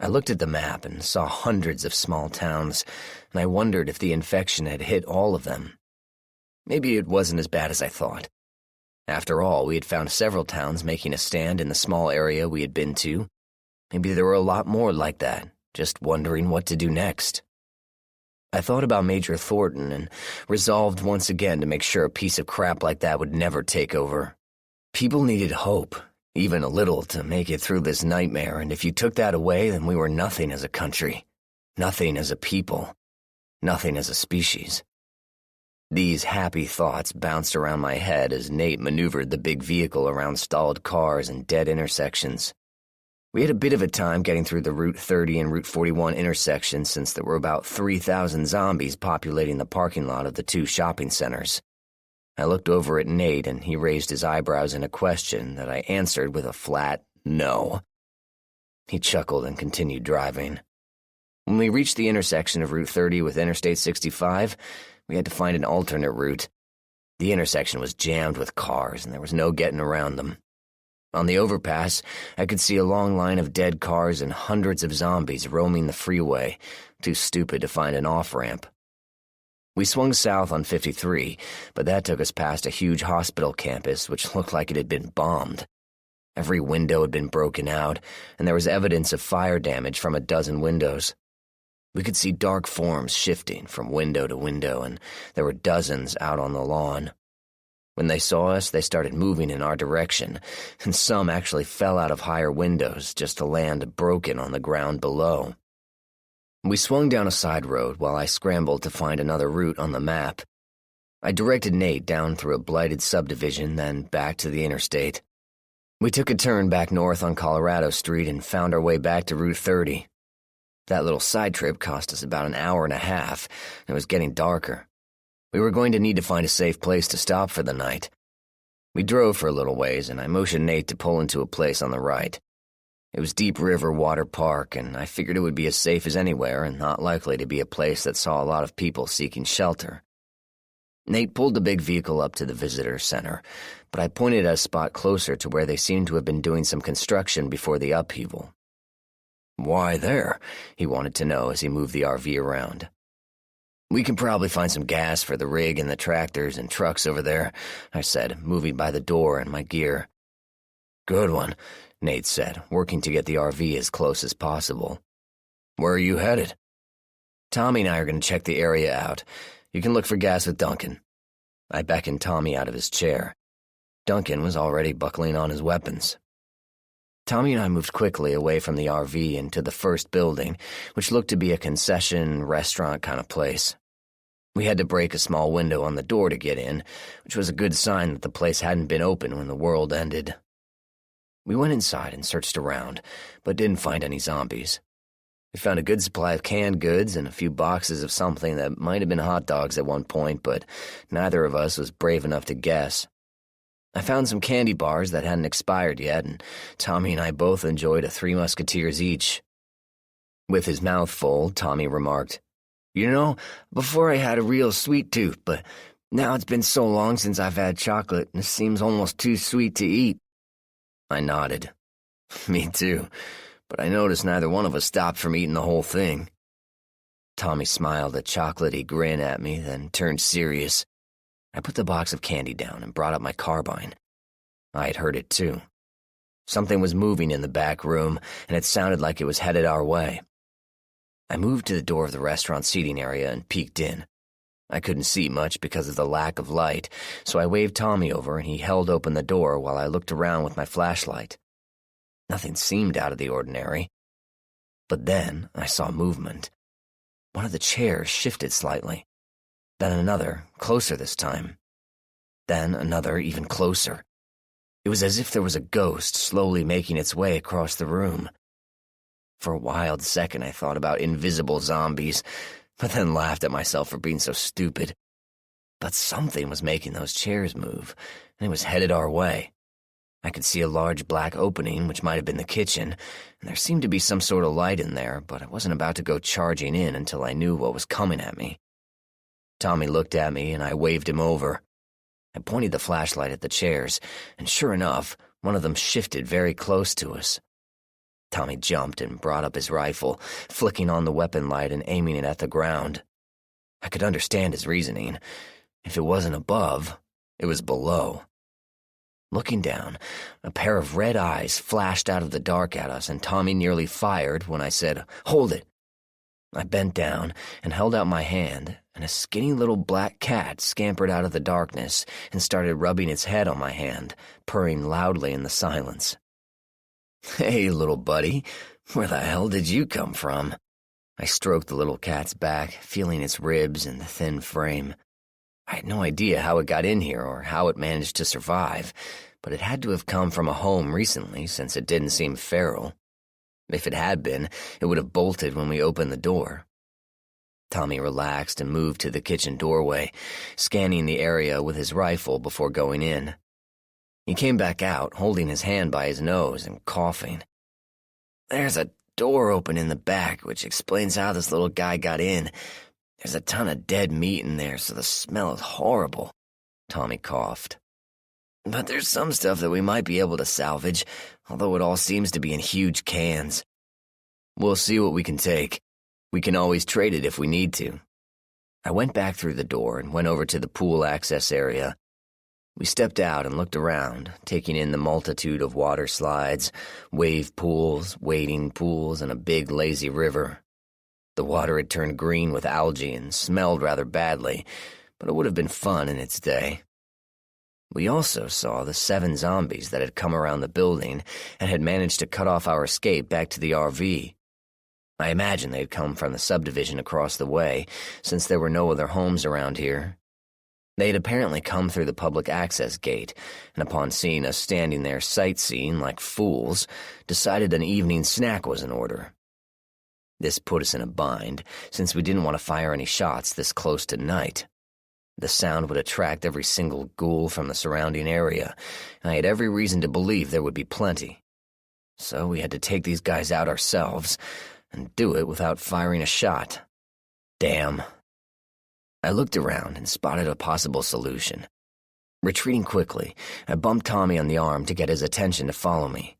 I looked at the map and saw hundreds of small towns, and I wondered if the infection had hit all of them. Maybe it wasn't as bad as I thought. After all, we had found several towns making a stand in the small area we had been to. Maybe there were a lot more like that, just wondering what to do next. I thought about Major Thornton and resolved once again to make sure a piece of crap like that would never take over. People needed hope, even a little, to make it through this nightmare, and if you took that away, then we were nothing as a country, nothing as a people, nothing as a species. These happy thoughts bounced around my head as Nate maneuvered the big vehicle around stalled cars and dead intersections. We had a bit of a time getting through the Route 30 and Route 41 intersections since there were about 3,000 zombies populating the parking lot of the two shopping centers. I looked over at Nate and he raised his eyebrows in a question that I answered with a flat no. He chuckled and continued driving. When we reached the intersection of Route 30 with Interstate 65, we had to find an alternate route. The intersection was jammed with cars and there was no getting around them. On the overpass, I could see a long line of dead cars and hundreds of zombies roaming the freeway, too stupid to find an off-ramp. We swung south on 53, but that took us past a huge hospital campus which looked like it had been bombed. Every window had been broken out, and there was evidence of fire damage from a dozen windows. We could see dark forms shifting from window to window, and there were dozens out on the lawn. When they saw us, they started moving in our direction, and some actually fell out of higher windows just to land broken on the ground below. We swung down a side road while I scrambled to find another route on the map. I directed Nate down through a blighted subdivision, then back to the interstate. We took a turn back north on Colorado Street and found our way back to Route 30. That little side trip cost us about an hour and a half, and it was getting darker. We were going to need to find a safe place to stop for the night. We drove for a little ways, and I motioned Nate to pull into a place on the right. It was Deep River Water Park, and I figured it would be as safe as anywhere and not likely to be a place that saw a lot of people seeking shelter. Nate pulled the big vehicle up to the visitor center, but I pointed at a spot closer to where they seemed to have been doing some construction before the upheaval. "Why there?" he wanted to know as he moved the RV around. "We can probably find some gas for the rig and the tractors and trucks over there," I said, moving by the door and my gear. "Good one," Nate said, working to get the RV as close as possible. "Where are you headed?" "Tommy and I are going to check the area out. You can look for gas with Duncan." I beckoned Tommy out of his chair. Duncan was already buckling on his weapons. Tommy and I moved quickly away from the RV into the first building, which looked to be a concession, restaurant kind of place. We had to break a small window on the door to get in, which was a good sign that the place hadn't been open when the world ended. We went inside and searched around, but didn't find any zombies. We found a good supply of canned goods and a few boxes of something that might have been hot dogs at one point, but neither of us was brave enough to guess. I found some candy bars that hadn't expired yet, and Tommy and I both enjoyed a Three Musketeers each. With his mouth full, Tommy remarked, "You know, before I had a real sweet tooth, but now it's been so long since I've had chocolate, and it seems almost too sweet to eat." I nodded. "Me too, but I noticed neither one of us stopped from eating the whole thing." Tommy smiled a chocolatey grin at me, then turned serious. I put the box of candy down and brought up my carbine. I had heard it too. Something was moving in the back room, and it sounded like it was headed our way. I moved to the door of the restaurant seating area and peeked in. I couldn't see much because of the lack of light, so I waved Tommy over and he held open the door while I looked around with my flashlight. Nothing seemed out of the ordinary. But then I saw movement. One of the chairs shifted slightly. Then another, closer this time. Then another, even closer. It was as if there was a ghost slowly making its way across the room. For a wild second I thought about invisible zombies, but then laughed at myself for being so stupid. But something was making those chairs move, and it was headed our way. I could see a large black opening, which might have been the kitchen, and there seemed to be some sort of light in there, but I wasn't about to go charging in until I knew what was coming at me. Tommy looked at me, and I waved him over. I pointed the flashlight at the chairs, and sure enough, one of them shifted very close to us. Tommy jumped and brought up his rifle, flicking on the weapon light and aiming it at the ground. I could understand his reasoning. If it wasn't above, it was below. Looking down, a pair of red eyes flashed out of the dark at us, and Tommy nearly fired when I said, "Hold it." I bent down and held out my hand, and a skinny little black cat scampered out of the darkness and started rubbing its head on my hand, purring loudly in the silence. "Hey, little buddy, where the hell did you come from?" I stroked the little cat's back, feeling its ribs and the thin frame. I had no idea how it got in here or how it managed to survive, but it had to have come from a home recently since it didn't seem feral. If it had been, it would have bolted when we opened the door. Tommy relaxed and moved to the kitchen doorway, scanning the area with his rifle before going in. He came back out, holding his hand by his nose and coughing. "There's a door open in the back, which explains how this little guy got in. There's a ton of dead meat in there, so the smell is horrible," Tommy coughed. "But there's some stuff that we might be able to salvage, although it all seems to be in huge cans. We'll see what we can take. We can always trade it if we need to." I went back through the door and went over to the pool access area. We stepped out and looked around, taking in the multitude of water slides, wave pools, wading pools, and a big lazy river. The water had turned green with algae and smelled rather badly, but it would have been fun in its day. We also saw the 7 zombies that had come around the building and had managed to cut off our escape back to the RV. I imagine they'd come from the subdivision across the way, since there were no other homes around here. They had apparently come through the public access gate, and upon seeing us standing there sightseeing like fools, decided an evening snack was in order. This put us in a bind, since we didn't want to fire any shots this close to night. The sound would attract every single ghoul from the surrounding area, and I had every reason to believe there would be plenty. So we had to take these guys out ourselves, and do it without firing a shot. Damn. I looked around and spotted a possible solution. Retreating quickly, I bumped Tommy on the arm to get his attention to follow me.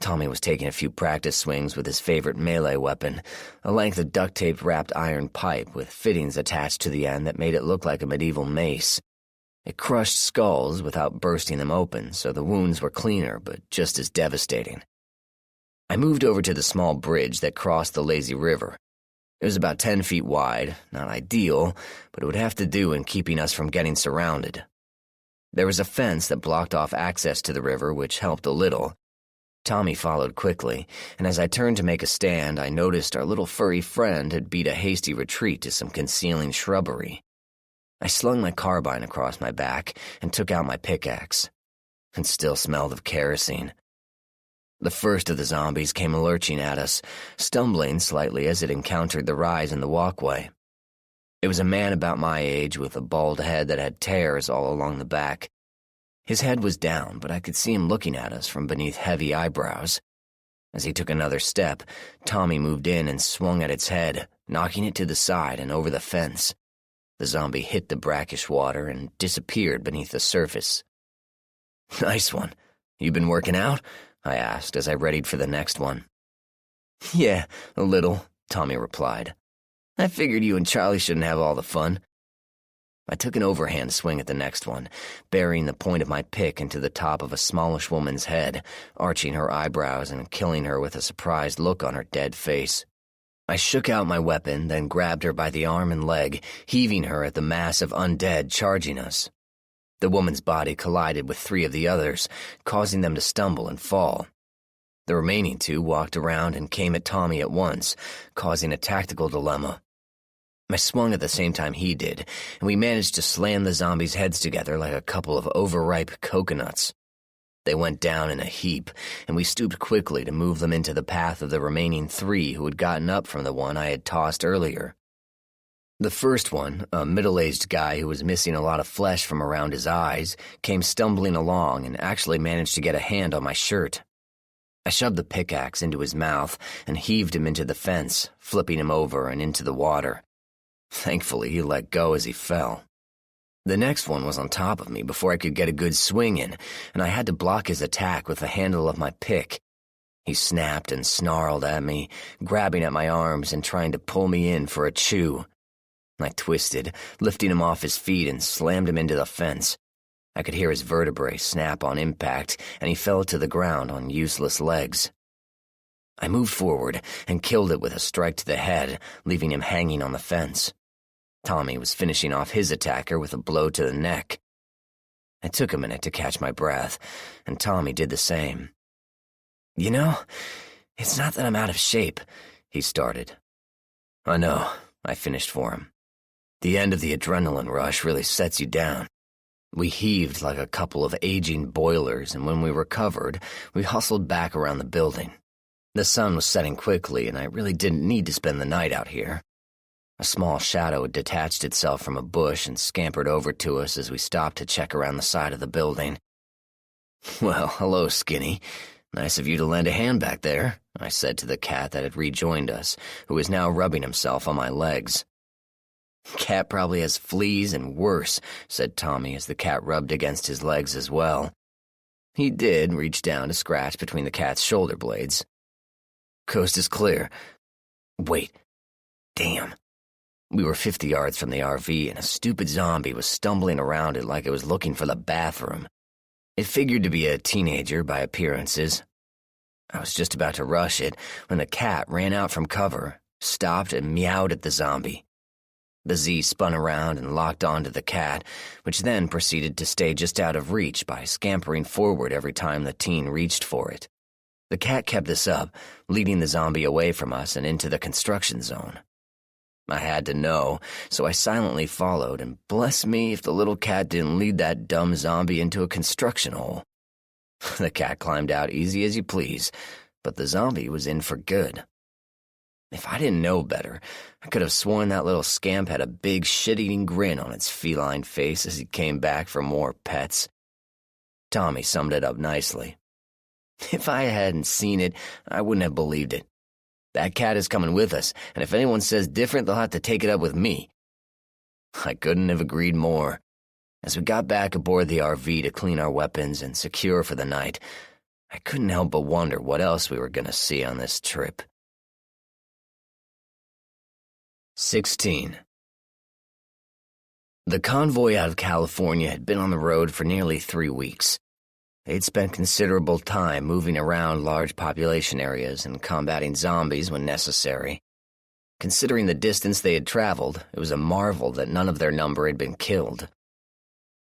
Tommy was taking a few practice swings with his favorite melee weapon, a length of duct-tape wrapped iron pipe with fittings attached to the end that made it look like a medieval mace. It crushed skulls without bursting them open, so the wounds were cleaner but just as devastating. I moved over to the small bridge that crossed the lazy river. It was about 10 feet wide, not ideal, but it would have to do in keeping us from getting surrounded. There was a fence that blocked off access to the river, which helped a little. Tommy followed quickly, and as I turned to make a stand, I noticed our little furry friend had beat a hasty retreat to some concealing shrubbery. I slung my carbine across my back and took out my pickaxe. It still smelled of kerosene. The first of the zombies came lurching at us, stumbling slightly as it encountered the rise in the walkway. It was a man about my age with a bald head that had tears all along the back. His head was down, but I could see him looking at us from beneath heavy eyebrows. As he took another step, Tommy moved in and swung at its head, knocking it to the side and over the fence. The zombie hit the brackish water and disappeared beneath the surface. "Nice one. You been working out?" I asked as I readied for the next one. "Yeah, a little," Tommy replied. "I figured you and Charlie shouldn't have all the fun." I took an overhand swing at the next one, burying the point of my pick into the top of a smallish woman's head, arching her eyebrows and killing her with a surprised look on her dead face. I shook out my weapon, then grabbed her by the arm and leg, heaving her at the mass of undead charging us. The woman's body collided with 3 of the others, causing them to stumble and fall. The remaining 2 walked around and came at Tommy at once, causing a tactical dilemma. I swung at the same time he did, and we managed to slam the zombies' heads together like a couple of overripe coconuts. They went down in a heap, and we stooped quickly to move them into the path of the remaining 3 who had gotten up from the one I had tossed earlier. The first one, a middle-aged guy who was missing a lot of flesh from around his eyes, came stumbling along and actually managed to get a hand on my shirt. I shoved the pickaxe into his mouth and heaved him into the fence, flipping him over and into the water. Thankfully, he let go as he fell. The next one was on top of me before I could get a good swing in, and I had to block his attack with the handle of my pick. He snapped and snarled at me, grabbing at my arms and trying to pull me in for a chew. I twisted, lifting him off his feet and slammed him into the fence. I could hear his vertebrae snap on impact, and he fell to the ground on useless legs. I moved forward and killed it with a strike to the head, leaving him hanging on the fence. Tommy was finishing off his attacker with a blow to the neck. It took a minute to catch my breath, and Tommy did the same. "You know, it's not that I'm out of shape," he started. "I know," I finished for him. The end of the adrenaline rush really sets you down. We heaved like a couple of aging boilers, and when we recovered, we hustled back around the building. The sun was setting quickly, and I really didn't need to spend the night out here. A small shadow detached itself from a bush and scampered over to us as we stopped to check around the side of the building. "Well, hello, Skinny. Nice of you to lend a hand back there," I said to the cat that had rejoined us, who was now rubbing himself on my legs. "Cat probably has fleas and worse," said Tommy as the cat rubbed against his legs as well. He did reach down to scratch between the cat's shoulder blades. "Coast is clear. Wait. Damn." We were 50 yards from the RV, and a stupid zombie was stumbling around it like it was looking for the bathroom. It figured to be a teenager by appearances. I was just about to rush it when the cat ran out from cover, stopped, and meowed at the zombie. The Z spun around and locked onto the cat, which then proceeded to stay just out of reach by scampering forward every time the teen reached for it. The cat kept this up, leading the zombie away from us and into the construction zone. I had to know, so I silently followed, and bless me if the little cat didn't lead that dumb zombie into a construction hole. The cat climbed out easy as you please, but the zombie was in for good. If I didn't know better, I could have sworn that little scamp had a big shit-eating grin on its feline face as he came back for more pets. Tommy summed it up nicely. If I hadn't seen it, I wouldn't have believed it. That cat is coming with us, and if anyone says different, they'll have to take it up with me. I couldn't have agreed more. As we got back aboard the RV to clean our weapons and secure for the night, I couldn't help but wonder what else we were going to see on this trip. 16. The convoy out of California had been on the road for nearly 3 weeks. They'd spent considerable time moving around large population areas and combating zombies when necessary. Considering the distance they had traveled, it was a marvel that none of their number had been killed.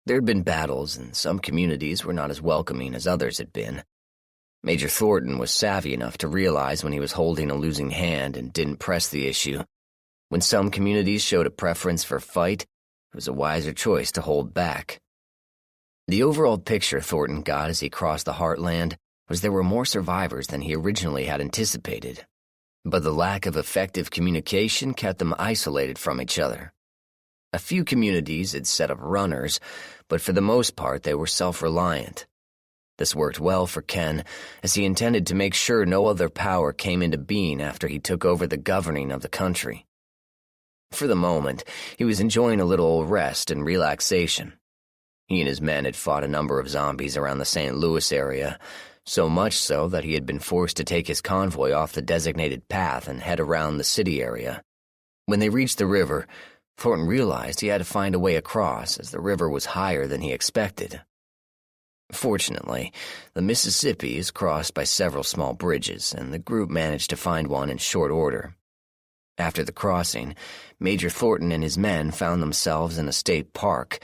There had been battles, and some communities were not as welcoming as others had been. Major Thornton was savvy enough to realize when he was holding a losing hand and didn't press the issue. When some communities showed a preference for fight, it was a wiser choice to hold back. The overall picture Thornton got as he crossed the heartland was there were more survivors than he originally had anticipated. But the lack of effective communication kept them isolated from each other. A few communities had set up runners, but for the most part they were self-reliant. This worked well for Ken, as he intended to make sure no other power came into being after he took over the governing of the country. For the moment, he was enjoying a little rest and relaxation. He and his men had fought a number of zombies around the St. Louis area, so much so that he had been forced to take his convoy off the designated path and head around the city area. When they reached the river, Thornton realized he had to find a way across, as the river was higher than he expected. Fortunately, the Mississippi is crossed by several small bridges, and the group managed to find one in short order. After the crossing, Major Thornton and his men found themselves in a state park,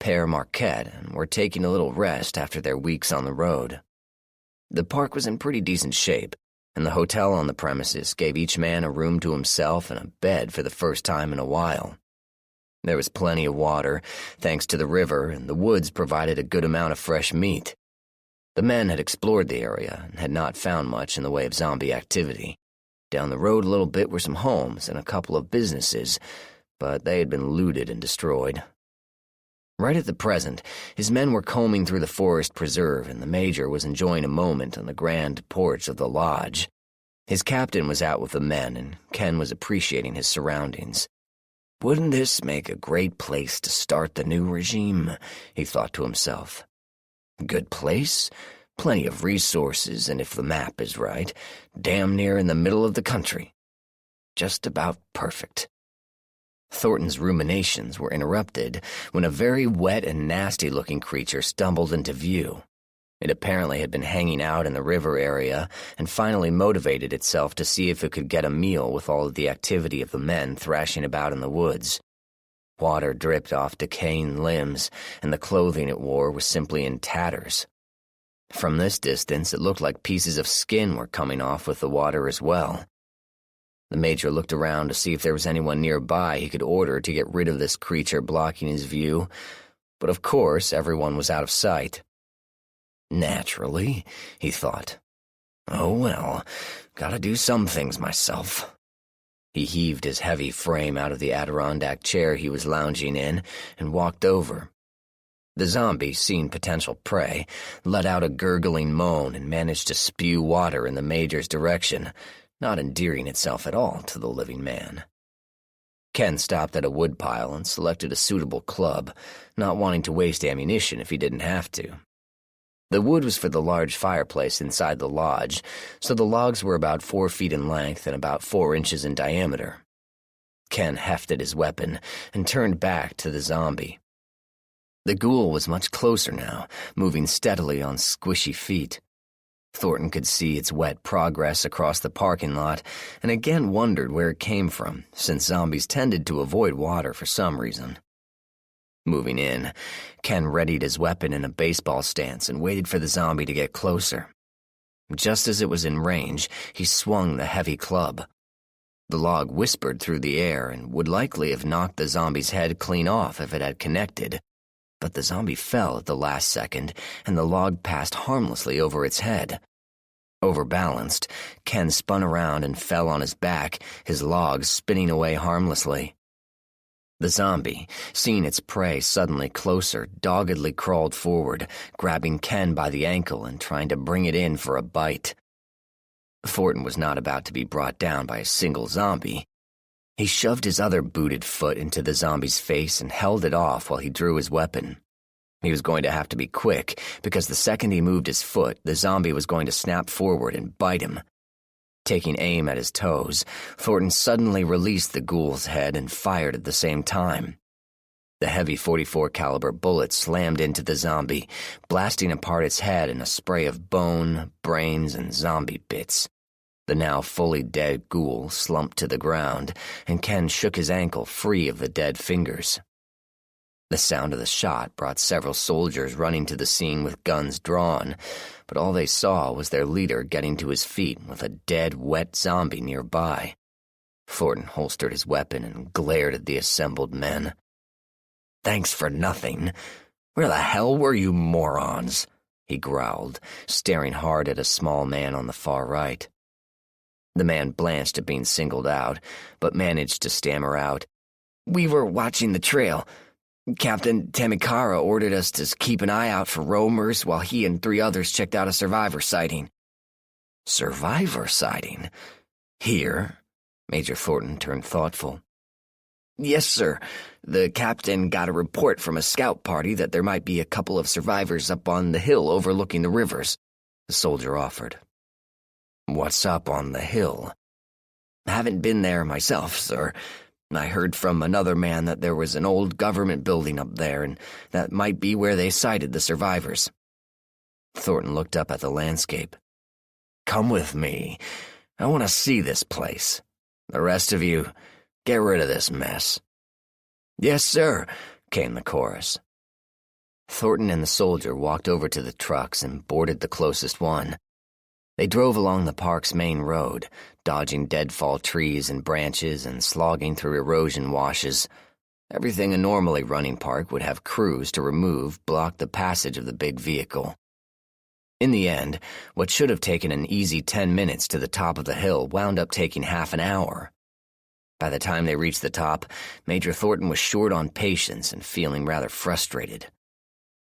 Père Marquette, and were taking a little rest after their weeks on the road. The park was in pretty decent shape, and the hotel on the premises gave each man a room to himself and a bed for the first time in a while. There was plenty of water, thanks to the river, and the woods provided a good amount of fresh meat. The men had explored the area and had not found much in the way of zombie activity. Down the road a little bit were some homes and a couple of businesses, but they had been looted and destroyed. Right at the present, his men were combing through the forest preserve, and the Major was enjoying a moment on the grand porch of the lodge. His captain was out with the men, and Ken was appreciating his surroundings. Wouldn't this make a great place to start the new regime? He thought to himself. Good place, plenty of resources, and if the map is right, damn near in the middle of the country. Just about perfect. Thornton's ruminations were interrupted when a very wet and nasty-looking creature stumbled into view. It apparently had been hanging out in the river area and finally motivated itself to see if it could get a meal with all of the activity of the men thrashing about in the woods. Water dripped off decaying limbs, and the clothing it wore was simply in tatters. From this distance, it looked like pieces of skin were coming off with the water as well. The Major looked around to see if there was anyone nearby he could order to get rid of this creature blocking his view, but of course everyone was out of sight. Naturally, he thought. Oh well, gotta do some things myself. He heaved his heavy frame out of the Adirondack chair he was lounging in and walked over. The zombie, seeing potential prey, let out a gurgling moan and managed to spew water in the Major's direction, not endearing itself at all to the living man. Ken stopped at a woodpile and selected a suitable club, not wanting to waste ammunition if he didn't have to. The wood was for the large fireplace inside the lodge, so the logs were about 4 feet in length and about 4 inches in diameter. Ken hefted his weapon and turned back to the zombie. The ghoul was much closer now, moving steadily on squishy feet. Thornton could see its wet progress across the parking lot and again wondered where it came from, since zombies tended to avoid water for some reason. Moving in, Ken readied his weapon in a baseball stance and waited for the zombie to get closer. Just as it was in range, he swung the heavy club. The log whispered through the air and would likely have knocked the zombie's head clean off if it had connected, but the zombie fell at the last second and the log passed harmlessly over its head. Overbalanced, Ken spun around and fell on his back, his log spinning away harmlessly. The zombie, seeing its prey suddenly closer, doggedly crawled forward, grabbing Ken by the ankle and trying to bring it in for a bite. Thornton was not about to be brought down by a single zombie. He shoved his other booted foot into the zombie's face and held it off while he drew his weapon. He was going to have to be quick, because the second he moved his foot, the zombie was going to snap forward and bite him. Taking aim at his toes, Thornton suddenly released the ghoul's head and fired at the same time. The heavy .44 caliber bullet slammed into the zombie, blasting apart its head in a spray of bone, brains, and zombie bits. The now fully dead ghoul slumped to the ground, and Ken shook his ankle free of the dead fingers. The sound of the shot brought several soldiers running to the scene with guns drawn, but all they saw was their leader getting to his feet with a dead, wet zombie nearby. Thornton holstered his weapon and glared at the assembled men. "Thanks for nothing. Where the hell were you morons?" he growled, staring hard at a small man on the far right. The man blanched at being singled out, but managed to stammer out, "We were watching the trail. Captain Tamikara ordered us to keep an eye out for roamers while he and 3 others checked out a survivor sighting." "Survivor sighting? Here?" Major Thornton turned thoughtful. "Yes, sir. The captain got a report from a scout party that there might be a couple of survivors up on the hill overlooking the rivers," the soldier offered. "What's up on the hill?" "Haven't been there myself, sir. I heard from another man that there was an old government building up there, and that might be where they sighted the survivors." Thornton looked up at the landscape. "Come with me. I want to see this place. The rest of you, get rid of this mess." "Yes, sir," came the chorus. Thornton and the soldier walked over to the trucks and boarded the closest one. They drove along the park's main road, dodging deadfall trees and branches and slogging through erosion washes. Everything a normally running park would have crews to remove blocked the passage of the big vehicle. In the end, what should have taken an easy 10 minutes to the top of the hill wound up taking half an hour. By the time they reached the top, Major Thornton was short on patience and feeling rather frustrated.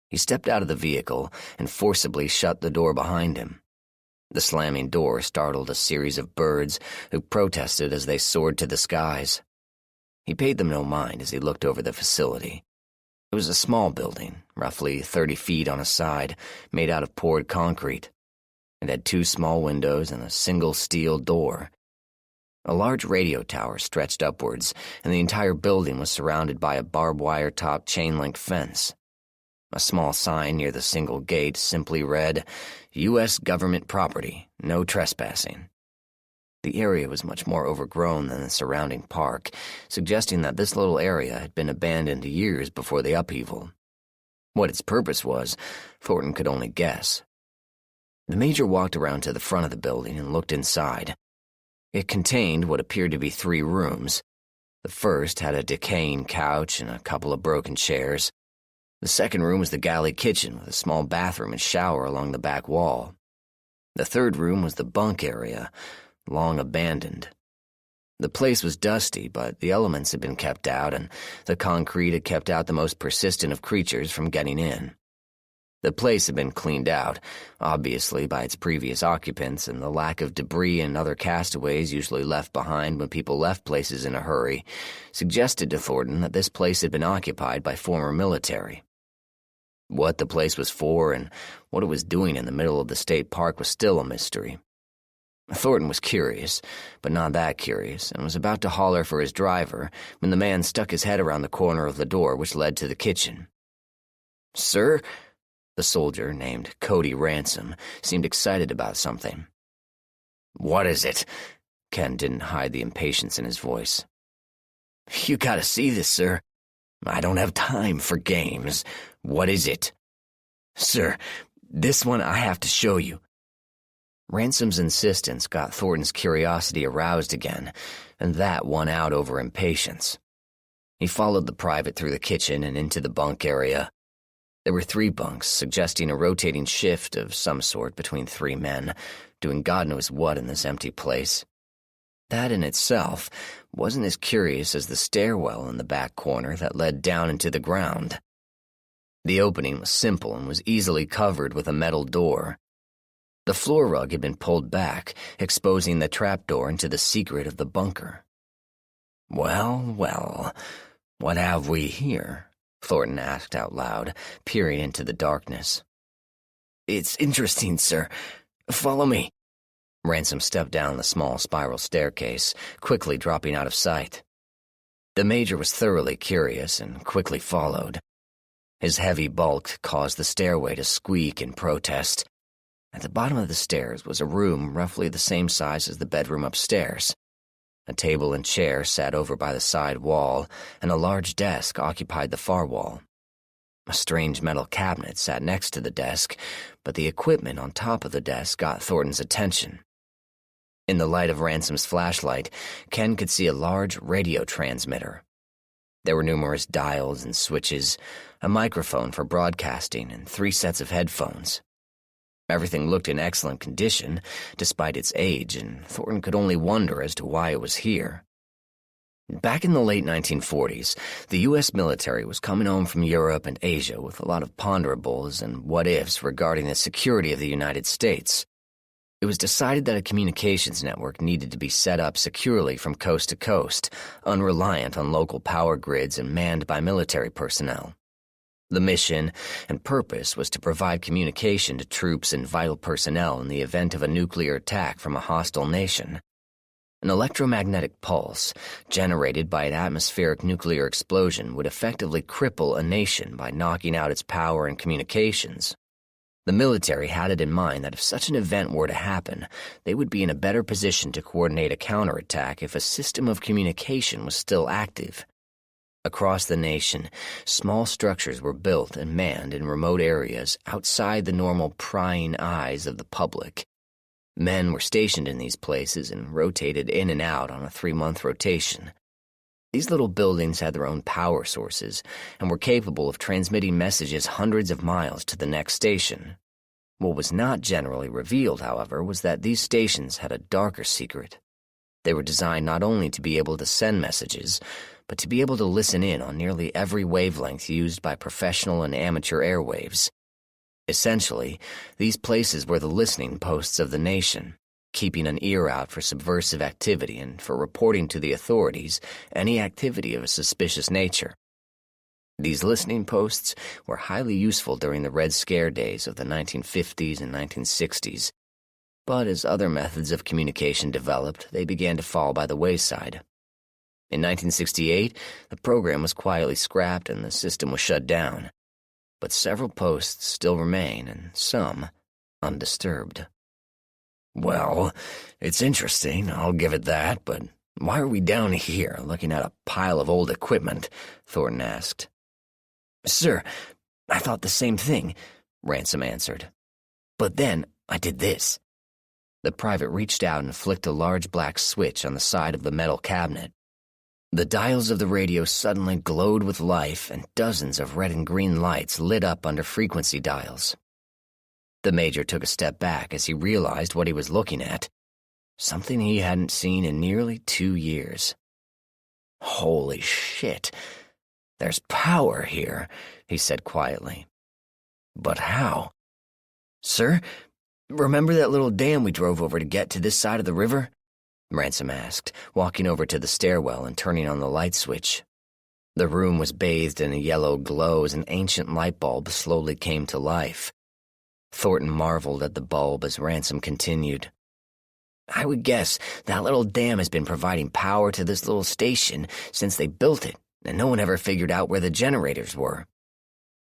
He stepped out of the vehicle and forcibly shut the door behind him. The slamming door startled a series of birds who protested as they soared to the skies. He paid them no mind as he looked over the facility. It was a small building, roughly 30 feet on a side, made out of poured concrete. It had 2 small windows and a single steel door. A large radio tower stretched upwards, and the entire building was surrounded by a barbed wire-topped chain-link fence. A small sign near the single gate simply read, "U.S. Government Property, No Trespassing." The area was much more overgrown than the surrounding park, suggesting that this little area had been abandoned years before the upheaval. What its purpose was, Thornton could only guess. The Major walked around to the front of the building and looked inside. It contained what appeared to be 3 rooms. The first had a decaying couch and a couple of broken chairs. The second room was the galley kitchen with a small bathroom and shower along the back wall. The third room was the bunk area, long abandoned. The place was dusty, but the elements had been kept out, and the concrete had kept out the most persistent of creatures from getting in. The place had been cleaned out, obviously by its previous occupants, and the lack of debris and other castaways usually left behind when people left places in a hurry suggested to Thornton that this place had been occupied by former military. What the place was for and what it was doing in the middle of the state park was still a mystery. Thornton was curious, but not that curious, and was about to holler for his driver when the man stuck his head around the corner of the door which led to the kitchen. "Sir?" The soldier, named Cody Ransom, seemed excited about something. "What is it?" Ken didn't hide the impatience in his voice. "You gotta see this, sir. I don't have time for games. What is it?" "Sir, this one I have to show you." Ransom's insistence got Thornton's curiosity aroused again, and that won out over impatience. He followed the private through the kitchen and into the bunk area. There were 3 bunks, suggesting a rotating shift of some sort between 3 men, doing God knows what in this empty place. That in itself wasn't as curious as the stairwell in the back corner that led down into the ground. The opening was simple and was easily covered with a metal door. The floor rug had been pulled back, exposing the trapdoor into the secret of the bunker. "Well, well, what have we here?" Thornton asked out loud, peering into the darkness. "It's interesting, sir. Follow me." Ransom stepped down the small spiral staircase, quickly dropping out of sight. The Major was thoroughly curious and quickly followed. His heavy bulk caused the stairway to squeak in protest. At the bottom of the stairs was a room roughly the same size as the bedroom upstairs. A table and chair sat over by the side wall, and a large desk occupied the far wall. A strange metal cabinet sat next to the desk, but the equipment on top of the desk got Thornton's attention. In the light of Ransom's flashlight, Ken could see a large radio transmitter. There were numerous dials and switches, a microphone for broadcasting, and 3 sets of headphones. Everything looked in excellent condition, despite its age, and Thornton could only wonder as to why it was here. Back in the late 1940s, the U.S. military was coming home from Europe and Asia with a lot of ponderables and what-ifs regarding the security of the United States. It was decided that a communications network needed to be set up securely from coast to coast, unreliant on local power grids and manned by military personnel. The mission and purpose was to provide communication to troops and vital personnel in the event of a nuclear attack from a hostile nation. An electromagnetic pulse, generated by an atmospheric nuclear explosion, would effectively cripple a nation by knocking out its power and communications. The military had it in mind that if such an event were to happen, they would be in a better position to coordinate a counterattack if a system of communication was still active. Across the nation, small structures were built and manned in remote areas outside the normal prying eyes of the public. Men were stationed in these places and rotated in and out on a 3-month rotation. These little buildings had their own power sources and were capable of transmitting messages hundreds of miles to the next station. What was not generally revealed, however, was that these stations had a darker secret. They were designed not only to be able to send messages, but to be able to listen in on nearly every wavelength used by professional and amateur airwaves. Essentially, these places were the listening posts of the nation, keeping an ear out for subversive activity and for reporting to the authorities any activity of a suspicious nature. These listening posts were highly useful during the Red Scare days of the 1950s and 1960s, but as other methods of communication developed, they began to fall by the wayside. In 1968, the program was quietly scrapped and the system was shut down, but several posts still remain, and some undisturbed. "Well, it's interesting, I'll give it that, but why are we down here looking at a pile of old equipment?" Thornton asked. "Sir, I thought the same thing," Ransom answered. "But then I did this." The private reached out and flicked a large black switch on the side of the metal cabinet. The dials of the radio suddenly glowed with life, and dozens of red and green lights lit up under frequency dials. The Major took a step back as he realized what he was looking at, something he hadn't seen in nearly 2 years. "Holy shit, there's power here," he said quietly. "But how?" "Sir, remember that little dam we drove over to get to this side of the river?" Ransom asked, walking over to the stairwell and turning on the light switch. The room was bathed in a yellow glow as an ancient light bulb slowly came to life. Thornton marveled at the bulb as Ransom continued. "I would guess that little dam has been providing power to this little station since they built it, and no one ever figured out where the generators were."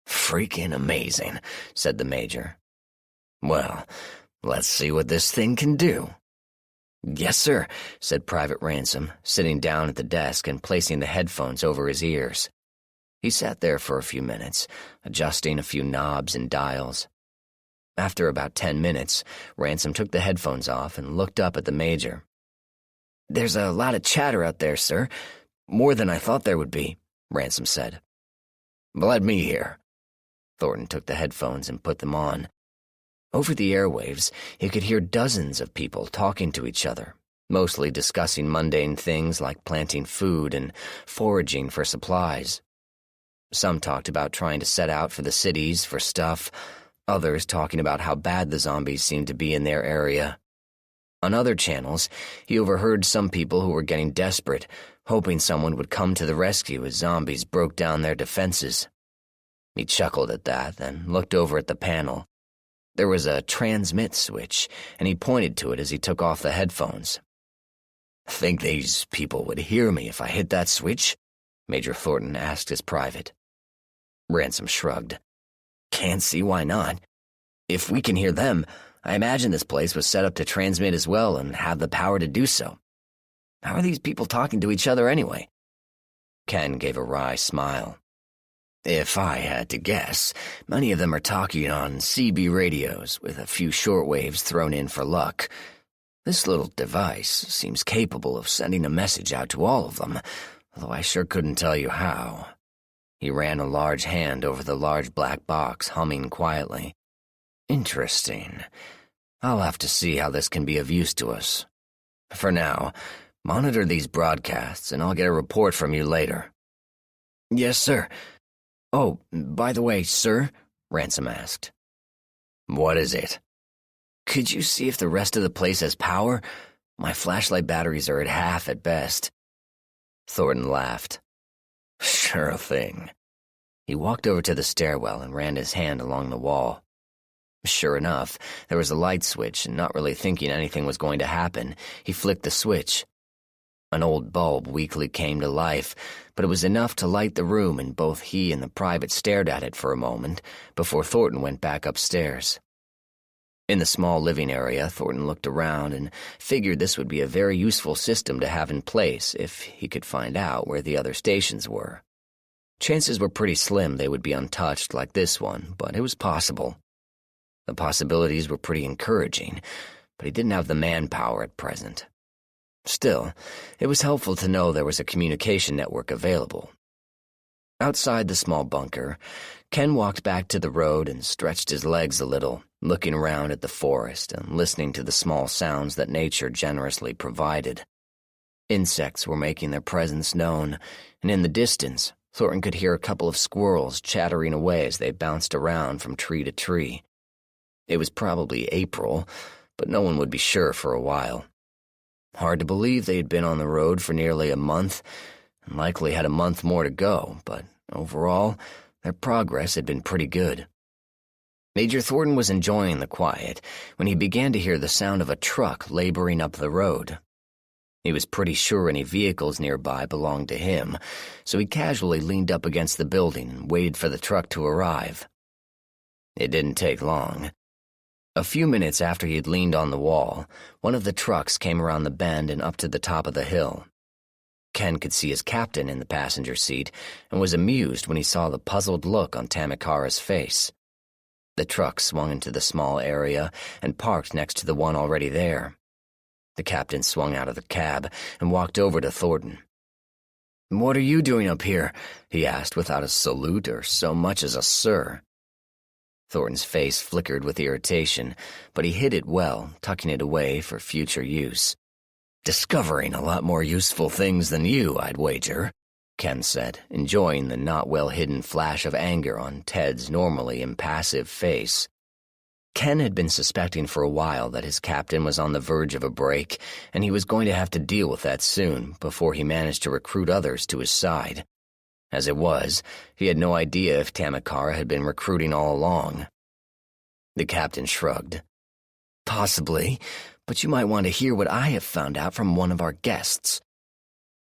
"Freaking amazing," said the Major. "Well, let's see what this thing can do." "Yes, sir," said Private Ransom, sitting down at the desk and placing the headphones over his ears. He sat there for a few minutes, adjusting a few knobs and dials. After about 10 minutes, Ransom took the headphones off and looked up at the Major. "There's a lot of chatter out there, sir. More than I thought there would be," Ransom said. "Let me hear." Thornton took the headphones and put them on. Over the airwaves, he could hear dozens of people talking to each other, mostly discussing mundane things like planting food and foraging for supplies. Some talked about trying to set out for the cities for stuff, others talking about how bad the zombies seemed to be in their area. On other channels, he overheard some people who were getting desperate, hoping someone would come to the rescue as zombies broke down their defenses. He chuckled at that, then looked over at the panel. There was a transmit switch, and he pointed to it as he took off the headphones. "Think these people would hear me if I hit that switch?" Major Thornton asked his private. Ransom shrugged. "Can't see why not. If we can hear them, I imagine this place was set up to transmit as well and have the power to do so. How are these people talking to each other anyway?" Ken gave a wry smile. "If I had to guess, many of them are talking on CB radios with a few shortwaves thrown in for luck. This little device seems capable of sending a message out to all of them, although I sure couldn't tell you how." He ran a large hand over the large black box, humming quietly. "Interesting. I'll have to see how this can be of use to us. For now, monitor these broadcasts and I'll get a report from you later." "Yes, sir. Oh, by the way, sir," Ransom asked. "What is it?" "Could you see if the rest of the place has power? My flashlight batteries are at half at best." Thornton laughed. "Sure thing." He walked over to the stairwell and ran his hand along the wall. Sure enough, there was a light switch, and not really thinking anything was going to happen, he flicked the switch. An old bulb weakly came to life, but it was enough to light the room, and both he and the private stared at it for a moment before Thornton went back upstairs. In the small living area, Thornton looked around and figured this would be a very useful system to have in place if he could find out where the other stations were. Chances were pretty slim they would be untouched like this one, but it was possible. The possibilities were pretty encouraging, but he didn't have the manpower at present. Still, it was helpful to know there was a communication network available. Outside the small bunker, Ken walked back to the road and stretched his legs a little, looking around at the forest and listening to the small sounds that nature generously provided. Insects were making their presence known, and in the distance, Thornton could hear a couple of squirrels chattering away as they bounced around from tree to tree. It was probably April, but no one would be sure for a while. Hard to believe they had been on the road for nearly a month, and likely had a month more to go, but overall, their progress had been pretty good. Major Thornton was enjoying the quiet when he began to hear the sound of a truck laboring up the road. He was pretty sure any vehicles nearby belonged to him, so he casually leaned up against the building and waited for the truck to arrive. It didn't take long. A few minutes after he had leaned on the wall, one of the trucks came around the bend and up to the top of the hill. Ken could see his captain in the passenger seat and was amused when he saw the puzzled look on Tamikara's face. The truck swung into the small area and parked next to the one already there. The captain swung out of the cab and walked over to Thornton. "What are you doing up here?" he asked without a salute or so much as a sir. Thornton's face flickered with irritation, but he hid it well, tucking it away for future use. "Discovering a lot more useful things than you, I'd wager," Ken said, enjoying the not-well-hidden flash of anger on Ted's normally impassive face. Ken had been suspecting for a while that his captain was on the verge of a break, and he was going to have to deal with that soon before he managed to recruit others to his side. As it was, he had no idea if Tamikara had been recruiting all along. The captain shrugged. "Possibly, but you might want to hear what I have found out from one of our guests."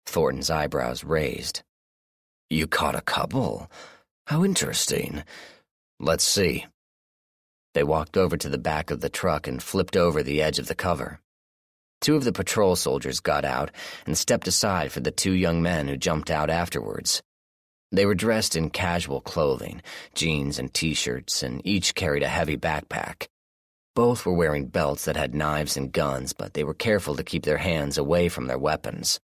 Thornton's eyebrows raised. "You caught a couple? How interesting. Let's see." They walked over to the back of the truck and flipped over the edge of the cover. Two of the patrol soldiers got out and stepped aside for the two young men who jumped out afterwards. They were dressed in casual clothing, jeans and t-shirts, and each carried a heavy backpack. Both were wearing belts that had knives and guns, but they were careful to keep their hands away from their weapons.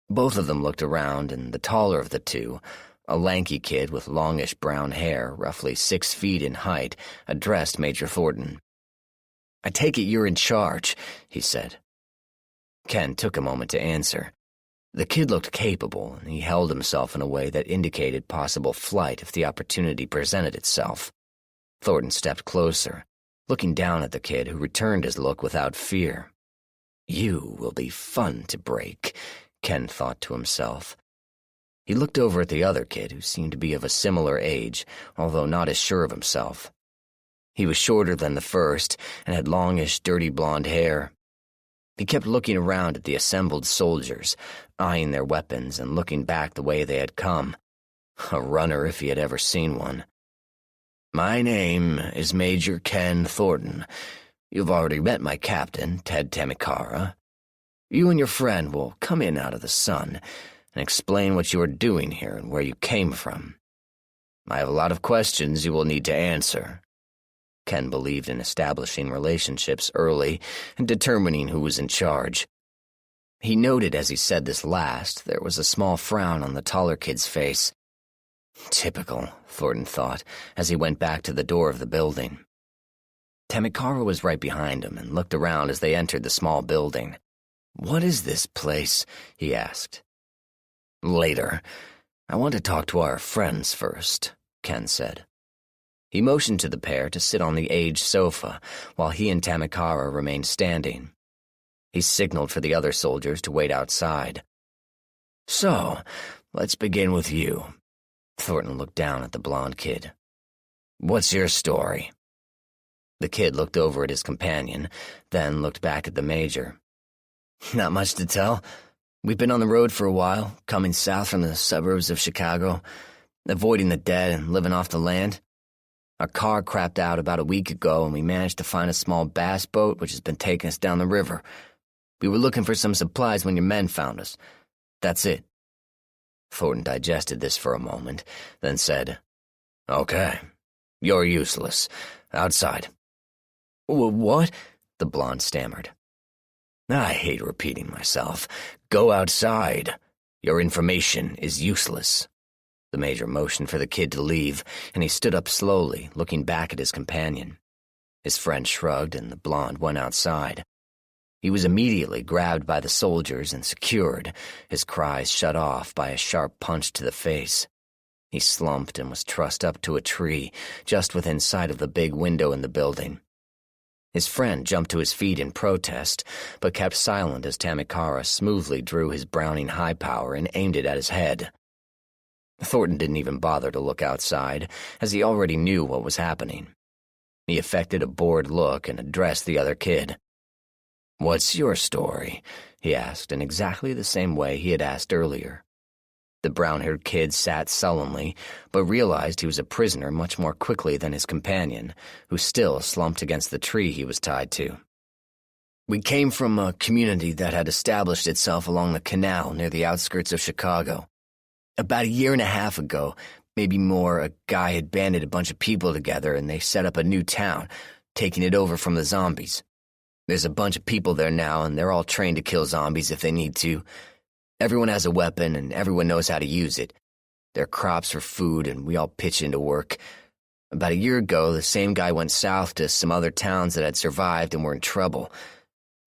Both of them looked around, and the taller of the two, a lanky kid with longish brown hair, roughly 6 feet in height, addressed Major Thornton. "I take it you're in charge," he said. Ken took a moment to answer. The kid looked capable, and he held himself in a way that indicated possible flight if the opportunity presented itself. Thornton stepped closer, looking down at the kid, who returned his look without fear. "You will be fun to break," Ken thought to himself. He looked over at the other kid, who seemed to be of a similar age, although not as sure of himself. He was shorter than the first and had longish, dirty blonde hair. He kept looking around at the assembled soldiers, eyeing their weapons and looking back the way they had come. A runner if he had ever seen one. "My name is Major Ken Thornton. You've already met my captain, Ted Tamikara. You and your friend will come in out of the sun and explain what you are doing here and where you came from. I have a lot of questions you will need to answer." Ken believed in establishing relationships early and determining who was in charge. He noted as he said this last, there was a small frown on the taller kid's face. Typical, Thornton thought, as he went back to the door of the building. Tamikara was right behind him and looked around as they entered the small building. "What is this place?" he asked. "Later. I want to talk to our friends first," Ken said. He motioned to the pair to sit on the aged sofa, while he and Tamikara remained standing. He signaled for the other soldiers to wait outside. "So, let's begin with you." Thornton looked down at the blonde kid. "What's your story?" The kid looked over at his companion, then looked back at the major. "Not much to tell. We've been on the road for a while, coming south from the suburbs of Chicago, avoiding the dead and living off the land. Our car crapped out about a week ago, and we managed to find a small bass boat which has been taking us down the river. We were looking for some supplies when your men found us. That's it." Thornton digested this for a moment, then said, "Okay, you're useless. Outside." "What?" the blonde stammered. "I hate repeating myself. Go outside. Your information is useless." The major motioned for the kid to leave, and he stood up slowly, looking back at his companion. His friend shrugged, and the blonde went outside. He was immediately grabbed by the soldiers and secured, his cries shut off by a sharp punch to the face. He slumped and was trussed up to a tree, just within sight of the big window in the building. His friend jumped to his feet in protest, but kept silent as Tamikara smoothly drew his Browning high power and aimed it at his head. Thornton didn't even bother to look outside, as he already knew what was happening. He affected a bored look and addressed the other kid. "What's your story?" he asked in exactly the same way he had asked earlier. The brown-haired kid sat sullenly, but realized he was a prisoner much more quickly than his companion, who still slumped against the tree he was tied to. "We came from a community that had established itself along the canal near the outskirts of Chicago. About a year and a half ago, Maybe more, a guy had banded a bunch of people together and they set up a new town, taking it over from the zombies. There's a bunch of people there now, and they're all trained to kill zombies if they need to. Everyone has a weapon, and everyone knows how to use it. There are crops for food, and we all pitch into work. About a year ago, the same guy went south to some other towns that had survived and were in trouble.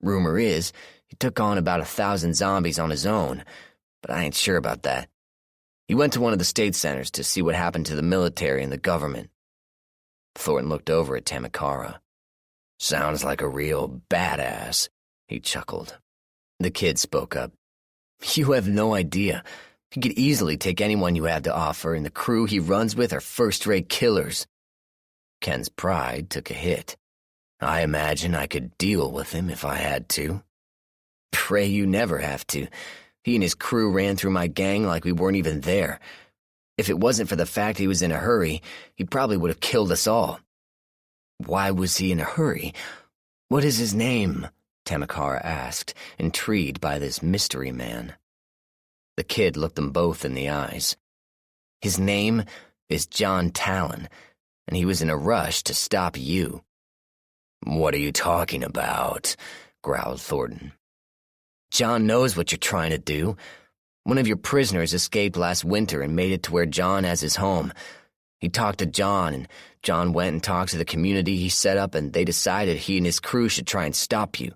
Rumor is, he took on about 1,000 zombies on his own, but I ain't sure about that. He went to one of the state centers to see what happened to the military and the government. Thornton looked over at Tamakara. "Sounds like a real badass," he chuckled. The kid spoke up. "You have no idea. He could easily take anyone you have to offer, and the crew he runs with are first-rate killers." Ken's pride took a hit. "I imagine I could deal with him if I had to." "Pray you never have to. He and his crew ran through my gang like we weren't even there. If it wasn't for the fact he was in a hurry, he probably would have killed us all." "Why was he in a hurry? What is his name?" Tamakara asked, intrigued by this mystery man. The kid looked them both in the eyes. "His name is John Talon, and he was in a rush to stop you." "What are you talking about?" growled Thornton. "John knows what you're trying to do. One of your prisoners escaped last winter and made it to where John has his home. He talked to John, and John went and talked to the community he set up, and they decided he and his crew should try and stop you."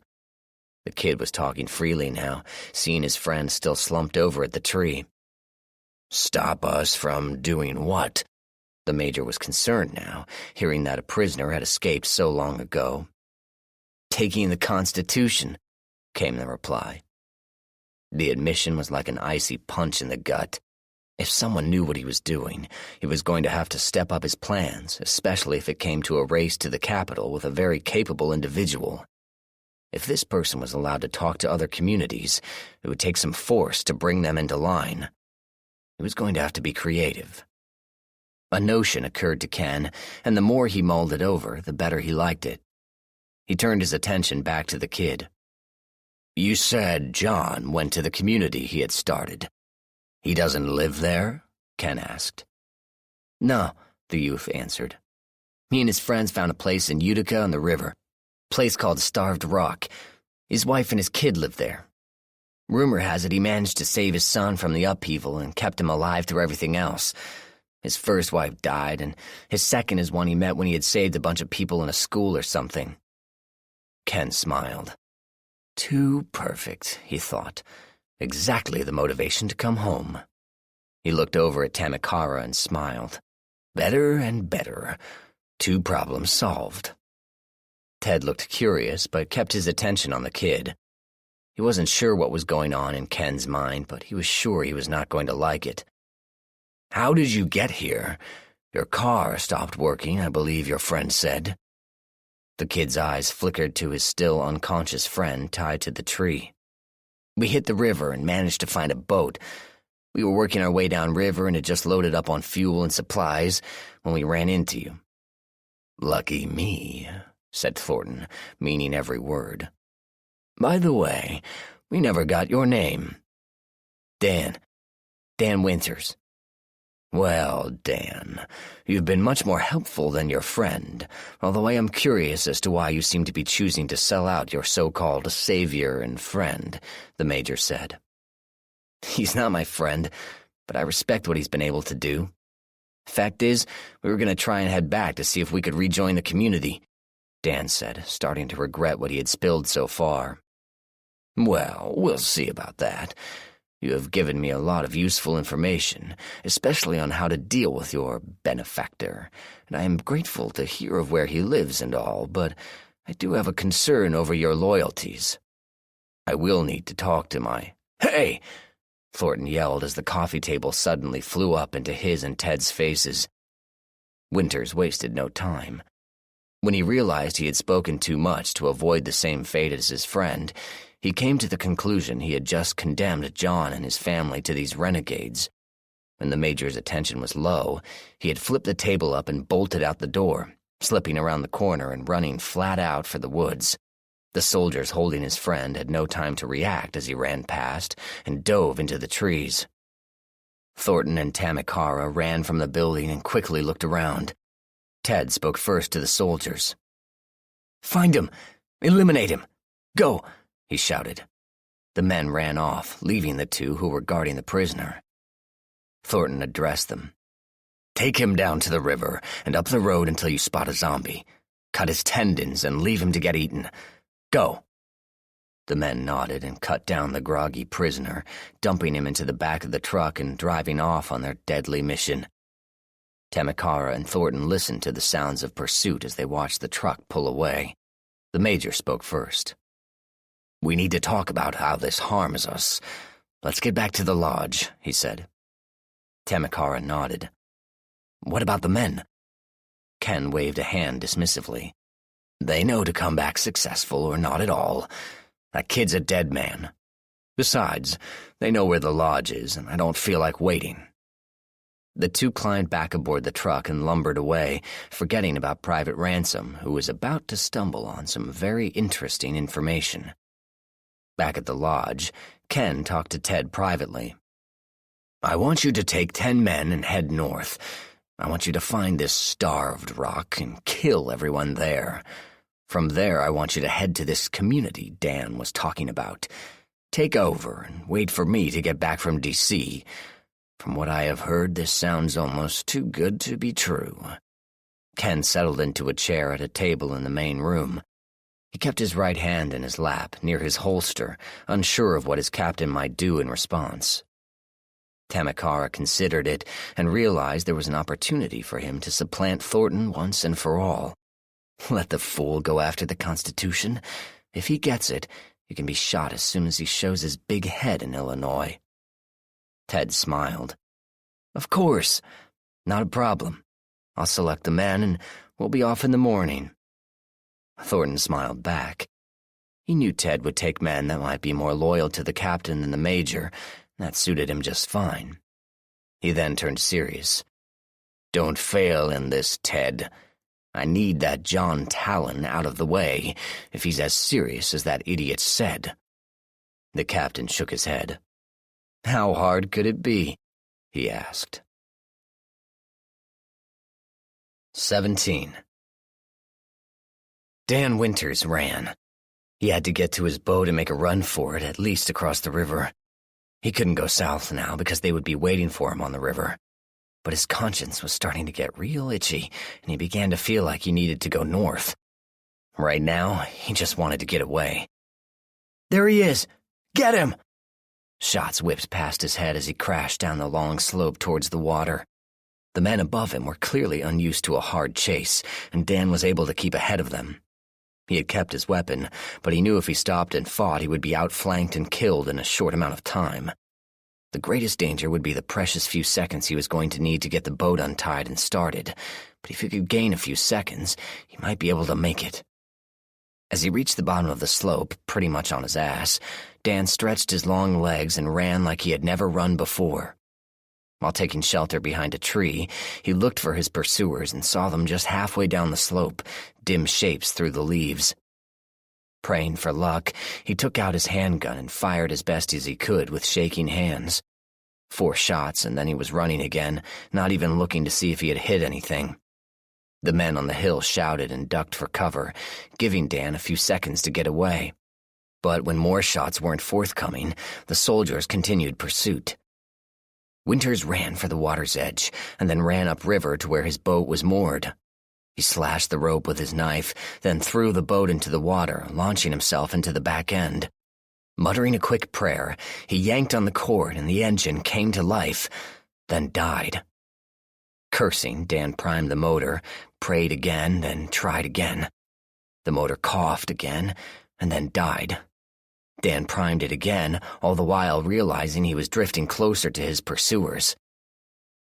The kid was talking freely now, seeing his friend still slumped over at the tree. "Stop us from doing what?" The major was concerned now, hearing that a prisoner had escaped so long ago. "Taking the Constitution," came the reply. The admission was like an icy punch in the gut. If someone knew what he was doing, he was going to have to step up his plans, especially if it came to a race to the capital with a very capable individual. If this person was allowed to talk to other communities, it would take some force to bring them into line. He was going to have to be creative. A notion occurred to Ken, and the more he mulled it over, the better he liked it. He turned his attention back to the kid. "You said John went to the community he had started. He doesn't live there?" Ken asked. "No," the youth answered. "He and his friends found a place in Utica on the river, a place called Starved Rock. His wife and his kid live there. Rumor has it he managed to save his son from the upheaval and kept him alive through everything else. His first wife died, and his second is one he met when he had saved a bunch of people in a school or something." Ken smiled. Too perfect, he thought. Exactly the motivation to come home. He looked over at Tamakara and smiled. Better and better. 2 problems solved. Ted looked curious, but kept his attention on the kid. He wasn't sure what was going on in Ken's mind, but he was sure he was not going to like it. "How did you get here? Your car stopped working, I believe your friend said." The kid's eyes flickered to his still unconscious friend tied to the tree. "We hit the river and managed to find a boat. We were working our way downriver and had just loaded up on fuel and supplies when we ran into you." "Lucky me," said Thornton, meaning every word. "By the way, we never got your name." Dan Winters." "Well, Dan, you've been much more helpful than your friend, although I am curious as to why you seem to be choosing to sell out your so-called savior and friend," the major said. "He's not my friend, but I respect what he's been able to do. Fact is, we were going to try and head back to see if we could rejoin the community," Dan said, starting to regret what he had spilled so far. "Well, we'll see about that. You have given me a lot of useful information, especially on how to deal with your benefactor, and I am grateful to hear of where he lives and all, but I do have a concern over your loyalties. I will need to talk to my—" "Hey!" Thornton yelled as the coffee table suddenly flew up into his and Ted's faces. Winters wasted no time. When he realized he had spoken too much to avoid the same fate as his friend, he came to the conclusion he had just condemned John and his family to these renegades. When the major's attention was low, he had flipped the table up and bolted out the door, slipping around the corner and running flat out for the woods. The soldiers holding his friend had no time to react as he ran past and dove into the trees. Thornton and Tamikara ran from the building and quickly looked around. Ted spoke first to the soldiers. "Find him! Eliminate him! Go!" he shouted. The men ran off, leaving the two who were guarding the prisoner. Thornton addressed them. "Take him down to the river and up the road until you spot a zombie. Cut his tendons and leave him to get eaten. Go!" The men nodded and cut down the groggy prisoner, dumping him into the back of the truck and driving off on their deadly mission. Tamikara and Thornton listened to the sounds of pursuit as they watched the truck pull away. The major spoke first. "We need to talk about how this harms us. Let's get back to the lodge," he said. Tamikara nodded. "What about the men?" Ken waved a hand dismissively. "They know to come back successful or not at all. That kid's a dead man. Besides, they know where the lodge is, and I don't feel like waiting." The two climbed back aboard the truck and lumbered away, forgetting about Private Ransom, who was about to stumble on some very interesting information. Back at the lodge, Ken talked to Ted privately. "I want you to take 10 men and head north. I want you to find this starved rock and kill everyone there. From there, I want you to head to this community Dan was talking about. Take over and wait for me to get back from D.C. From what I have heard, this sounds almost too good to be true." Ken settled into a chair at a table in the main room. He kept his right hand in his lap, near his holster, unsure of what his captain might do in response. Tamikara considered it and realized there was an opportunity for him to supplant Thornton once and for all. Let the fool go after the Constitution. If he gets it, he can be shot as soon as he shows his big head in Illinois. Ted smiled. "Of course. Not a problem. I'll select the men and we'll be off in the morning." Thornton smiled back. He knew Ted would take men that might be more loyal to the captain than the major. That suited him just fine. He then turned serious. "Don't fail in this, Ted. I need that John Talon out of the way, if he's as serious as that idiot said." The captain shook his head. "How hard could it be?" he asked. 17. Dan Winters ran. He had to get to his boat and make a run for it, at least across the river. He couldn't go south now because they would be waiting for him on the river. But his conscience was starting to get real itchy, and he began to feel like he needed to go north. Right now, he just wanted to get away. "There he is! Get him!" Shots whipped past his head as he crashed down the long slope towards the water. The men above him were clearly unused to a hard chase, and Dan was able to keep ahead of them. He had kept his weapon, but he knew if he stopped and fought, he would be outflanked and killed in a short amount of time. The greatest danger would be the precious few seconds he was going to need to get the boat untied and started, but if he could gain a few seconds, he might be able to make it. As he reached the bottom of the slope, pretty much on his ass, Dan stretched his long legs and ran like he had never run before. While taking shelter behind a tree, he looked for his pursuers and saw them just halfway down the slope, dim shapes through the leaves. Praying for luck, he took out his handgun and fired as best as he could with shaking hands. 4 shots, and then he was running again, not even looking to see if he had hit anything. The men on the hill shouted and ducked for cover, giving Dan a few seconds to get away. But when more shots weren't forthcoming, the soldiers continued pursuit. Winters ran for the water's edge, and then ran upriver to where his boat was moored. He slashed the rope with his knife, then threw the boat into the water, launching himself into the back end. Muttering a quick prayer, he yanked on the cord and the engine came to life, then died. Cursing, Dan primed the motor, prayed again, then tried again. The motor coughed again, and then died. Dan primed it again, all the while realizing he was drifting closer to his pursuers.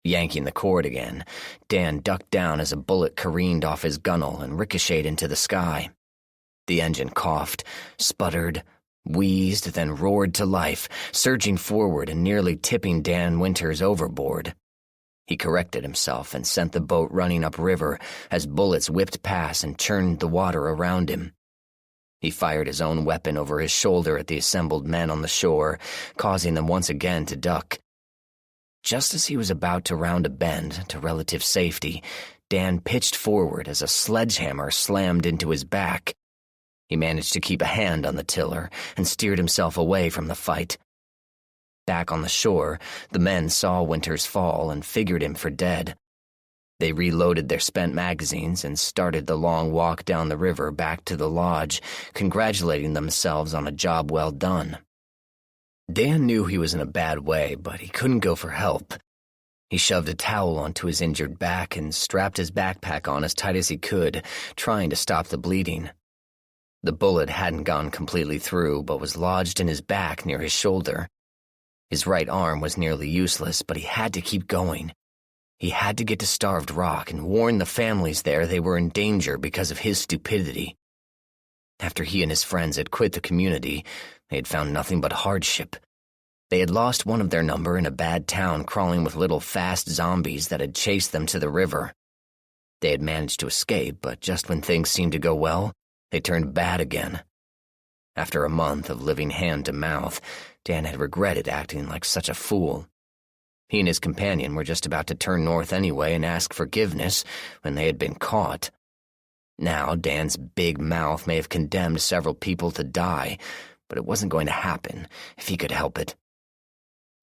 Yanking the cord again, Dan ducked down as a bullet careened off his gunwale and ricocheted into the sky. The engine coughed, sputtered, wheezed, then roared to life, surging forward and nearly tipping Dan Winters overboard. He corrected himself and sent the boat running upriver as bullets whipped past and churned the water around him. He fired his own weapon over his shoulder at the assembled men on the shore, causing them once again to duck. Just as he was about to round a bend to relative safety, Dan pitched forward as a sledgehammer slammed into his back. He managed to keep a hand on the tiller and steered himself away from the fight. Back on the shore, the men saw Winters fall and figured him for dead. They reloaded their spent magazines and started the long walk down the river back to the lodge, congratulating themselves on a job well done. Dan knew he was in a bad way, but he couldn't go for help. He shoved a towel onto his injured back and strapped his backpack on as tight as he could, trying to stop the bleeding. The bullet hadn't gone completely through, but was lodged in his back near his shoulder. His right arm was nearly useless, but he had to keep going. He had to get to Starved Rock and warn the families there they were in danger because of his stupidity. After he and his friends had quit the community, they had found nothing but hardship. They had lost one of their number in a bad town crawling with little fast zombies that had chased them to the river. They had managed to escape, but just when things seemed to go well, they turned bad again. After a month of living hand to mouth, Dan had regretted acting like such a fool. He and his companion were just about to turn north anyway and ask forgiveness when they had been caught. Now, Dan's big mouth may have condemned several people to die, but it wasn't going to happen if he could help it.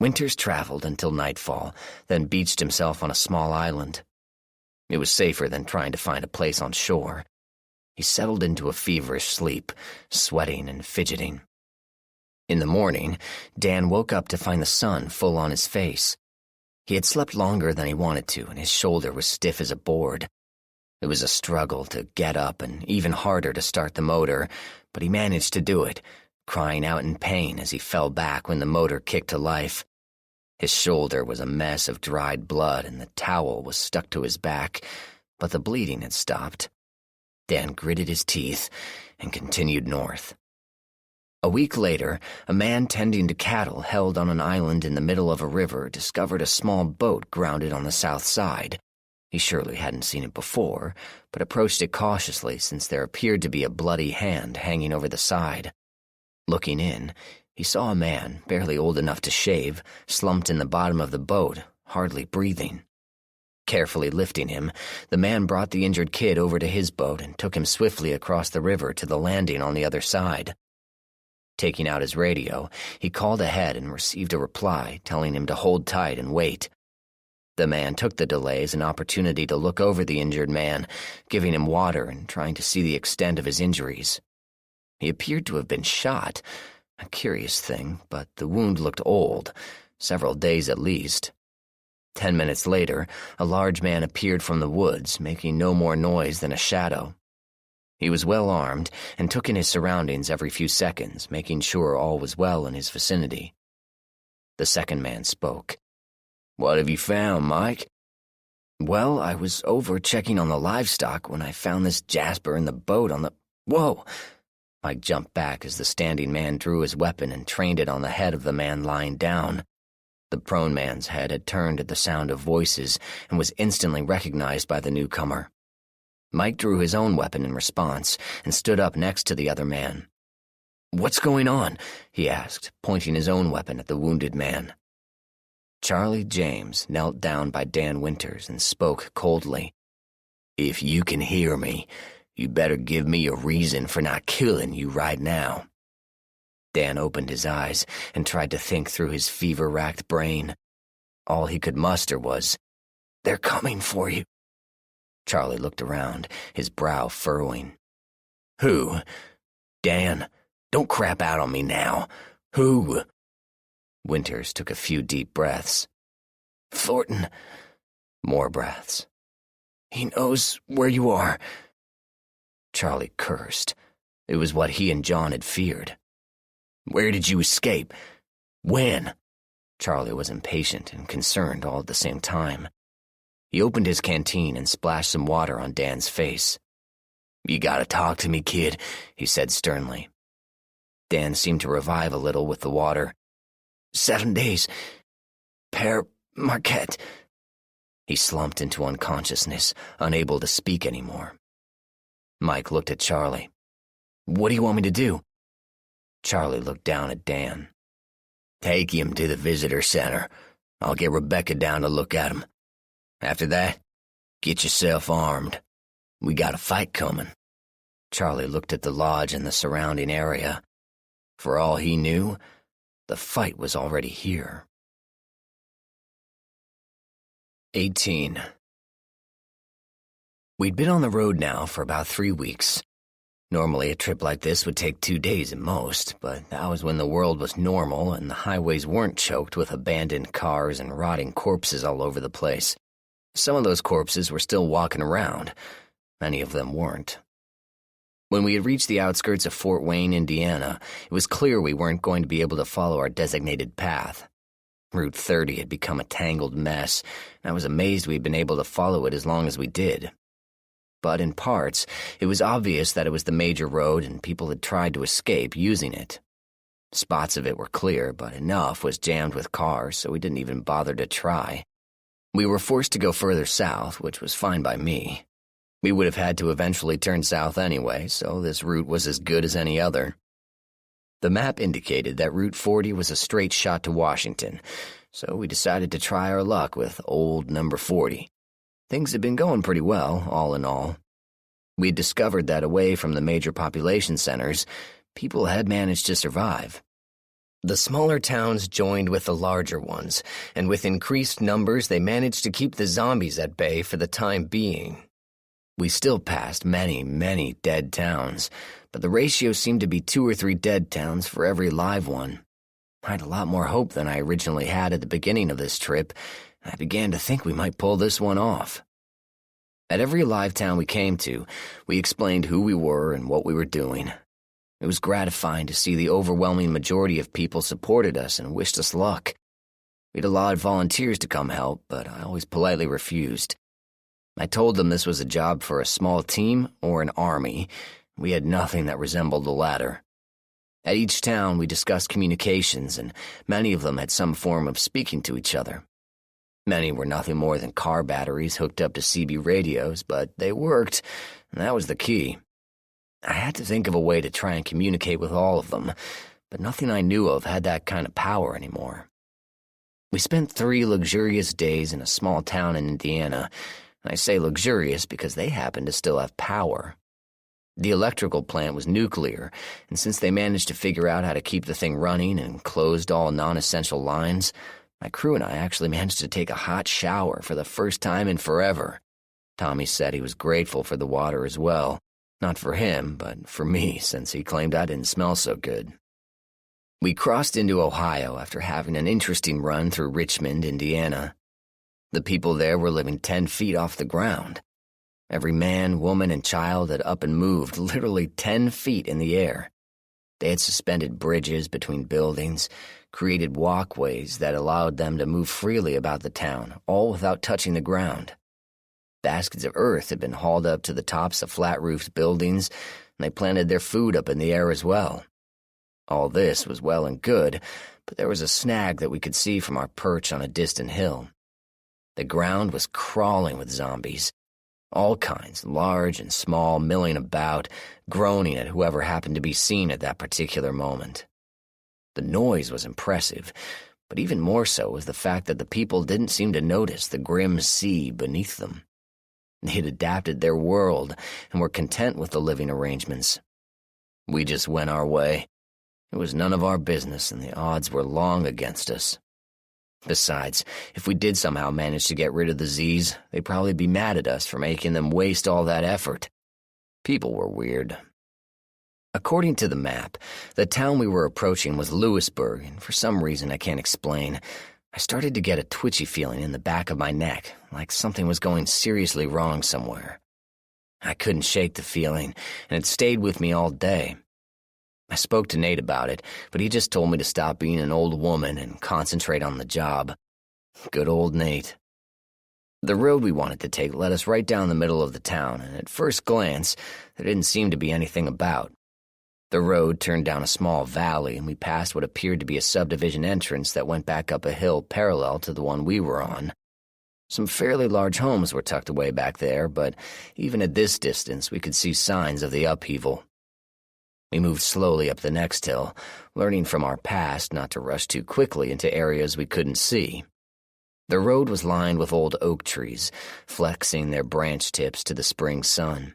Winters traveled until nightfall, then beached himself on a small island. It was safer than trying to find a place on shore. He settled into a feverish sleep, sweating and fidgeting. In the morning, Dan woke up to find the sun full on his face. He had slept longer than he wanted to, and his shoulder was stiff as a board. It was a struggle to get up and even harder to start the motor, but he managed to do it, crying out in pain as he fell back when the motor kicked to life. His shoulder was a mess of dried blood and the towel was stuck to his back, but the bleeding had stopped. Dan gritted his teeth and continued north. A week later, a man tending to cattle held on an island in the middle of a river discovered a small boat grounded on the south side. He surely hadn't seen it before, but approached it cautiously since there appeared to be a bloody hand hanging over the side. Looking in, he saw a man, barely old enough to shave, slumped in the bottom of the boat, hardly breathing. Carefully lifting him, the man brought the injured kid over to his boat and took him swiftly across the river to the landing on the other side. Taking out his radio, he called ahead and received a reply telling him to hold tight and wait. The man took the delay as an opportunity to look over the injured man, giving him water and trying to see the extent of his injuries. He appeared to have been shot, a curious thing, but the wound looked old, several days at least. 10 minutes later, a large man appeared from the woods, making no more noise than a shadow. He was well armed and took in his surroundings every few seconds, making sure all was well in his vicinity. The second man spoke. "What have you found, Mike?" "Well, I was over checking on the livestock when I found this Jasper in the boat on the—" "Whoa!" Mike jumped back as the standing man drew his weapon and trained it on the head of the man lying down. The prone man's head had turned at the sound of voices and was instantly recognized by the newcomer. Mike drew his own weapon in response and stood up next to the other man. "What's going on?" he asked, pointing his own weapon at the wounded man. Charlie James knelt down by Dan Winters and spoke coldly. "If you can hear me, you better give me a reason for not killing you right now." Dan opened his eyes and tried to think through his fever-racked brain. All he could muster was, "They're coming for you." Charlie looked around, his brow furrowing. "Who? Dan, don't crap out on me now. Who?" Winters took a few deep breaths. "Thornton." More breaths. "He knows where you are." Charlie cursed. It was what he and John had feared. "Where did you escape? When?" Charlie was impatient and concerned all at the same time. He opened his canteen and splashed some water on Dan's face. "You gotta talk to me, kid," he said sternly. Dan seemed to revive a little with the water. 7 days. Père Marquette." He slumped into unconsciousness, unable to speak anymore. Mike looked at Charlie. "What do you want me to do?" Charlie looked down at Dan. "Take him to the visitor center. I'll get Rebecca down to look at 'em. After that, get yourself armed. We got a fight coming." Charlie looked at the lodge and the surrounding area. For all he knew, the fight was already here. 18. We'd been on the road now for about 3 weeks. Normally, a trip like this would take 2 days at most, but that was when the world was normal and the highways weren't choked with abandoned cars and rotting corpses all over the place. Some of those corpses were still walking around. Many of them weren't. When we had reached the outskirts of Fort Wayne, Indiana, it was clear we weren't going to be able to follow our designated path. Route 30 had become a tangled mess, and I was amazed we'd been able to follow it as long as we did. But in parts, it was obvious that it was the major road and people had tried to escape using it. Spots of it were clear, but enough was jammed with cars, so we didn't even bother to try. We were forced to go further south, which was fine by me. We would have had to eventually turn south anyway, so this route was as good as any other. The map indicated that Route 40 was a straight shot to Washington, so we decided to try our luck with old number 40. Things had been going pretty well, all in all. We had discovered that away from the major population centers, people had managed to survive. The smaller towns joined with the larger ones, and with increased numbers they managed to keep the zombies at bay for the time being. We still passed many, many dead towns, but the ratio seemed to be 2 or 3 dead towns for every live one. I had a lot more hope than I originally had at the beginning of this trip, and I began to think we might pull this one off. At every live town we came to, we explained who we were and what we were doing. It was gratifying to see the overwhelming majority of people supported us and wished us luck. We'd allowed volunteers to come help, but I always politely refused. I told them this was a job for a small team or an army. We had nothing that resembled the latter. At each town, we discussed communications, and many of them had some form of speaking to each other. Many were nothing more than car batteries hooked up to CB radios, but they worked, and that was the key. I had to think of a way to try and communicate with all of them, but nothing I knew of had that kind of power anymore. We spent 3 luxurious days in a small town in Indiana. I say luxurious because they happened to still have power. The electrical plant was nuclear, and since they managed to figure out how to keep the thing running and closed all non-essential lines, my crew and I actually managed to take a hot shower for the first time in forever. Tommy said he was grateful for the water as well. Not for him, but for me, since he claimed I didn't smell so good. We crossed into Ohio after having an interesting run through Richmond, Indiana. The people there were living 10 feet off the ground. Every man, woman, and child had up and moved literally 10 feet in the air. They had suspended bridges between buildings, created walkways that allowed them to move freely about the town, all without touching the ground. Baskets of earth had been hauled up to the tops of flat-roofed buildings, and they planted their food up in the air as well. All this was well and good, but there was a snag that we could see from our perch on a distant hill. The ground was crawling with zombies. All kinds, large and small, milling about, groaning at whoever happened to be seen at that particular moment. The noise was impressive, but even more so was the fact that the people didn't seem to notice the grim sea beneath them. They had adapted their world and were content with the living arrangements. We just went our way. It was none of our business, and the odds were long against us. Besides, if we did somehow manage to get rid of the Z's, they'd probably be mad at us for making them waste all that effort. People were weird. According to the map, the town we were approaching was Lewisburg, and for some reason I can't explain, I started to get a twitchy feeling in the back of my neck, like something was going seriously wrong somewhere. I couldn't shake the feeling, and it stayed with me all day. I spoke to Nate about it, but he just told me to stop being an old woman and concentrate on the job. Good old Nate. The road we wanted to take led us right down the middle of the town, and at first glance, there didn't seem to be anything about. The road turned down a small valley, and we passed what appeared to be a subdivision entrance that went back up a hill parallel to the one we were on. Some fairly large homes were tucked away back there, but even at this distance we could see signs of the upheaval. We moved slowly up the next hill, learning from our past not to rush too quickly into areas we couldn't see. The road was lined with old oak trees, flexing their branch tips to the spring sun.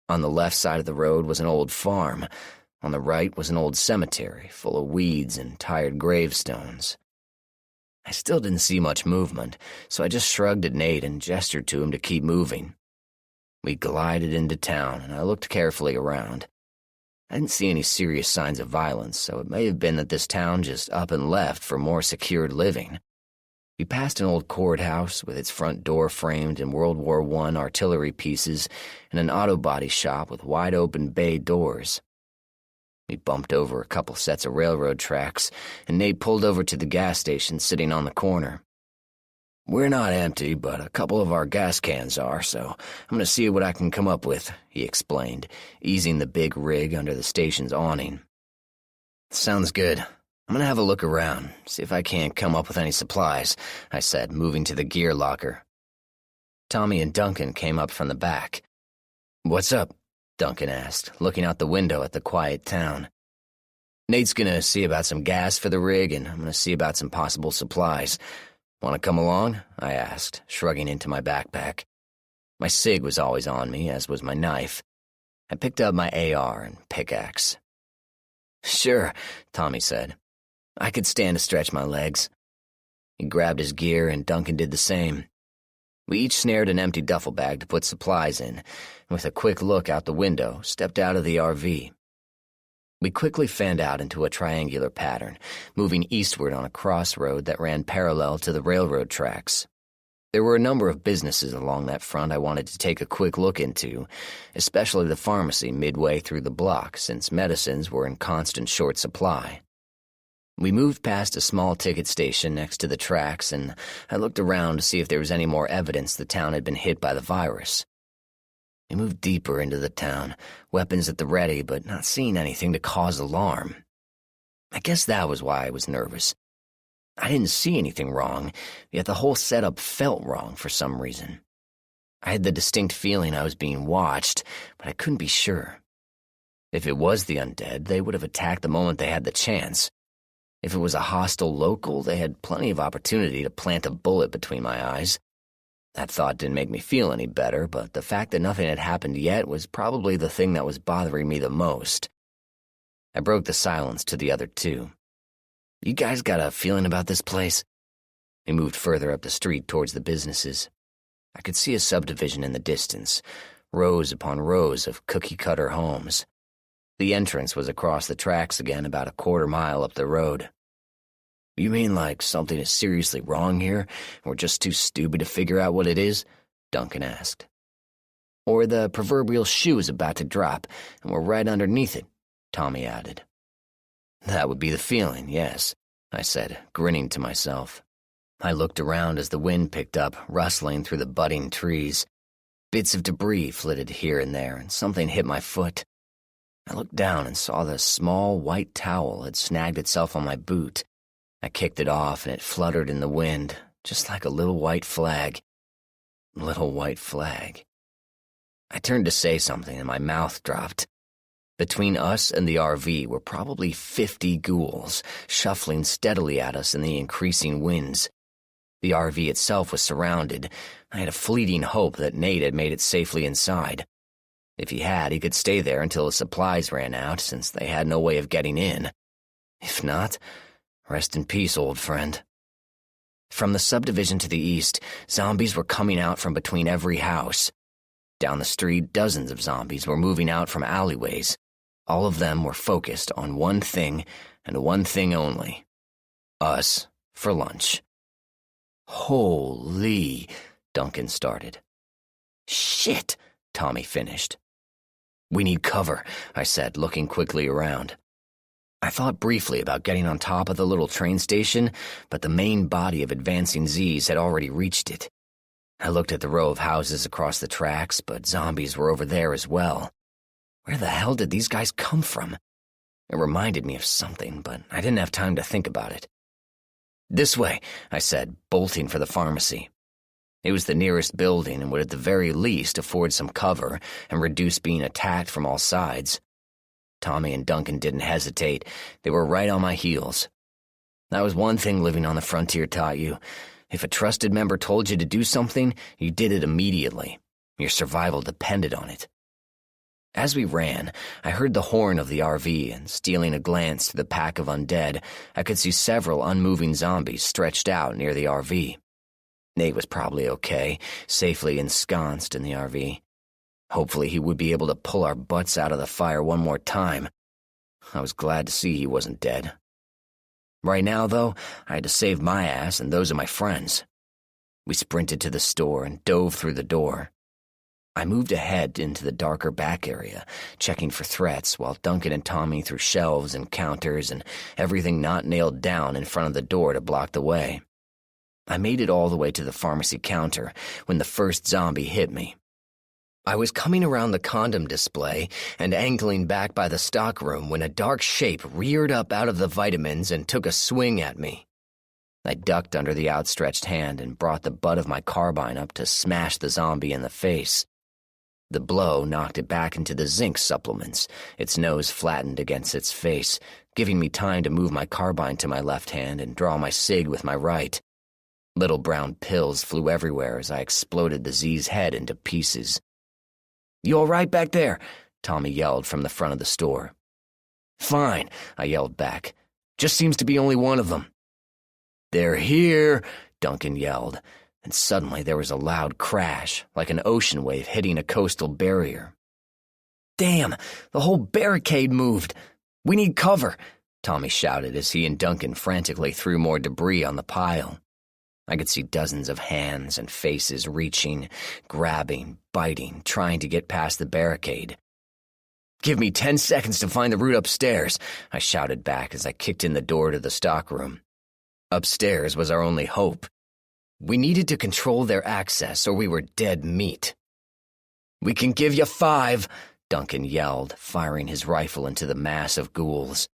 On the left side of the road was an old farm. On the right was an old cemetery full of weeds and tired gravestones. I still didn't see much movement, so I just shrugged at Nate and gestured to him to keep moving. We glided into town, and I looked carefully around. I didn't see any serious signs of violence, so it may have been that this town just up and left for more secured living. We passed an old courthouse with its front door framed in World War I artillery pieces and an auto body shop with wide-open bay doors. We bumped over a couple sets of railroad tracks, and Nate pulled over to the gas station sitting on the corner. "We're not empty, but a couple of our gas cans are, so I'm going to see what I can come up with," he explained, easing the big rig under the station's awning. "Sounds good. I'm going to have a look around, see if I can't come up with any supplies," I said, moving to the gear locker. Tommy and Duncan came up from the back. "What's up?" Duncan asked, looking out the window at the quiet town. "Nate's going to see about some gas for the rig, and I'm going to see about some possible supplies. Want to come along?" I asked, shrugging into my backpack. My cig was always on me, as was my knife. I picked up my AR and pickaxe. "Sure," Tommy said. "I could stand to stretch my legs." He grabbed his gear, and Duncan did the same. We each snared an empty duffel bag to put supplies in, and with a quick look out the window, stepped out of the RV. We quickly fanned out into a triangular pattern, moving eastward on a crossroad that ran parallel to the railroad tracks. There were a number of businesses along that front I wanted to take a quick look into, especially the pharmacy midway through the block, since medicines were in constant short supply. We moved past a small ticket station next to the tracks, and I looked around to see if there was any more evidence the town had been hit by the virus. We moved deeper into the town, weapons at the ready, but not seeing anything to cause alarm. I guess that was why I was nervous. I didn't see anything wrong, yet the whole setup felt wrong for some reason. I had the distinct feeling I was being watched, but I couldn't be sure. If it was the undead, they would have attacked the moment they had the chance. If it was a hostile local, they had plenty of opportunity to plant a bullet between my eyes. That thought didn't make me feel any better, but the fact that nothing had happened yet was probably the thing that was bothering me the most. I broke the silence to the other two. "You guys got a feeling about this place?" We moved further up the street towards the businesses. I could see a subdivision in the distance, rows upon rows of cookie-cutter homes. The entrance was across the tracks again, about a quarter-mile up the road. "You mean like something is seriously wrong here, and we're just too stupid to figure out what it is?" Duncan asked. "Or the proverbial shoe is about to drop, and we're right underneath it," Tommy added. "That would be the feeling, yes," I said, grinning to myself. I looked around as the wind picked up, rustling through the budding trees. Bits of debris flitted here and there, and something hit my foot. I looked down and saw the small white towel had snagged itself on my boot. I kicked it off, and it fluttered in the wind, just like a little white flag. Little white flag. I turned to say something, and my mouth dropped. Between us and the RV were probably 50 ghouls, shuffling steadily at us in the increasing winds. The RV itself was surrounded. I had a fleeting hope that Nate had made it safely inside. If he had, he could stay there until the supplies ran out, since they had no way of getting in. If not, rest in peace, old friend. From the subdivision to the east, zombies were coming out from between every house. Down the street, dozens of zombies were moving out from alleyways. All of them were focused on one thing, and one thing only. Us for lunch. "Holy," Duncan started. "Shit," Tommy finished. "We need cover," I said, looking quickly around. I thought briefly about getting on top of the little train station, but the main body of advancing Z's had already reached it. I looked at the row of houses across the tracks, but zombies were over there as well. Where the hell did these guys come from? It reminded me of something, but I didn't have time to think about it. "This way," I said, bolting for the pharmacy. It was the nearest building and would at the very least afford some cover and reduce being attacked from all sides. Tommy and Duncan didn't hesitate. They were right on my heels. That was one thing living on the frontier taught you. If a trusted member told you to do something, you did it immediately. Your survival depended on it. As we ran, I heard the horn of the RV, and stealing a glance to the pack of undead, I could see several unmoving zombies stretched out near the RV. Nate was probably okay, safely ensconced in the RV. Hopefully he would be able to pull our butts out of the fire one more time. I was glad to see he wasn't dead. Right now, though, I had to save my ass and those of my friends. We sprinted to the store and dove through the door. I moved ahead into the darker back area, checking for threats while Duncan and Tommy threw shelves and counters and everything not nailed down in front of the door to block the way. I made it all the way to the pharmacy counter when the first zombie hit me. I was coming around the condom display and angling back by the stockroom when a dark shape reared up out of the vitamins and took a swing at me. I ducked under the outstretched hand and brought the butt of my carbine up to smash the zombie in the face. The blow knocked it back into the zinc supplements, its nose flattened against its face, giving me time to move my carbine to my left hand and draw my cig with my right. Little brown pills flew everywhere as I exploded the Z's head into pieces. "You all right back there?" Tommy yelled from the front of the store. "Fine," I yelled back. "Just seems to be only one of them." "They're here," Duncan yelled, and suddenly there was a loud crash, like an ocean wave hitting a coastal barrier. "Damn, the whole barricade moved. We need cover," Tommy shouted as he and Duncan frantically threw more debris on the pile. I could see dozens of hands and faces reaching, grabbing, biting, trying to get past the barricade. "Give me 10 seconds to find the route upstairs," I shouted back as I kicked in the door to the stockroom. Upstairs was our only hope. We needed to control their access or we were dead meat. "We can give you 5, Duncan yelled, firing his rifle into the mass of ghouls.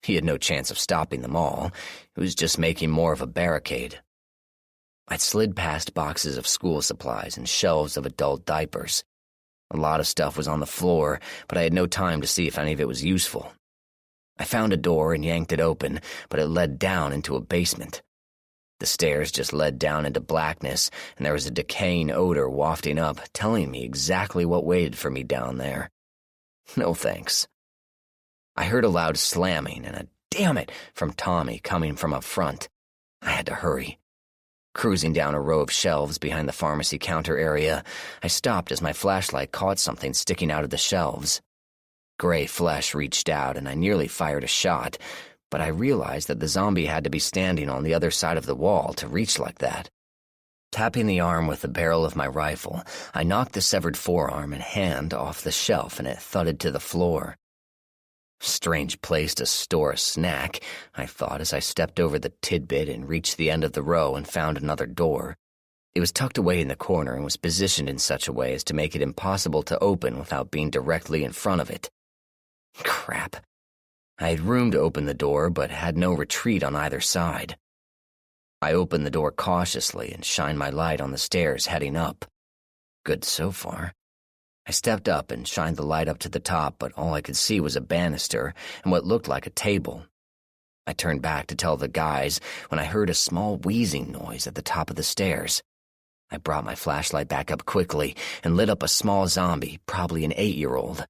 He had no chance of stopping them all. It was just making more of a barricade. I slid past boxes of school supplies and shelves of adult diapers. A lot of stuff was on the floor, but I had no time to see if any of it was useful. I found a door and yanked it open, but it led down into a basement. The stairs just led down into blackness, and there was a decaying odor wafting up, telling me exactly what waited for me down there. No thanks. I heard a loud slamming and a "damn it" from Tommy coming from up front. I had to hurry. Cruising down a row of shelves behind the pharmacy counter area, I stopped as my flashlight caught something sticking out of the shelves. Gray flesh reached out, and I nearly fired a shot, but I realized that the zombie had to be standing on the other side of the wall to reach like that. Tapping the arm with the barrel of my rifle, I knocked the severed forearm and hand off the shelf, and it thudded to the floor. Strange place to store a snack, I thought as I stepped over the tidbit and reached the end of the row and found another door. It was tucked away in the corner and was positioned in such a way as to make it impossible to open without being directly in front of it. Crap. I had room to open the door, but had no retreat on either side. I opened the door cautiously and shined my light on the stairs heading up. Good so far. I stepped up and shined the light up to the top, but all I could see was a banister and what looked like a table. I turned back to tell the guys when I heard a small wheezing noise at the top of the stairs. I brought my flashlight back up quickly and lit up a small zombie, probably an 8-year-old.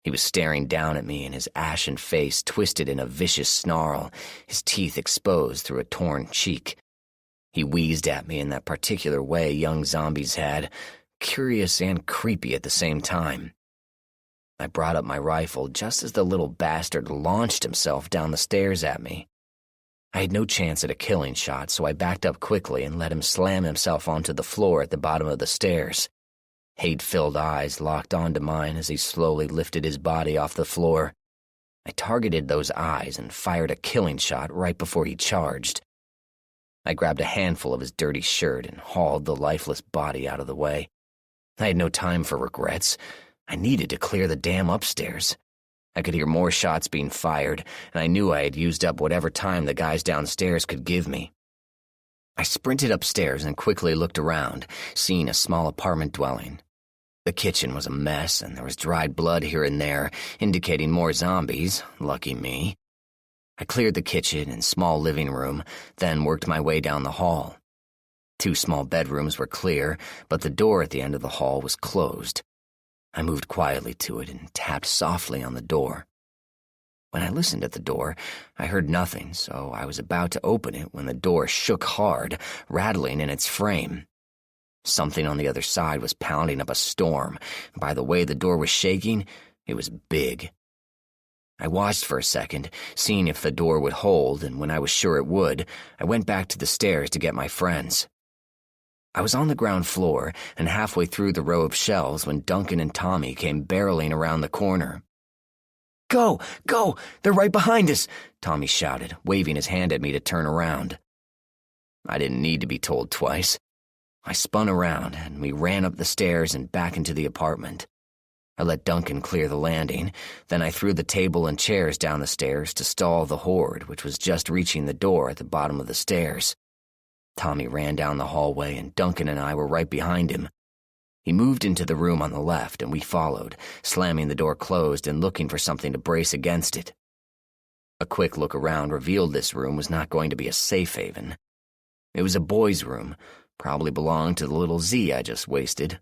He was staring down at me, and his ashen face twisted in a vicious snarl, his teeth exposed through a torn cheek. He wheezed at me in that particular way young zombies had, curious and creepy at the same time. I brought up my rifle just as the little bastard launched himself down the stairs at me. I had no chance at a killing shot, so I backed up quickly and let him slam himself onto the floor at the bottom of the stairs. Hate-filled eyes locked onto mine as he slowly lifted his body off the floor. I targeted those eyes and fired a killing shot right before he charged. I grabbed a handful of his dirty shirt and hauled the lifeless body out of the way. I had no time for regrets. I needed to clear the damn upstairs. I could hear more shots being fired, and I knew I had used up whatever time the guys downstairs could give me. I sprinted upstairs and quickly looked around, seeing a small apartment dwelling. The kitchen was a mess, and there was dried blood here and there, indicating more zombies. Lucky me. I cleared the kitchen and small living room, then worked my way down the hall. 2 small bedrooms were clear, but the door at the end of the hall was closed. I moved quietly to it and tapped softly on the door. When I listened at the door, I heard nothing, so I was about to open it when the door shook hard, rattling in its frame. Something on the other side was pounding up a storm, and by the way the door was shaking, it was big. I watched for a second, seeing if the door would hold, and when I was sure it would, I went back to the stairs to get my friends. I was on the ground floor and halfway through the row of shelves when Duncan and Tommy came barreling around the corner. "Go! Go! They're right behind us!" Tommy shouted, waving his hand at me to turn around. I didn't need to be told twice. I spun around, and we ran up the stairs and back into the apartment. I let Duncan clear the landing, then I threw the table and chairs down the stairs to stall the horde, which was just reaching the door at the bottom of the stairs. Tommy ran down the hallway, and Duncan and I were right behind him. He moved into the room on the left, and we followed, slamming the door closed and looking for something to brace against it. A quick look around revealed this room was not going to be a safe haven. It was a boy's room, probably belonged to the little Z I just wasted.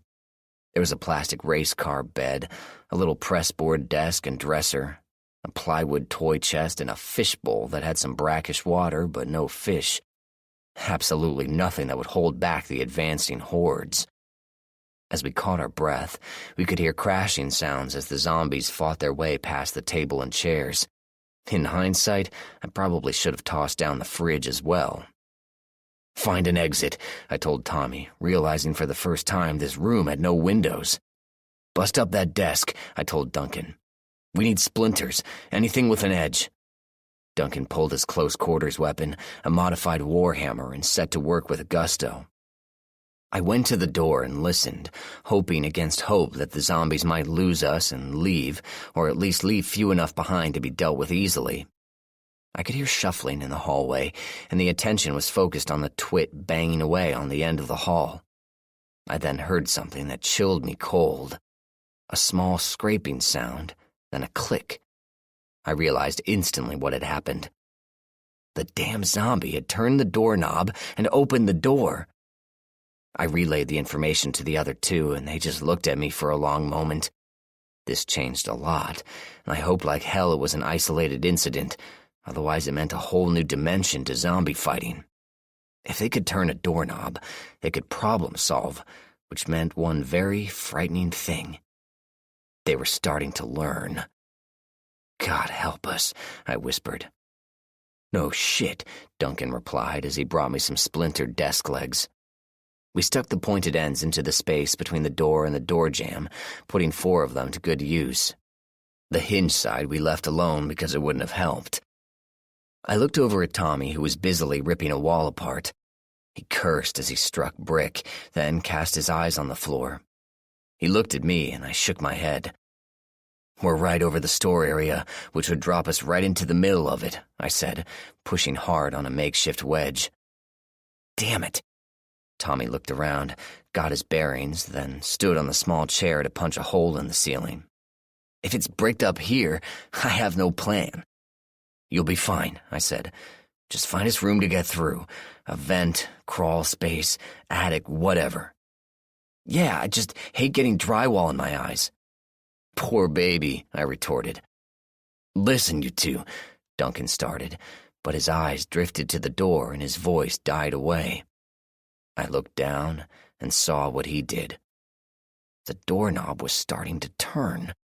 There was a plastic race car bed, a little pressboard desk and dresser, a plywood toy chest, and a fishbowl that had some brackish water but no fish. Absolutely nothing that would hold back the advancing hordes. As we caught our breath, we could hear crashing sounds as the zombies fought their way past the table and chairs. In hindsight, I probably should have tossed down the fridge as well. "Find an exit," I told Tommy, realizing for the first time this room had no windows. "Bust up that desk," I told Duncan. "We need splinters, anything with an edge." Duncan pulled his close-quarters weapon, a modified warhammer, and set to work with gusto. I went to the door and listened, hoping against hope that the zombies might lose us and leave, or at least leave few enough behind to be dealt with easily. I could hear shuffling in the hallway, and the attention was focused on the twit banging away on the end of the hall. I then heard something that chilled me cold. A small scraping sound, then a click. I realized instantly what had happened. The damn zombie had turned the doorknob and opened the door. I relayed the information to the other two, and they just looked at me for a long moment. This changed a lot, and I hoped like hell it was an isolated incident, otherwise it meant a whole new dimension to zombie fighting. If they could turn a doorknob, they could problem solve, which meant one very frightening thing. They were starting to learn. "God help us," I whispered. "No shit," Duncan replied as he brought me some splintered desk legs. We stuck the pointed ends into the space between the door and the door jamb, putting 4 of them to good use. The hinge side we left alone because it wouldn't have helped. I looked over at Tommy, who was busily ripping a wall apart. He cursed as he struck brick, then cast his eyes on the floor. He looked at me, and I shook my head. "We're right over the store area, which would drop us right into the middle of it," I said, pushing hard on a makeshift wedge. "Damn it." Tommy looked around, got his bearings, then stood on the small chair to punch a hole in the ceiling. "If it's bricked up here, I have no plan." "You'll be fine," I said. "Just find us room to get through. A vent, crawl space, attic, whatever." "Yeah, I just hate getting drywall in my eyes." "Poor baby," I retorted. "Listen, you two," Duncan started, but his eyes drifted to the door and his voice died away. I looked down and saw what he did. The doorknob was starting to turn.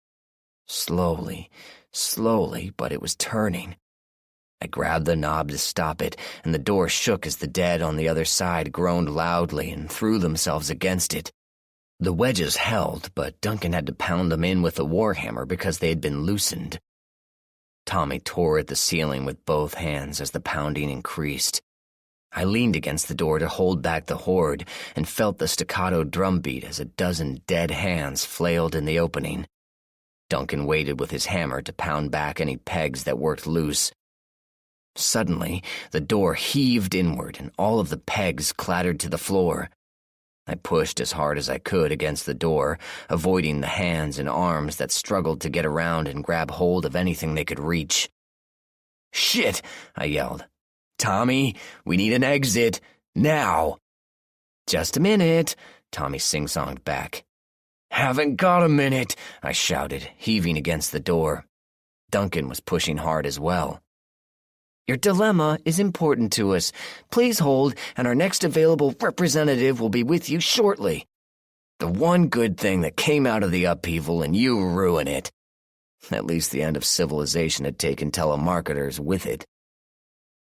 Slowly, but it was turning. I grabbed the knob to stop it, and the door shook as the dead on the other side groaned loudly and threw themselves against it. The wedges held, but Duncan had to pound them in with the warhammer because they had been loosened. Tommy tore at the ceiling with both hands as the pounding increased. I leaned against the door to hold back the horde and felt the staccato drumbeat as a dozen dead hands flailed in the opening. Duncan waited with his hammer to pound back any pegs that worked loose. Suddenly, the door heaved inward and all of the pegs clattered to the floor. I pushed as hard as I could against the door, avoiding the hands and arms that struggled to get around and grab hold of anything they could reach. "Shit!" I yelled. "Tommy, we need an exit, now!" "Just a minute," Tommy sing-songed back. "Haven't got a minute," I shouted, heaving against the door. Duncan was pushing hard as well. "Your dilemma is important to us. Please hold, and our next available representative will be with you shortly. The one good thing that came out of the upheaval, and you ruin it." At least the end of civilization had taken telemarketers with it.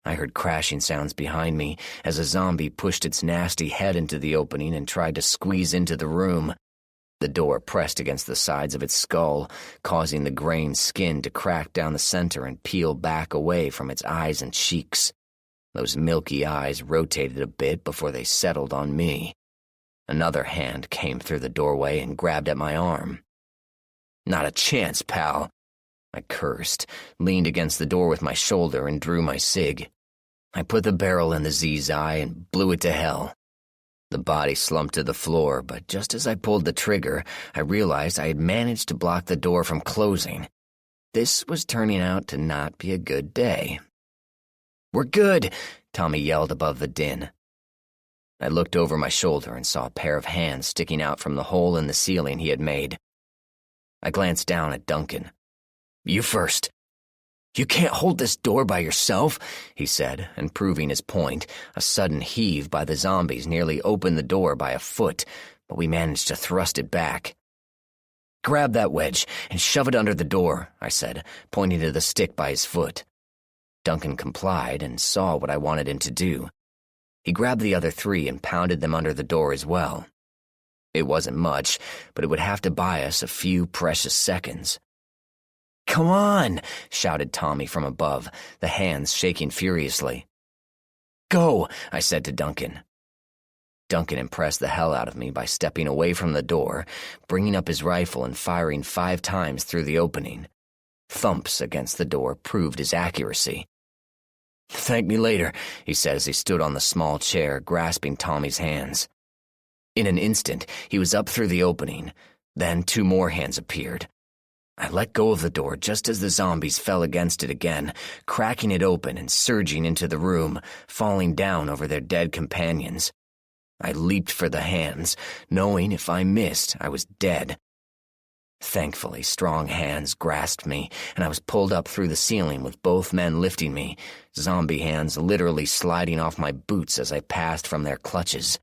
I heard crashing sounds behind me as a zombie pushed its nasty head into the opening and tried to squeeze into the room. The door pressed against the sides of its skull, causing the grained skin to crack down the center and peel back away from its eyes and cheeks. Those milky eyes rotated a bit before they settled on me. Another hand came through the doorway and grabbed at my arm. "Not a chance, pal," I cursed, leaned against the door with my shoulder and drew my cig. I put the barrel in the Z's eye and blew it to hell. The body slumped to the floor, but just as I pulled the trigger, I realized I had managed to block the door from closing. This was turning out to not be a good day. "We're good," Tommy yelled above the din. I looked over my shoulder and saw a pair of hands sticking out from the hole in the ceiling he had made. I glanced down at Duncan. "You first." "You can't hold this door by yourself," he said, and proving his point, a sudden heave by the zombies nearly opened the door by a foot, but we managed to thrust it back. "Grab that wedge and shove it under the door," I said, pointing to the stick by his foot. Duncan complied and saw what I wanted him to do. He grabbed the other three and pounded them under the door as well. It wasn't much, but it would have to buy us a few precious seconds. "Come on!" shouted Tommy from above, the hands shaking furiously. "Go!" I said to Duncan. Duncan impressed the hell out of me by stepping away from the door, bringing up his rifle and firing 5 times through the opening. Thumps against the door proved his accuracy. "Thank me later," he said as he stood on the small chair, grasping Tommy's hands. In an instant, he was up through the opening. Then 2 more hands appeared. I let go of the door just as the zombies fell against it again, cracking it open and surging into the room, falling down over their dead companions. I leaped for the hands, knowing if I missed, I was dead. Thankfully, strong hands grasped me, and I was pulled up through the ceiling with both men lifting me, zombie hands literally sliding off my boots as I passed from their clutches.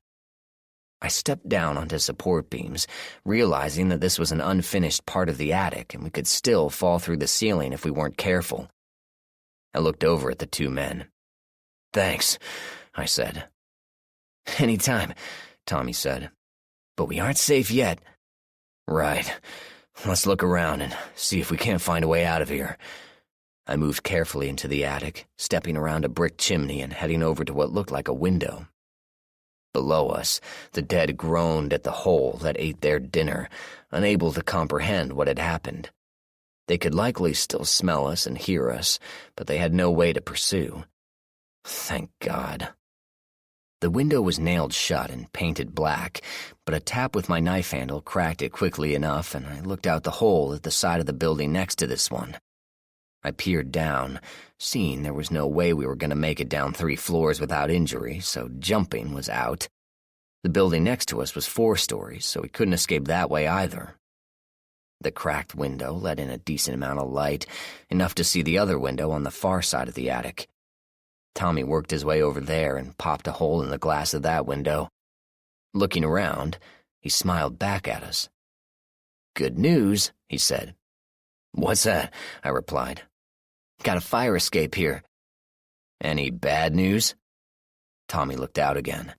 I stepped down onto support beams, realizing that this was an unfinished part of the attic and we could still fall through the ceiling if we weren't careful. I looked over at the 2 men. "Thanks," I said. "Anytime," Tommy said. "But we aren't safe yet." "Right. Let's look around and see if we can't find a way out of here." I moved carefully into the attic, stepping around a brick chimney and heading over to what looked like a window. Below us, the dead groaned at the hole that ate their dinner, unable to comprehend what had happened. They could likely still smell us and hear us, but they had no way to pursue. Thank God. The window was nailed shut and painted black, but a tap with my knife handle cracked it quickly enough, and I looked out the hole at the side of the building next to this one. I peered down, seeing there was no way we were going to make it down 3 floors without injury, so jumping was out. The building next to us was 4 stories, so we couldn't escape that way either. The cracked window let in a decent amount of light, enough to see the other window on the far side of the attic. Tommy worked his way over there and popped a hole in the glass of that window. Looking around, he smiled back at us. "Good news," he said. "What's that?" I replied. "Got a fire escape here." "Any bad news?" Tommy looked out again.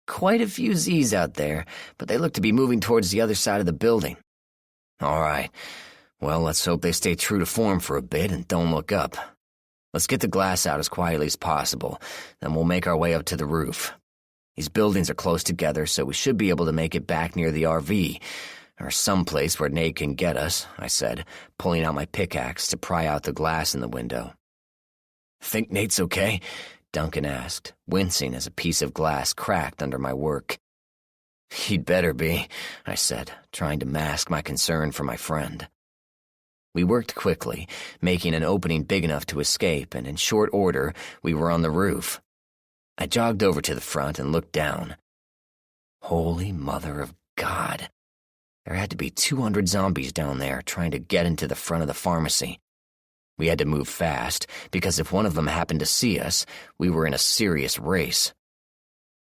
"Quite a few Z's out there, but they look to be moving towards the other side of the building." "All right. Well, let's hope they stay true to form for a bit and don't look up. Let's get the glass out as quietly as possible, then we'll make our way up to the roof. These buildings are close together, so we should be able to make it back near the RV, or someplace where Nate can get us," I said, pulling out my pickaxe to pry out the glass in the window. "Think Nate's okay?" Duncan asked, wincing as a piece of glass cracked under my work. "He'd better be," I said, trying to mask my concern for my friend. We worked quickly, making an opening big enough to escape, and in short order, we were on the roof. I jogged over to the front and looked down. Holy mother of God. There had to be 200 zombies down there trying to get into the front of the pharmacy. We had to move fast, because if one of them happened to see us, we were in a serious race.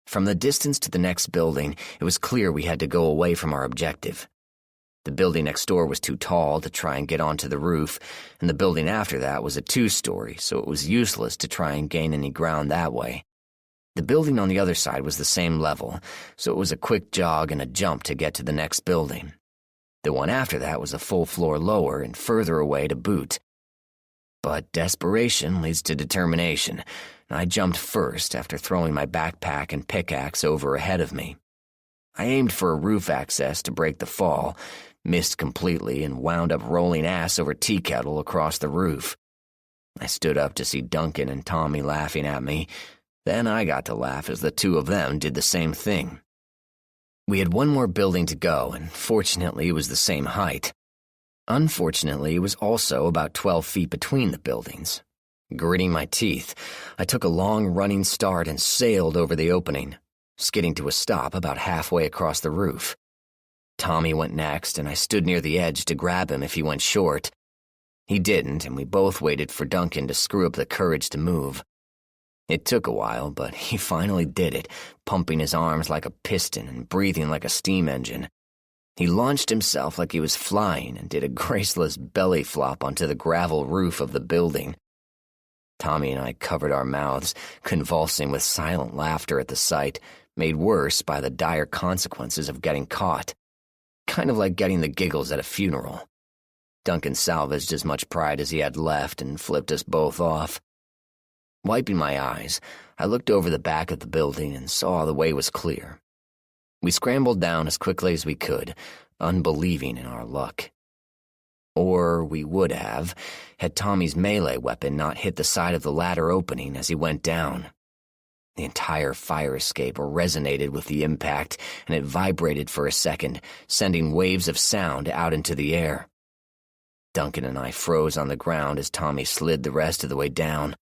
From the distance to the next building, it was clear we had to go away from our objective. The building next door was too tall to try and get onto the roof, and the building after that was a 2-story, so it was useless to try and gain any ground that way. The building on the other side was the same level, so it was a quick jog and a jump to get to the next building. The one after that was a full floor lower and further away to boot. But desperation leads to determination, and I jumped first after throwing my backpack and pickaxe over ahead of me. I aimed for a roof access to break the fall, missed completely, and wound up rolling ass over tea kettle across the roof. I stood up to see Duncan and Tommy laughing at me. Then I got to laugh as the two of them did the same thing. We had one more building to go, and fortunately it was the same height. Unfortunately, it was also about 12 feet between the buildings. Gritting my teeth, I took a long running start and sailed over the opening, skidding to a stop about halfway across the roof. Tommy went next, and I stood near the edge to grab him if he went short. He didn't, and we both waited for Duncan to screw up the courage to move. It took a while, but he finally did it, pumping his arms like a piston and breathing like a steam engine. He launched himself like he was flying and did a graceless belly flop onto the gravel roof of the building. Tommy and I covered our mouths, convulsing with silent laughter at the sight, made worse by the dire consequences of getting caught. Kind of like getting the giggles at a funeral. Duncan salvaged as much pride as he had left and flipped us both off. Wiping my eyes, I looked over the back of the building and saw the way was clear. We scrambled down as quickly as we could, unbelieving in our luck. Or we would have, had Tommy's melee weapon not hit the side of the ladder opening as he went down. The entire fire escape resonated with the impact, and it vibrated for a second, sending waves of sound out into the air. Duncan and I froze on the ground as Tommy slid the rest of the way down.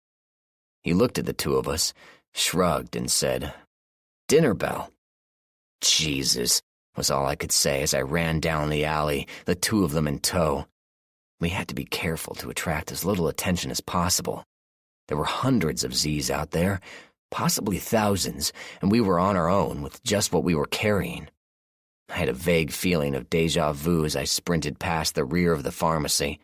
He looked at the two of us, shrugged, and said, "Dinner bell." "Jesus," was all I could say as I ran down the alley, the two of them in tow. We had to be careful to attract as little attention as possible. There were hundreds of Z's out there, possibly thousands, and we were on our own with just what we were carrying. I had a vague feeling of déjà vu as I sprinted past the rear of the pharmacy.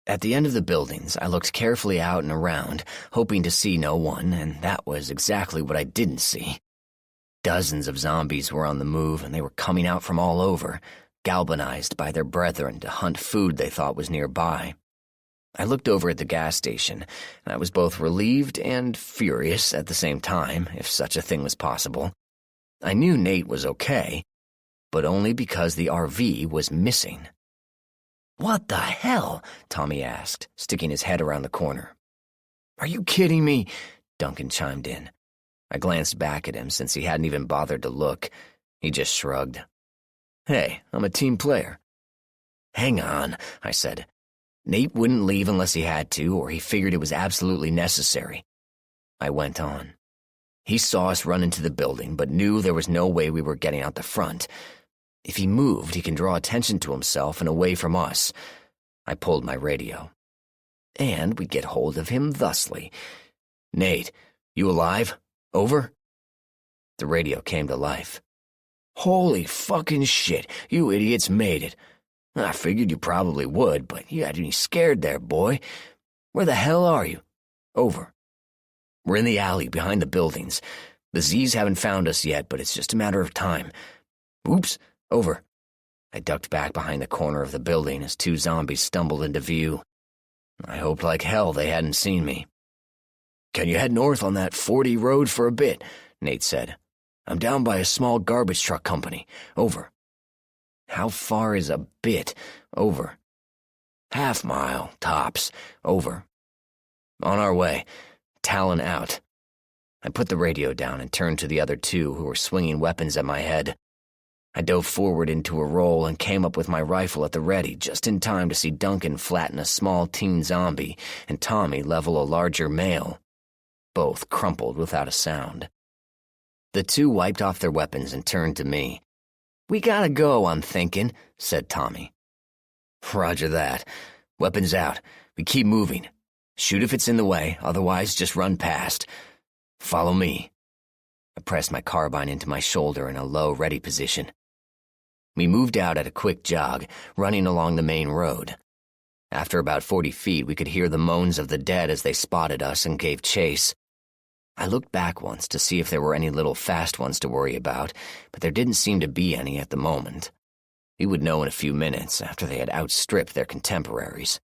At the end of the buildings, I looked carefully out and around, hoping to see no one, and that was exactly what I didn't see. Dozens of zombies were on the move, and they were coming out from all over, galvanized by their brethren to hunt food they thought was nearby. I looked over at the gas station, and I was both relieved and furious at the same time, if such a thing was possible. I knew Nate was okay, but only because the RV was missing. "What the hell?" Tommy asked, sticking his head around the corner. "Are you kidding me?" Duncan chimed in. I glanced back at him since he hadn't even bothered to look. He just shrugged. "Hey, I'm a team player." "Hang on," I said. "Nate wouldn't leave unless he had to, or he figured it was absolutely necessary." I went on. "He saw us run into the building, but knew there was no way we were getting out the front. If he moved, he can draw attention to himself and away from us." I pulled my radio. "And we get hold of him thusly. Nate, you alive? Over?" The radio came to life. "Holy fucking shit, you idiots made it. I figured you probably would, but you had me scared there, boy. Where the hell are you? Over. We're in the alley behind the buildings. The Z's haven't found us yet, but it's just a matter of time. Oops. Over." I ducked back behind the corner of the building as two zombies stumbled into view. I hoped like hell they hadn't seen me. "Can you head north on that 40 road for a bit?" Nate said. "I'm down by a small garbage truck company. Over." "How far is a bit?" Over. "Half mile, tops. Over." "On our way. Talon out." I put the radio down and turned to the other two who were swinging weapons at my head. I dove forward into a roll and came up with my rifle at the ready just in time to see Duncan flatten a small teen zombie and Tommy level a larger male. Both crumpled without a sound. The two wiped off their weapons and turned to me. "We gotta go, I'm thinking," said Tommy. "Roger that. Weapons out. We keep moving. Shoot if it's in the way, otherwise just run past. Follow me." I pressed my carbine into my shoulder in a low, ready position. We moved out at a quick jog, running along the main road. After about 40 feet, we could hear the moans of the dead as they spotted us and gave chase. I looked back once to see if there were any little fast ones to worry about, but there didn't seem to be any at the moment. We would know in a few minutes after they had outstripped their contemporaries.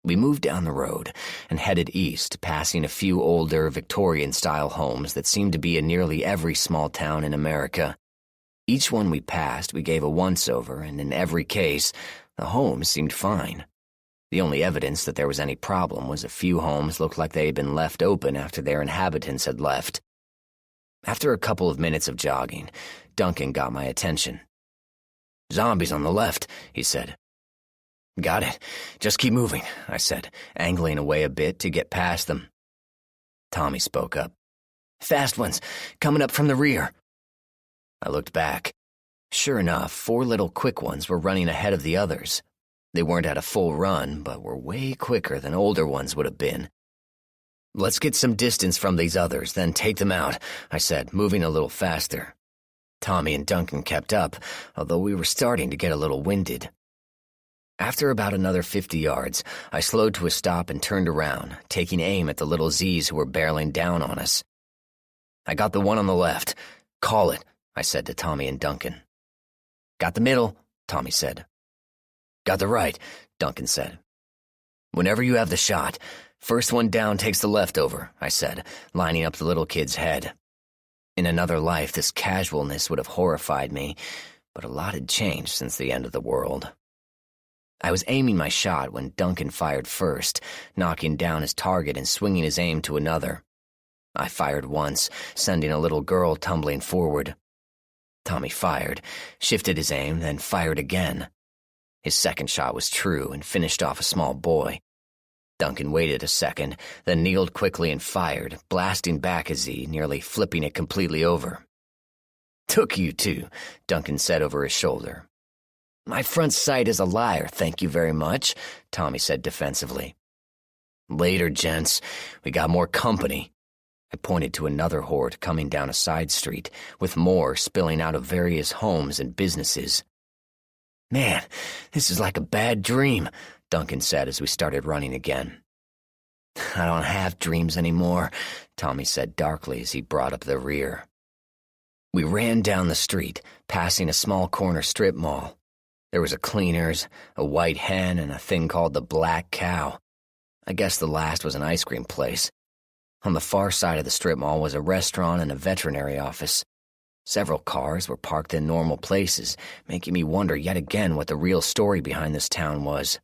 We moved down the road and headed east, passing a few older Victorian-style homes that seemed to be in nearly every small town in America. Each one we passed, we gave a once-over, and in every case, the homes seemed fine. The only evidence that there was any problem was a few homes looked like they had been left open after their inhabitants had left. After a couple of minutes of jogging, Duncan got my attention. "Zombies on the left," he said. "Got it. Just keep moving," I said, angling away a bit to get past them. Tommy spoke up. "Fast ones, coming up from the rear." I looked back. Sure enough, 4 little quick ones were running ahead of the others. They weren't at a full run, but were way quicker than older ones would have been. "Let's get some distance from these others, then take them out," I said, moving a little faster. Tommy and Duncan kept up, although we were starting to get a little winded. After about another 50 yards, I slowed to a stop and turned around, taking aim at the little Z's who were barreling down on us. "I got the one on the left. Call it," I said to Tommy and Duncan. "Got the middle," Tommy said. "Got the right," Duncan said. "Whenever you have the shot, first one down takes the leftover," I said, lining up the little kid's head. In another life, this casualness would have horrified me, but a lot had changed since the end of the world. I was aiming my shot when Duncan fired first, knocking down his target and swinging his aim to another. I fired once, sending a little girl tumbling forward. Tommy fired, shifted his aim, then fired again. His second shot was true and finished off a small boy. Duncan waited a second, then kneeled quickly and fired, blasting back a Z, nearly flipping it completely over. "Took you two," Duncan said over his shoulder. "My front sight is a liar, thank you very much," Tommy said defensively. "Later, gents. We got more company." I pointed to another horde coming down a side street, with more spilling out of various homes and businesses. "Man, this is like a bad dream," Duncan said as we started running again. "I don't have dreams anymore," Tommy said darkly as he brought up the rear. We ran down the street, passing a small corner strip mall. There was a Cleaners, a White Hen, and a thing called the Black Cow. I guess the last was an ice cream place. On the far side of the strip mall was a restaurant and a veterinary office. Several cars were parked in normal places, making me wonder yet again what the real story behind this town was.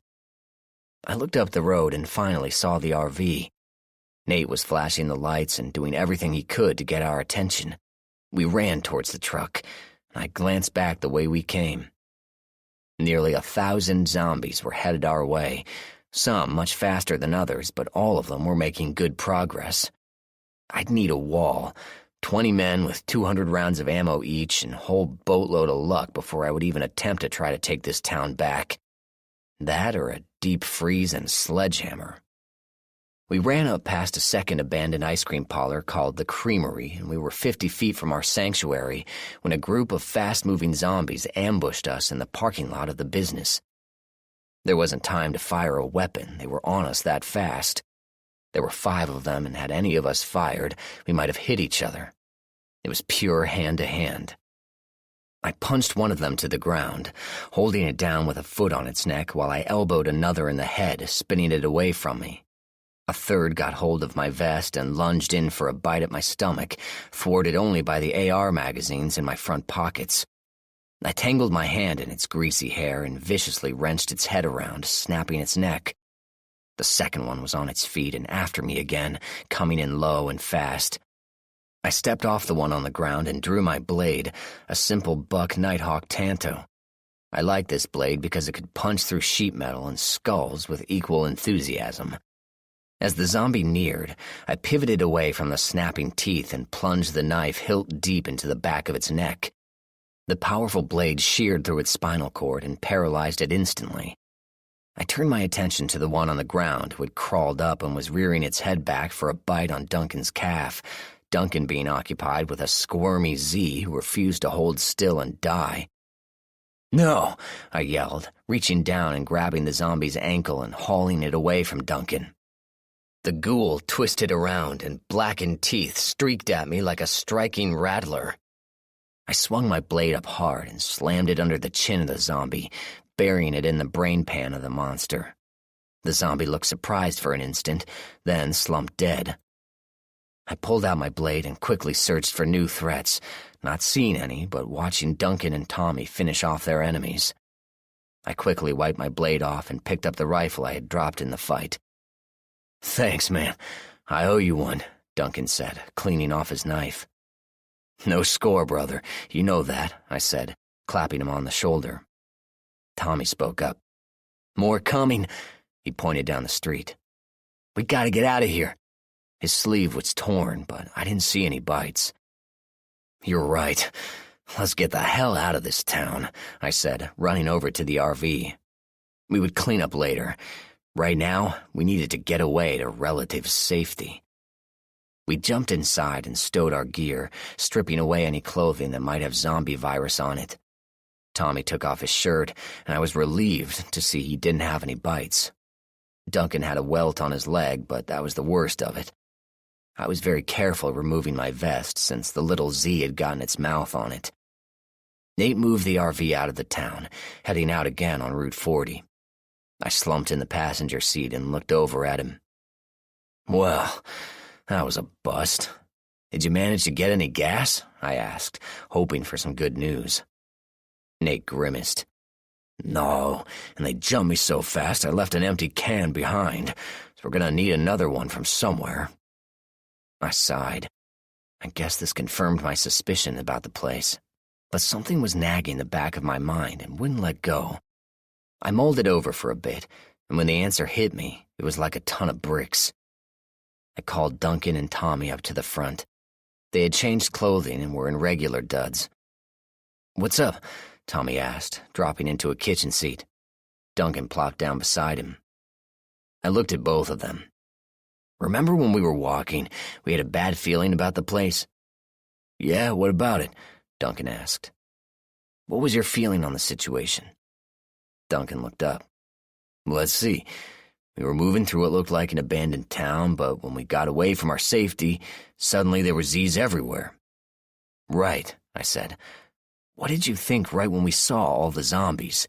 I looked up the road and finally saw the RV. Nate was flashing the lights and doing everything he could to get our attention. We ran towards the truck, and I glanced back the way we came. Nearly 1,000 zombies were headed our way, some much faster than others, but all of them were making good progress. I'd need a wall, 20 men with 200 rounds of ammo each and a whole boatload of luck before I would even attempt to try to take this town back. That or a deep freeze and sledgehammer. We ran up past a second abandoned ice cream parlor called the Creamery, and we were 50 feet from our sanctuary when a group of fast-moving zombies ambushed us in the parking lot of the business. There wasn't time to fire a weapon. They were on us that fast. There were 5 of them, and had any of us fired, we might have hit each other. It was pure hand-to-hand. I punched one of them to the ground, holding it down with a foot on its neck while I elbowed another in the head, spinning it away from me. A third got hold of my vest and lunged in for a bite at my stomach, thwarted only by the AR magazines in my front pockets. I tangled my hand in its greasy hair and viciously wrenched its head around, snapping its neck. The second one was on its feet and after me again, coming in low and fast. I stepped off the one on the ground and drew my blade, a simple buck Nighthawk Tanto. I liked this blade because it could punch through sheet metal and skulls with equal enthusiasm. As the zombie neared, I pivoted away from the snapping teeth and plunged the knife hilt deep into the back of its neck. The powerful blade sheared through its spinal cord and paralyzed it instantly. I turned my attention to the one on the ground who had crawled up and was rearing its head back for a bite on Duncan's calf, Duncan being occupied with a squirmy Z who refused to hold still and die. "No!" I yelled, reaching down and grabbing the zombie's ankle and hauling it away from Duncan. The ghoul twisted around and blackened teeth streaked at me like a striking rattler. I swung my blade up hard and slammed it under the chin of the zombie, burying it in the brain pan of the monster. The zombie looked surprised for an instant, then slumped dead. I pulled out my blade and quickly searched for new threats, not seeing any, but watching Duncan and Tommy finish off their enemies. I quickly wiped my blade off and picked up the rifle I had dropped in the fight. "Thanks, man. I owe you one," Duncan said, cleaning off his knife. "No score, brother. You know that," I said, clapping him on the shoulder. Tommy spoke up. "More coming." He pointed down the street. "We gotta get out of here." His sleeve was torn, but I didn't see any bites. "You're right. Let's get the hell out of this town," I said, running over to the RV. We would clean up later. Right now, we needed to get away to relative safety. We jumped inside and stowed our gear, stripping away any clothing that might have zombie virus on it. Tommy took off his shirt, and I was relieved to see he didn't have any bites. Duncan had a welt on his leg, but that was the worst of it. I was very careful removing my vest since the little Z had gotten its mouth on it. Nate moved the RV out of the town, heading out again on Route 40. I slumped in the passenger seat and looked over at him. "Well, that was a bust. Did you manage to get any gas?" I asked, hoping for some good news. Nate grimaced. "No, and they jumped me so fast I left an empty can behind, so we're gonna need another one from somewhere." I sighed. I guess this confirmed my suspicion about the place, but something was nagging the back of my mind and wouldn't let go. I mulled it over for a bit, and when the answer hit me, it was like a ton of bricks. I called Duncan and Tommy up to the front. They had changed clothing and were in regular duds. "What's up?" Tommy asked, dropping into a kitchen seat. Duncan plopped down beside him. I looked at both of them. "Remember when we were walking, we had a bad feeling about the place?" "Yeah, what about it?" Duncan asked. "What was your feeling on the situation?" Duncan looked up. "Let's see. We were moving through what looked like an abandoned town, but when we got away from our safety, suddenly there were Z's everywhere." "Right," I said. "What did you think right when we saw all the zombies?"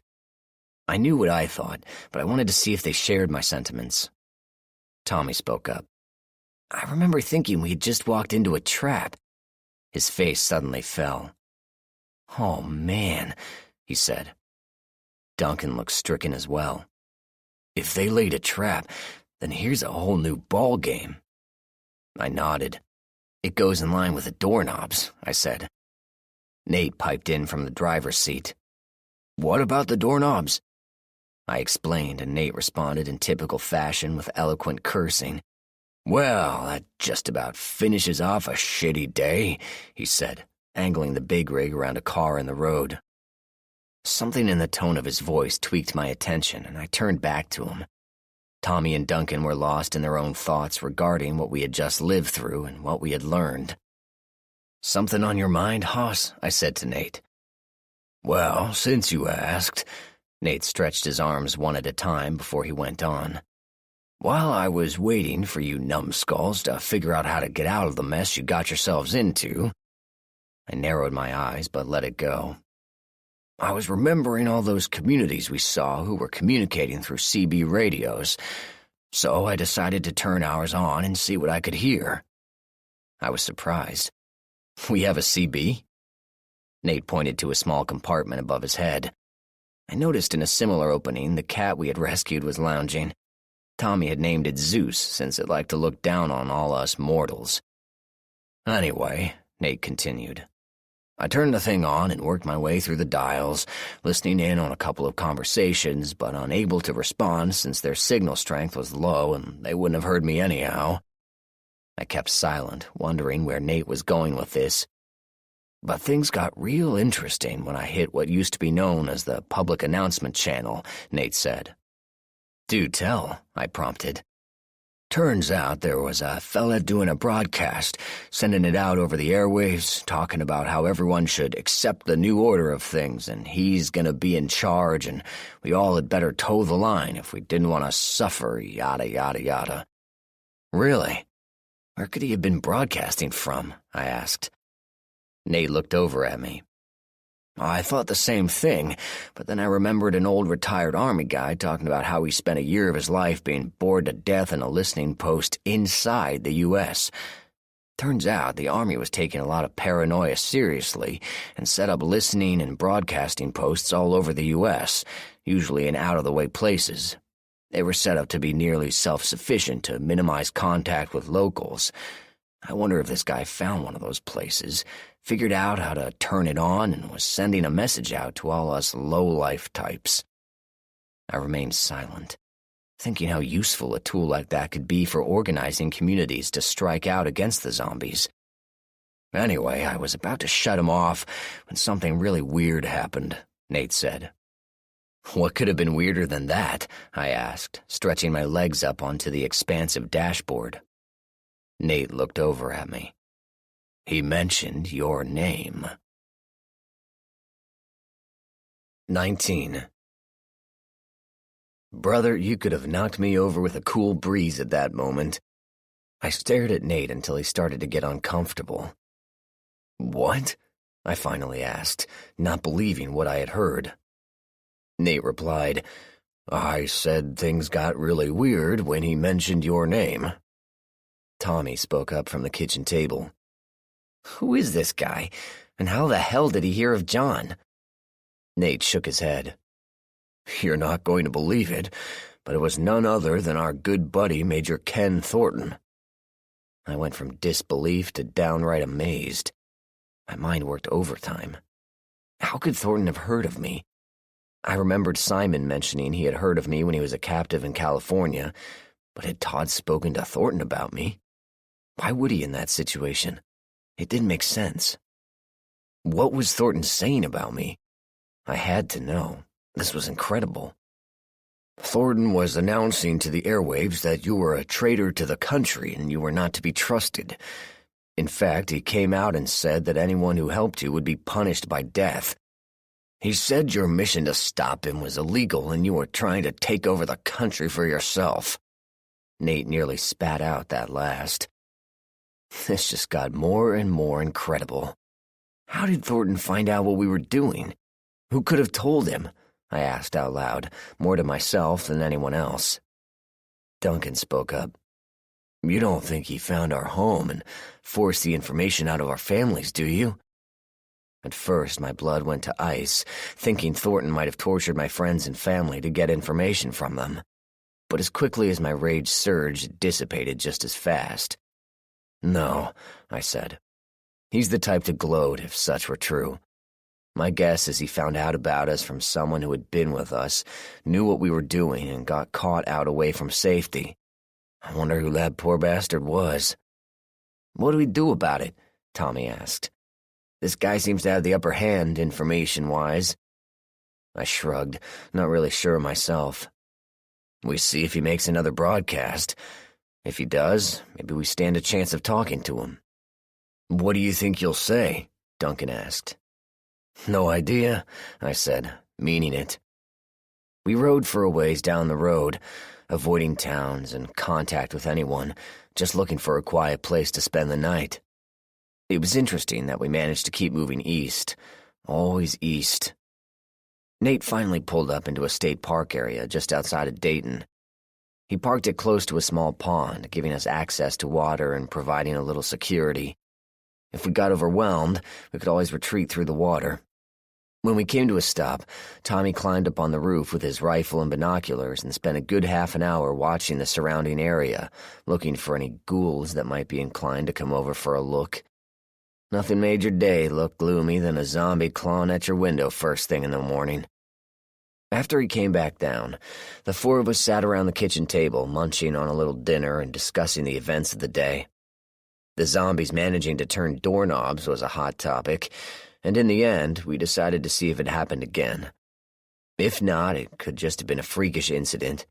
I knew what I thought, but I wanted to see if they shared my sentiments. Tommy spoke up. "I remember thinking we had just walked into a trap." His face suddenly fell. "Oh, man," he said. Duncan looked stricken as well. "If they laid a trap, then here's a whole new ball game." I nodded. "It goes in line with the doorknobs," I said. Nate piped in from the driver's seat. "What about the doorknobs?" I explained, and Nate responded in typical fashion with eloquent cursing. "Well, that just about finishes off a shitty day," he said, angling the big rig around a car in the road. Something in the tone of his voice tweaked my attention, and I turned back to him. Tommy and Duncan were lost in their own thoughts regarding what we had just lived through and what we had learned. "Something on your mind, Hoss?" I said to Nate. "Well, since you asked," Nate stretched his arms one at a time before he went on. "While I was waiting for you numbskulls to figure out how to get out of the mess you got yourselves into," I narrowed my eyes but let it go, "I was remembering all those communities we saw who were communicating through CB radios, so I decided to turn ours on and see what I could hear." I was surprised. "We have a CB?" Nate pointed to a small compartment above his head. I noticed in a similar opening the cat we had rescued was lounging. Tommy had named it Zeus since it liked to look down on all us mortals. "Anyway," Nate continued, I turned the thing on and worked my way through the dials, listening in on a couple of conversations, but unable to respond since their signal strength was low and they wouldn't have heard me anyhow. I kept silent, wondering where Nate was going with this. But things got real interesting when I hit what used to be known as the public announcement channel, Nate said. "Do tell," I prompted. Turns out there was a fella doing a broadcast, sending it out over the airwaves, talking about how everyone should accept the new order of things and he's gonna be in charge and we all had better toe the line if we didn't want to suffer, yada yada yada. Really? Where could he have been broadcasting from? I asked. Nate looked over at me. I thought the same thing, but then I remembered an old retired Army guy talking about how he spent a year of his life being bored to death in a listening post inside the U.S. Turns out the Army was taking a lot of paranoia seriously and set up listening and broadcasting posts all over the U.S., usually in out-of-the-way places. They were set up to be nearly self-sufficient to minimize contact with locals. I wonder if this guy found one of those places, figured out how to turn it on, and was sending a message out to all us low-life types. I remained silent, thinking how useful a tool like that could be for organizing communities to strike out against the zombies. Anyway, I was about to shut him off when something really weird happened, Nate said. What could have been weirder than that? I asked, stretching my legs up onto the expansive dashboard. Nate looked over at me. He mentioned your name. 19. Brother, you could have knocked me over with a cool breeze at that moment. I stared at Nate until he started to get uncomfortable. What? I finally asked, not believing what I had heard. Nate replied, I said things got really weird when he mentioned your name. Tommy spoke up from the kitchen table. Who is this guy, and how the hell did he hear of John? Nate shook his head. You're not going to believe it, but it was none other than our good buddy Major Ken Thornton. I went from disbelief to downright amazed. My mind worked overtime. How could Thornton have heard of me? I remembered Simon mentioning he had heard of me when he was a captive in California, but had Todd spoken to Thornton about me? Why would he in that situation? It didn't make sense. What was Thornton saying about me? I had to know. This was incredible. Thornton was announcing to the airwaves that you were a traitor to the country and you were not to be trusted. In fact, he came out and said that anyone who helped you would be punished by death. He said your mission to stop him was illegal and you were trying to take over the country for yourself. Nate nearly spat out that last. This just got more and more incredible. How did Thornton find out what we were doing? Who could have told him? I asked out loud, more to myself than anyone else. Duncan spoke up. You don't think he found our home and forced the information out of our families, do you? At first, my blood went to ice, thinking Thornton might have tortured my friends and family to get information from them. But as quickly as my rage surged, it dissipated just as fast. No, I said. He's the type to gloat if such were true. My guess is he found out about us from someone who had been with us, knew what we were doing, and got caught out away from safety. I wonder who that poor bastard was. What do we do about it? Tommy asked. This guy seems to have the upper hand, information-wise. I shrugged, not really sure myself. We see if he makes another broadcast. If he does, maybe we stand a chance of talking to him. What do you think you'll say? Duncan asked. No idea, I said, meaning it. We rode for a ways down the road, avoiding towns and contact with anyone, just looking for a quiet place to spend the night. It was interesting that we managed to keep moving east, always east. Nate finally pulled up into a state park area just outside of Dayton. He parked it close to a small pond, giving us access to water and providing a little security. If we got overwhelmed, we could always retreat through the water. When we came to a stop, Tommy climbed up on the roof with his rifle and binoculars and spent a good half an hour watching the surrounding area, looking for any ghouls that might be inclined to come over for a look. Nothing made your day look gloomy than a zombie clawing at your window first thing in the morning. After he came back down, the four of us sat around the kitchen table, munching on a little dinner and discussing the events of the day. The zombies managing to turn doorknobs was a hot topic, and in the end, we decided to see if it happened again. If not, it could just have been a freakish incident.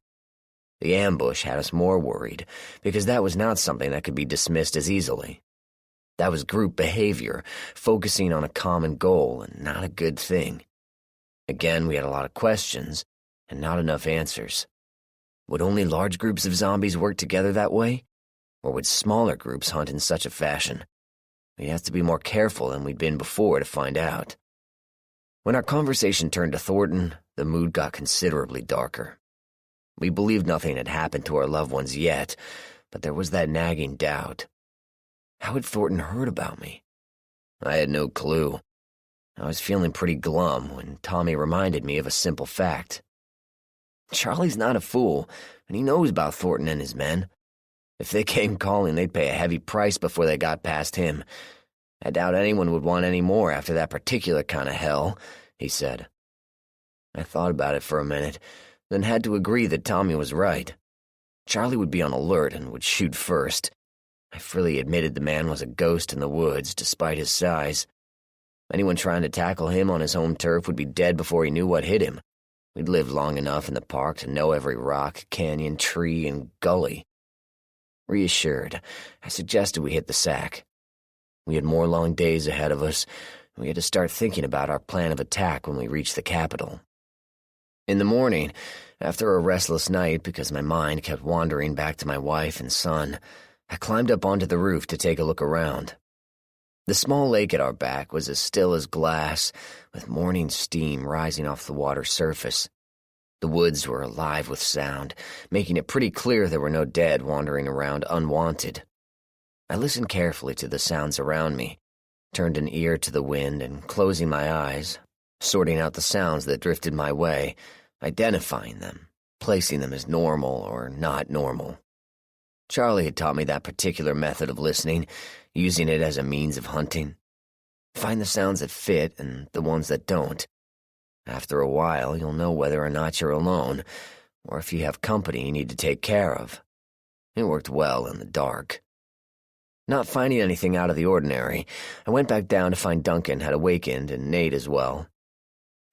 The ambush had us more worried, because that was not something that could be dismissed as easily. That was group behavior, focusing on a common goal, and not a good thing. Again, we had a lot of questions, and not enough answers. Would only large groups of zombies work together that way? Or would smaller groups hunt in such a fashion? We'd have to be more careful than we'd been before to find out. When our conversation turned to Thornton, the mood got considerably darker. We believed nothing had happened to our loved ones yet, but there was that nagging doubt. How had Thornton heard about me? I had no clue. I was feeling pretty glum when Tommy reminded me of a simple fact. Charlie's not a fool, and he knows about Thornton and his men. If they came calling, they'd pay a heavy price before they got past him. I doubt anyone would want any more after that particular kind of hell, he said. I thought about it for a minute, then had to agree that Tommy was right. Charlie would be on alert and would shoot first. I freely admitted the man was a ghost in the woods, despite his size. Anyone trying to tackle him on his home turf would be dead before he knew what hit him. We'd lived long enough in the park to know every rock, canyon, tree, and gully. Reassured, I suggested we hit the sack. We had more long days ahead of us, and we had to start thinking about our plan of attack when we reached the capital. In the morning, after a restless night because my mind kept wandering back to my wife and son, I climbed up onto the roof to take a look around. The small lake at our back was as still as glass, with morning steam rising off the water's surface. The woods were alive with sound, making it pretty clear there were no dead wandering around unwanted. I listened carefully to the sounds around me, turned an ear to the wind, and closing my eyes, sorting out the sounds that drifted my way, identifying them, placing them as normal or not normal. Charlie had taught me that particular method of listening, using it as a means of hunting. Find the sounds that fit and the ones that don't. After a while, you'll know whether or not you're alone, or if you have company you need to take care of. It worked well in the dark. Not finding anything out of the ordinary, I went back down to find Duncan had awakened and Nate as well.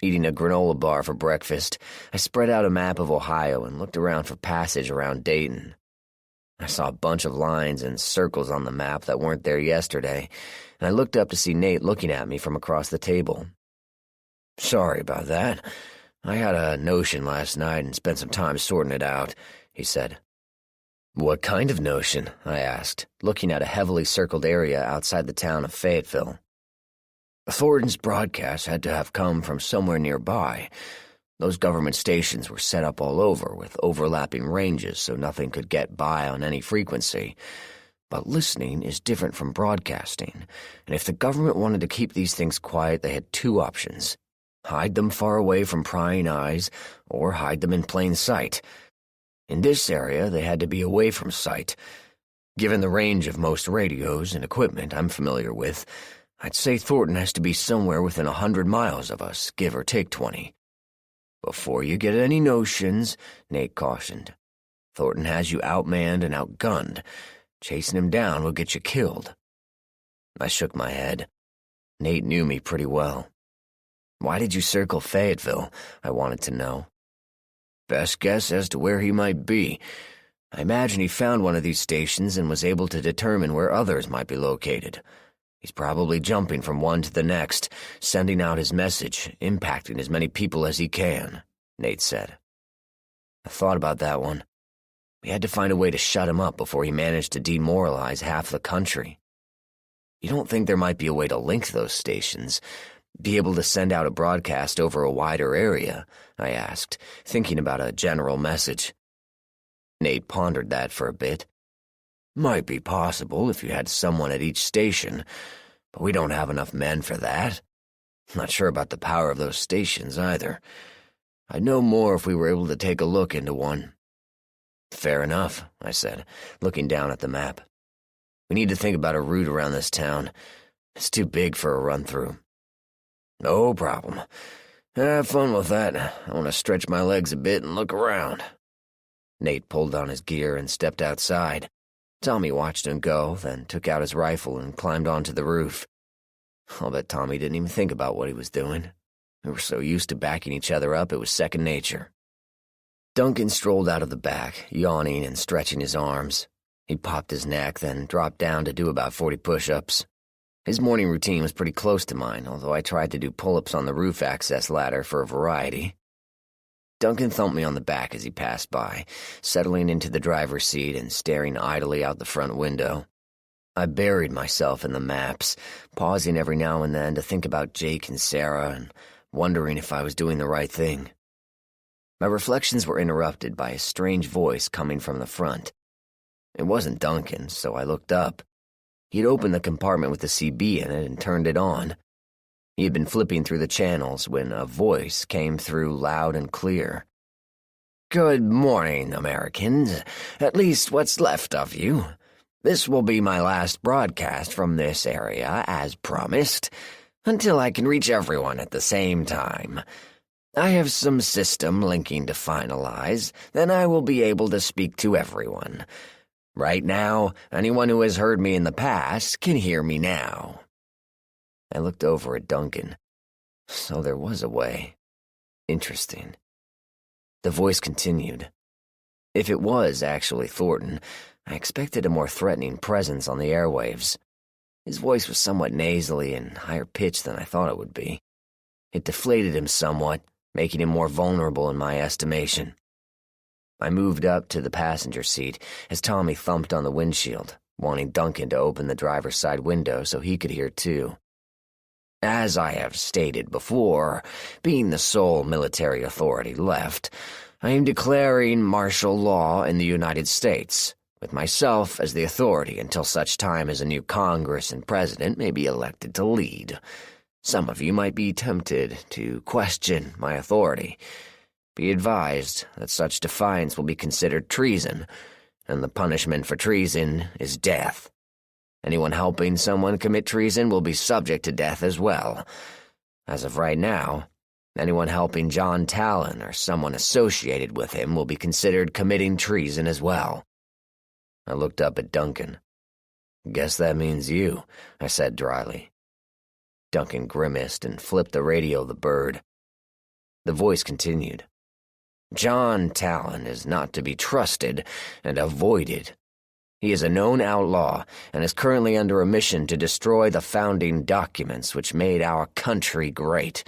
Eating a granola bar for breakfast, I spread out a map of Ohio and looked around for passage around Dayton. I saw a bunch of lines and circles on the map that weren't there yesterday, and I looked up to see Nate looking at me from across the table. "Sorry about that. I had a notion last night and spent some time sorting it out," he said. "What kind of notion?" I asked, looking at a heavily circled area outside the town of Fayetteville. "Thornton's broadcast had to have come from somewhere nearby. Those government stations were set up all over with overlapping ranges so nothing could get by on any frequency. But listening is different from broadcasting, and if the government wanted to keep these things quiet, they had two options. Hide them far away from prying eyes, or hide them in plain sight. In this area, they had to be away from sight. Given the range of most radios and equipment I'm familiar with, I'd say Thornton has to be somewhere within 100 miles of us, give or take 20. "Before you get any notions," Nate cautioned. "Thornton has you outmanned and outgunned. Chasing him down will get you killed." I shook my head. Nate knew me pretty well. "Why did you circle Fayetteville?" I wanted to know. "Best guess as to where he might be. I imagine he found one of these stations and was able to determine where others might be located. He's probably jumping from one to the next, sending out his message, impacting as many people as he can," Nate said. I thought about that one. We had to find a way to shut him up before he managed to demoralize half the country. "You don't think there might be a way to link those stations? Be able to send out a broadcast over a wider area?" I asked, thinking about a general message. Nate pondered that for a bit. "Might be possible if you had someone at each station, but we don't have enough men for that. Not sure about the power of those stations either. I'd know more if we were able to take a look into one." "Fair enough," I said, looking down at the map. "We need to think about a route around this town. It's too big for a run-through." "No problem. Have fun with that. I want to stretch my legs a bit and look around." Nate pulled on his gear and stepped outside. Tommy watched him go, then took out his rifle and climbed onto the roof. I'll bet Tommy didn't even think about what he was doing. We were so used to backing each other up, it was second nature. Duncan strolled out of the back, yawning and stretching his arms. He popped his neck, then dropped down to do about 40 push-ups. His morning routine was pretty close to mine, although I tried to do pull-ups on the roof access ladder for a variety. Duncan thumped me on the back as he passed by, settling into the driver's seat and staring idly out the front window. I buried myself in the maps, pausing every now and then to think about Jake and Sarah and wondering if I was doing the right thing. My reflections were interrupted by a strange voice coming from the front. It wasn't Duncan, so I looked up. He'd opened the compartment with the CB in it and turned it on. He had been flipping through the channels when a voice came through loud and clear. "Good morning, Americans. At least what's left of you. This will be my last broadcast from this area, as promised, until I can reach everyone at the same time. I have some system linking to finalize, then I will be able to speak to everyone. Right now, anyone who has heard me in the past can hear me now." I looked over at Duncan. So there was a way. Interesting. The voice continued. If it was actually Thornton, I expected a more threatening presence on the airwaves. His voice was somewhat nasally and higher pitched than I thought it would be. It deflated him somewhat, making him more vulnerable in my estimation. I moved up to the passenger seat as Tommy thumped on the windshield, wanting Duncan to open the driver's side window so he could hear too. "As I have stated before, being the sole military authority left, I am declaring martial law in the United States, with myself as the authority until such time as a new Congress and president may be elected to lead. Some of you might be tempted to question my authority. Be advised that such defiance will be considered treason, and the punishment for treason is death. Anyone helping someone commit treason will be subject to death as well. As of right now, anyone helping John Talon or someone associated with him will be considered committing treason as well." I looked up at Duncan. "Guess that means you," I said dryly. Duncan grimaced and flipped the radio the bird. The voice continued. "John Talon is not to be trusted and avoided. He is a known outlaw and is currently under a mission to destroy the founding documents which made our country great.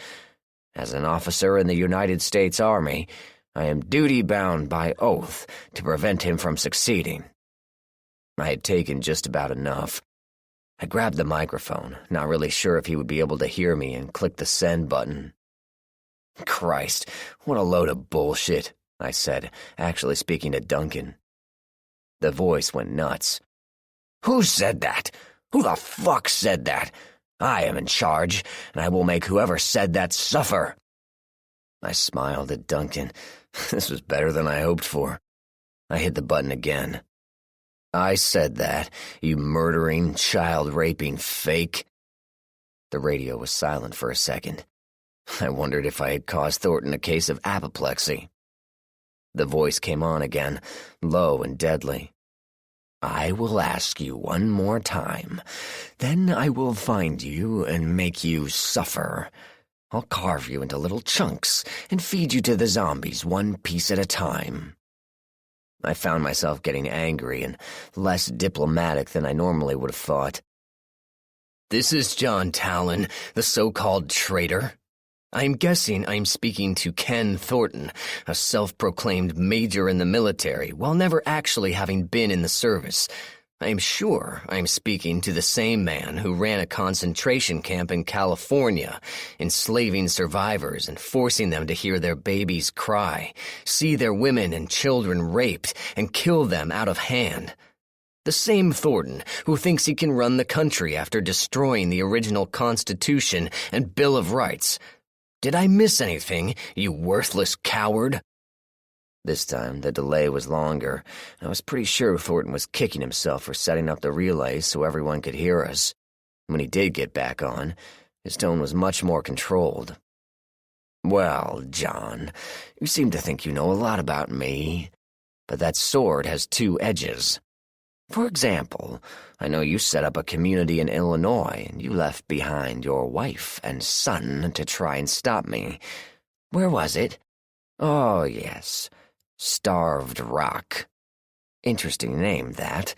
As an officer in the United States Army, I am duty-bound by oath to prevent him from succeeding." I had taken just about enough. I grabbed the microphone, not really sure if he would be able to hear me, and clicked the send button. "Christ, what a load of bullshit," I said, actually speaking to Duncan. The voice went nuts. "Who said that? Who the fuck said that? I am in charge, and I will make whoever said that suffer." I smiled at Duncan. This was better than I hoped for. I hit the button again. "I said that, you murdering, child-raping fake." The radio was silent for a second. I wondered if I had caused Thornton a case of apoplexy. The voice came on again, low and deadly. "I will ask you one more time. Then I will find you and make you suffer. I'll carve you into little chunks and feed you to the zombies one piece at a time." I found myself getting angry and less diplomatic than I normally would have thought. "This is John Talon, the so-called traitor. I'm guessing I'm speaking to Ken Thornton, a self-proclaimed major in the military, while never actually having been in the service. I'm sure I'm speaking to the same man who ran a concentration camp in California, enslaving survivors and forcing them to hear their babies cry, see their women and children raped, and kill them out of hand. The same Thornton who thinks he can run the country after destroying the original Constitution and Bill of Rights. Did I miss anything, you worthless coward?" This time, the delay was longer. I was pretty sure Thornton was kicking himself for setting up the relay so everyone could hear us. When he did get back on, his tone was much more controlled. "Well, John, you seem to think you know a lot about me, but that sword has two edges. For example, I know you set up a community in Illinois and you left behind your wife and son to try and stop me. Where was it? Oh, yes, Starved Rock. Interesting name, that.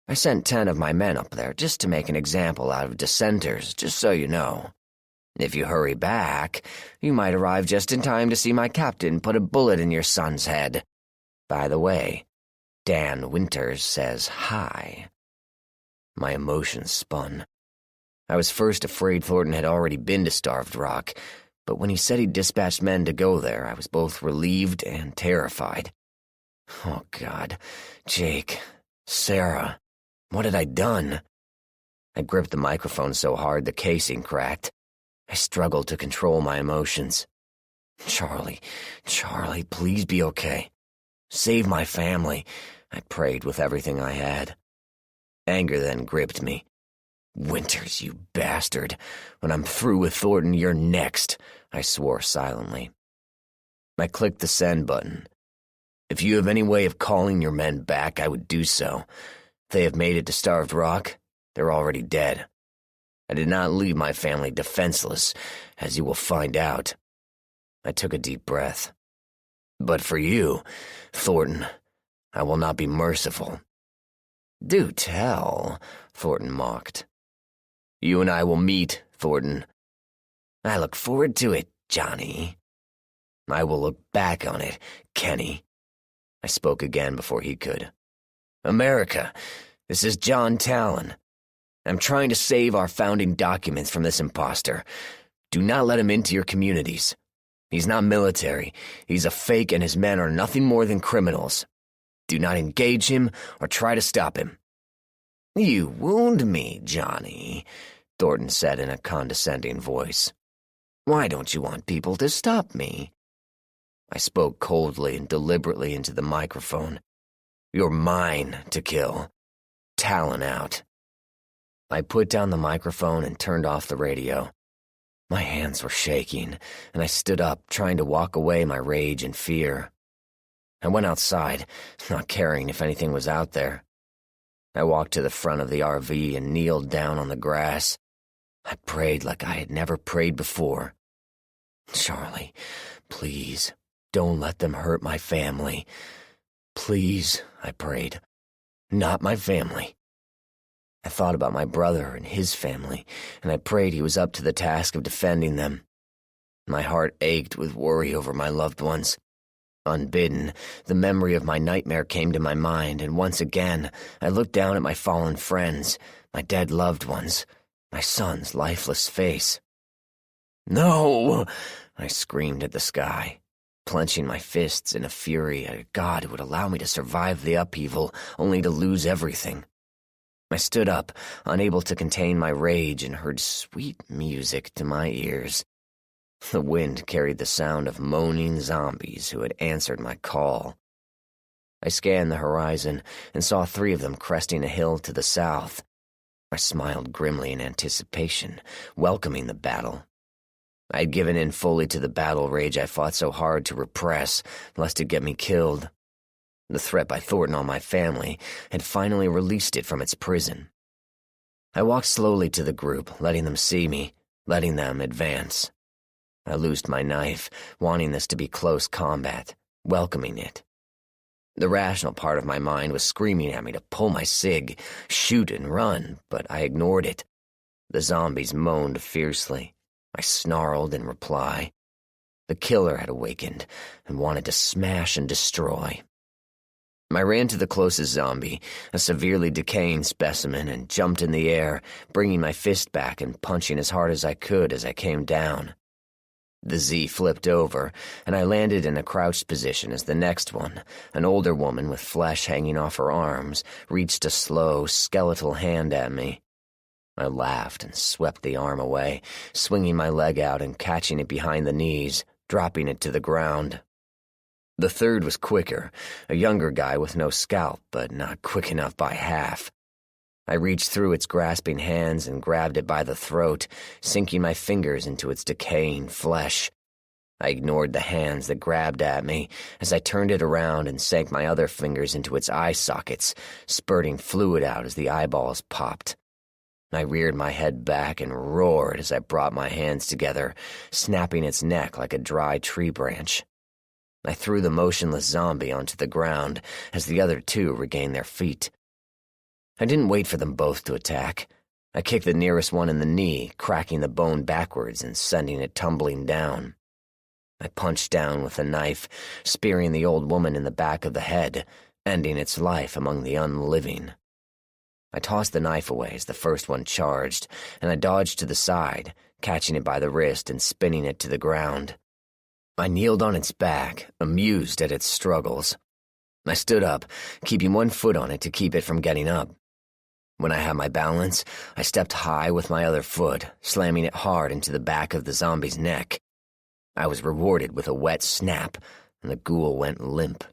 I sent 10 of my men up there just to make an example out of dissenters, just so you know. If you hurry back, you might arrive just in time to see my captain put a bullet in your son's head. By the way, Dan Winters says hi." My emotions spun. I was first afraid Thornton had already been to Starved Rock, but when he said he'd dispatched men to go there, I was both relieved and terrified. Oh, God. Jake. Sarah. What had I done? I gripped the microphone so hard the casing cracked. I struggled to control my emotions. Charlie, please be okay. Save my family, I prayed with everything I had. Anger then gripped me. "Winters, you bastard. When I'm through with Thornton, you're next," I swore silently. I clicked the send button. "If you have any way of calling your men back, I would do so. If they have made it to Starved Rock, they're already dead. I did not leave my family defenseless, as you will find out." I took a deep breath. "But for you, Thornton, I will not be merciful." "Do tell," Thornton mocked. "You and I will meet, Thornton." "I look forward to it, Johnny." "I will look back on it, Kenny." I spoke again before he could. "America, this is John Talon. I'm trying to save our founding documents from this imposter. Do not let him into your communities. He's not military. He's a fake, and his men are nothing more than criminals. Do not engage him or try to stop him." "You wound me, Johnny," Thornton said in a condescending voice. "Why don't you want people to stop me?" I spoke coldly and deliberately into the microphone. "You're mine to kill. Talon out." I put down the microphone and turned off the radio. My hands were shaking, and I stood up, trying to walk away my rage and fear. I went outside, not caring if anything was out there. I walked to the front of the RV and kneeled down on the grass. I prayed like I had never prayed before. "Charlie, please, don't let them hurt my family. Please," I prayed. "Not my family." I thought about my brother and his family, and I prayed he was up to the task of defending them. My heart ached with worry over my loved ones. Unbidden, the memory of my nightmare came to my mind, and once again I looked down at my fallen friends, my dead loved ones, my son's lifeless face. "No!" I screamed at the sky, clenching my fists in a fury at a God who would allow me to survive the upheaval, only to lose everything. I stood up, unable to contain my rage, and heard sweet music to my ears. The wind carried the sound of moaning zombies who had answered my call. I scanned the horizon and saw 3 of them cresting a hill to the south. I smiled grimly in anticipation, welcoming the battle. I had given in fully to the battle rage I fought so hard to repress, lest it get me killed. The threat by Thornton on my family had finally released it from its prison. I walked slowly to the group, letting them see me, letting them advance. I loosed my knife, wanting this to be close combat, welcoming it. The rational part of my mind was screaming at me to pull my sig, shoot and run, but I ignored it. The zombies moaned fiercely. I snarled in reply. The killer had awakened and wanted to smash and destroy. I ran to the closest zombie, a severely decaying specimen, and jumped in the air, bringing my fist back and punching as hard as I could as I came down. The Z flipped over, and I landed in a crouched position as the next one, an older woman with flesh hanging off her arms, reached a slow, skeletal hand at me. I laughed and swept the arm away, swinging my leg out and catching it behind the knees, dropping it to the ground. The third was quicker, a younger guy with no scalp, but not quick enough by half. I reached through its grasping hands and grabbed it by the throat, sinking my fingers into its decaying flesh. I ignored the hands that grabbed at me as I turned it around and sank my other fingers into its eye sockets, spurting fluid out as the eyeballs popped. I reared my head back and roared as I brought my hands together, snapping its neck like a dry tree branch. I threw the motionless zombie onto the ground as the other two regained their feet. I didn't wait for them both to attack. I kicked the nearest one in the knee, cracking the bone backwards and sending it tumbling down. I punched down with a knife, spearing the old woman in the back of the head, ending its life among the unliving. I tossed the knife away as the first one charged, and I dodged to the side, catching it by the wrist and spinning it to the ground. I kneeled on its back, amused at its struggles. I stood up, keeping one foot on it to keep it from getting up. When I had my balance, I stepped high with my other foot, slamming it hard into the back of the zombie's neck. I was rewarded with a wet snap, and the ghoul went limp.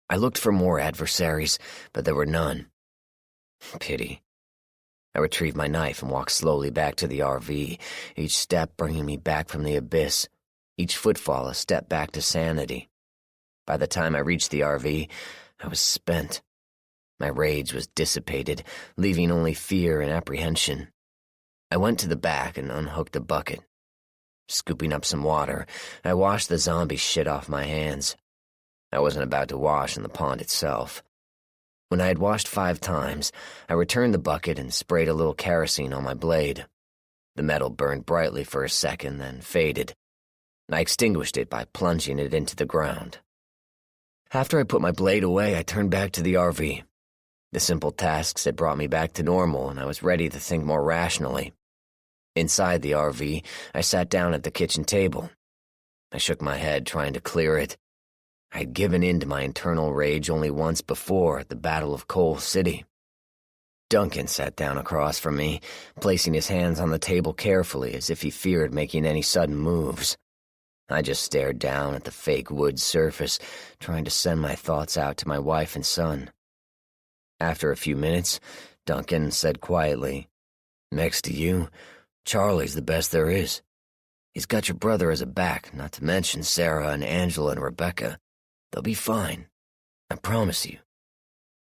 I looked for more adversaries, but there were none. Pity. I retrieved my knife and walked slowly back to the RV, each step bringing me back from the abyss, each footfall a step back to sanity. By the time I reached the RV, I was spent. My rage was dissipated, leaving only fear and apprehension. I went to the back and unhooked a bucket. Scooping up some water, I washed the zombie shit off my hands. I wasn't about to wash in the pond itself. When I had washed 5 times, I returned the bucket and sprayed a little kerosene on my blade. The metal burned brightly for a second, then faded. I extinguished it by plunging it into the ground. After I put my blade away, I turned back to the RV. The simple tasks had brought me back to normal, and I was ready to think more rationally. Inside the RV, I sat down at the kitchen table. I shook my head, trying to clear it. I had given in to my internal rage only once before at the Battle of Coal City. Duncan sat down across from me, placing his hands on the table carefully as if he feared making any sudden moves. I just stared down at the fake wood surface, trying to send my thoughts out to my wife and son. After a few minutes, Duncan said quietly, "Next to you, Charlie's the best there is. He's got your brother as a back, not to mention Sarah and Angela and Rebecca. They'll be fine. I promise you."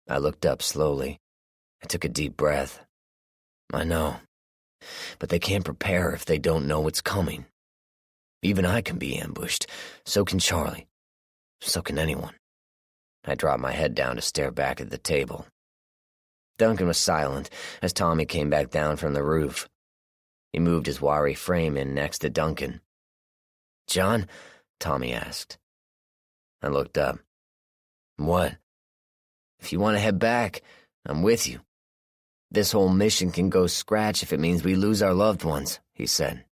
I looked up slowly. I took a deep breath. I know, but they can't prepare if they don't know what's coming. Even I can be ambushed. So can Charlie. So can anyone. I dropped my head down to stare back at the table. Duncan was silent as Tommy came back down from the roof. He moved his wiry frame in next to Duncan. "John?" Tommy asked. I looked up. "What?" "If you want to head back, I'm with you. This whole mission can go scratch if it means we lose our loved ones," he said.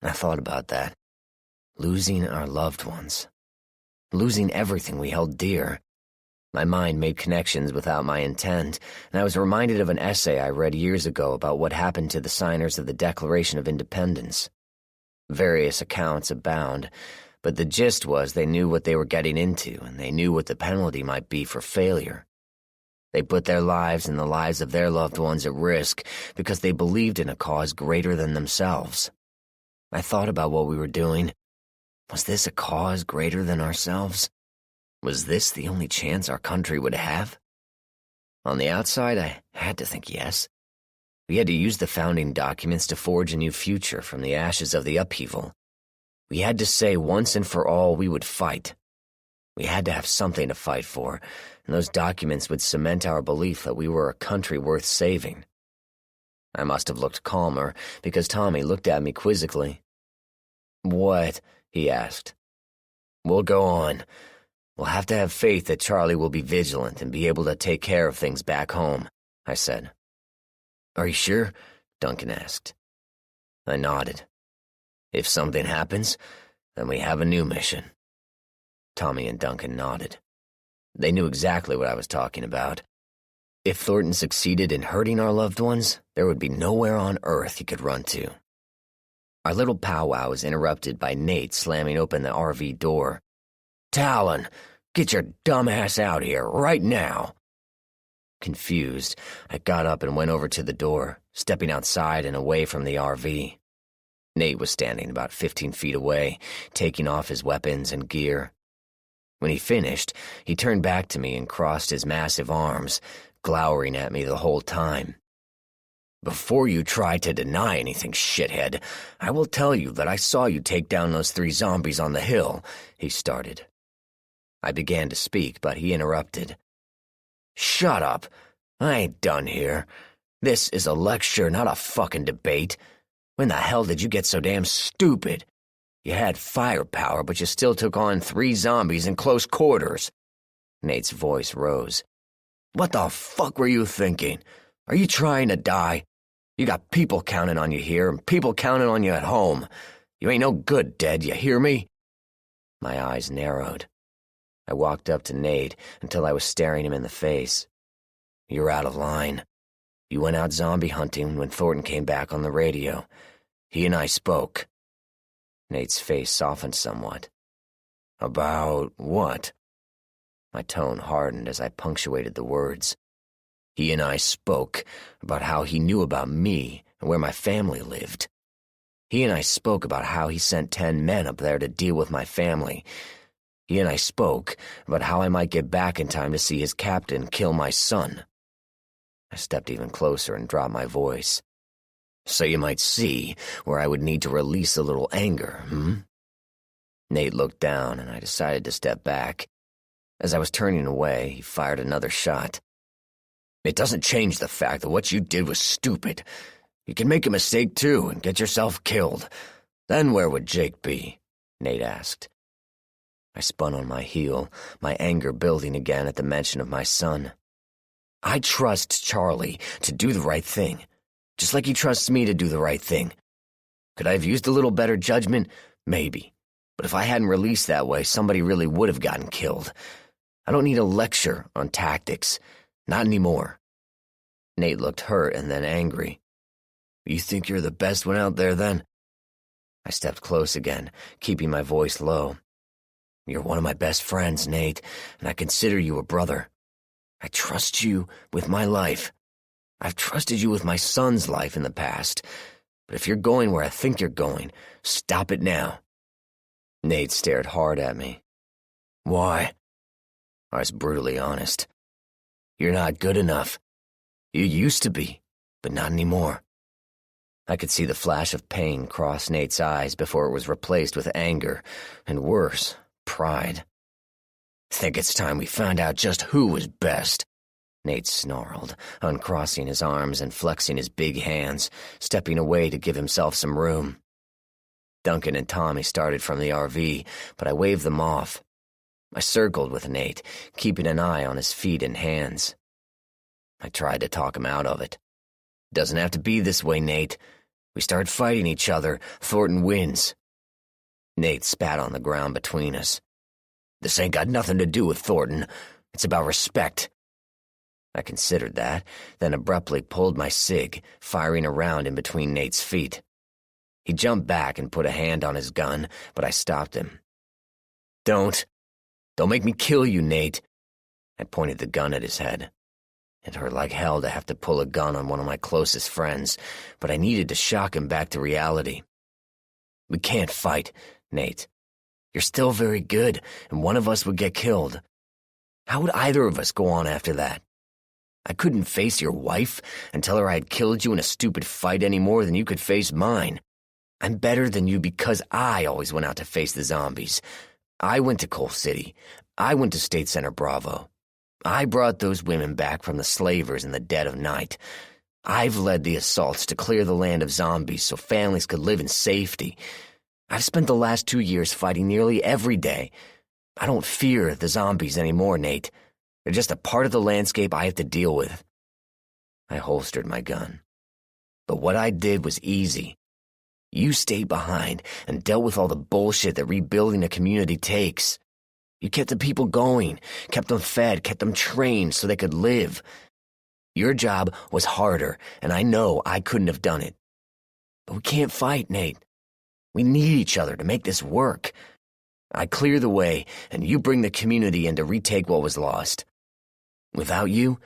I thought about that. Losing our loved ones. Losing everything we held dear. My mind made connections without my intent, and I was reminded of an essay I read years ago about what happened to the signers of the Declaration of Independence. Various accounts abound, but the gist was they knew what they were getting into, and they knew what the penalty might be for failure. They put their lives and the lives of their loved ones at risk because they believed in a cause greater than themselves. I thought about what we were doing. Was this a cause greater than ourselves? Was this the only chance our country would have? On the outside, I had to think yes. We had to use the founding documents to forge a new future from the ashes of the upheaval. We had to say once and for all we would fight. We had to have something to fight for, and those documents would cement our belief that we were a country worth saving. I must have looked calmer, because Tommy looked at me quizzically. "What?" he asked. "We'll go on. We'll have to have faith that Charlie will be vigilant and be able to take care of things back home," I said. "Are you sure?" Duncan asked. I nodded. "If something happens, then we have a new mission." Tommy and Duncan nodded. They knew exactly what I was talking about. If Thornton succeeded in hurting our loved ones, there would be nowhere on Earth he could run to. Our little powwow was interrupted by Nate slamming open the RV door. "Talon, get your dumb ass out here, right now!" Confused, I got up and went over to the door, stepping outside and away from the RV. Nate was standing about 15 feet away, taking off his weapons and gear. When he finished, he turned back to me and crossed his massive arms, glowering at me the whole time. "Before you try to deny anything, shithead, I will tell you that I saw you take down those 3 zombies on the hill," he started. I began to speak, but he interrupted. "Shut up. I ain't done here. This is a lecture, not a fucking debate. When the hell did you get so damn stupid? You had firepower, but you still took on 3 zombies in close quarters." Nate's voice rose. "What the fuck were you thinking? Are you trying to die? You got people counting on you here and people counting on you at home. You ain't no good, dead, you hear me?" My eyes narrowed. I walked up to Nate until I was staring him in the face. "You're out of line. You went out zombie hunting when Thornton came back on the radio. He and I spoke." Nate's face softened somewhat. "About what?" My tone hardened as I punctuated the words. "He and I spoke about how he knew about me and where my family lived. He and I spoke about how he sent 10 men up there to deal with my family. He and I spoke about how I might get back in time to see his captain kill my son." I stepped even closer and dropped my voice. "So you might see where I would need to release a little anger, Nate looked down, and I decided to step back. As I was turning away, he fired another shot. "It doesn't change the fact that what you did was stupid. You can make a mistake, too, and get yourself killed. Then where would Jake be?" Nate asked. I spun on my heel, my anger building again at the mention of my son. I trust Charlie to do the right thing, just like he trusts me to do the right thing. Could I have used a little better judgment? Maybe. But if I hadn't released that way, somebody really would have gotten killed. I don't need a lecture on tactics. Not anymore." Nate looked hurt and then angry. "You think you're the best one out there, then?" I stepped close again, keeping my voice low. "You're one of my best friends, Nate, and I consider you a brother. I trust you with my life. I've trusted you with my son's life in the past. But if you're going where I think you're going, stop it now." Nate stared hard at me. "Why?" I was brutally honest. "You're not good enough. You used to be, but not anymore." I could see the flash of pain cross Nate's eyes before it was replaced with anger, and worse, pride. "Think it's time we found out just who was best," Nate snarled, uncrossing his arms and flexing his big hands, stepping away to give himself some room. Duncan and Tommy started from the RV, but I waved them off. I circled with Nate, keeping an eye on his feet and hands. I tried to talk him out of it. "Doesn't have to be this way, Nate. We start fighting each other, Thornton wins." Nate spat on the ground between us. "This ain't got nothing to do with Thornton. It's about respect." I considered that, then abruptly pulled my cig, firing a round in between Nate's feet. He jumped back and put a hand on his gun, but I stopped him. Don't make me kill you, Nate." I pointed the gun at his head. It hurt like hell to have to pull a gun on one of my closest friends, but I needed to shock him back to reality. "We can't fight, Nate. You're still very good, and one of us would get killed. How would either of us go on after that? I couldn't face your wife and tell her I had killed you in a stupid fight any more than you could face mine. I'm better than you because I always went out to face the zombies. I went to Coal City. I went to State Center Bravo. I brought those women back from the slavers in the dead of night. I've led the assaults to clear the land of zombies so families could live in safety. I've spent the last 2 years fighting nearly every day. I don't fear the zombies anymore, Nate. They're just a part of the landscape I have to deal with." I holstered my gun. "But what I did was easy. You stayed behind and dealt with all the bullshit that rebuilding a community takes. You kept the people going, kept them fed, kept them trained so they could live. Your job was harder, and I know I couldn't have done it. But we can't fight, Nate. We need each other to make this work. I clear the way, and you bring the community in to retake what was lost. Without you,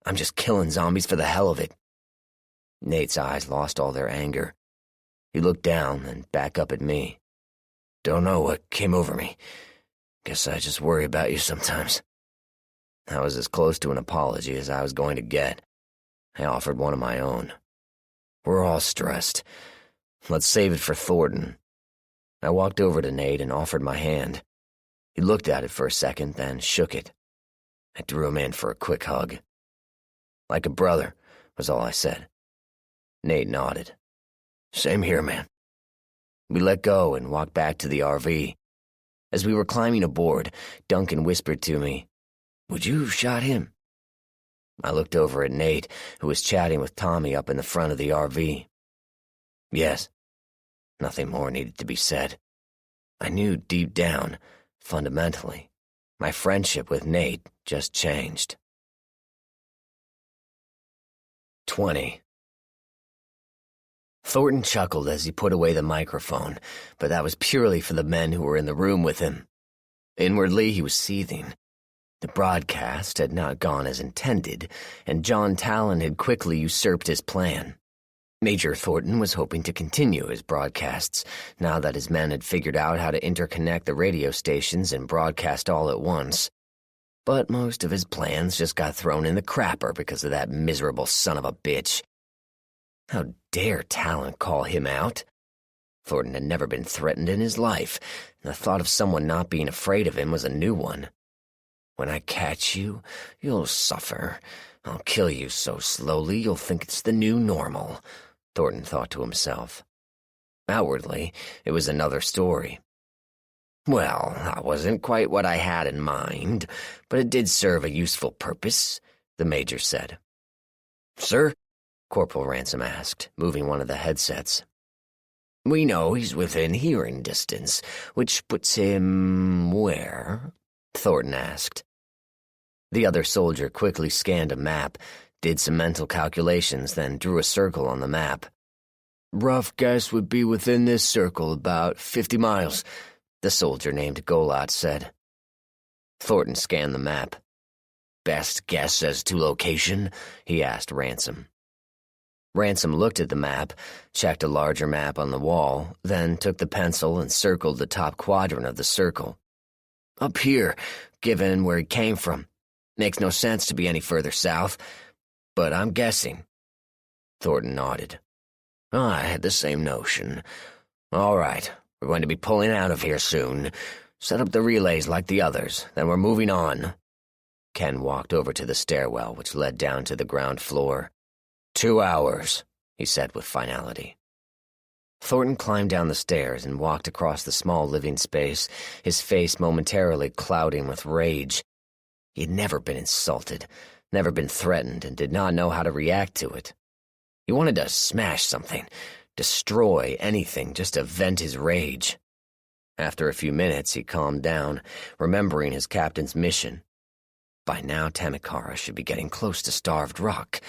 I'm just killing zombies for the hell of it." Nate's eyes lost all their anger. He looked down and back up at me. "Don't know what came over me. Guess I just worry about you sometimes." That was as close to an apology as I was going to get. I offered one of my own. "We're all stressed. Let's save it for Thornton." I walked over to Nate and offered my hand. He looked at it for a second, then shook it. I drew him in for a quick hug. "Like a brother," was all I said. Nate nodded. "Same here, man." We let go and walked back to the RV. As we were climbing aboard, Duncan whispered to me, "Would you have shot him?" I looked over at Nate, who was chatting with Tommy up in the front of the RV. Yes. Nothing more needed to be said. I knew deep down, fundamentally, my friendship with Nate just changed. 20. Thornton chuckled as he put away the microphone, but that was purely for the men who were in the room with him. Inwardly, he was seething. The broadcast had not gone as intended, and John Talon had quickly usurped his plan. Major Thornton was hoping to continue his broadcasts, now that his men had figured out how to interconnect the radio stations and broadcast all at once. But most of his plans just got thrown in the crapper because of that miserable son of a bitch. How dare Talon call him out? Thornton had never been threatened in his life, and the thought of someone not being afraid of him was a new one. "When I catch you, you'll suffer. I'll kill you so slowly you'll think it's the new normal," Thornton thought to himself. Outwardly, it was another story. "Well, that wasn't quite what I had in mind, but it did serve a useful purpose," the major said. "Sir?" Corporal Ransom asked, moving one of the headsets. "We know he's within hearing distance, which puts him where?" Thornton asked. The other soldier quickly scanned a map, did some mental calculations, then drew a circle on the map. "Rough guess would be within this circle about 50 miles, the soldier named Golat said. Thornton scanned the map. "Best guess as to location?" he asked Ransom. Ransom looked at the map, checked a larger map on the wall, then took the pencil and circled the top quadrant of the circle. "Up here, given where he came from. Makes no sense to be any further south, but I'm guessing." Thornton nodded. "I had the same notion. All right, we're going to be pulling out of here soon. Set up the relays like the others, then we're moving on." Ken walked over to the stairwell, which led down to the ground floor. 2 hours, he said with finality. Thornton climbed down the stairs and walked across the small living space, his face momentarily clouding with rage. He had never been insulted, never been threatened, and did not know how to react to it. He wanted to smash something, destroy anything just to vent his rage. After a few minutes, he calmed down, remembering his captain's mission. By now, Tamikara should be getting close to Starved Rock.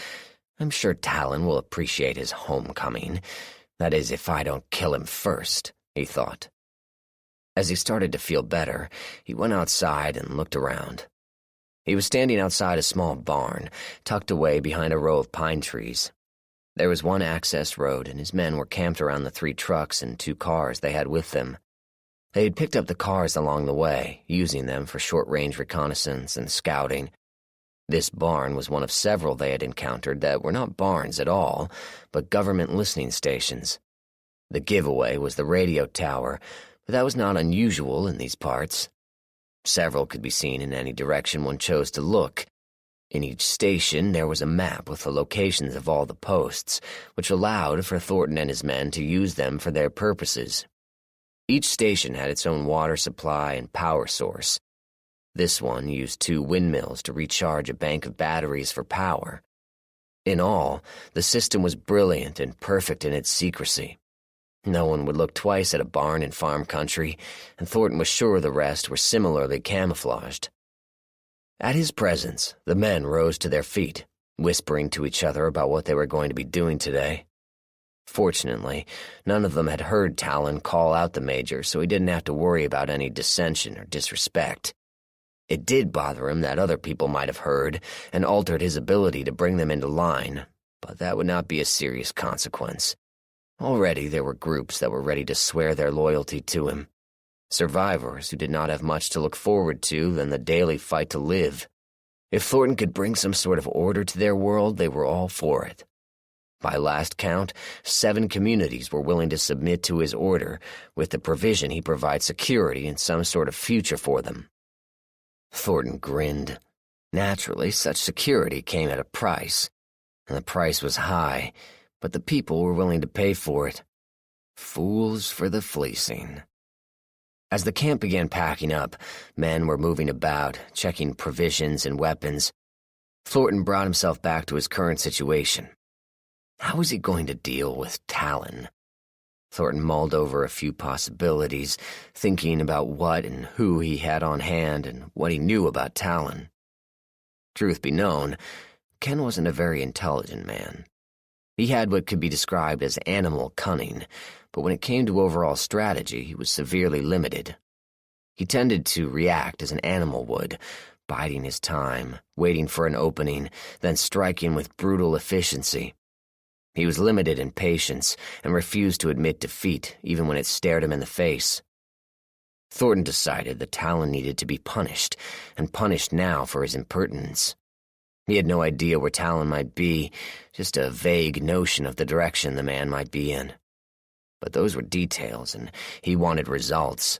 I'm sure Talon will appreciate his homecoming. That is, if I don't kill him first, he thought. As he started to feel better, he went outside and looked around. He was standing outside a small barn, tucked away behind a row of pine trees. There was one access road, and his men were camped around the 3 trucks and 2 cars they had with them. They had picked up the cars along the way, using them for short-range reconnaissance and scouting. This barn was one of several they had encountered that were not barns at all, but government listening stations. The giveaway was the radio tower, but that was not unusual in these parts. Several could be seen in any direction one chose to look. In each station there was a map with the locations of all the posts, which allowed for Thornton and his men to use them for their purposes. Each station had its own water supply and power source. This one used 2 windmills to recharge a bank of batteries for power. In all, the system was brilliant and perfect in its secrecy. No one would look twice at a barn in farm country, and Thornton was sure the rest were similarly camouflaged. At his presence, the men rose to their feet, whispering to each other about what they were going to be doing today. Fortunately, none of them had heard Talon call out the major, so he didn't have to worry about any dissension or disrespect. It did bother him that other people might have heard and altered his ability to bring them into line, but that would not be a serious consequence. Already there were groups that were ready to swear their loyalty to him. Survivors who did not have much to look forward to than the daily fight to live. If Thornton could bring some sort of order to their world, they were all for it. By last count, 7 communities were willing to submit to his order, with the provision he provide security and some sort of future for them. Thornton grinned. Naturally, such security came at a price, and the price was high, but the people were willing to pay for it. Fools for the fleecing. As the camp began packing up, men were moving about, checking provisions and weapons. Thornton brought himself back to his current situation. How was he going to deal with Talon? Thornton mulled over a few possibilities, thinking about what and who he had on hand and what he knew about Talon. Truth be known, Ken wasn't a very intelligent man. He had what could be described as animal cunning, but when it came to overall strategy, he was severely limited. He tended to react as an animal would, biding his time, waiting for an opening, then striking with brutal efficiency. He was limited in patience and refused to admit defeat, even when it stared him in the face. Thornton decided that Talon needed to be punished, and punished now for his impertinence. He had no idea where Talon might be, just a vague notion of the direction the man might be in. But those were details, and he wanted results.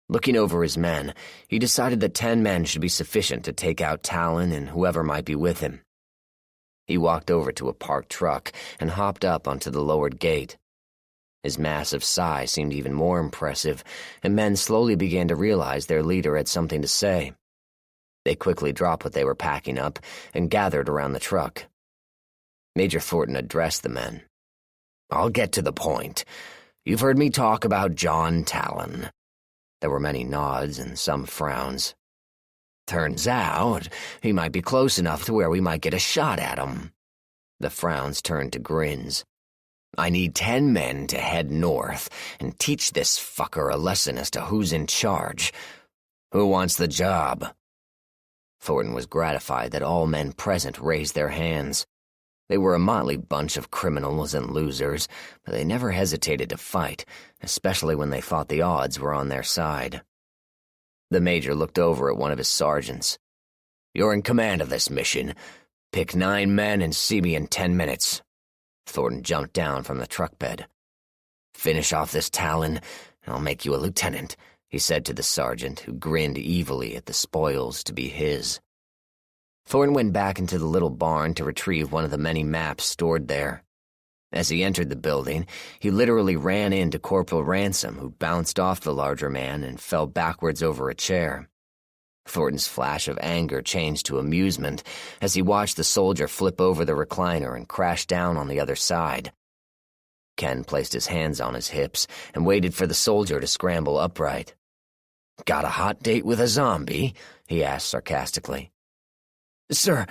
Looking over his men, he decided that 10 men should be sufficient to take out Talon and whoever might be with him. He walked over to a parked truck and hopped up onto the lowered gate. His massive size seemed even more impressive, and men slowly began to realize their leader had something to say. They quickly dropped what they were packing up and gathered around the truck. Major Thornton addressed the men. "I'll get to the point. You've heard me talk about John Talon." There were many nods and some frowns. "Turns out he might be close enough to where we might get a shot at him." The frowns turned to grins. "I need 10 men to head north and teach this fucker a lesson as to who's in charge. Who wants the job?" Thornton was gratified that all men present raised their hands. They were a motley bunch of criminals and losers, but they never hesitated to fight, especially when they thought the odds were on their side. The major looked over at one of his sergeants. "You're in command of this mission. Pick 9 men and see me in 10 minutes. Thornton jumped down from the truck bed. "Finish off this Talon, and I'll make you a lieutenant," he said to the sergeant, who grinned evilly at the spoils to be his. Thornton went back into the little barn to retrieve one of the many maps stored there. As he entered the building, he literally ran into Corporal Ransom, who bounced off the larger man and fell backwards over a chair. Thornton's flash of anger changed to amusement as he watched the soldier flip over the recliner and crash down on the other side. Ken placed his hands on his hips and waited for the soldier to scramble upright. "Got a hot date with a zombie?" he asked sarcastically. "Sir,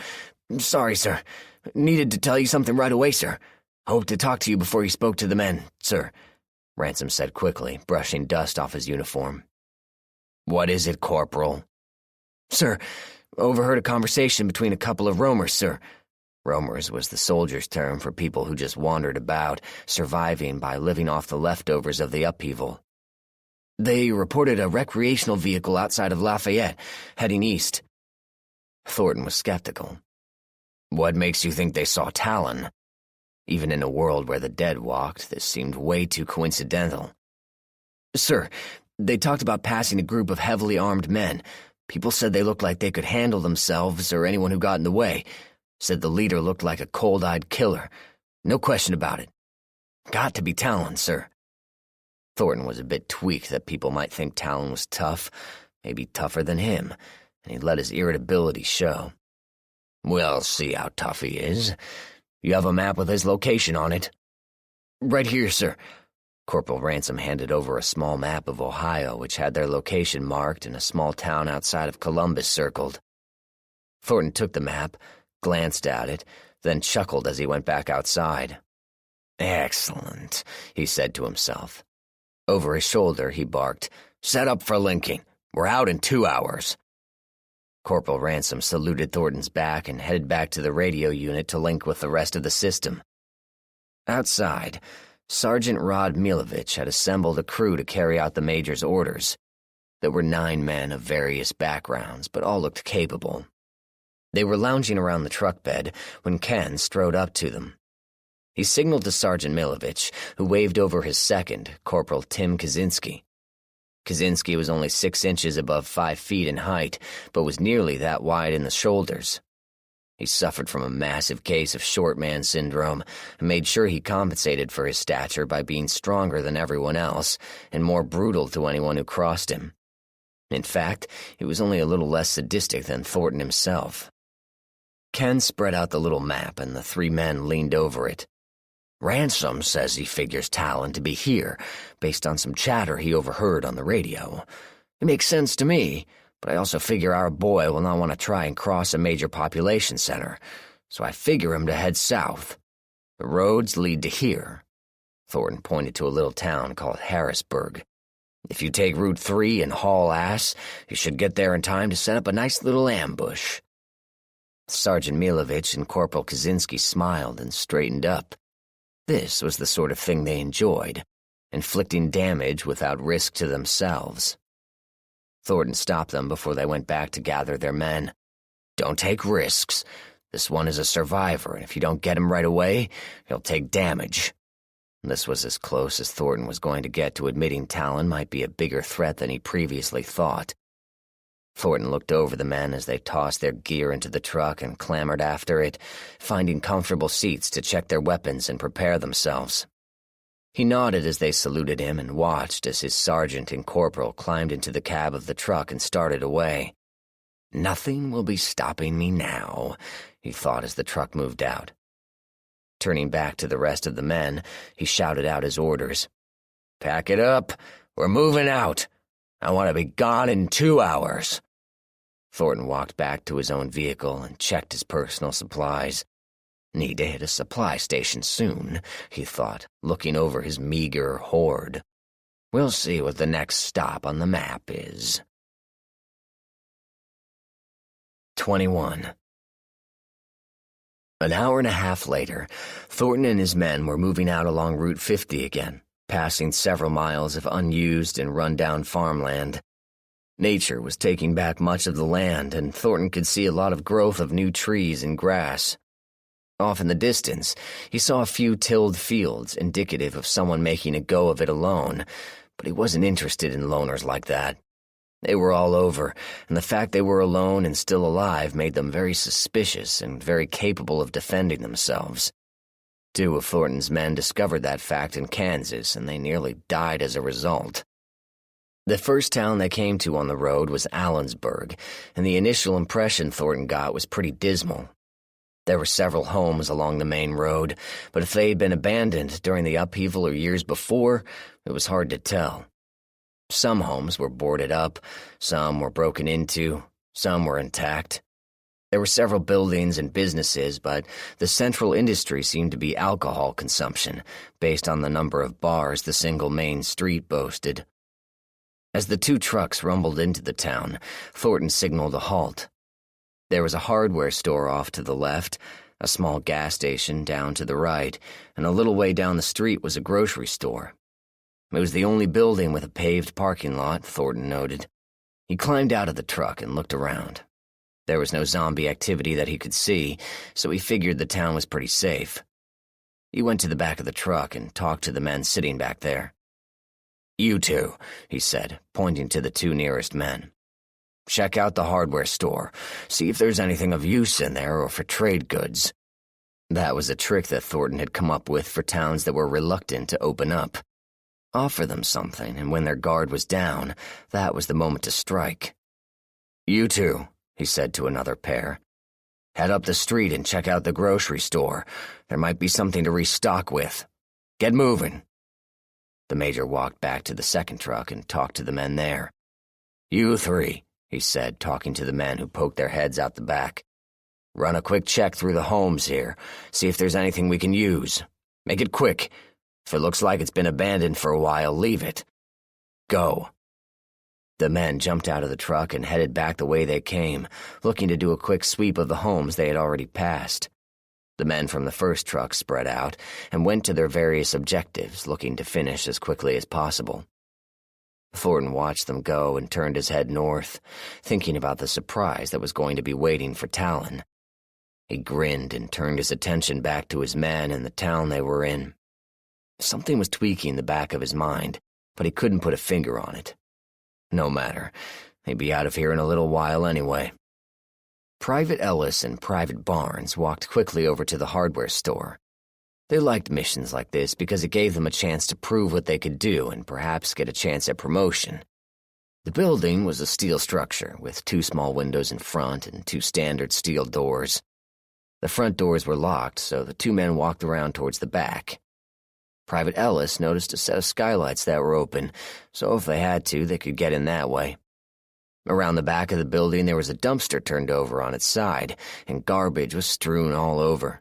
sorry, sir. Needed to tell you something right away, sir. Hoped to talk to you before you spoke to the men, sir," Ransom said quickly, brushing dust off his uniform. "What is it, Corporal?" "Sir, overheard a conversation between a couple of roamers, sir." Roamers was the soldiers' term for people who just wandered about, surviving by living off the leftovers of the upheaval. "They reported a recreational vehicle outside of Lafayette, heading east." Thornton was skeptical. "What makes you think they saw Talon? Even in a world where the dead walked, this seemed way too coincidental." "Sir, they talked about passing a group of heavily armed men. People said they looked like they could handle themselves or anyone who got in the way. Said the leader looked like a cold-eyed killer. No question about it. Got to be Talon, sir." Thornton was a bit tweaked that people might think Talon was tough, maybe tougher than him, and he let his irritability show. "We'll see how tough he is. You have a map with his location on it?" "Right here, sir." Corporal Ransom handed over a small map of Ohio which had their location marked and a small town outside of Columbus circled. Thornton took the map, glanced at it, then chuckled as he went back outside. "Excellent," he said to himself. Over his shoulder, he barked, "Set up for linking. We're out in 2 hours." Corporal Ransom saluted Thornton's back and headed back to the radio unit to link with the rest of the system. Outside, Sergeant Rod Milovich had assembled a crew to carry out the Major's orders. There were 9 men of various backgrounds, but all looked capable. They were lounging around the truck bed when Ken strode up to them. He signaled to Sergeant Milovich, who waved over his second, Corporal Tim Kaczynski. Kaczynski was only 6 inches above 5 feet in height, but was nearly that wide in the shoulders. He suffered from a massive case of short man syndrome and made sure he compensated for his stature by being stronger than everyone else and more brutal to anyone who crossed him. In fact, he was only a little less sadistic than Thornton himself. Ken spread out the little map and the 3 men leaned over it. Ransom says he figures Talon to be here, based on some chatter he overheard on the radio. It makes sense to me, but I also figure our boy will not want to try and cross a major population center, so I figure him to head south. The roads lead to here. Thornton pointed to a little town called Harrisburg. If you take Route 3 and haul ass, you should get there in time to set up a nice little ambush. Sergeant Milovich and Corporal Kaczynski smiled and straightened up. This was the sort of thing they enjoyed, inflicting damage without risk to themselves. Thornton stopped them before they went back to gather their men. Don't take risks. This one is a survivor, and if you don't get him right away, he'll take damage. This was as close as Thornton was going to get to admitting Talon might be a bigger threat than he previously thought. Thornton looked over the men as they tossed their gear into the truck and clambered after it, finding comfortable seats to check their weapons and prepare themselves. He nodded as they saluted him and watched as his sergeant and corporal climbed into the cab of the truck and started away. Nothing will be stopping me now, he thought as the truck moved out. Turning back to the rest of the men, he shouted out his orders. Pack it up. We're moving out. I want to be gone in 2 hours. Thornton walked back to his own vehicle and checked his personal supplies. Need to hit a supply station soon, he thought, looking over his meager hoard. We'll see what the next stop on the map is. 21. An hour and a half later, Thornton and his men were moving out along Route 50 again, passing several miles of unused and run-down farmland. Nature was taking back much of the land, and Thornton could see a lot of growth of new trees and grass. Off in the distance, he saw a few tilled fields, indicative of someone making a go of it alone, but he wasn't interested in loners like that. They were all over, and the fact they were alone and still alive made them very suspicious and very capable of defending themselves. 2 of Thornton's men discovered that fact in Kansas, and they nearly died as a result. The first town they came to on the road was Allensburg, and the initial impression Thornton got was pretty dismal. There were several homes along the main road, but if they had been abandoned during the upheaval or years before, it was hard to tell. Some homes were boarded up, some were broken into, some were intact. There were several buildings and businesses, but the central industry seemed to be alcohol consumption, based on the number of bars the single main street boasted. As the 2 trucks rumbled into the town, Thornton signaled a halt. There was a hardware store off to the left, a small gas station down to the right, and a little way down the street was a grocery store. It was the only building with a paved parking lot, Thornton noted. He climbed out of the truck and looked around. There was no zombie activity that he could see, so he figured the town was pretty safe. He went to the back of the truck and talked to the men sitting back there. You 2, he said, pointing to the 2 nearest men. Check out the hardware store. See if there's anything of use in there or for trade goods. That was a trick that Thornton had come up with for towns that were reluctant to open up. Offer them something, and when their guard was down, that was the moment to strike. You 2, he said to another pair. Head up the street and check out the grocery store. There might be something to restock with. Get moving. The major walked back to the second truck and talked to the men there. You 3, he said, talking to the men who poked their heads out the back. Run a quick check through the homes here. See if there's anything we can use. Make it quick. If it looks like it's been abandoned for a while, leave it. Go. The men jumped out of the truck and headed back the way they came, looking to do a quick sweep of the homes they had already passed. The men from the first truck spread out and went to their various objectives, looking to finish as quickly as possible. Thornton watched them go and turned his head north, thinking about the surprise that was going to be waiting for Talon. He grinned and turned his attention back to his men and the town they were in. Something was tweaking the back of his mind, but he couldn't put a finger on it. No matter, they'd be out of here in a little while anyway. Private Ellis and Private Barnes walked quickly over to the hardware store. They liked missions like this because it gave them a chance to prove what they could do and perhaps get a chance at promotion. The building was a steel structure with 2 small windows in front and 2 standard steel doors. The front doors were locked, so the 2 men walked around towards the back. Private Ellis noticed a set of skylights that were open, so if they had to, they could get in that way. Around the back of the building, there was a dumpster turned over on its side, and garbage was strewn all over.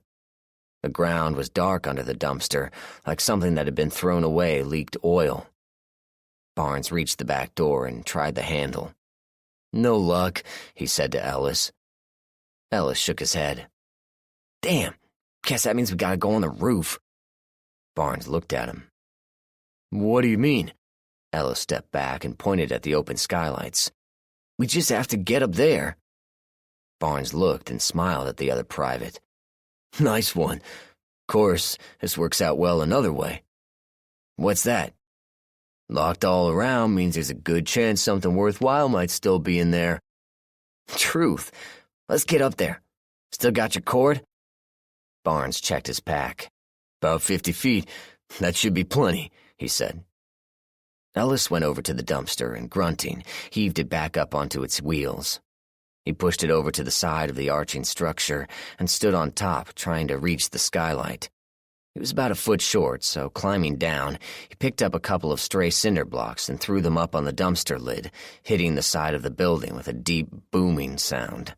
The ground was dark under the dumpster, like something that had been thrown away leaked oil. Barnes reached the back door and tried the handle. "No luck," he said to Ellis. Ellis shook his head. "Damn, guess that means we gotta go on the roof." Barnes looked at him. "What do you mean?" Ellis stepped back and pointed at the open skylights. "We just have to get up there." Barnes looked and smiled at the other private. "Nice one. Course, this works out well another way." "What's that?" "Locked all around means there's a good chance something worthwhile might still be in there." "Truth. Let's get up there. Still got your cord?" Barnes checked his pack. "About 50 feet. That should be plenty," he said. Ellis went over to the dumpster and, grunting, heaved it back up onto its wheels. He pushed it over to the side of the arching structure and stood on top, trying to reach the skylight. He was about a foot short, so climbing down, he picked up a couple of stray cinder blocks and threw them up on the dumpster lid, hitting the side of the building with a deep, booming sound.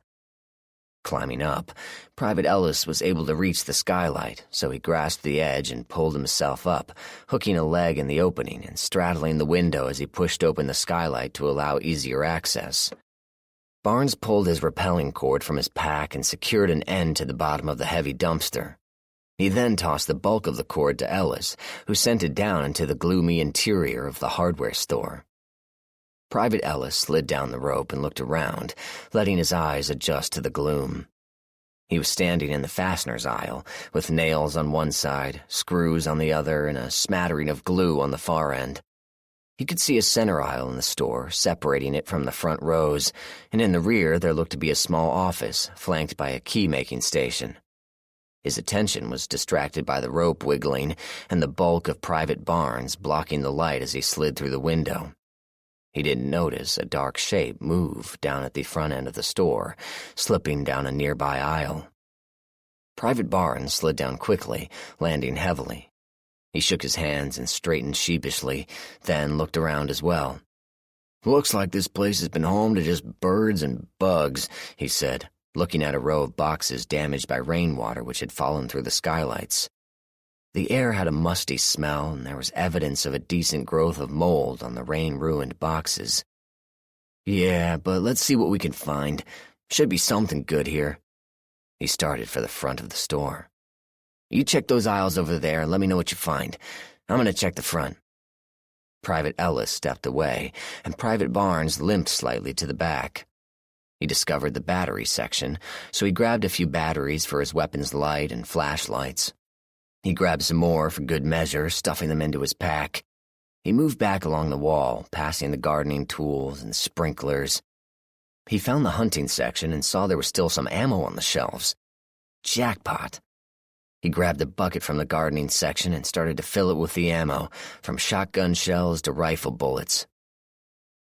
Climbing up, Private Ellis was able to reach the skylight, so he grasped the edge and pulled himself up, hooking a leg in the opening and straddling the window as he pushed open the skylight to allow easier access. Barnes pulled his rappelling cord from his pack and secured an end to the bottom of the heavy dumpster. He then tossed the bulk of the cord to Ellis, who sent it down into the gloomy interior of the hardware store. Private Ellis slid down the rope and looked around, letting his eyes adjust to the gloom. He was standing in the fasteners aisle, with nails on one side, screws on the other, and a smattering of glue on the far end. He could see a center aisle in the store, separating it from the front rows, and in the rear there looked to be a small office, flanked by a key-making station. His attention was distracted by the rope wiggling and the bulk of Private Barnes blocking the light as he slid through the window. He didn't notice a dark shape move down at the front end of the store, slipping down a nearby aisle. Private Barnes slid down quickly, landing heavily. He shook his hands and straightened sheepishly, then looked around as well. "Looks like this place has been home to just birds and bugs," he said, looking at a row of boxes damaged by rainwater which had fallen through the skylights. The air had a musty smell, and there was evidence of a decent growth of mold on the rain-ruined boxes. "Yeah, but let's see what we can find. Should be something good here." He started for the front of the store. "You check those aisles over there and let me know what you find. I'm going to check the front." Private Ellis stepped away, and Private Barnes limped slightly to the back. He discovered the battery section, so he grabbed a few batteries for his weapons light and flashlights. He grabbed some more for good measure, stuffing them into his pack. He moved back along the wall, passing the gardening tools and sprinklers. He found the hunting section and saw there was still some ammo on the shelves. Jackpot! He grabbed a bucket from the gardening section and started to fill it with the ammo, from shotgun shells to rifle bullets.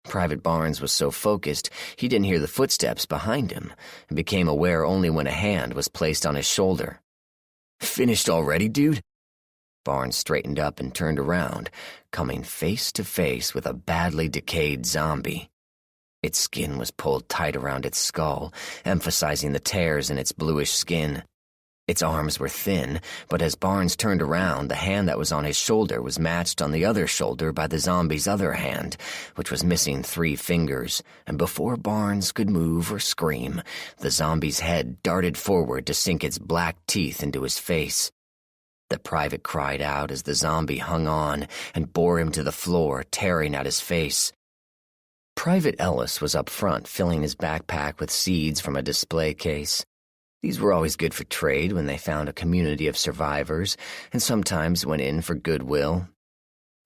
Private Barnes was so focused he didn't hear the footsteps behind him and became aware only when a hand was placed on his shoulder. "Finished already, dude?" Barnes straightened up and turned around, coming face to face with a badly decayed zombie. Its skin was pulled tight around its skull, emphasizing the tears in its bluish skin. Its arms were thin, but as Barnes turned around, the hand that was on his shoulder was matched on the other shoulder by the zombie's other hand, which was missing 3 fingers, and before Barnes could move or scream, the zombie's head darted forward to sink its black teeth into his face. The private cried out as the zombie hung on and bore him to the floor, tearing at his face. Private Ellis was up front, filling his backpack with seeds from a display case. These were always good for trade when they found a community of survivors, and sometimes went in for goodwill.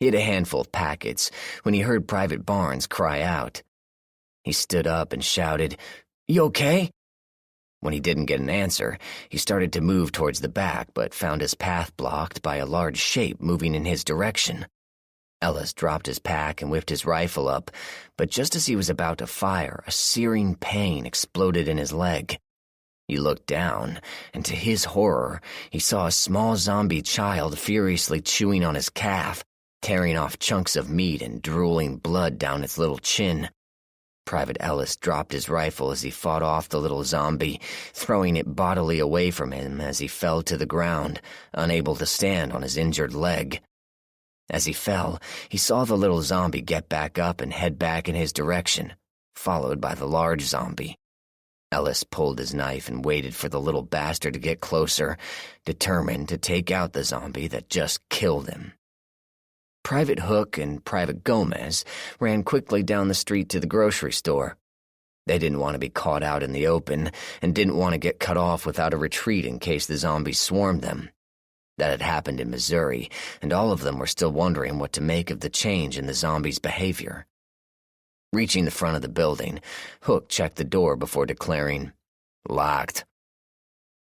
He had a handful of packets when he heard Private Barnes cry out. He stood up and shouted, "You okay?" When he didn't get an answer, he started to move towards the back, but found his path blocked by a large shape moving in his direction. Ellis dropped his pack and whipped his rifle up, but just as he was about to fire, a searing pain exploded in his leg. He looked down, and to his horror, he saw a small zombie child furiously chewing on his calf, tearing off chunks of meat and drooling blood down its little chin. Private Ellis dropped his rifle as he fought off the little zombie, throwing it bodily away from him as he fell to the ground, unable to stand on his injured leg. As he fell, he saw the little zombie get back up and head back in his direction, followed by the large zombie. Ellis pulled his knife and waited for the little bastard to get closer, determined to take out the zombie that just killed him. Private Hook and Private Gomez ran quickly down the street to the grocery store. They didn't want to be caught out in the open and didn't want to get cut off without a retreat in case the zombies swarmed them. That had happened in Missouri, and all of them were still wondering what to make of the change in the zombies' behavior. Reaching the front of the building, Hook checked the door before declaring, "Locked."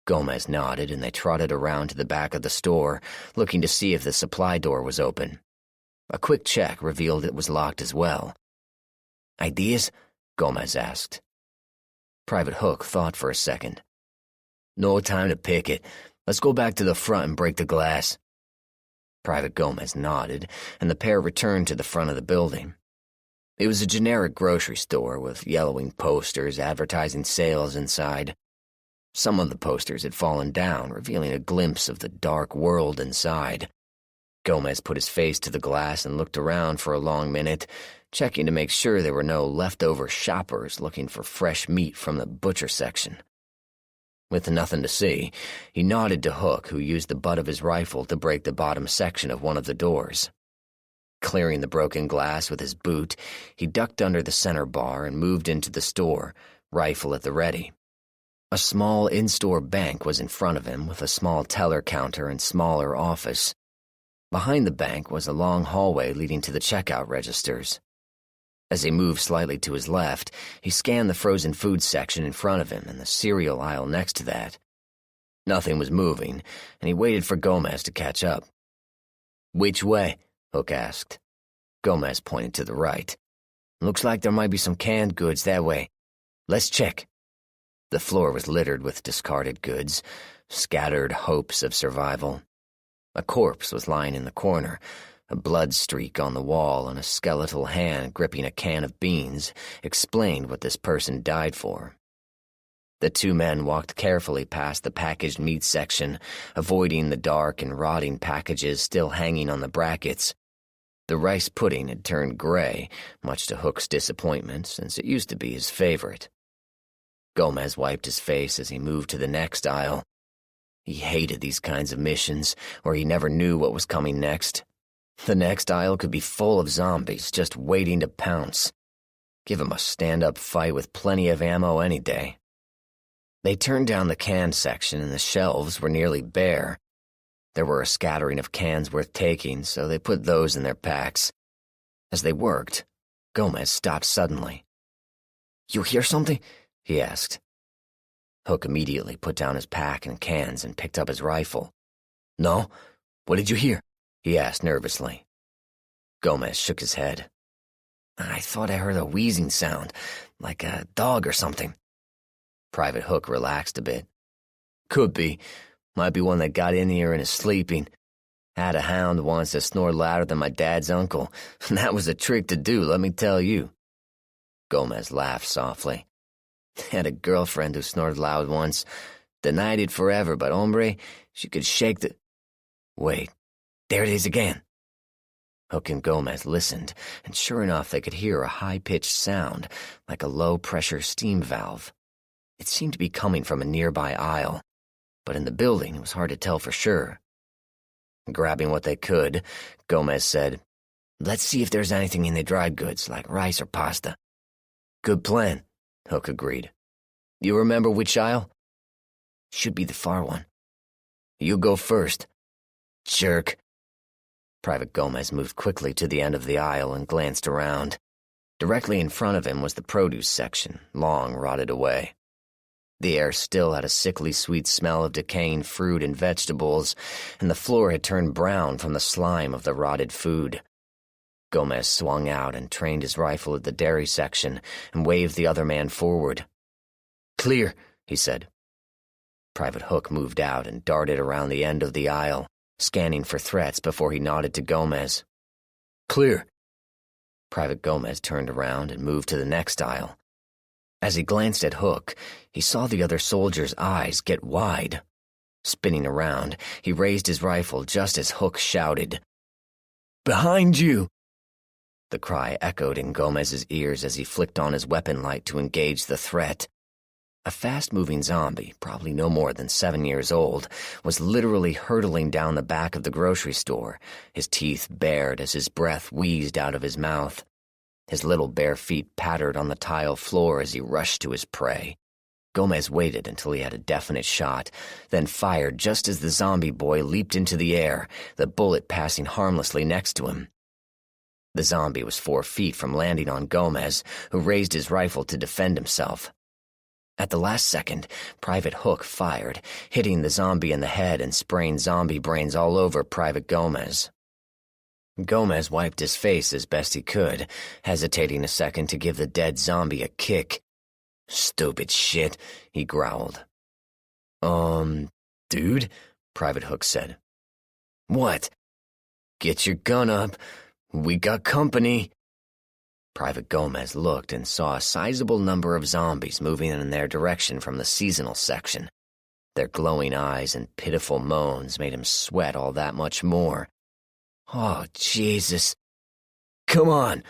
Gomez nodded and they trotted around to the back of the store, looking to see if the supply door was open. A quick check revealed it was locked as well. "Ideas?" Gomez asked. Private Hook thought for a second. "No time to pick it. Let's go back to the front and break the glass." Private Gomez nodded, and the pair returned to the front of the building. It was a generic grocery store with yellowing posters advertising sales inside. Some of the posters had fallen down, revealing a glimpse of the dark world inside. Gomez put his face to the glass and looked around for a long minute, checking to make sure there were no leftover shoppers looking for fresh meat from the butcher section. With nothing to see, he nodded to Hook, who used the butt of his rifle to break the bottom section of one of the doors. Clearing the broken glass with his boot, he ducked under the center bar and moved into the store, rifle at the ready. A small in-store bank was in front of him with a small teller counter and smaller office. Behind the bank was a long hallway leading to the checkout registers. As he moved slightly to his left, he scanned the frozen food section in front of him and the cereal aisle next to that. Nothing was moving, and he waited for Gomez to catch up. "Which way?" Hook asked. Gomez pointed to the right. "Looks like there might be some canned goods that way. Let's check." The floor was littered with discarded goods, scattered hopes of survival. A corpse was lying in the corner, a blood streak on the wall, and a skeletal hand gripping a can of beans explained what this person died for. The 2 men walked carefully past the packaged meat section, avoiding the dark and rotting packages still hanging on the brackets. The rice pudding had turned gray, much to Hook's disappointment, since it used to be his favorite. Gomez wiped his face as he moved to the next aisle. He hated these kinds of missions, where he never knew what was coming next. The next aisle could be full of zombies just waiting to pounce. Give him a stand-up fight with plenty of ammo any day. They turned down the canned section and the shelves were nearly bare. There were a scattering of cans worth taking, so they put those in their packs. As they worked, Gomez stopped suddenly. "You hear something?" he asked. Hook immediately put down his pack and cans and picked up his rifle. "No? What did you hear?" he asked nervously. Gomez shook his head. "I thought I heard a wheezing sound, like a dog or something." Private Hook relaxed a bit. "Could be. Might be one that got in here and is sleeping. Had a hound once that snored louder than my dad's uncle, and that was a trick to do, let me tell you." Gomez laughed softly. "Had a girlfriend who snored loud once. Denied it forever, but hombre, she could shake the... Wait, there it is again. Hook and Gomez listened, and sure enough they could hear a high-pitched sound, like a low-pressure steam valve. It seemed to be coming from a nearby aisle, but in the building it was hard to tell for sure. Grabbing what they could, Gomez said, "Let's see if there's anything in the dried goods, like rice or pasta." "Good plan," Hook agreed. "You remember which aisle?" "Should be the far one." "You go first." "Jerk." Private Gomez moved quickly to the end of the aisle and glanced around. Directly in front of him was the produce section, long rotted away. The air still had a sickly sweet smell of decaying fruit and vegetables, and the floor had turned brown from the slime of the rotted food. Gomez swung out and trained his rifle at the dairy section and waved the other man forward. "Clear," he said. Private Hook moved out and darted around the end of the aisle, scanning for threats before he nodded to Gomez. "Clear." Private Gomez turned around and moved to the next aisle. As he glanced at Hook, he saw the other soldier's eyes get wide. Spinning around, he raised his rifle just as Hook shouted, "Behind you!" The cry echoed in Gomez's ears as he flicked on his weapon light to engage the threat. A fast-moving zombie, probably no more than 7 years old, was literally hurtling down the back of the grocery store, his teeth bared as his breath wheezed out of his mouth. His little bare feet pattered on the tile floor as he rushed to his prey. Gomez waited until he had a definite shot, then fired just as the zombie boy leaped into the air, the bullet passing harmlessly next to him. The zombie was 4 feet from landing on Gomez, who raised his rifle to defend himself. At the last second, Private Hook fired, hitting the zombie in the head and spraying zombie brains all over Private Gomez. Gomez wiped his face as best he could, hesitating a second to give the dead zombie a kick. "Stupid shit," he growled. Dude," Private Hook said. "What?" "Get your gun up. We got company." Private Gomez looked and saw a sizable number of zombies moving in their direction from the seasonal section. Their glowing eyes and pitiful moans made him sweat all that much more. "Oh, Jesus." "Come on."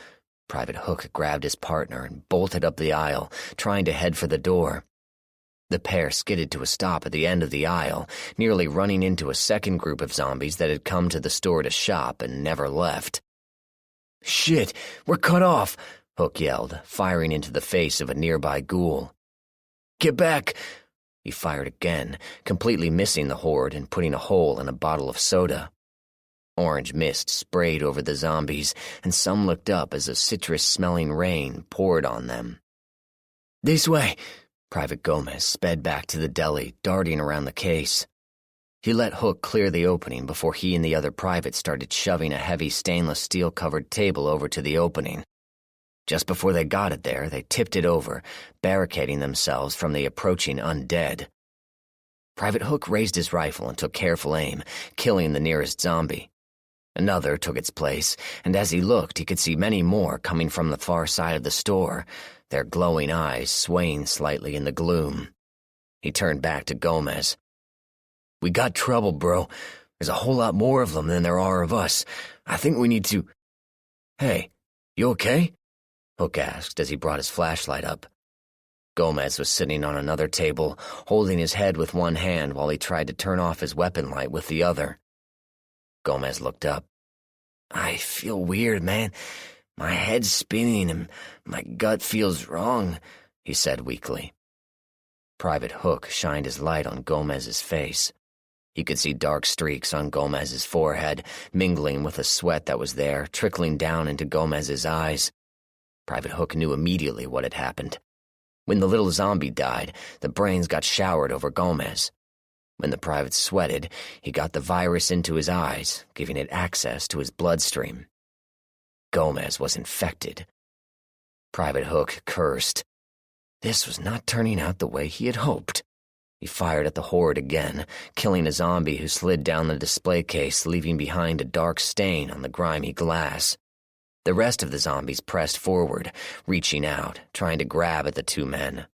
Private Hook grabbed his partner and bolted up the aisle, trying to head for the door. The pair skidded to a stop at the end of the aisle, nearly running into a second group of zombies that had come to the store to shop and never left. "Shit, we're cut off," Hook yelled, firing into the face of a nearby ghoul. "Get back!" He fired again, completely missing the horde and putting a hole in a bottle of soda. Orange mist sprayed over the zombies, and some looked up as a citrus-smelling rain poured on them. "This way!" Private Gomez sped back to the deli, darting around the case. He let Hook clear the opening before he and the other private started shoving a heavy stainless steel-covered table over to the opening. Just before they got it there, they tipped it over, barricading themselves from the approaching undead. Private Hook raised his rifle and took careful aim, killing the nearest zombie. Another took its place, and as he looked, he could see many more coming from the far side of the store, their glowing eyes swaying slightly in the gloom. He turned back to Gomez. "We got trouble, bro. There's a whole lot more of them than there are of us. I think we need to—" "Hey, you okay?" Hook asked as he brought his flashlight up. Gomez was sitting on another table, holding his head with one hand while he tried to turn off his weapon light with the other. Gomez looked up. "I feel weird, man. My head's spinning and my gut feels wrong," he said weakly. Private Hook shined his light on Gomez's face. He could see dark streaks on Gomez's forehead, mingling with the sweat that was there, trickling down into Gomez's eyes. Private Hook knew immediately what had happened. When the little zombie died, the brains got showered over Gomez. When the private sweated, he got the virus into his eyes, giving it access to his bloodstream. Gomez was infected. Private Hook cursed. This was not turning out the way he had hoped. He fired at the horde again, killing a zombie who slid down the display case, leaving behind a dark stain on the grimy glass. The rest of the zombies pressed forward, reaching out, trying to grab at the two men.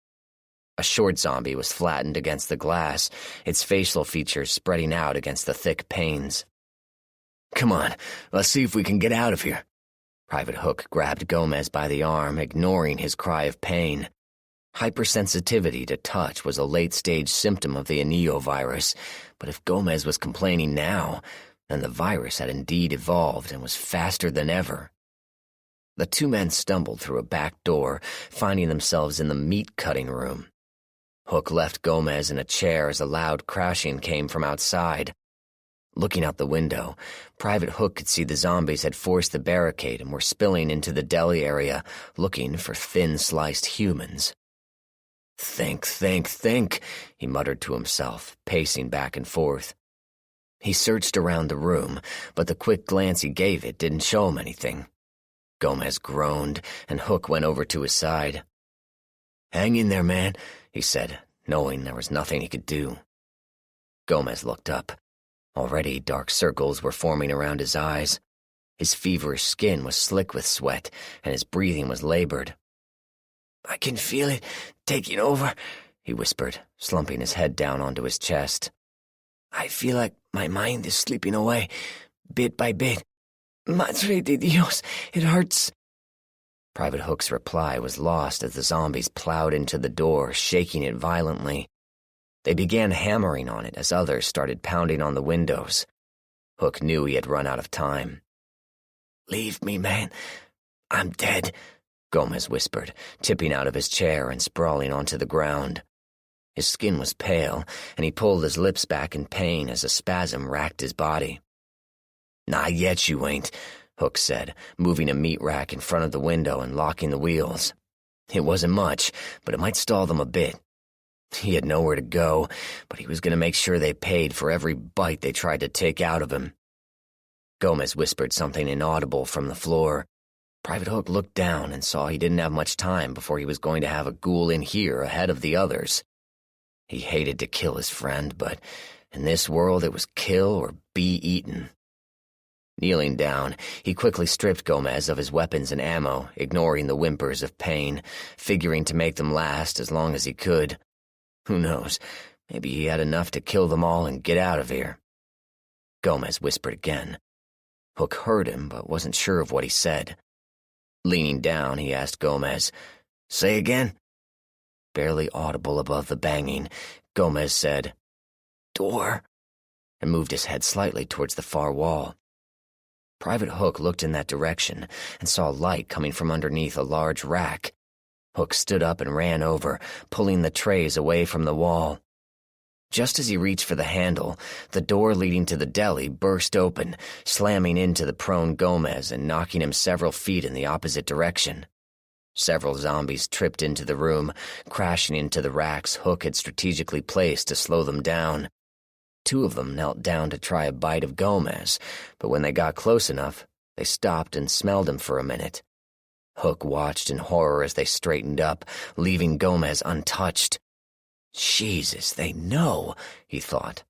A short zombie was flattened against the glass, its facial features spreading out against the thick panes. "Come on, let's see if we can get out of here." Private Hook grabbed Gomez by the arm, ignoring his cry of pain. Hypersensitivity to touch was a late-stage symptom of the aneovirus, but if Gomez was complaining now, then the virus had indeed evolved and was faster than ever. The two men stumbled through a back door, finding themselves in the meat-cutting room. Hook left Gomez in a chair as a loud crashing came from outside. Looking out the window, Private Hook could see the zombies had forced the barricade and were spilling into the deli area, looking for thin-sliced humans. Think, he muttered to himself, pacing back and forth. He searched around the room, but the quick glance he gave it didn't show him anything. Gomez groaned, and Hook went over to his side. "Hang in there, man," he said, knowing there was nothing he could do. Gomez looked up. Already dark circles were forming around his eyes. His feverish skin was slick with sweat, and his breathing was labored. "I can feel it taking over," he whispered, slumping his head down onto his chest. "I feel like my mind is slipping away, bit by bit. Madre de Dios, it hurts." Private Hook's reply was lost as the zombies plowed into the door, shaking it violently. They began hammering on it as others started pounding on the windows. Hook knew he had run out of time. "Leave me, man. I'm dead," Gomez whispered, tipping out of his chair and sprawling onto the ground. His skin was pale, and he pulled his lips back in pain as a spasm racked his body. "Not yet, you ain't," Hook said, moving a meat rack in front of the window and locking the wheels. It wasn't much, but it might stall them a bit. He had nowhere to go, but he was going to make sure they paid for every bite they tried to take out of him. Gomez whispered something inaudible from the floor. Private Hook looked down and saw he didn't have much time before he was going to have a ghoul in here ahead of the others. He hated to kill his friend, but in this world it was kill or be eaten. Kneeling down, he quickly stripped Gomez of his weapons and ammo, ignoring the whimpers of pain, figuring to make them last as long as he could. Who knows, maybe he had enough to kill them all and get out of here. Gomez whispered again. Hook heard him, but wasn't sure of what he said. Leaning down, he asked Gomez, "Say again?" Barely audible above the banging, Gomez said, "Door," and moved his head slightly towards the far wall. Private Hook looked in that direction and saw light coming from underneath a large rack. Hook stood up and ran over, pulling the trays away from the wall. Just as he reached for the handle, the door leading to the deli burst open, slamming into the prone Gomez and knocking him several feet in the opposite direction. Several zombies tripped into the room, crashing into the racks Hook had strategically placed to slow them down. Two of them knelt down to try a bite of Gomez, but when they got close enough, they stopped and smelled him for a minute. Hook watched in horror as they straightened up, leaving Gomez untouched. Jesus, they know, he thought.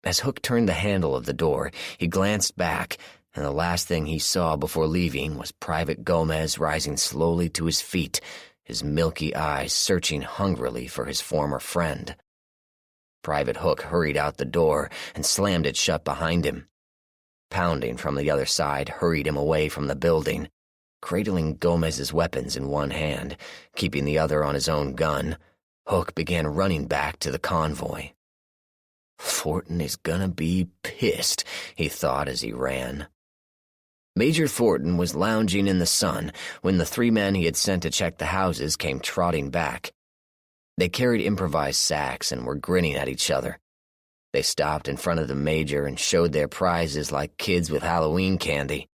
As Hook turned the handle of the door, he glanced back, and the last thing he saw before leaving was Private Gomez rising slowly to his feet, his milky eyes searching hungrily for his former friend. Private Hook hurried out the door and slammed it shut behind him. Pounding from the other side hurried him away from the building. Cradling Gomez's weapons in one hand, keeping the other on his own gun, Hook began running back to the convoy. Thornton is gonna be pissed, he thought as he ran. Major Thornton was lounging in the sun when the three men he had sent to check the houses came trotting back. They carried improvised sacks and were grinning at each other. They stopped in front of the Major and showed their prizes like kids with Halloween candy.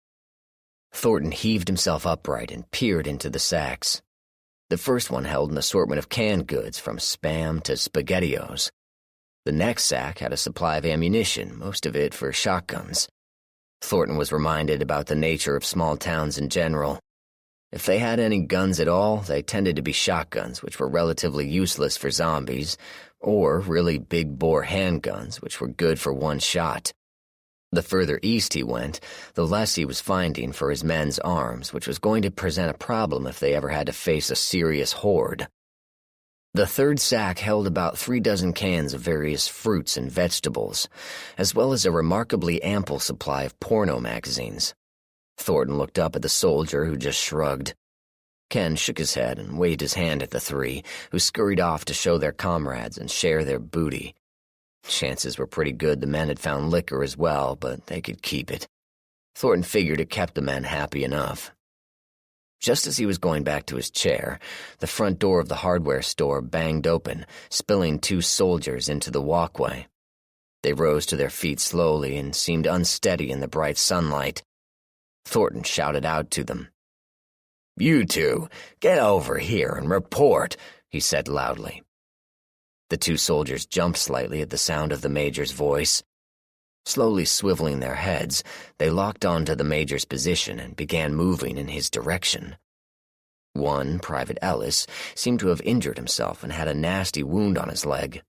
Thornton heaved himself upright and peered into the sacks. The first one held an assortment of canned goods from Spam to SpaghettiOs. The next sack had a supply of ammunition, most of it for shotguns. Thornton was reminded about the nature of small towns in general. If they had any guns at all, they tended to be shotguns, which were relatively useless for zombies, or really big-bore handguns, which were good for one shot. The further east he went, the less he was finding for his men's arms, which was going to present a problem if they ever had to face a serious horde. The third sack held about 36 cans of various fruits and vegetables, as well as a remarkably ample supply of porno magazines. Thornton looked up at the soldier, who just shrugged. Ken shook his head and waved his hand at the three, who scurried off to show their comrades and share their booty. Chances were pretty good the men had found liquor as well, but they could keep it. Thornton figured it kept the men happy enough. Just as he was going back to his chair, the front door of the hardware store banged open, spilling 2 soldiers into the walkway. They rose to their feet slowly and seemed unsteady in the bright sunlight. Thornton shouted out to them. "You two, get over here and report," he said loudly. The 2 soldiers jumped slightly at the sound of the major's voice. Slowly swiveling their heads, they locked onto the major's position and began moving in his direction. One, Private Ellis, seemed to have injured himself and had a nasty wound on his leg.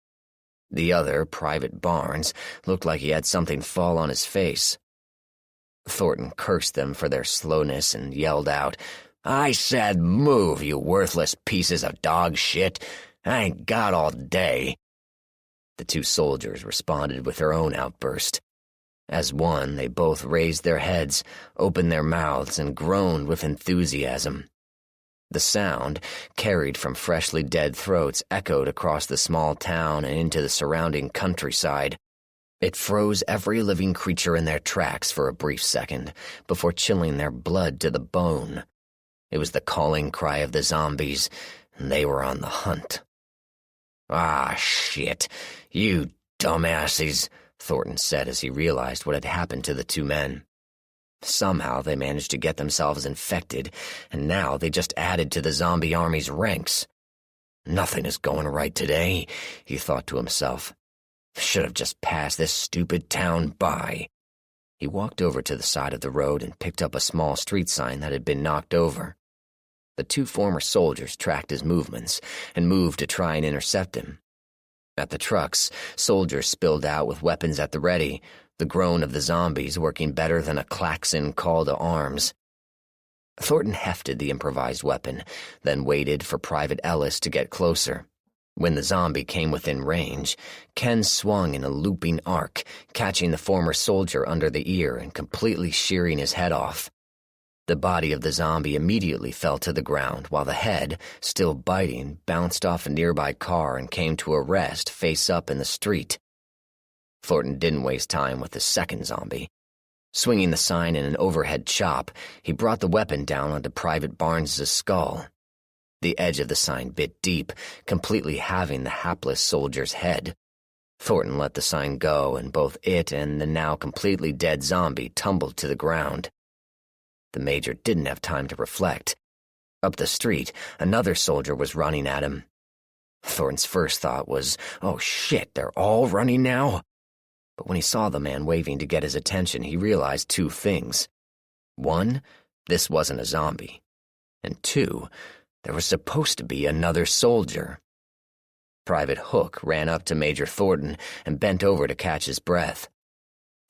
The other, Private Barnes, looked like he had something fall on his face. Thornton cursed them for their slowness and yelled out, "I said move, you worthless pieces of dog shit. I ain't got all day." The 2 soldiers responded with their own outburst. As one, they both raised their heads, opened their mouths, and groaned with enthusiasm. The sound, carried from freshly dead throats, echoed across the small town and into the surrounding countryside. It froze every living creature in their tracks for a brief second, before chilling their blood to the bone. It was the calling cry of the zombies, and they were on the hunt. "Ah, shit, you dumbasses," Thornton said as he realized what had happened to the 2 men. Somehow they managed to get themselves infected, and now they just added to the zombie army's ranks. "Nothing is going right today," he thought to himself. "Should have just passed this stupid town by." He walked over to the side of the road and picked up a small street sign that had been knocked over. The 2 former soldiers tracked his movements and moved to try and intercept him. At the trucks, soldiers spilled out with weapons at the ready, the groan of the zombies working better than a klaxon call to arms. Thornton hefted the improvised weapon, then waited for Private Ellis to get closer. When the zombie came within range, Ken swung in a looping arc, catching the former soldier under the ear and completely shearing his head off. The body of the zombie immediately fell to the ground, while the head, still biting, bounced off a nearby car and came to a rest face up in the street. Thornton didn't waste time with the second zombie. Swinging the sign in an overhead chop, he brought the weapon down onto Private Barnes's skull. The edge of the sign bit deep, completely halving the hapless soldier's head. Thornton let the sign go, and both it and the now completely dead zombie tumbled to the ground. The major didn't have time to reflect. Up the street, another soldier was running at him. Thornton's first thought was, "Oh shit, they're all running now?" But when he saw the man waving to get his attention, he realized 2 things. 1, this wasn't a zombie. And 2, there was supposed to be another soldier. Private Hook ran up to Major Thornton and bent over to catch his breath.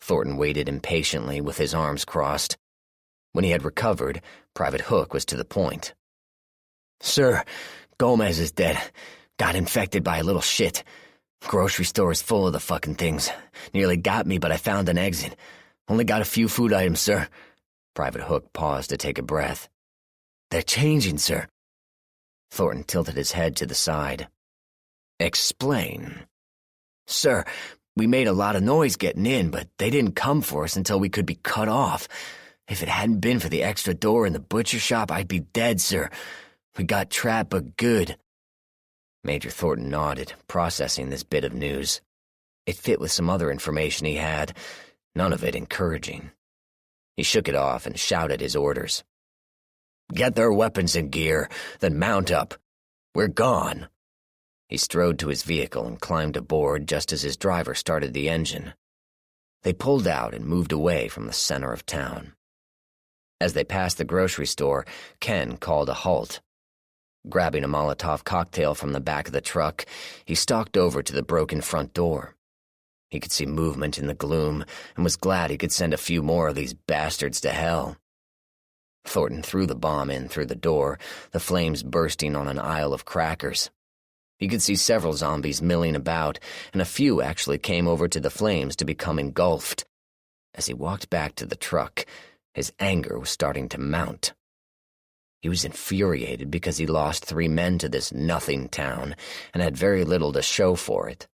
Thornton waited impatiently with his arms crossed. When he had recovered, Private Hook was to the point. "Sir, Gomez is dead. Got infected by a little shit. Grocery store is full of the fucking things. Nearly got me, but I found an exit. Only got a few food items, sir." Private Hook paused to take a breath. "They're changing, sir." Thornton tilted his head to the side. "Explain." "Sir, we made a lot of noise getting in, but they didn't come for us until we could be cut off. If it hadn't been for the extra door in the butcher shop, I'd be dead, sir. We got trapped, but good." Major Thornton nodded, processing this bit of news. It fit with some other information he had, none of it encouraging. He shook it off and shouted his orders. "Get their weapons and gear, then mount up. We're gone." He strode to his vehicle and climbed aboard just as his driver started the engine. They pulled out and moved away from the center of town. As they passed the grocery store, Ken called a halt. Grabbing a Molotov cocktail from the back of the truck, he stalked over to the broken front door. He could see movement in the gloom and was glad he could send a few more of these bastards to hell. Thornton threw the bomb in through the door, the flames bursting on an aisle of crackers. He could see several zombies milling about, and a few actually came over to the flames to become engulfed. As he walked back to the truck, his anger was starting to mount. He was infuriated because he lost 3 men to this nothing town and had very little to show for it.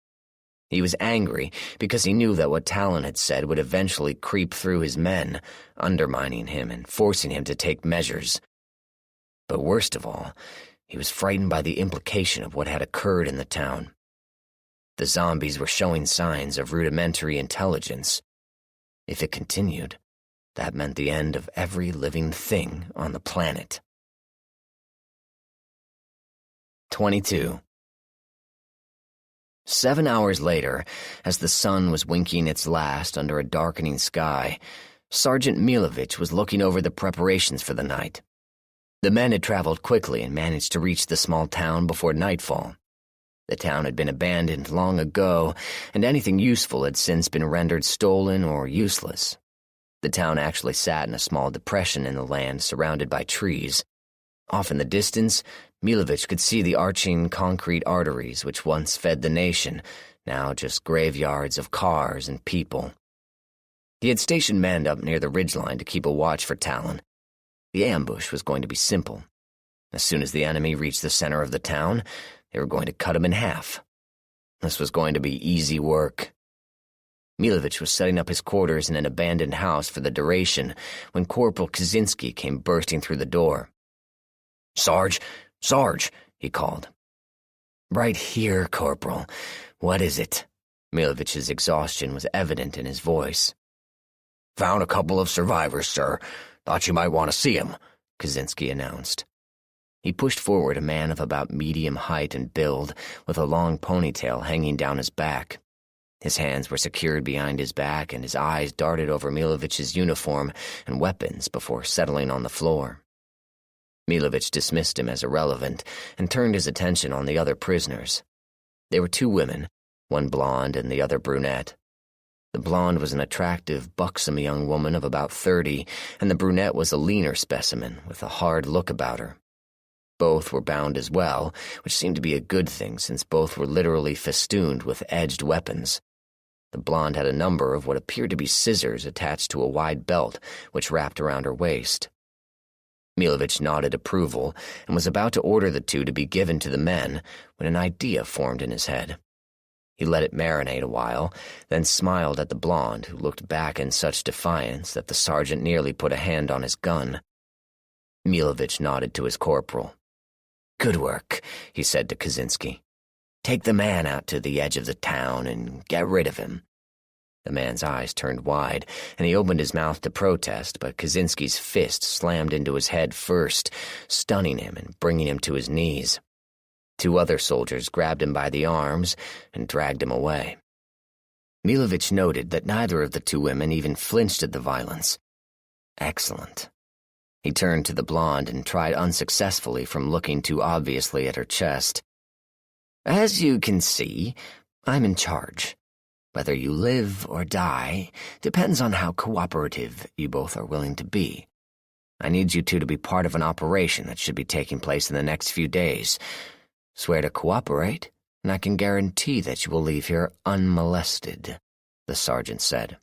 He was angry because he knew that what Talon had said would eventually creep through his men, undermining him and forcing him to take measures. But worst of all, he was frightened by the implication of what had occurred in the town. The zombies were showing signs of rudimentary intelligence. If it continued, that meant the end of every living thing on the planet. 22. 7 hours later, as the sun was winking its last under a darkening sky, Sergeant Milovich was looking over the preparations for the night. The men had traveled quickly and managed to reach the small town before nightfall. The town had been abandoned long ago, and anything useful had since been rendered stolen or useless. The town actually sat in a small depression in the land surrounded by trees. Off in the distance, Milovich could see the arching concrete arteries which once fed the nation, now just graveyards of cars and people. He had stationed men up near the ridgeline to keep a watch for Talon. The ambush was going to be simple. As soon as the enemy reached the center of the town, they were going to cut him in half. This was going to be easy work. Milovich was setting up his quarters in an abandoned house for the duration when Corporal Kaczynski came bursting through the door. "Sarge! Sarge!" he called. "Right here, Corporal. What is it?" Milovich's exhaustion was evident in his voice. "Found a couple of survivors, sir. Thought you might want to see 'em," Kaczynski announced. He pushed forward a man of about medium height and build, with a long ponytail hanging down his back. His hands were secured behind his back, and his eyes darted over Milovich's uniform and weapons before settling on the floor. Milovich dismissed him as irrelevant and turned his attention on the other prisoners. They were 2 women, one blonde and the other brunette. The blonde was an attractive, buxom young woman of about 30, and the brunette was a leaner specimen with a hard look about her. Both were bound as well, which seemed to be a good thing since both were literally festooned with edged weapons. The blonde had a number of what appeared to be scissors attached to a wide belt which wrapped around her waist. Milovich nodded approval and was about to order the 2 to be given to the men when an idea formed in his head. He let it marinate a while, then smiled at the blonde, who looked back in such defiance that the sergeant nearly put a hand on his gun. Milovich nodded to his corporal. "Good work," he said to Kaczynski. "Take the man out to the edge of the town and get rid of him." The man's eyes turned wide, and he opened his mouth to protest, but Kaczynski's fist slammed into his head first, stunning him and bringing him to his knees. 2 other soldiers grabbed him by the arms and dragged him away. Milovich noted that neither of the 2 women even flinched at the violence. Excellent. He turned to the blonde and tried unsuccessfully from looking too obviously at her chest. "As you can see, I'm in charge. Whether you live or die depends on how cooperative you both are willing to be. I need you 2 to be part of an operation that should be taking place in the next few days. Swear to cooperate, and I can guarantee that you will leave here unmolested," the sergeant said.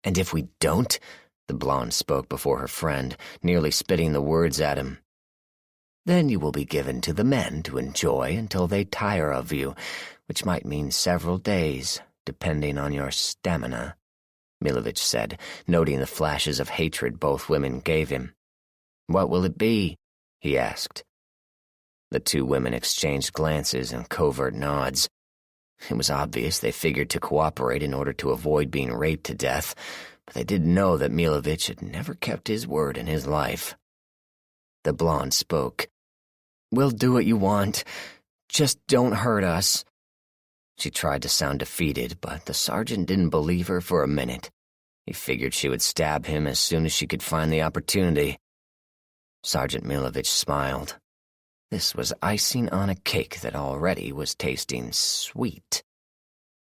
"And if we don't?" The blonde spoke before her friend, nearly spitting the words at him. "Then you will be given to the men to enjoy until they tire of you, which might mean several days, depending on your stamina," Milovich said, noting the flashes of hatred both women gave him. "What will it be?" he asked. The 2 women exchanged glances and covert nods. It was obvious they figured to cooperate in order to avoid being raped to death, but they didn't know that Milovich had never kept his word in his life. The blonde spoke. "We'll do what you want. Just don't hurt us." She tried to sound defeated, but the sergeant didn't believe her for a minute. He figured she would stab him as soon as she could find the opportunity. Sergeant Milovich smiled. This was icing on a cake that already was tasting sweet.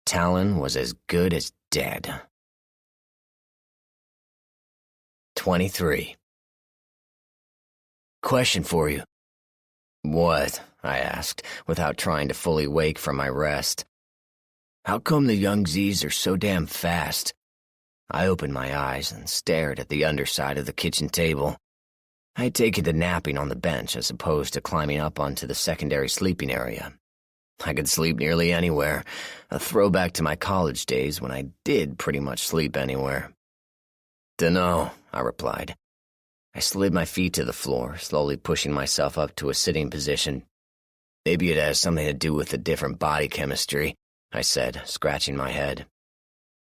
Talon was as good as dead. 23. Question for you. "What?" I asked, without trying to fully wake from my rest. "How come the young Z's are so damn fast?" I opened my eyes and stared at the underside of the kitchen table. I had taken to napping on the bench as opposed to climbing up onto the secondary sleeping area. I could sleep nearly anywhere, a throwback to my college days when I did pretty much sleep anywhere. "Dunno," I replied. I slid my feet to the floor, slowly pushing myself up to a sitting position. "Maybe it has something to do with the different body chemistry," I said, scratching my head.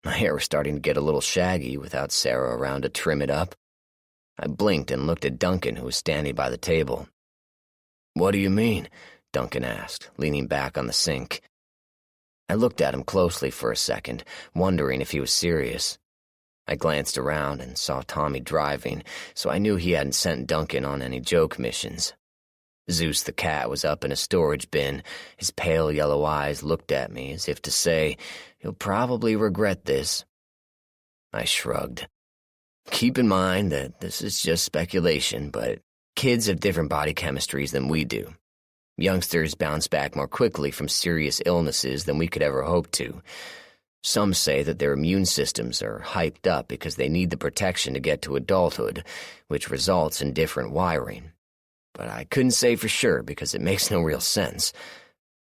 My hair was starting to get a little shaggy without Sarah around to trim it up. I blinked and looked at Duncan, who was standing by the table. "What do you mean?" Duncan asked, leaning back on the sink. I looked at him closely for a second, wondering if he was serious. I glanced around and saw Tommy driving, so I knew he hadn't sent Duncan on any joke missions. Zeus the cat was up in a storage bin. His pale yellow eyes looked at me as if to say, "You'll probably regret this." I shrugged. "Keep in mind that this is just speculation, but kids have different body chemistries than we do. Youngsters bounce back more quickly from serious illnesses than we could ever hope to. Some say that their immune systems are hyped up because they need the protection to get to adulthood, which results in different wiring. But I couldn't say for sure because it makes no real sense.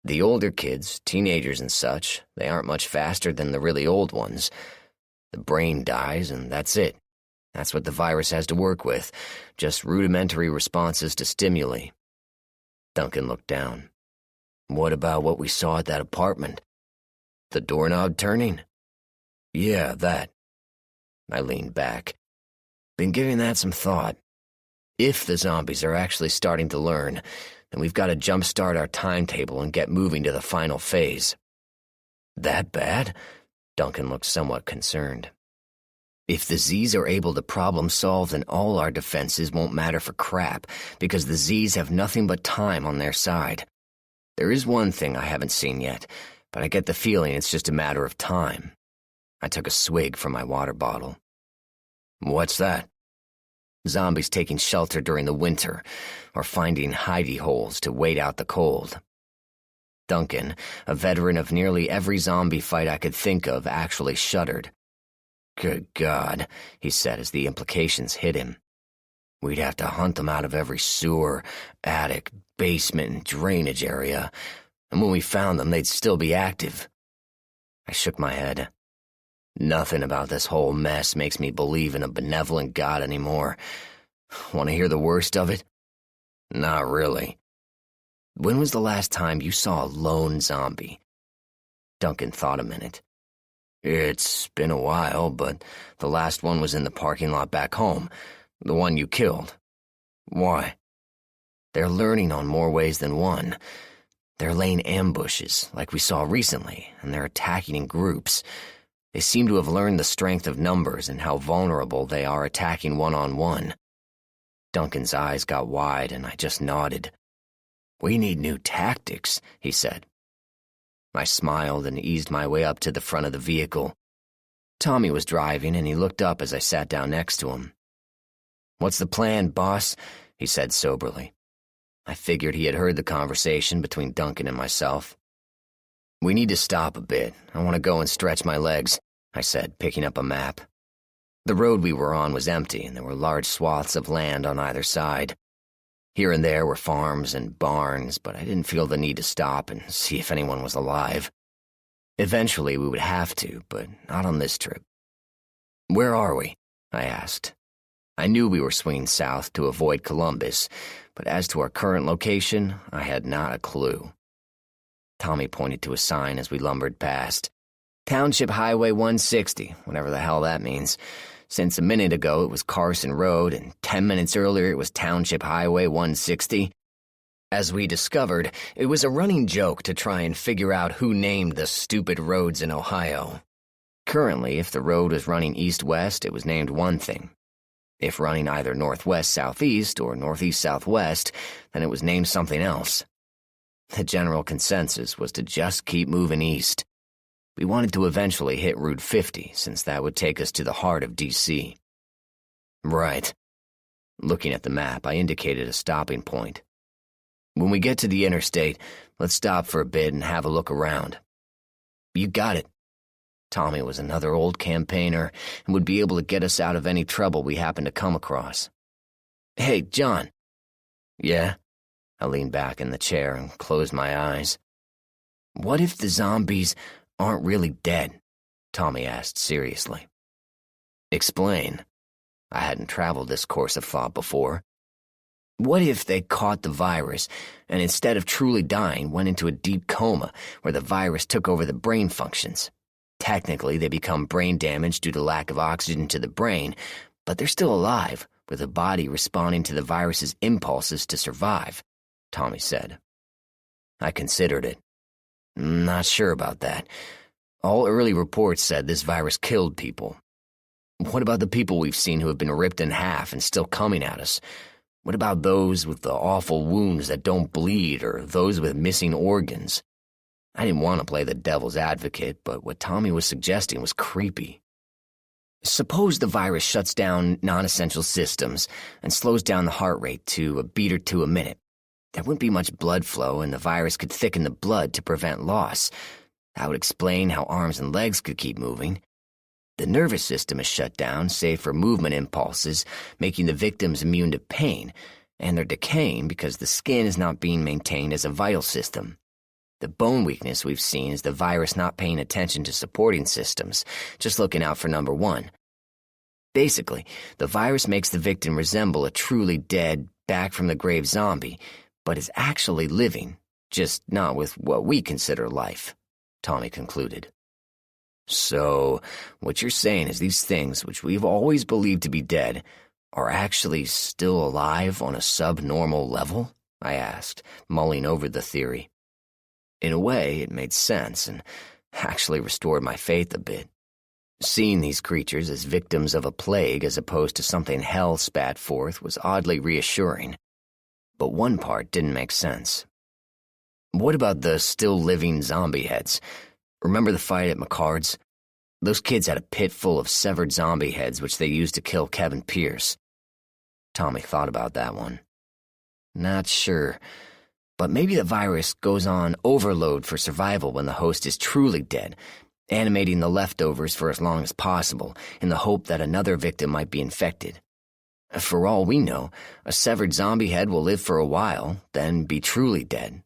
The older kids, teenagers and such, they aren't much faster than the really old ones. The brain dies and that's it. That's what the virus has to work with, just rudimentary responses to stimuli." Duncan looked down. "What about what we saw at that apartment? The doorknob turning?" "Yeah, that." I leaned back. "Been giving that some thought. If the zombies are actually starting to learn, then we've got to jumpstart our timetable and get moving to the final phase." "That bad?" Duncan looked somewhat concerned. "If the Z's are able to problem solve, then all our defenses won't matter for crap, because the Z's have nothing but time on their side. There is one thing I haven't seen yet, but I get the feeling it's just a matter of time." I took a swig from my water bottle. "What's that?" "Zombies taking shelter during the winter, or finding hidey holes to wait out the cold." Duncan, a veteran of nearly every zombie fight I could think of, actually shuddered. "Good God," he said as the implications hit him. "We'd have to hunt them out of every sewer, attic, basement, and drainage area, and when we found them, they'd still be active." I shook my head. Nothing about this whole mess makes me believe in a benevolent God anymore. Want to hear the worst of it? Not really. When was the last time you saw a lone zombie? Duncan thought a minute. It's been a while, but the last one was in the parking lot back home, the one you killed. Why? They're learning on more ways than one. They're laying ambushes, like we saw recently, and they're attacking in groups. They seem to have learned the strength of numbers and how vulnerable they are attacking one-on-one. Duncan's eyes got wide, and I just nodded. We need new tactics, he said. I smiled and eased my way up to the front of the vehicle. Tommy was driving, and he looked up as I sat down next to him. What's the plan, boss? He said soberly. I figured he had heard the conversation between Duncan and myself. We need to stop a bit. I want to go and stretch my legs, I said, picking up a map. The road we were on was empty, and there were large swaths of land on either side. Here and there were farms and barns, but I didn't feel the need to stop and see if anyone was alive. Eventually we would have to, but not on this trip. Where are we? I asked. I knew we were swinging south to avoid Columbus, but as to our current location, I had not a clue. Tommy pointed to a sign as we lumbered past. Township Highway 160, whatever the hell that means. Since a minute ago it was Carson Road, and 10 minutes earlier it was Township Highway 160. As we discovered, it was a running joke to try and figure out who named the stupid roads in Ohio. Currently, if the road was running east-west, it was named one thing. If running either northwest-southeast or northeast-southwest, then it was named something else. The general consensus was to just keep moving east. We wanted to eventually hit Route 50, since that would take us to the heart of D.C. Right. Looking at the map, I indicated a stopping point. When we get to the interstate, let's stop for a bit and have a look around." "You got it." Tommy was another old campaigner and would be able to get us out of any trouble we happened to come across. "Hey, John." "Yeah?" I leaned back in the chair and closed my eyes. "What if the zombies aren't really dead?" Tommy asked seriously. "Explain." I hadn't traveled this course of thought before. "What if they caught the virus and instead of truly dying went into a deep coma where the virus took over the brain functions? Technically, they become brain damage due to lack of oxygen to the brain, but they're still alive, with the body responding to the virus's impulses to survive," Tommy said. I considered it. "Not sure about that. All early reports said this virus killed people. What about the people we've seen who have been ripped in half and still coming at us? What about those with the awful wounds that don't bleed or those with missing organs?" I didn't want to play the devil's advocate, but what Tommy was suggesting was creepy. "Suppose the virus shuts down non-essential systems and slows down the heart rate to a beat or two a minute. There wouldn't be much blood flow, and the virus could thicken the blood to prevent loss. That would explain how arms and legs could keep moving. The nervous system is shut down, save for movement impulses, making the victims immune to pain, and they're decaying because the skin is not being maintained as a vital system. The bone weakness we've seen is the virus not paying attention to supporting systems, just looking out for number one. Basically, the virus makes the victim resemble a truly dead, back-from-the-grave zombie, but is actually living, just not with what we consider life," Tommy concluded. "So, what you're saying is these things, which we've always believed to be dead, are actually still alive on a subnormal level?" I asked, mulling over the theory. In a way, it made sense and actually restored my faith a bit. Seeing these creatures as victims of a plague as opposed to something hell spat forth was oddly reassuring. But one part didn't make sense. "What about the still-living zombie heads? Remember the fight at McCard's? Those kids had a pit full of severed zombie heads which they used to kill Kevin Pierce." Tommy thought about that one. "Not sure. But maybe the virus goes on overload for survival when the host is truly dead, animating the leftovers for as long as possible in the hope that another victim might be infected. For all we know, a severed zombie head will live for a while, then be truly dead."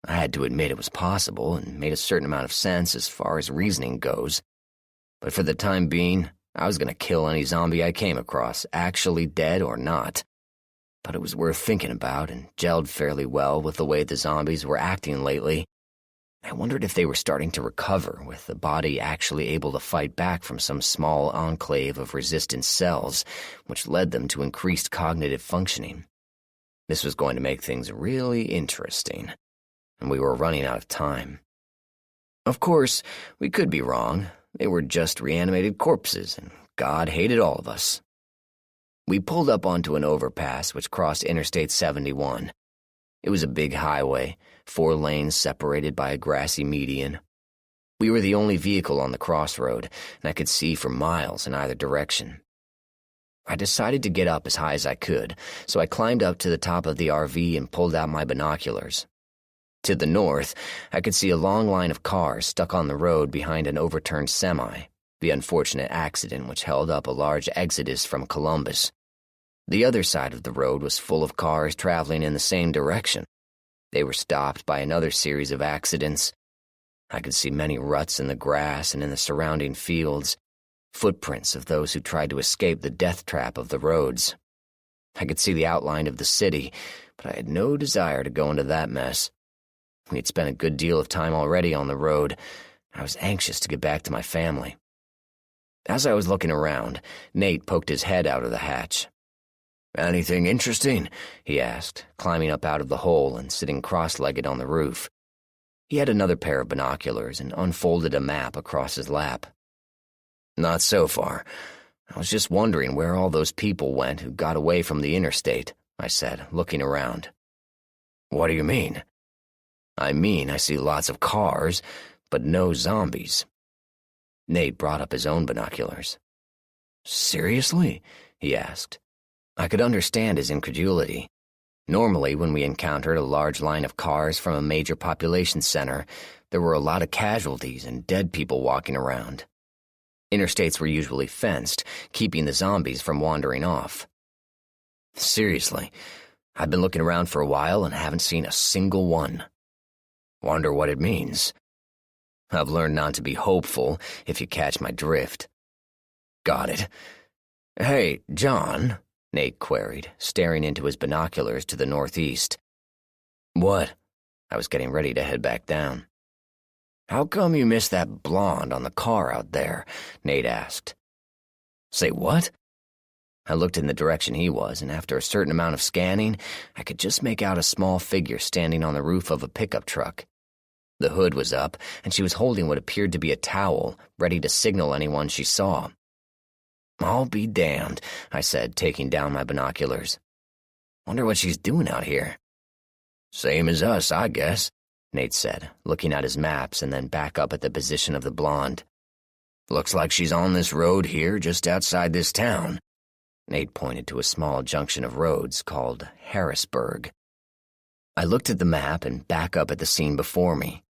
I had to admit it was possible and made a certain amount of sense as far as reasoning goes. But for the time being, I was going to kill any zombie I came across, actually dead or not. But it was worth thinking about and gelled fairly well with the way the zombies were acting lately. I wondered if they were starting to recover, with the body actually able to fight back from some small enclave of resistant cells, which led them to increased cognitive functioning. This was going to make things really interesting, and we were running out of time. Of course, we could be wrong. They were just reanimated corpses, and God hated all of us. We pulled up onto an overpass which crossed Interstate 71. It was a big highway, 4 lanes separated by a grassy median. We were the only vehicle on the crossroad, and I could see for miles in either direction. I decided to get up as high as I could, so I climbed up to the top of the RV and pulled out my binoculars. To the north, I could see a long line of cars stuck on the road behind an overturned semi, the unfortunate accident which held up a large exodus from Columbus. The other side of the road was full of cars traveling in the same direction. They were stopped by another series of accidents. I could see many ruts in the grass and in the surrounding fields, footprints of those who tried to escape the death trap of the roads. I could see the outline of the city, but I had no desire to go into that mess. We had spent a good deal of time already on the road. I was anxious to get back to my family. As I was looking around, Nate poked his head out of the hatch. "Anything interesting?" he asked, climbing up out of the hole and sitting cross-legged on the roof. He had another pair of binoculars and unfolded a map across his lap. "Not so far. I was just wondering where all those people went who got away from the interstate," I said, looking around. "What do you mean?" "I mean, I see lots of cars, but no zombies." Nate brought up his own binoculars. "Seriously?" he asked. I could understand his incredulity. Normally, when we encountered a large line of cars from a major population center, there were a lot of casualties and dead people walking around. Interstates were usually fenced, keeping the zombies from wandering off. Seriously, I've been looking around for a while and haven't seen a single one. Wonder what it means. I've learned not to be hopeful, if you catch my drift. Got it. Hey, John, Nate queried, staring into his binoculars to the northeast. What? I was getting ready to head back down. How come you missed that blonde on the car out there? Nate asked. Say what? I looked in the direction he was, and after a certain amount of scanning, I could just make out a small figure standing on the roof of a pickup truck. The hood was up, and she was holding what appeared to be a towel, ready to signal anyone she saw. I'll be damned, I said, taking down my binoculars. Wonder what she's doing out here. Same as us, I guess, Nate said, looking at his maps and then back up at the position of the blonde. Looks like she's on this road here just outside this town. Nate pointed to a small junction of roads called Harrisburg. I looked at the map and back up at the scene before me.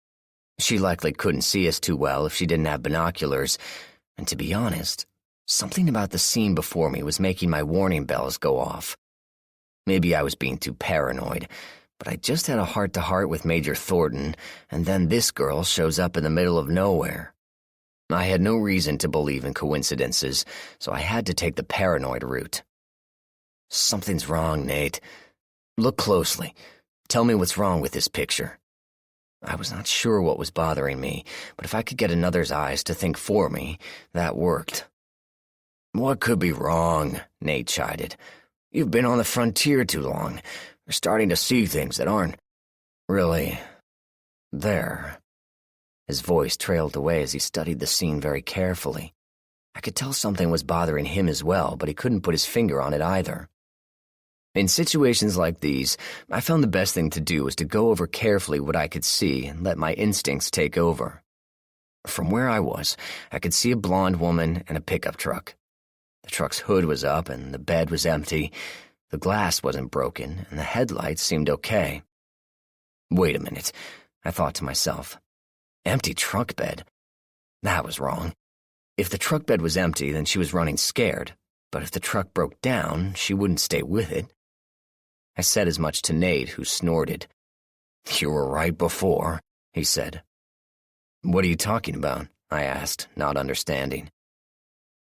She likely couldn't see us too well if she didn't have binoculars, and to be honest, something about the scene before me was making my warning bells go off. Maybe I was being too paranoid, but I just had a heart-to-heart with Major Thornton, and then this girl shows up in the middle of nowhere. I had no reason to believe in coincidences, so I had to take the paranoid route. Something's wrong, Nate. Look closely. Tell me what's wrong with this picture. I was not sure what was bothering me, but if I could get another's eyes to think for me, that worked. What could be wrong? Nate chided. You've been on the frontier too long. You're starting to see things that aren't really there. His voice trailed away as he studied the scene very carefully. I could tell something was bothering him as well, but he couldn't put his finger on it either. In situations like these, I found the best thing to do was to go over carefully what I could see and let my instincts take over. From where I was, I could see a blonde woman and a pickup truck. The truck's hood was up and the bed was empty. The glass wasn't broken and the headlights seemed okay. Wait a minute, I thought to myself. Empty truck bed? That was wrong. If the truck bed was empty, then she was running scared. But if the truck broke down, she wouldn't stay with it. I said as much to Nate, who snorted. You were right before, he said. What are you talking about? I asked, not understanding.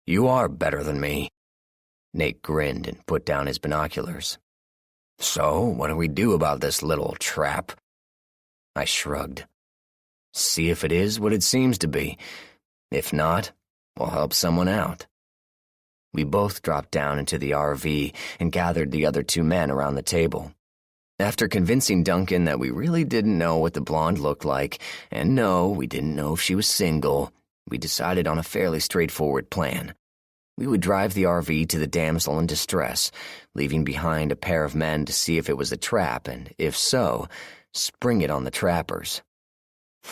You are better than me. Nate grinned and put down his binoculars. So, what do we do about this little trap? I shrugged. See if it is what it seems to be. If not, we'll help someone out. We both dropped down into the RV and gathered the other two men around the table. After convincing Duncan that we really didn't know what the blonde looked like, and no, we didn't know if she was single, we decided on a fairly straightforward plan. We would drive the RV to the damsel in distress, leaving behind a pair of men to see if it was a trap, and if so, spring it on the trappers.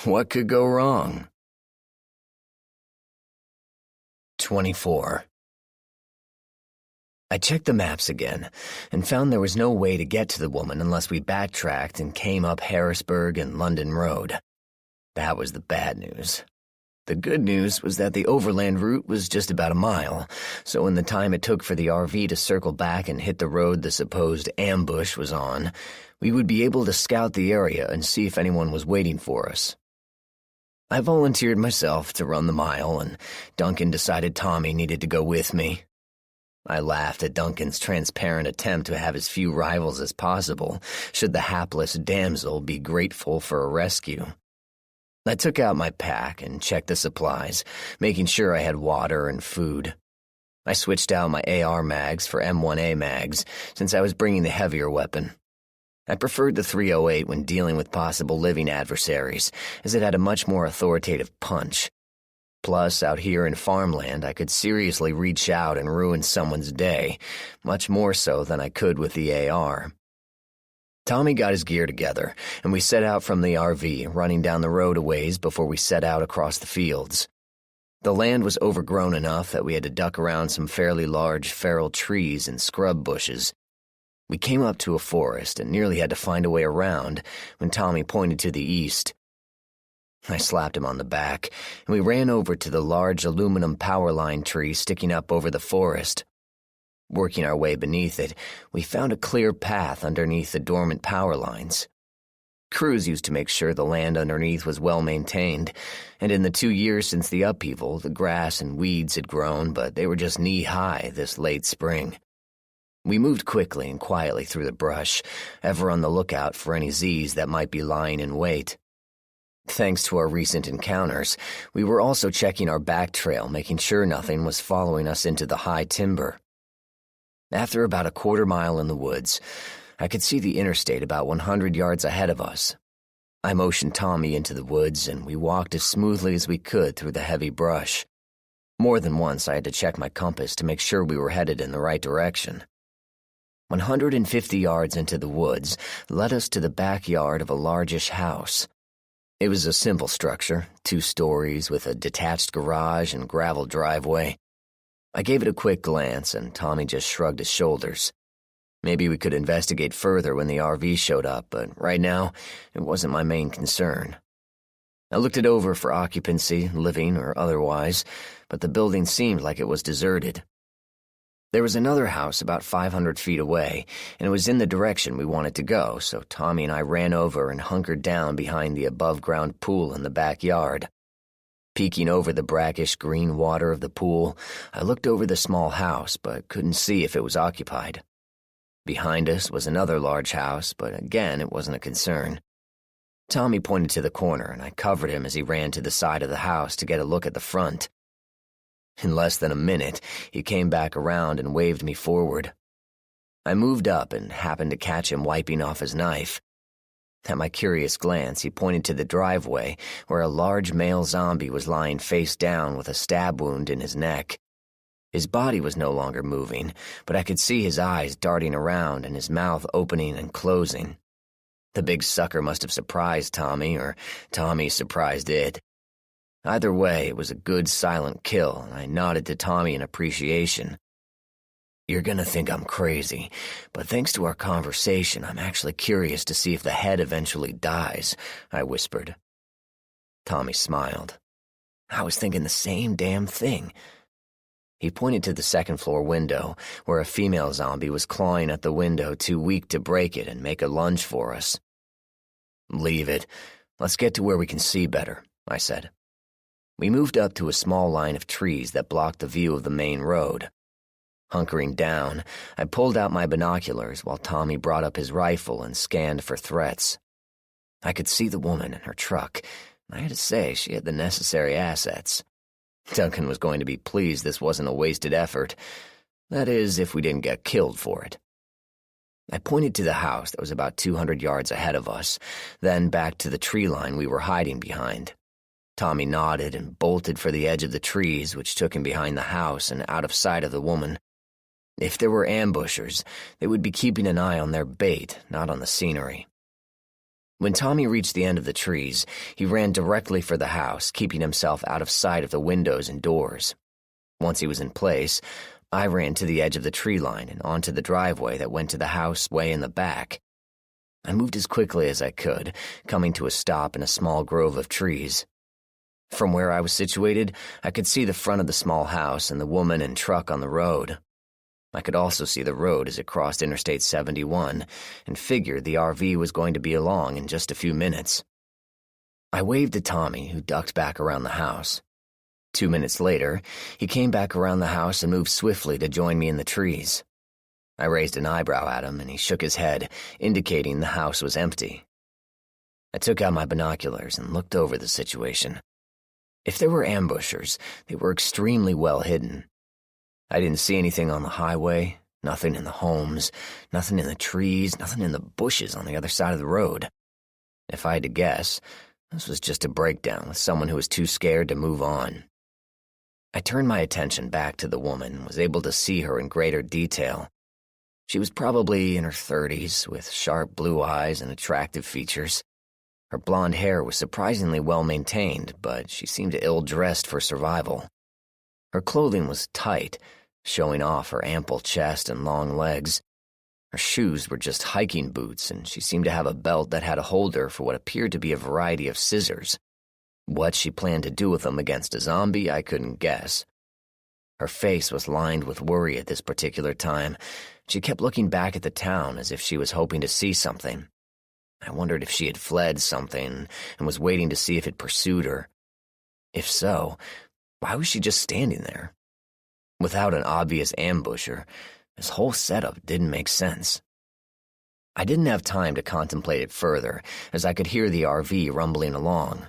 What could go wrong? 24. I checked the maps again and found there was no way to get to the woman unless we backtracked and came up Harrisburg and London Road. That was the bad news. The good news was that the overland route was just about a mile, so in the time it took for the RV to circle back and hit the road the supposed ambush was on, we would be able to scout the area and see if anyone was waiting for us. I volunteered myself to run the mile, and Duncan decided Tommy needed to go with me. I laughed at Duncan's transparent attempt to have as few rivals as possible, should the hapless damsel be grateful for a rescue. I took out my pack and checked the supplies, making sure I had water and food. I switched out my AR mags for M1A mags, since I was bringing the heavier weapon. I preferred the 308 when dealing with possible living adversaries, as it had a much more authoritative punch. Plus, out here in farmland, I could seriously reach out and ruin someone's day, much more so than I could with the AR. Tommy got his gear together, and we set out from the RV, running down the road a ways before we set out across the fields. The land was overgrown enough that we had to duck around some fairly large feral trees and scrub bushes. We came up to a forest and nearly had to find a way around when Tommy pointed to the east. I slapped him on the back, and we ran over to the large aluminum power line tree sticking up over the forest. Working our way beneath it, we found a clear path underneath the dormant power lines. Crews used to make sure the land underneath was well maintained, and in the 2 years since the upheaval, the grass and weeds had grown, but they were just knee-high this late spring. We moved quickly and quietly through the brush, ever on the lookout for any Z's that might be lying in wait. Thanks to our recent encounters, we were also checking our back trail, making sure nothing was following us into the high timber. After about a quarter mile in the woods, I could see the interstate about 100 yards ahead of us. I motioned Tommy into the woods, and we walked as smoothly as we could through the heavy brush. More than once I had to check my compass to make sure we were headed in the right direction. 150 yards into the woods led us to the backyard of a largish house. It was a simple structure, 2 stories with a detached garage and gravel driveway. I gave it a quick glance, and Tommy just shrugged his shoulders. Maybe we could investigate further when the RV showed up, but right now, it wasn't my main concern. I looked it over for occupancy, living or otherwise, but the building seemed like it was deserted. There was another house about 500 feet away, and it was in the direction we wanted to go, so Tommy and I ran over and hunkered down behind the above-ground pool in the backyard. Peeking over the brackish green water of the pool, I looked over the small house, but couldn't see if it was occupied. Behind us was another large house, but again it wasn't a concern. Tommy pointed to the corner, and I covered him as he ran to the side of the house to get a look at the front. In less than a minute, he came back around and waved me forward. I moved up and happened to catch him wiping off his knife. At my curious glance, he pointed to the driveway where a large male zombie was lying face down with a stab wound in his neck. His body was no longer moving, but I could see his eyes darting around and his mouth opening and closing. The big sucker must have surprised Tommy, or Tommy surprised it. Either way, it was a good silent kill, and I nodded to Tommy in appreciation. "You're gonna think I'm crazy, but thanks to our conversation, I'm actually curious to see if the head eventually dies," I whispered. Tommy smiled. "I was thinking the same damn thing." He pointed to the second-floor window, where a female zombie was clawing at the window too weak to break it and make a lunge for us. "Leave it. Let's get to where we can see better," I said. We moved up to a small line of trees that blocked the view of the main road. Hunkering down, I pulled out my binoculars while Tommy brought up his rifle and scanned for threats. I could see the woman in her truck, and I had to say she had the necessary assets. Duncan was going to be pleased this wasn't a wasted effort. That is, if we didn't get killed for it. I pointed to the house that was about 200 yards ahead of us, then back to the tree line we were hiding behind. Tommy nodded and bolted for the edge of the trees, which took him behind the house and out of sight of the woman. If there were ambushers, they would be keeping an eye on their bait, not on the scenery. When Tommy reached the end of the trees, he ran directly for the house, keeping himself out of sight of the windows and doors. Once he was in place, I ran to the edge of the tree line and onto the driveway that went to the house way in the back. I moved as quickly as I could, coming to a stop in a small grove of trees. From where I was situated, I could see the front of the small house and the woman and truck on the road. I could also see the road as it crossed Interstate 71, and figured the RV was going to be along in just a few minutes. I waved to Tommy, who ducked back around the house. 2 minutes later, he came back around the house and moved swiftly to join me in the trees. I raised an eyebrow at him, and he shook his head, indicating the house was empty. I took out my binoculars and looked over the situation. If there were ambushers, they were extremely well hidden. I didn't see anything on the highway, nothing in the homes, nothing in the trees, nothing in the bushes on the other side of the road. If I had to guess, this was just a breakdown with someone who was too scared to move on. I turned my attention back to the woman and was able to see her in greater detail. She was probably in her 30s, with sharp blue eyes and attractive features. Her blonde hair was surprisingly well-maintained, but she seemed ill-dressed for survival. Her clothing was tight, showing off her ample chest and long legs. Her shoes were just hiking boots, and she seemed to have a belt that had a holder for what appeared to be a variety of scissors. What she planned to do with them against a zombie, I couldn't guess. Her face was lined with worry at this particular time. She kept looking back at the town as if she was hoping to see something. I wondered if she had fled something and was waiting to see if it pursued her. If so, why was she just standing there? Without an obvious ambusher, this whole setup didn't make sense. I didn't have time to contemplate it further, as I could hear the RV rumbling along.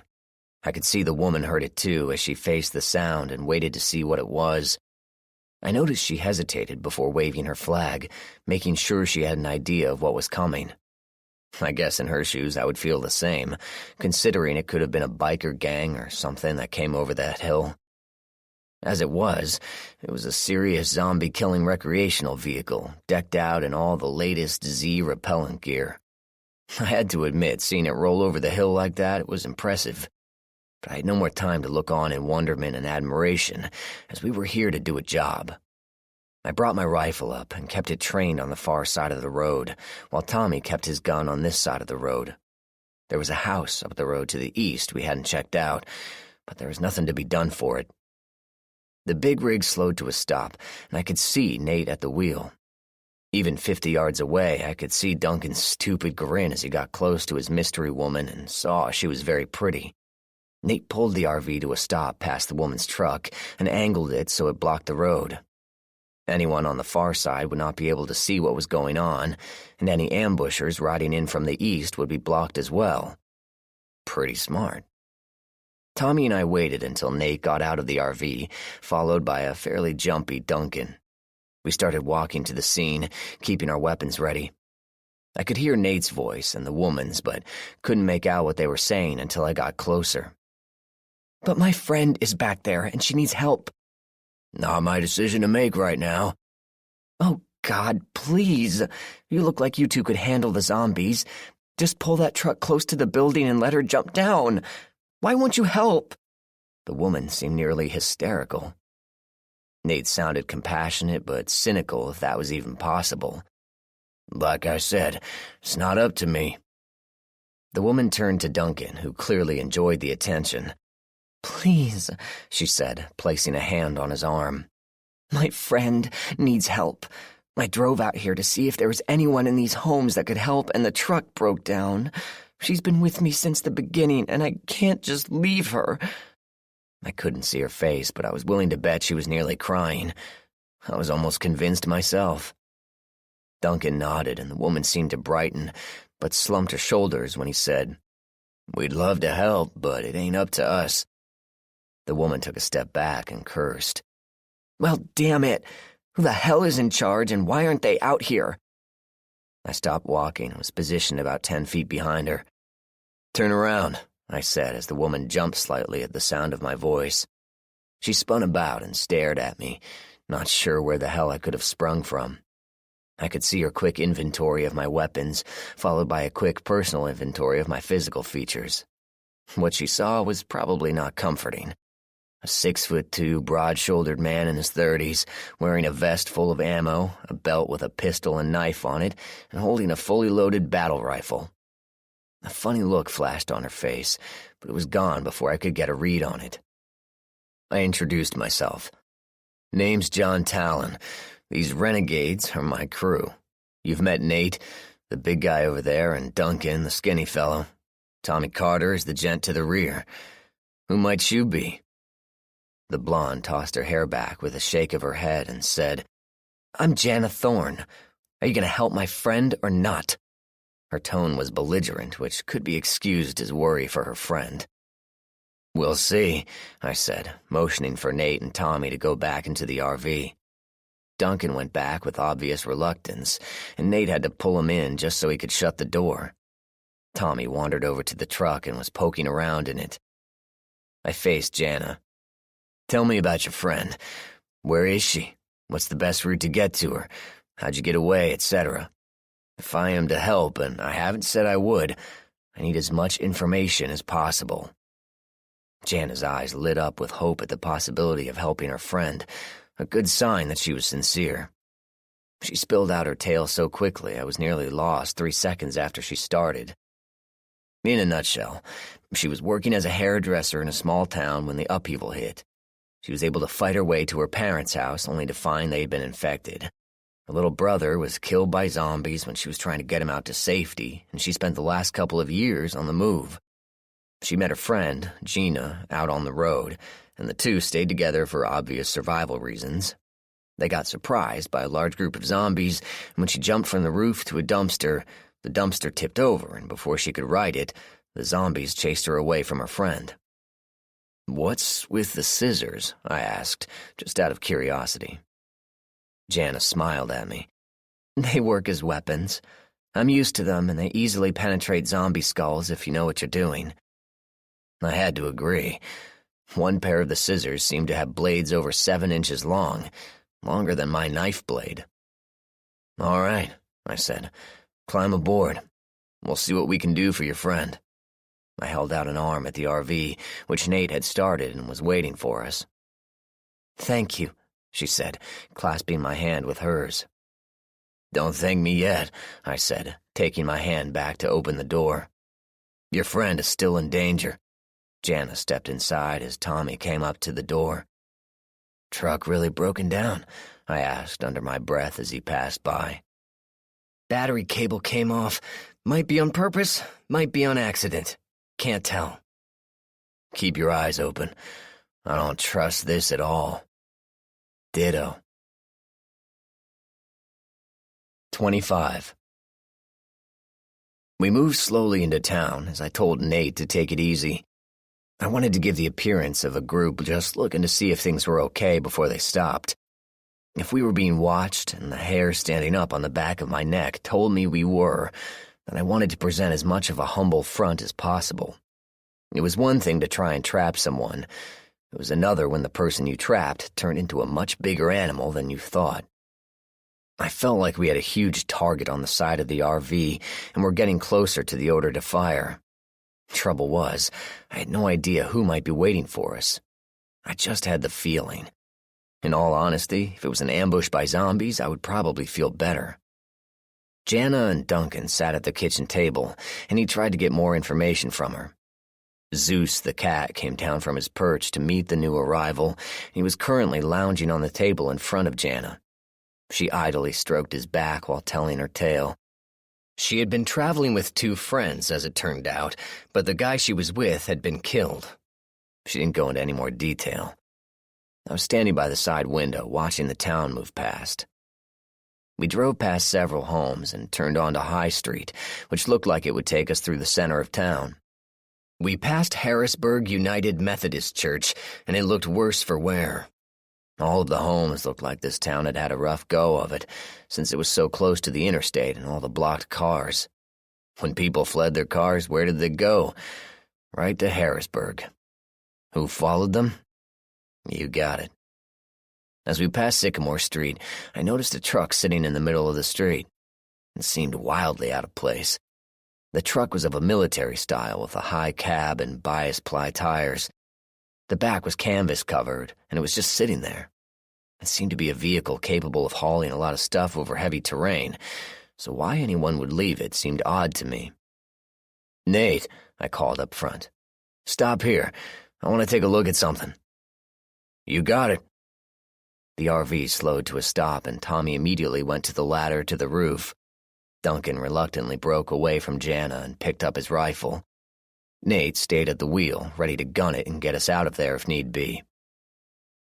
I could see the woman heard it too as she faced the sound and waited to see what it was. I noticed she hesitated before waving her flag, making sure she had an idea of what was coming. I guess in her shoes I would feel the same, considering it could have been a biker gang or something that came over that hill. As it was a serious zombie-killing recreational vehicle, decked out in all the latest Z repellent gear. I had to admit, seeing it roll over the hill like that, it was impressive. But I had no more time to look on in wonderment and admiration, as we were here to do a job. I brought my rifle up and kept it trained on the far side of the road, while Tommy kept his gun on this side of the road. There was a house up the road to the east we hadn't checked out, but there was nothing to be done for it. The big rig slowed to a stop, and I could see Nate at the wheel. Even 50 yards away, I could see Duncan's stupid grin as he got close to his mystery woman and saw she was very pretty. Nate pulled the RV to a stop past the woman's truck and angled it so it blocked the road. Anyone on the far side would not be able to see what was going on, and any ambushers riding in from the east would be blocked as well. Pretty smart. Tommy and I waited until Nate got out of the RV, followed by a fairly jumpy Duncan. We started walking to the scene, keeping our weapons ready. I could hear Nate's voice and the woman's, but couldn't make out what they were saying until I got closer. "But my friend is back there, and she needs help." "Not my decision to make right now." "Oh, God, please. You look like you two could handle the zombies. Just pull that truck close to the building and let her jump down. Why won't you help?" The woman seemed nearly hysterical. Nate sounded compassionate but cynical, if that was even possible. "Like I said, it's not up to me." The woman turned to Duncan, who clearly enjoyed the attention. "Please," she said, placing a hand on his arm. "My friend needs help. I drove out here to see if there was anyone in these homes that could help, and the truck broke down. She's been with me since the beginning, and I can't just leave her." I couldn't see her face, but I was willing to bet she was nearly crying. I was almost convinced myself. Duncan nodded, and the woman seemed to brighten, but slumped her shoulders when he said, "We'd love to help, but it ain't up to us." The woman took a step back and cursed. "Well, damn it! Who the hell is in charge, and why aren't they out here?" I stopped walking and was positioned about 10 feet behind her. "Turn around," I said as the woman jumped slightly at the sound of my voice. She spun about and stared at me, not sure where the hell I could have sprung from. I could see her quick inventory of my weapons, followed by a quick personal inventory of my physical features. What she saw was probably not comforting. A 6'2", broad-shouldered man in his 30s, wearing a vest full of ammo, a belt with a pistol and knife on it, and holding a fully loaded battle rifle. A funny look flashed on her face, but it was gone before I could get a read on it. I introduced myself. "Name's John Talon. These renegades are my crew. You've met Nate, the big guy over there, and Duncan, the skinny fellow. Tommy Carter is the gent to the rear. Who might you be?" The blonde tossed her hair back with a shake of her head and said, "I'm Jana Thorne. Are you going to help my friend or not?" Her tone was belligerent, which could be excused as worry for her friend. "We'll see," I said, motioning for Nate and Tommy to go back into the RV. Duncan went back with obvious reluctance, and Nate had to pull him in just so he could shut the door. Tommy wandered over to the truck and was poking around in it. I faced Jana. "Tell me about your friend. Where is she? What's the best route to get to her? How'd you get away, etc. If I am to help, and I haven't said I would, I need as much information as possible." Jana's eyes lit up with hope at the possibility of helping her friend, a good sign that she was sincere. She spilled out her tale so quickly I was nearly lost 3 seconds after she started. In a nutshell, she was working as a hairdresser in a small town when the upheaval hit. She was able to fight her way to her parents' house only to find they had been infected. Her little brother was killed by zombies when she was trying to get him out to safety, and she spent the last couple of years on the move. She met her friend, Gina, out on the road, and the two stayed together for obvious survival reasons. They got surprised by a large group of zombies, and when she jumped from the roof to a dumpster, the dumpster tipped over, and before she could right it, the zombies chased her away from her friend. "What's with the scissors?" I asked, just out of curiosity. Janice smiled at me. "They work as weapons. I'm used to them, and they easily penetrate zombie skulls if you know what you're doing." I had to agree. One pair of the scissors seemed to have blades over 7 inches long, longer than my knife blade. "All right," I said. "Climb aboard. We'll see what we can do for your friend." I held out an arm at the RV, which Nate had started and was waiting for us. "Thank you," she said, clasping my hand with hers. "Don't thank me yet," I said, taking my hand back to open the door. "Your friend is still in danger." Jana stepped inside as Tommy came up to the door. "Truck really broken down?" I asked under my breath as he passed by. "Battery cable came off. Might be on purpose, might be on accident. Can't tell." "Keep your eyes open. I don't trust this at all." "Ditto." 25. We moved slowly into town as I told Nate to take it easy. I wanted to give the appearance of a group just looking to see if things were okay before they stopped. If we were being watched and the hair standing up on the back of my neck told me we were, then I wanted to present as much of a humble front as possible. It was one thing to try and trap someone. It was another when the person you trapped turned into a much bigger animal than you thought. I felt like we had a huge target on the side of the RV and were getting closer to the order to fire. Trouble was, I had no idea who might be waiting for us. I just had the feeling. In all honesty, if it was an ambush by zombies, I would probably feel better. Jana and Duncan sat at the kitchen table, and he tried to get more information from her. Zeus the cat came down from his perch to meet the new arrival, and he was currently lounging on the table in front of Jana. She idly stroked his back while telling her tale. She had been traveling with 2 friends, as it turned out, but the guy she was with had been killed. She didn't go into any more detail. I was standing by the side window, watching the town move past. We drove past several homes and turned onto High Street, which looked like it would take us through the center of town. We passed Harrisburg United Methodist Church, and it looked worse for wear. All of the homes looked like this town had had a rough go of it, since it was so close to the interstate and all the blocked cars. When people fled their cars, where did they go? Right to Harrisburg. Who followed them? You got it. As we passed Sycamore Street, I noticed a truck sitting in the middle of the street. It seemed wildly out of place. The truck was of a military style with a high cab and bias-ply tires. The back was canvas-covered, and it was just sitting there. It seemed to be a vehicle capable of hauling a lot of stuff over heavy terrain, so why anyone would leave it seemed odd to me. "Nate," I called up front. "Stop here. I want to take a look at something." "You got it." The RV slowed to a stop, and Tommy immediately went to the ladder to the roof. Duncan reluctantly broke away from Jana and picked up his rifle. Nate stayed at the wheel, ready to gun it and get us out of there if need be.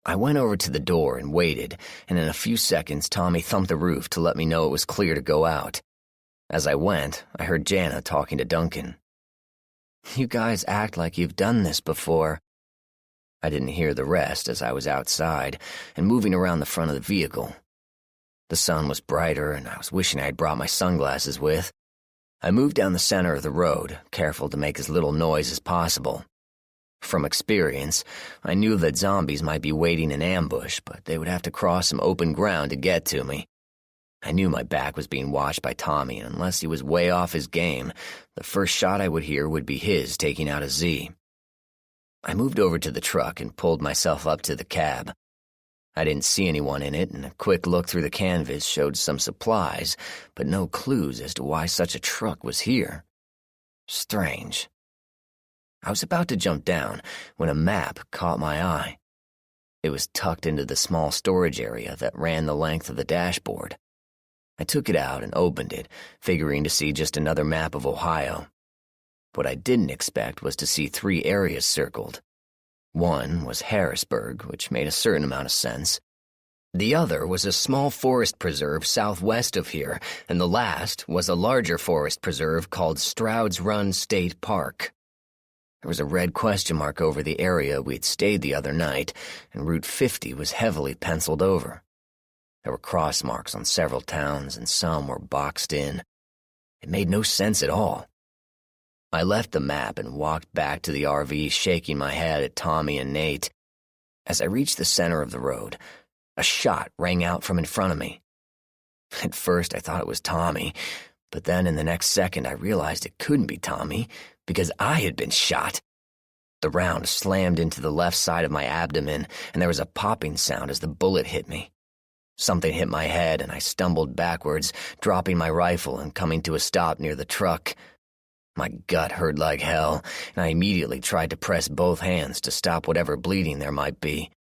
I went over to the door and waited, and in a few seconds Tommy thumped the roof to let me know it was clear to go out. As I went, I heard Jana talking to Duncan. "You guys act like you've done this before." I didn't hear the rest as I was outside and moving around the front of the vehicle. The sun was brighter, and I was wishing I had brought my sunglasses with. I moved down the center of the road, careful to make as little noise as possible. From experience, I knew that zombies might be waiting in ambush, but they would have to cross some open ground to get to me. I knew my back was being watched by Tommy, and unless he was way off his game, the first shot I would hear would be his taking out a Z. I moved over to the truck and pulled myself up to the cab. I didn't see anyone in it, and a quick look through the canvas showed some supplies, but no clues as to why such a truck was here. Strange. I was about to jump down when a map caught my eye. It was tucked into the small storage area that ran the length of the dashboard. I took it out and opened it, figuring to see just another map of Ohio. What I didn't expect was to see 3 areas circled. One was Harrisburg, which made a certain amount of sense. The other was a small forest preserve southwest of here, and the last was a larger forest preserve called Stroud's Run State Park. There was a red question mark over the area we'd stayed the other night, and Route 50 was heavily penciled over. There were cross marks on several towns, and some were boxed in. It made no sense at all. I left the map and walked back to the RV, shaking my head at Tommy and Nate. As I reached the center of the road, a shot rang out from in front of me. At first I thought it was Tommy, but then in the next second I realized it couldn't be Tommy because I had been shot. The round slammed into the left side of my abdomen, and there was a popping sound as the bullet hit me. Something hit my head, and I stumbled backwards, dropping my rifle and coming to a stop near the truck. My gut hurt like hell, and I immediately tried to press both hands to stop whatever bleeding there might be.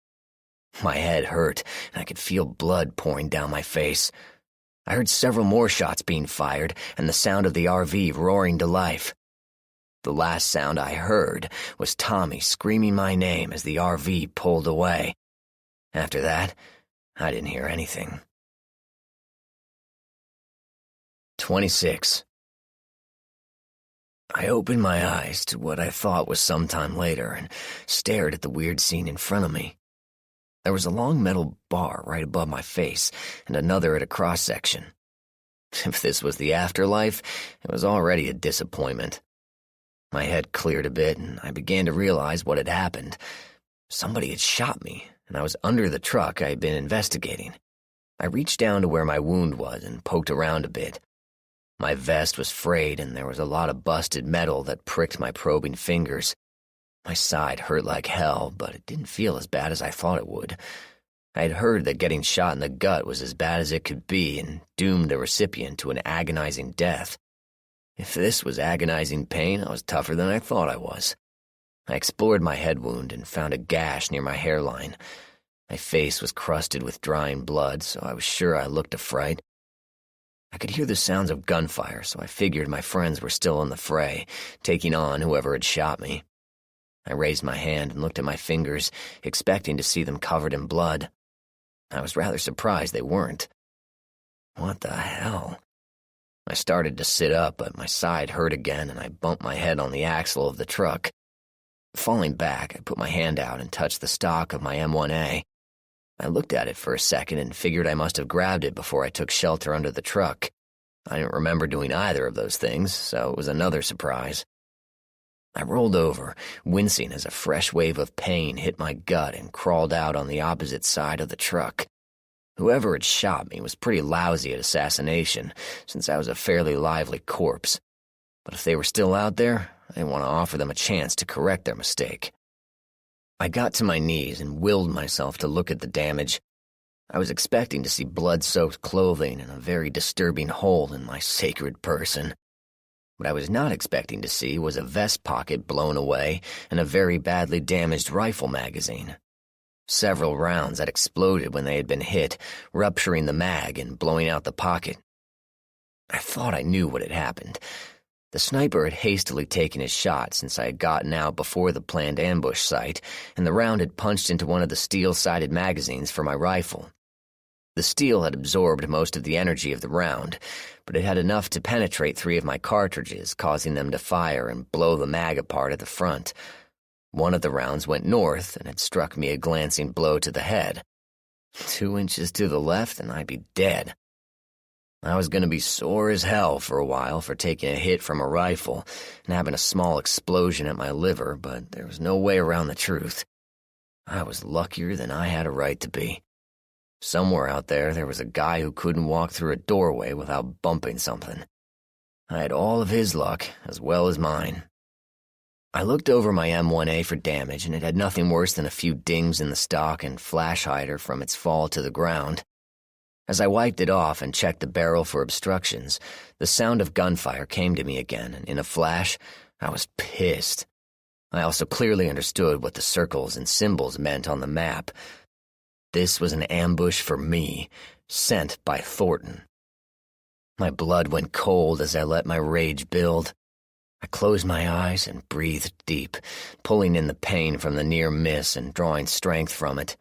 My head hurt, and I could feel blood pouring down my face. I heard several more shots being fired, and the sound of the RV roaring to life. The last sound I heard was Tommy screaming my name as the RV pulled away. After that, I didn't hear anything. 26. I opened my eyes to what I thought was some time later and stared at the weird scene in front of me. There was a long metal bar right above my face and another at a cross-section. If this was the afterlife, it was already a disappointment. My head cleared a bit, and I began to realize what had happened. Somebody had shot me, and I was under the truck I had been investigating. I reached down to where my wound was and poked around a bit. My vest was frayed, and there was a lot of busted metal that pricked my probing fingers. My side hurt like hell, but it didn't feel as bad as I thought it would. I had heard that getting shot in the gut was as bad as it could be and doomed the recipient to an agonizing death. If this was agonizing pain, I was tougher than I thought I was. I explored my head wound and found a gash near my hairline. My face was crusted with drying blood, so I was sure I looked a fright. I could hear the sounds of gunfire, so I figured my friends were still in the fray, taking on whoever had shot me. I raised my hand and looked at my fingers, expecting to see them covered in blood. I was rather surprised they weren't. What the hell? I started to sit up, but my side hurt again, and I bumped my head on the axle of the truck. Falling back, I put my hand out and touched the stock of my M1A. I looked at it for a second and figured I must have grabbed it before I took shelter under the truck. I didn't remember doing either of those things, so it was another surprise. I rolled over, wincing as a fresh wave of pain hit my gut and crawled out on the opposite side of the truck. Whoever had shot me was pretty lousy at assassination, since I was a fairly lively corpse. But if they were still out there, I didn't want to offer them a chance to correct their mistake. I got to my knees and willed myself to look at the damage. I was expecting to see blood-soaked clothing and a very disturbing hole in my sacred person. What I was not expecting to see was a vest pocket blown away and a very badly damaged rifle magazine. Several rounds had exploded when they had been hit, rupturing the mag and blowing out the pocket. I thought I knew what had happened. The sniper had hastily taken his shot since I had gotten out before the planned ambush site, and the round had punched into one of the steel-sided magazines for my rifle. The steel had absorbed most of the energy of the round, but it had enough to penetrate 3 of my cartridges, causing them to fire and blow the mag apart at the front. One of the rounds went north and had struck me a glancing blow to the head. 2 inches to the left and I'd be dead. I was going to be sore as hell for a while for taking a hit from a rifle and having a small explosion at my liver, but there was no way around the truth. I was luckier than I had a right to be. Somewhere out there was a guy who couldn't walk through a doorway without bumping something. I had all of his luck as well as mine. I looked over my M1A for damage, and it had nothing worse than a few dings in the stock and flash hider from its fall to the ground. As I wiped it off and checked the barrel for obstructions, the sound of gunfire came to me again, and in a flash, I was pissed. I also clearly understood what the circles and symbols meant on the map. This was an ambush for me, sent by Thornton. My blood went cold as I let my rage build. I closed my eyes and breathed deep, pulling in the pain from the near miss and drawing strength from it.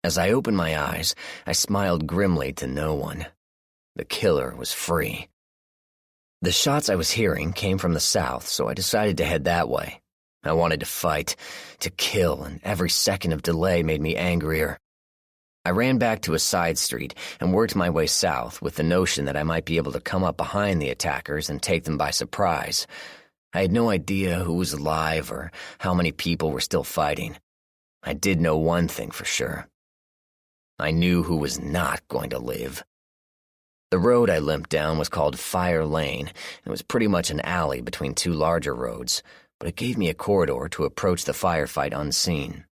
As I opened my eyes, I smiled grimly to no one. The killer was free. The shots I was hearing came from the south, so I decided to head that way. I wanted to fight, to kill, and every second of delay made me angrier. I ran back to a side street and worked my way south with the notion that I might be able to come up behind the attackers and take them by surprise. I had no idea who was alive or how many people were still fighting. I did know one thing for sure. I knew who was not going to live. The road I limped down was called Fire Lane, and it was pretty much an alley between two larger roads, but it gave me a corridor to approach the firefight unseen.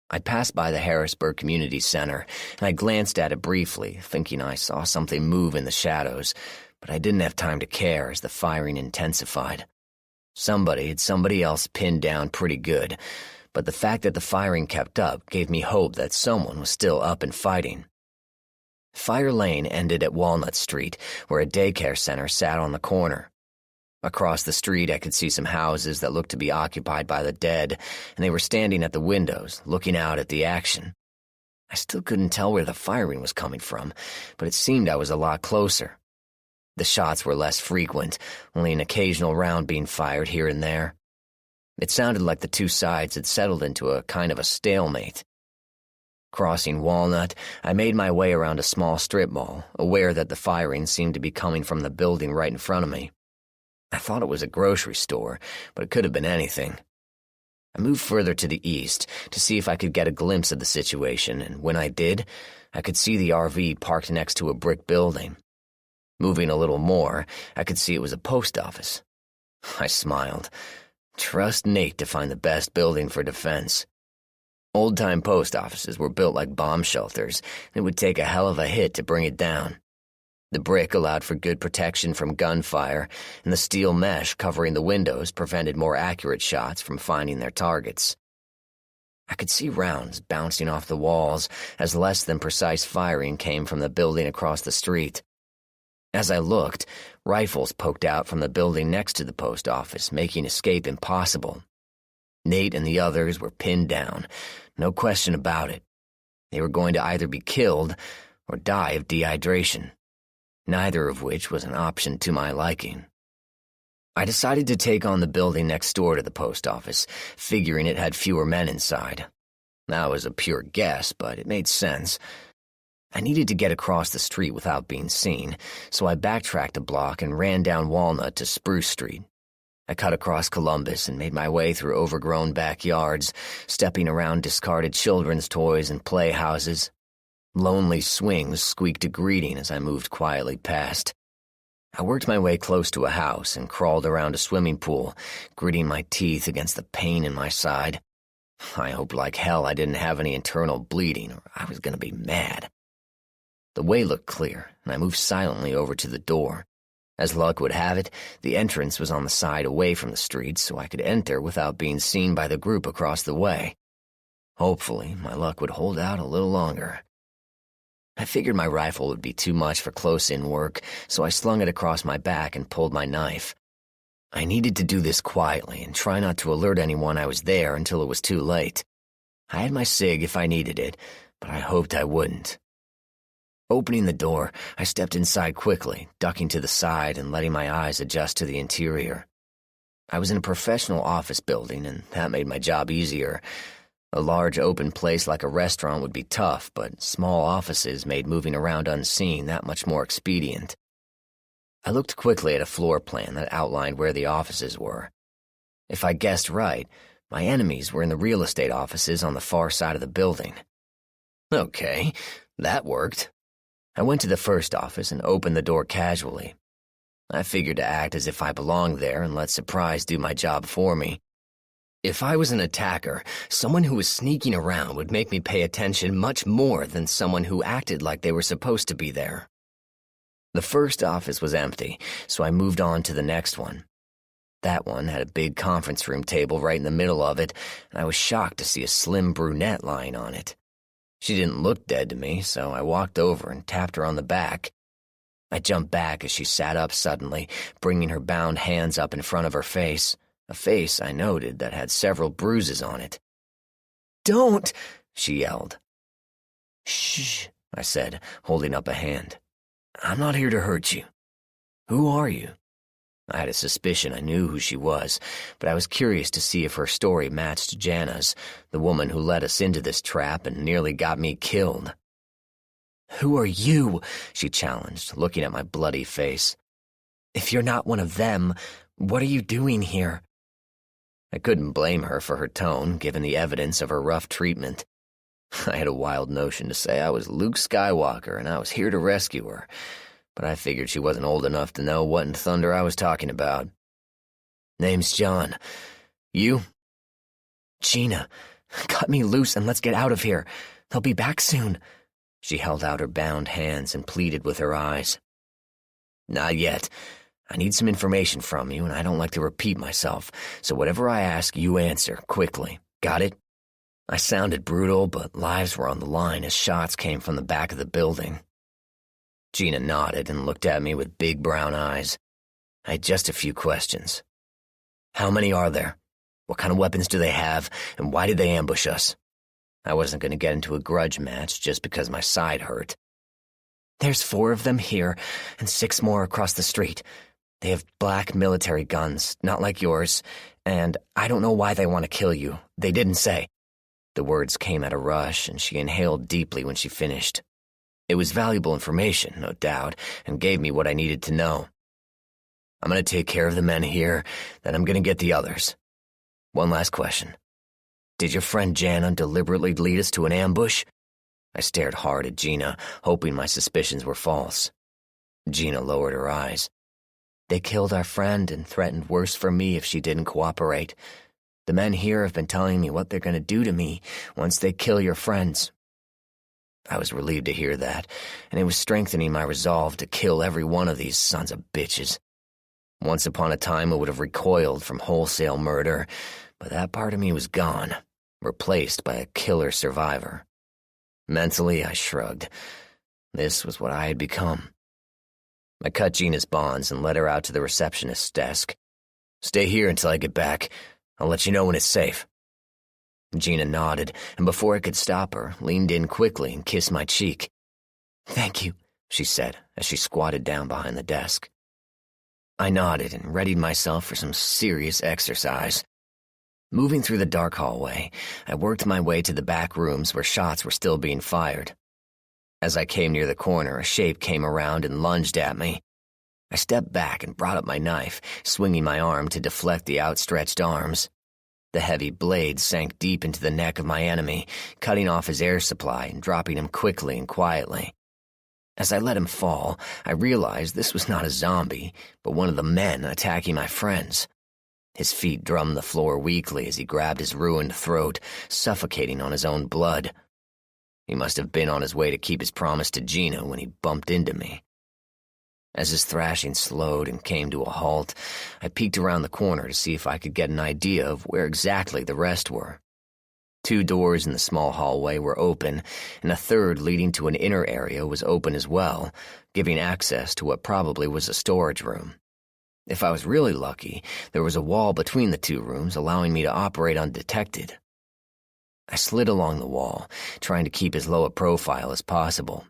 I passed by the Harrisburg Community Center, and I glanced at it briefly, thinking I saw something move in the shadows, but I didn't have time to care as the firing intensified. Somebody had somebody else pinned down pretty good, but the fact that the firing kept up gave me hope that someone was still up and fighting. Fire Lane ended at Walnut Street, where a daycare center sat on the corner. Across the street, I could see some houses that looked to be occupied by the dead, and they were standing at the windows, looking out at the action. I still couldn't tell where the firing was coming from, but it seemed I was a lot closer. The shots were less frequent, only an occasional round being fired here and there. It sounded like the two sides had settled into a kind of a stalemate. Crossing Walnut, I made my way around a small strip mall, aware that the firing seemed to be coming from the building right in front of me. I thought it was a grocery store, but it could have been anything. I moved further to the east to see if I could get a glimpse of the situation, and when I did, I could see the RV parked next to a brick building. Moving a little more, I could see it was a post office. I smiled. Trust Nate to find the best building for defense. Old-time post offices were built like bomb shelters, and it would take a hell of a hit to bring it down. The brick allowed for good protection from gunfire, and the steel mesh covering the windows prevented more accurate shots from finding their targets. I could see rounds bouncing off the walls as less than precise firing came from the building across the street. As I looked, rifles poked out from the building next to the post office, making escape impossible. Nate and the others were pinned down, no question about it. They were going to either be killed or die of dehydration, neither of which was an option to my liking. I decided to take on the building next door to the post office, figuring it had fewer men inside. That was a pure guess, but it made sense. I needed to get across the street without being seen, so I backtracked a block and ran down Walnut to Spruce Street. I cut across Columbus and made my way through overgrown backyards, stepping around discarded children's toys and playhouses. Lonely swings squeaked a greeting as I moved quietly past. I worked my way close to a house and crawled around a swimming pool, gritting my teeth against the pain in my side. I hoped like hell I didn't have any internal bleeding, or I was going to be mad. The way looked clear, and I moved silently over to the door. As luck would have it, the entrance was on the side away from the street, so I could enter without being seen by the group across the way. Hopefully, my luck would hold out a little longer. I figured my rifle would be too much for close-in work, so I slung it across my back and pulled my knife. I needed to do this quietly and try not to alert anyone I was there until it was too late. I had my SIG if I needed it, but I hoped I wouldn't. Opening the door, I stepped inside quickly, ducking to the side and letting my eyes adjust to the interior. I was in a professional office building, and that made my job easier. A large open place like a restaurant would be tough, but small offices made moving around unseen that much more expedient. I looked quickly at a floor plan that outlined where the offices were. If I guessed right, my enemies were in the real estate offices on the far side of the building. Okay, that worked. I went to the first office and opened the door casually. I figured to act as if I belonged there and let surprise do my job for me. If I was an attacker, someone who was sneaking around would make me pay attention much more than someone who acted like they were supposed to be there. The first office was empty, so I moved on to the next one. That one had a big conference room table right in the middle of it, and I was shocked to see a slim brunette lying on it. She didn't look dead to me, so I walked over and tapped her on the back. I jumped back as she sat up suddenly, bringing her bound hands up in front of her face, a face, I noted, that had several bruises on it. "Don't!" she yelled. "Shh," I said, holding up a hand. "I'm not here to hurt you. Who are you?" I had a suspicion I knew who she was, but I was curious to see if her story matched Jana's, the woman who led us into this trap and nearly got me killed. "Who are you?" she challenged, looking at my bloody face. "If you're not one of them, what are you doing here?" I couldn't blame her for her tone, given the evidence of her rough treatment. I had a wild notion to say I was Luke Skywalker and I was here to rescue her, but I figured she wasn't old enough to know what in thunder I was talking about. "Name's John. You?" "Gina. Cut me loose and let's get out of here. They'll be back soon." She held out her bound hands and pleaded with her eyes. "Not yet. I need some information from you, and I don't like to repeat myself, so whatever I ask, you answer, quickly. Got it?" I sounded brutal, but lives were on the line as shots came from the back of the building. Gina nodded and looked at me with big brown eyes. I had just a few questions. "How many are there? What kind of weapons do they have, and why did they ambush us?" I wasn't going to get into a grudge match just because my side hurt. "There's 4 of them here, and 6 more across the street. They have black military guns, not like yours, and I don't know why they want to kill you. They didn't say." The words came at a rush, and she inhaled deeply when she finished. It was valuable information, no doubt, and gave me what I needed to know. "I'm going to take care of the men here, then I'm going to get the others. One last question. Did your friend Jana deliberately lead us to an ambush?" I stared hard at Gina, hoping my suspicions were false. Gina lowered her eyes. "They killed our friend and threatened worse for me if she didn't cooperate. The men here have been telling me what they're going to do to me once they kill your friends." I was relieved to hear that, and it was strengthening my resolve to kill every one of these sons of bitches. Once upon a time I would have recoiled from wholesale murder, but that part of me was gone, replaced by a killer survivor. Mentally, I shrugged. This was what I had become. I cut Gina's bonds and led her out to the receptionist's desk. "Stay here until I get back. I'll let you know when it's safe." Gina nodded, and before I could stop her, leaned in quickly and kissed my cheek. "Thank you," she said, as she squatted down behind the desk. I nodded and readied myself for some serious exercise. Moving through the dark hallway, I worked my way to the back rooms where shots were still being fired. As I came near the corner, a shape came around and lunged at me. I stepped back and brought up my knife, swinging my arm to deflect the outstretched arms. The heavy blade sank deep into the neck of my enemy, cutting off his air supply and dropping him quickly and quietly. As I let him fall, I realized this was not a zombie, but one of the men attacking my friends. His feet drummed the floor weakly as he grabbed his ruined throat, suffocating on his own blood. He must have been on his way to keep his promise to Gina when he bumped into me. As his thrashing slowed and came to a halt, I peeked around the corner to see if I could get an idea of where exactly the rest were. 2 doors in the small hallway were open, and a third leading to an inner area was open as well, giving access to what probably was a storage room. If I was really lucky, there was a wall between the 2 rooms allowing me to operate undetected. I slid along the wall, trying to keep as low a profile as possible.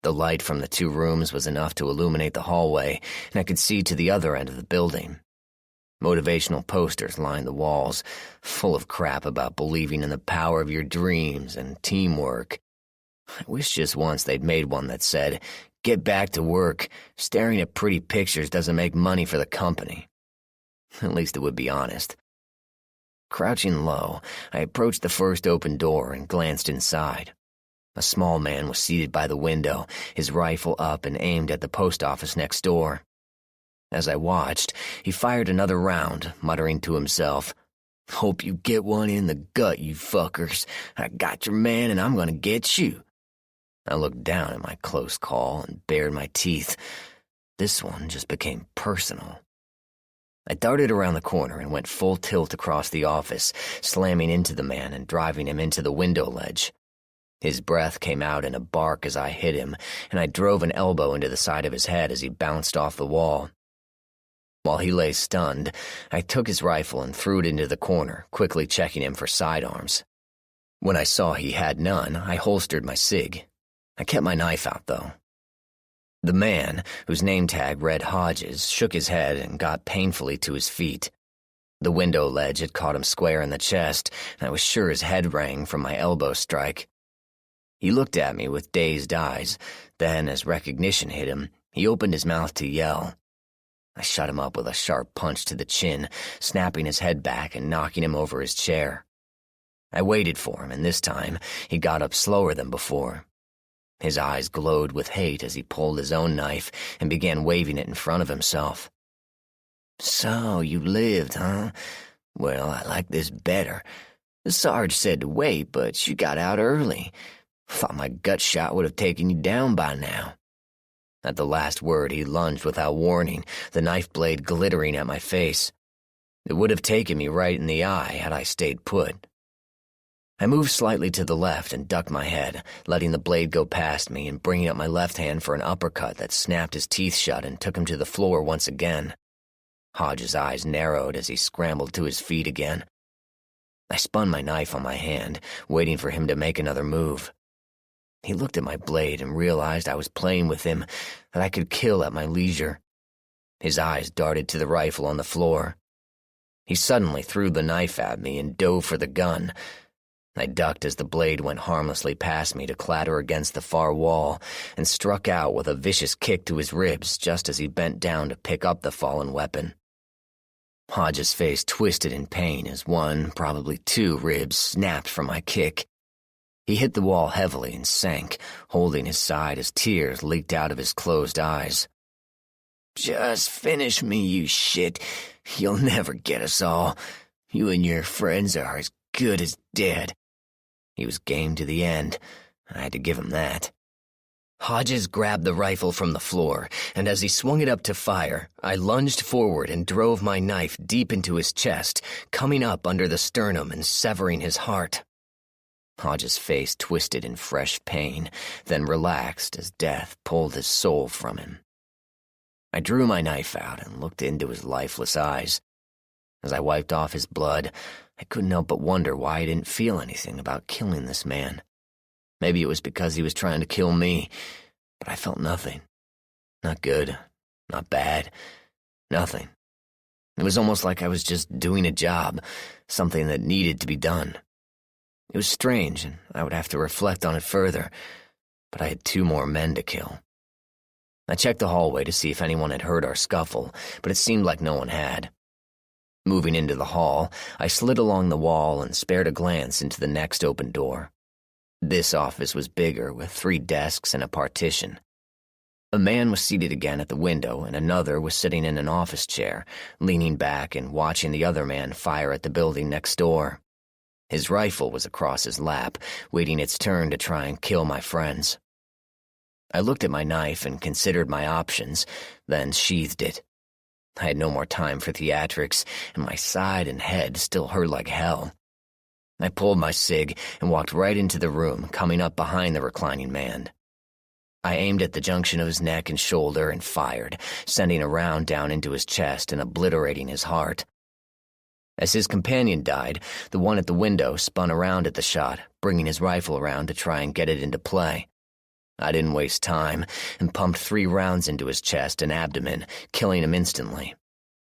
The light from the 2 rooms was enough to illuminate the hallway, and I could see to the other end of the building. Motivational posters lined the walls, full of crap about believing in the power of your dreams and teamwork. I wish just once they'd made one that said, "Get back to work. Staring at pretty pictures doesn't make money for the company." At least it would be honest. Crouching low, I approached the first open door and glanced inside. A small man was seated by the window, his rifle up and aimed at the post office next door. As I watched, he fired another round, muttering to himself, Hope you get one in the gut, you fuckers. I got your man and I'm gonna get you. I looked down at my close call and bared my teeth. This one just became personal. I darted around the corner and went full tilt across the office, slamming into the man and driving him into the window ledge. His breath came out in a bark as I hit him, and I drove an elbow into the side of his head as he bounced off the wall. While he lay stunned, I took his rifle and threw it into the corner, quickly checking him for sidearms. When I saw he had none, I holstered my SIG. I kept my knife out, though. The man, whose name tag read Hodges, shook his head and got painfully to his feet. The window ledge had caught him square in the chest, and I was sure his head rang from my elbow strike. He looked at me with dazed eyes. Then, as recognition hit him, he opened his mouth to yell. I shut him up with a sharp punch to the chin, snapping his head back and knocking him over his chair. I waited for him, and this time he got up slower than before. His eyes glowed with hate as he pulled his own knife and began waving it in front of himself. "So, you lived, huh? Well, I like this better. The Sarge said to wait, but you got out early. Thought my gut shot would have taken you down by now." At the last word, he lunged without warning, the knife blade glittering at my face. It would have taken me right in the eye had I stayed put. I moved slightly to the left and ducked my head, letting the blade go past me and bringing up my left hand for an uppercut that snapped his teeth shut and took him to the floor once again. Hodge's eyes narrowed as he scrambled to his feet again. I spun my knife on my hand, waiting for him to make another move. He looked at my blade and realized I was playing with him, that I could kill at my leisure. His eyes darted to the rifle on the floor. He suddenly threw the knife at me and dove for the gun. I ducked as the blade went harmlessly past me to clatter against the far wall and struck out with a vicious kick to his ribs just as he bent down to pick up the fallen weapon. Hodge's face twisted in pain as one, probably two, ribs snapped from my kick. He hit the wall heavily and sank, holding his side as tears leaked out of his closed eyes. "Just finish me, you shit. You'll never get us all. You and your friends are as good as dead." He was game to the end. I had to give him that. Hodges grabbed the rifle from the floor, and as he swung it up to fire, I lunged forward and drove my knife deep into his chest, coming up under the sternum and severing his heart. Hodges' face twisted in fresh pain, then relaxed as death pulled his soul from him. I drew my knife out and looked into his lifeless eyes. As I wiped off his blood, I couldn't help but wonder why I didn't feel anything about killing this man. Maybe it was because he was trying to kill me, but I felt nothing. Not good, not bad, nothing. It was almost like I was just doing a job, something that needed to be done. It was strange, and I would have to reflect on it further, but I had 2 more men to kill. I checked the hallway to see if anyone had heard our scuffle, but it seemed like no one had. Moving into the hall, I slid along the wall and spared a glance into the next open door. This office was bigger, with 3 desks and a partition. A man was seated again at the window, and another was sitting in an office chair, leaning back and watching the other man fire at the building next door. His rifle was across his lap, waiting its turn to try and kill my friends. I looked at my knife and considered my options, then sheathed it. I had no more time for theatrics, and my side and head still hurt like hell. I pulled my SIG and walked right into the room, coming up behind the reclining man. I aimed at the junction of his neck and shoulder and fired, sending a round down into his chest and obliterating his heart. As his companion died, the one at the window spun around at the shot, bringing his rifle around to try and get it into play. I didn't waste time and pumped 3 rounds into his chest and abdomen, killing him instantly.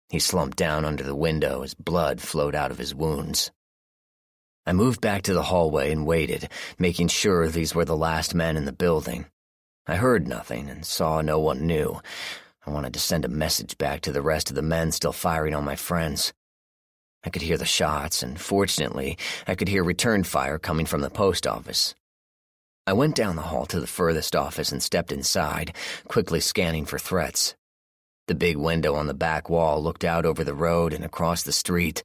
He slumped down under the window as blood flowed out of his wounds. I moved back to the hallway and waited, making sure these were the last men in the building. I heard nothing and saw no one new. I wanted to send a message back to the rest of the men still firing on my friends. I could hear the shots, and fortunately, I could hear return fire coming from the post office. I went down the hall to the furthest office and stepped inside, quickly scanning for threats. The big window on the back wall looked out over the road and across the street.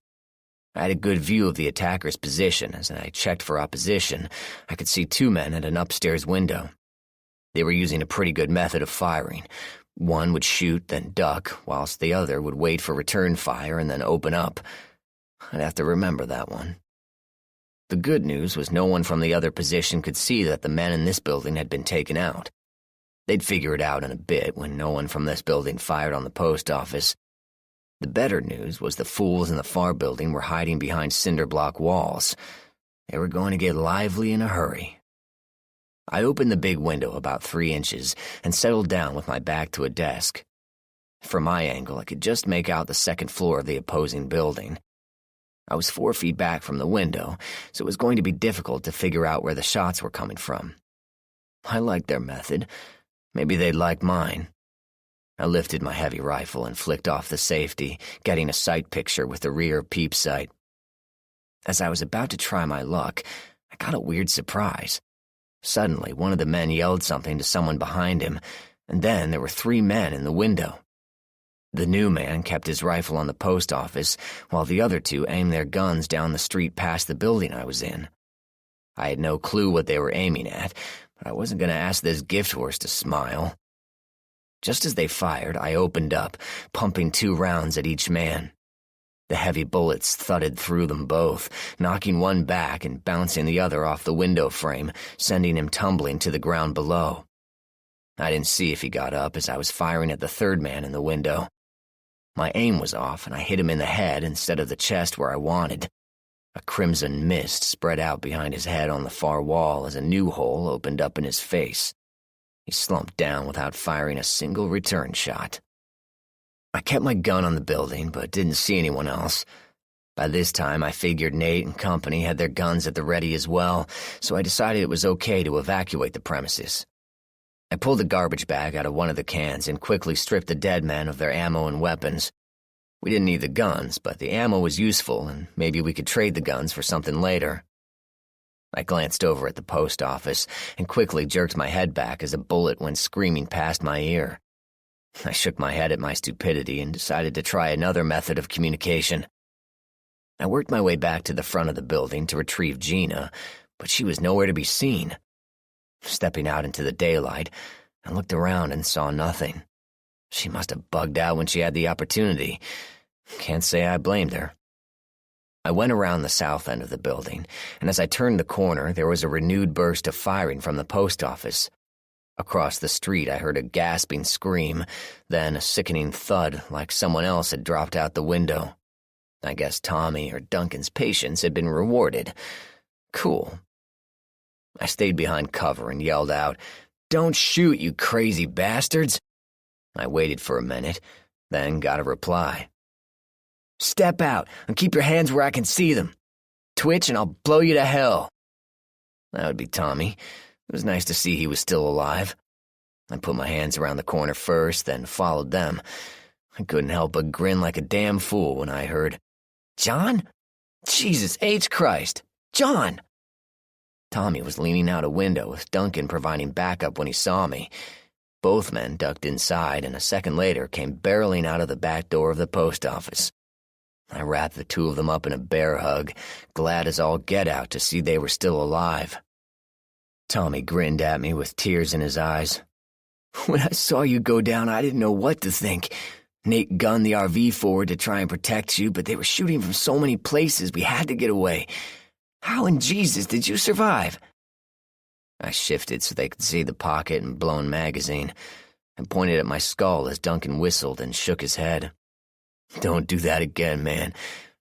I had a good view of the attacker's position. As I checked for opposition, I could see 2 men at an upstairs window. They were using a pretty good method of firing. One would shoot, then duck, whilst the other would wait for return fire and then open up. I'd have to remember that one. The good news was no one from the other position could see that the men in this building had been taken out. They'd figure it out in a bit when no one from this building fired on the post office. The better news was the fools in the far building were hiding behind cinder block walls. They were going to get lively in a hurry. I opened the big window about 3 inches and settled down with my back to a desk. From my angle, I could just make out the second floor of the opposing building. I was 4 feet back from the window, so it was going to be difficult to figure out where the shots were coming from. I liked their method. Maybe they'd like mine. I lifted my heavy rifle and flicked off the safety, getting a sight picture with the rear peep sight. As I was about to try my luck, I got a weird surprise. Suddenly, one of the men yelled something to someone behind him, and then there were 3 men in the window. The new man kept his rifle on the post office, while the other 2 aimed their guns down the street past the building I was in. I had no clue what they were aiming at, but I wasn't going to ask this gift horse to smile. Just as they fired, I opened up, pumping 2 rounds at each man. The heavy bullets thudded through them both, knocking one back and bouncing the other off the window frame, sending him tumbling to the ground below. I didn't see if he got up as I was firing at the 3rd man in the window. My aim was off, and I hit him in the head instead of the chest where I wanted. A crimson mist spread out behind his head on the far wall as a new hole opened up in his face. He slumped down without firing a single return shot. I kept my gun on the building, but didn't see anyone else. By this time, I figured Nate and company had their guns at the ready as well, so I decided it was okay to evacuate the premises. I pulled a garbage bag out of one of the cans and quickly stripped the dead men of their ammo and weapons. We didn't need the guns, but the ammo was useful, and maybe we could trade the guns for something later. I glanced over at the post office and quickly jerked my head back as a bullet went screaming past my ear. I shook my head at my stupidity and decided to try another method of communication. I worked my way back to the front of the building to retrieve Gina, but she was nowhere to be seen. Stepping out into the daylight, I looked around and saw nothing. She must have bugged out when she had the opportunity. Can't say I blamed her. I went around the south end of the building, and as I turned the corner, there was a renewed burst of firing from the post office. Across the street, I heard a gasping scream, then a sickening thud like someone else had dropped out the window. I guess Tommy or Duncan's patience had been rewarded. Cool. I stayed behind cover and yelled out, "Don't shoot, you crazy bastards!" I waited for a minute, then got a reply. "Step out and keep your hands where I can see them. Twitch and I'll blow you to hell." That would be Tommy. It was nice to see he was still alive. I put my hands around the corner first, then followed them. I couldn't help but grin like a damn fool when I heard, "John? Jesus H. Christ! John!" Tommy was leaning out a window with Duncan providing backup when he saw me. Both men ducked inside and a second later came barreling out of the back door of the post office. I wrapped the 2 of them up in a bear hug, glad as all get out to see they were still alive. Tommy grinned at me with tears in his eyes. "When I saw you go down, I didn't know what to think. Nate gunned the RV forward to try and protect you, but they were shooting from so many places we had to get away. How in Jesus did you survive?" I shifted so they could see the pocket and blown magazine, and pointed at my skull as Duncan whistled and shook his head. "Don't do that again, man.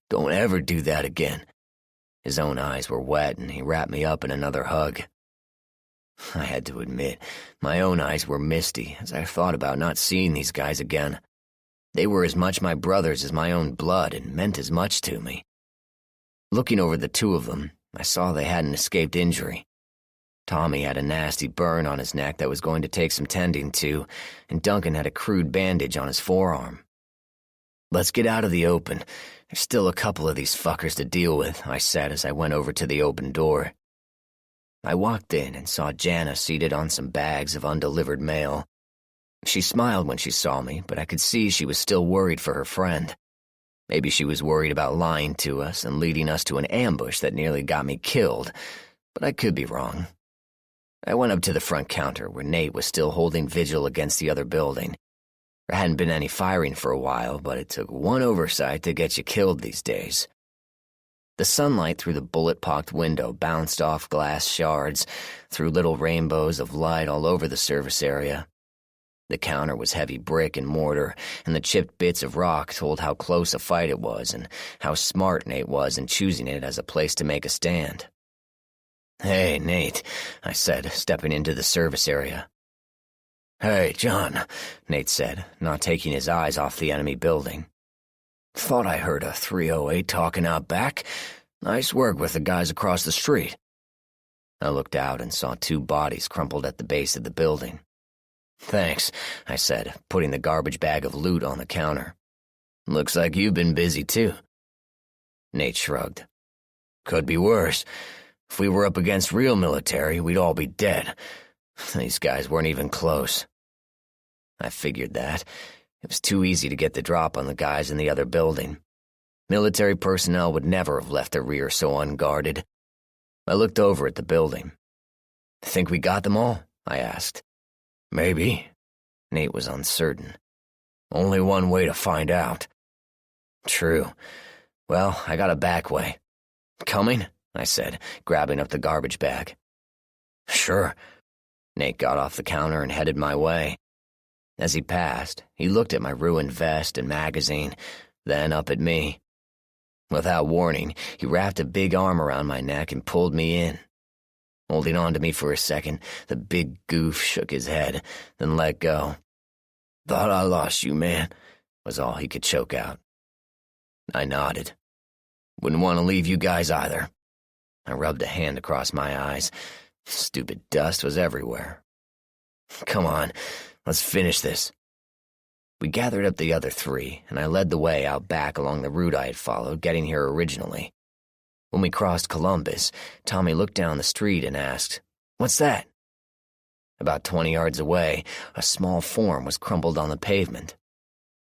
Don't ever do that again." His own eyes were wet, and he wrapped me up in another hug. I had to admit, my own eyes were misty as I thought about not seeing these guys again. They were as much my brothers as my own blood and meant as much to me. Looking over the 2 of them, I saw they hadn't escaped injury. Tommy had a nasty burn on his neck that was going to take some tending to, and Duncan had a crude bandage on his forearm. "Let's get out of the open. There's still a couple of these fuckers to deal with," I said as I went over to the open door. I walked in and saw Jana seated on some bags of undelivered mail. She smiled when she saw me, but I could see she was still worried for her friend. Maybe she was worried about lying to us and leading us to an ambush that nearly got me killed, but I could be wrong. I went up to the front counter where Nate was still holding vigil against the other building. There hadn't been any firing for a while, but it took one oversight to get you killed these days. The sunlight through the bullet-pocked window bounced off glass shards, threw little rainbows of light all over the service area. The counter was heavy brick and mortar, and the chipped bits of rock told how close a fight it was and how smart Nate was in choosing it as a place to make a stand. "Hey, Nate," I said, stepping into the service area. "Hey, John," Nate said, not taking his eyes off the enemy building. "Thought I heard a 308 talking out back. Nice work with the guys across the street." I looked out and saw 2 bodies crumpled at the base of the building. "Thanks," I said, putting the garbage bag of loot on the counter. "Looks like you've been busy too." Nate shrugged. "Could be worse. If we were up against real military, we'd all be dead. These guys weren't even close." I figured that. It was too easy to get the drop on the guys in the other building. Military personnel would never have left the rear so unguarded. I looked over at the building. "Think we got them all?" I asked. "Maybe." Nate was uncertain. "Only one way to find out." "True. Well, I got a back way." "Coming?" I said, grabbing up the garbage bag. "Sure." Nate got off the counter and headed my way. As he passed, he looked at my ruined vest and magazine, then up at me. Without warning, he wrapped a big arm around my neck and pulled me in. Holding on to me for a second, the big goof shook his head, then let go. "Thought I lost you, man," was all he could choke out. I nodded. "Wouldn't want to leave you guys either." I rubbed a hand across my eyes. Stupid dust was everywhere. "Come on, let's finish this." We gathered up the other 3, and I led the way out back along the route I had followed, getting here originally. When we crossed Columbus, Tommy looked down the street and asked, "What's that?" About 20 yards away, a small form was crumpled on the pavement.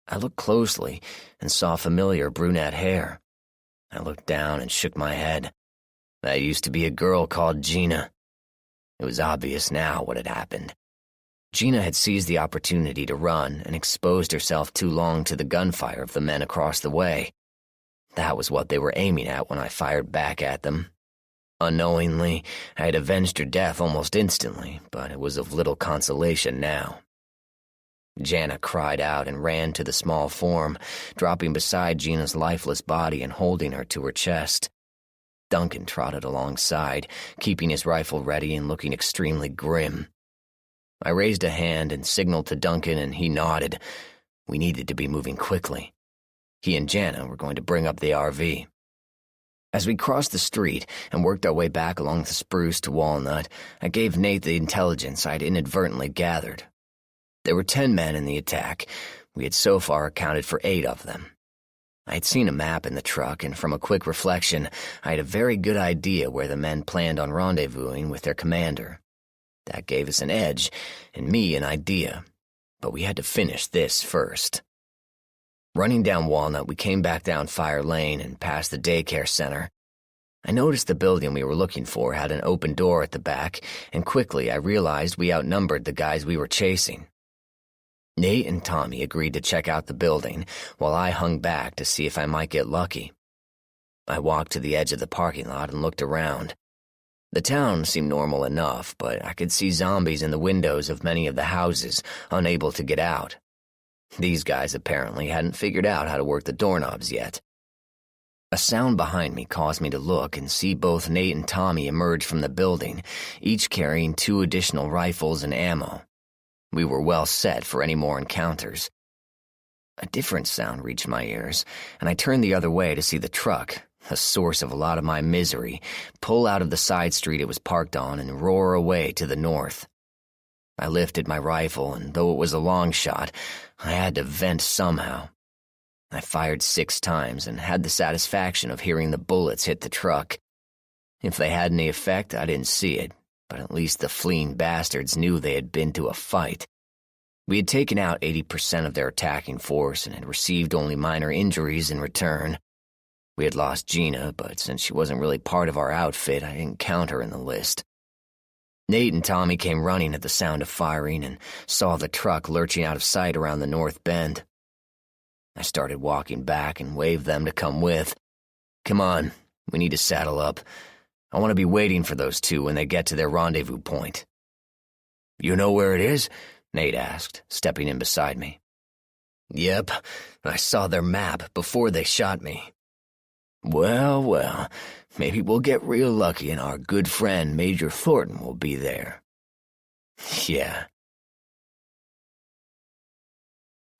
I looked closely and saw familiar brunette hair. I looked down and shook my head. That used to be a girl called Gina. It was obvious now what had happened. Gina had seized the opportunity to run and exposed herself too long to the gunfire of the men across the way. That was what they were aiming at when I fired back at them. Unknowingly, I had avenged her death almost instantly, but it was of little consolation now. Jana cried out and ran to the small form, dropping beside Gina's lifeless body and holding her to her chest. Duncan trotted alongside, keeping his rifle ready and looking extremely grim. I raised a hand and signaled to Duncan, and he nodded. We needed to be moving quickly. He and Jana were going to bring up the RV. As we crossed the street and worked our way back along the Spruce to Walnut, I gave Nate the intelligence I'd inadvertently gathered. There were 10 men in the attack. We had so far accounted for 8 of them. I had seen a map in the truck, and from a quick reflection, I had a very good idea where the men planned on rendezvousing with their commander. That gave us an edge, and me an idea, but we had to finish this first. Running down Walnut, we came back down Fire Lane and past the daycare center. I noticed the building we were looking for had an open door at the back, and quickly I realized we outnumbered the guys we were chasing. Nate and Tommy agreed to check out the building, while I hung back to see if I might get lucky. I walked to the edge of the parking lot and looked around. The town seemed normal enough, but I could see zombies in the windows of many of the houses, unable to get out. These guys apparently hadn't figured out how to work the doorknobs yet. A sound behind me caused me to look and see both Nate and Tommy emerge from the building, each carrying 2 additional rifles and ammo. We were well set for any more encounters. A different sound reached my ears, and I turned the other way to see the truck, the source of a lot of my misery, pull out of the side street it was parked on and roar away to the north. I lifted my rifle, and though it was a long shot, I had to vent somehow. I fired 6 times and had the satisfaction of hearing the bullets hit the truck. If they had any effect, I didn't see it, but at least the fleeing bastards knew they had been to a fight. We had taken out 80% of their attacking force and had received only minor injuries in return. We had lost Gina, but since she wasn't really part of our outfit, I didn't count her in the list. Nate and Tommy came running at the sound of firing and saw the truck lurching out of sight around the north bend. I started walking back and waved them to come with. "Come on, we need to saddle up. I want to be waiting for those two when they get to their rendezvous point." "You know where it is?" Nate asked, stepping in beside me. "Yep, I saw their map before they shot me." "Well, well, maybe we'll get real lucky and our good friend Major Thornton will be there." "Yeah."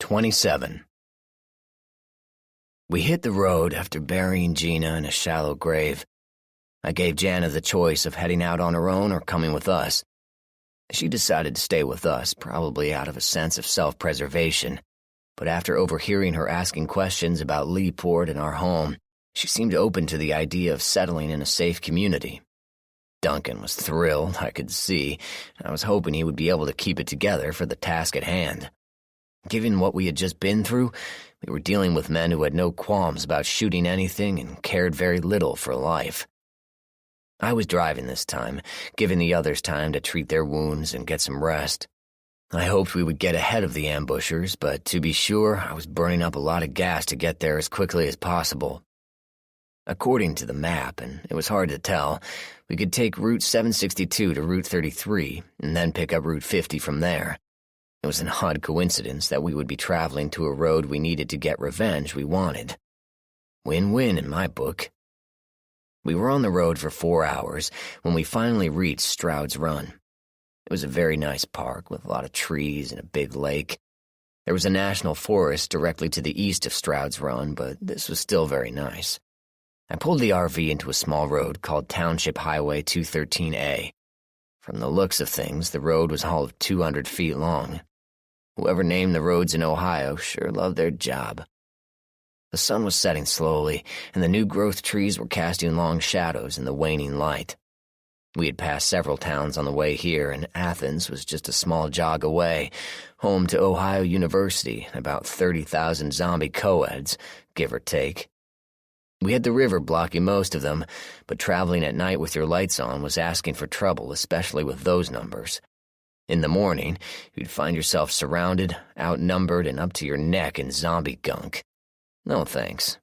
27. We hit the road after burying Gina in a shallow grave. I gave Jana the choice of heading out on her own or coming with us. She decided to stay with us, probably out of a sense of self-preservation, but after overhearing her asking questions about Leeport and our home, she seemed open to the idea of settling in a safe community. Duncan was thrilled, I could see, and I was hoping he would be able to keep it together for the task at hand. Given what we had just been through, we were dealing with men who had no qualms about shooting anything and cared very little for life. I was driving this time, giving the others time to treat their wounds and get some rest. I hoped we would get ahead of the ambushers, but to be sure, I was burning up a lot of gas to get there as quickly as possible. According to the map, and it was hard to tell, we could take Route 762 to Route 33 and then pick up Route 50 from there. It was an odd coincidence that we would be traveling to a road we needed to get revenge we wanted. Win-win in my book. We were on the road for 4 hours when we finally reached Stroud's Run. It was a very nice park with a lot of trees and a big lake. There was a national forest directly to the east of Stroud's Run, but this was still very nice. I pulled the RV into a small road called Township Highway 213A. From the looks of things, the road was all of 200 feet long. Whoever named the roads in Ohio sure loved their job. The sun was setting slowly, and the new-growth trees were casting long shadows in the waning light. We had passed several towns on the way here, and Athens was just a small jog away, home to Ohio University and about 30,000 zombie co-eds, give or take. We had the river blocking most of them, but traveling at night with your lights on was asking for trouble, especially with those numbers. In the morning, you'd find yourself surrounded, outnumbered, and up to your neck in zombie gunk. No thanks.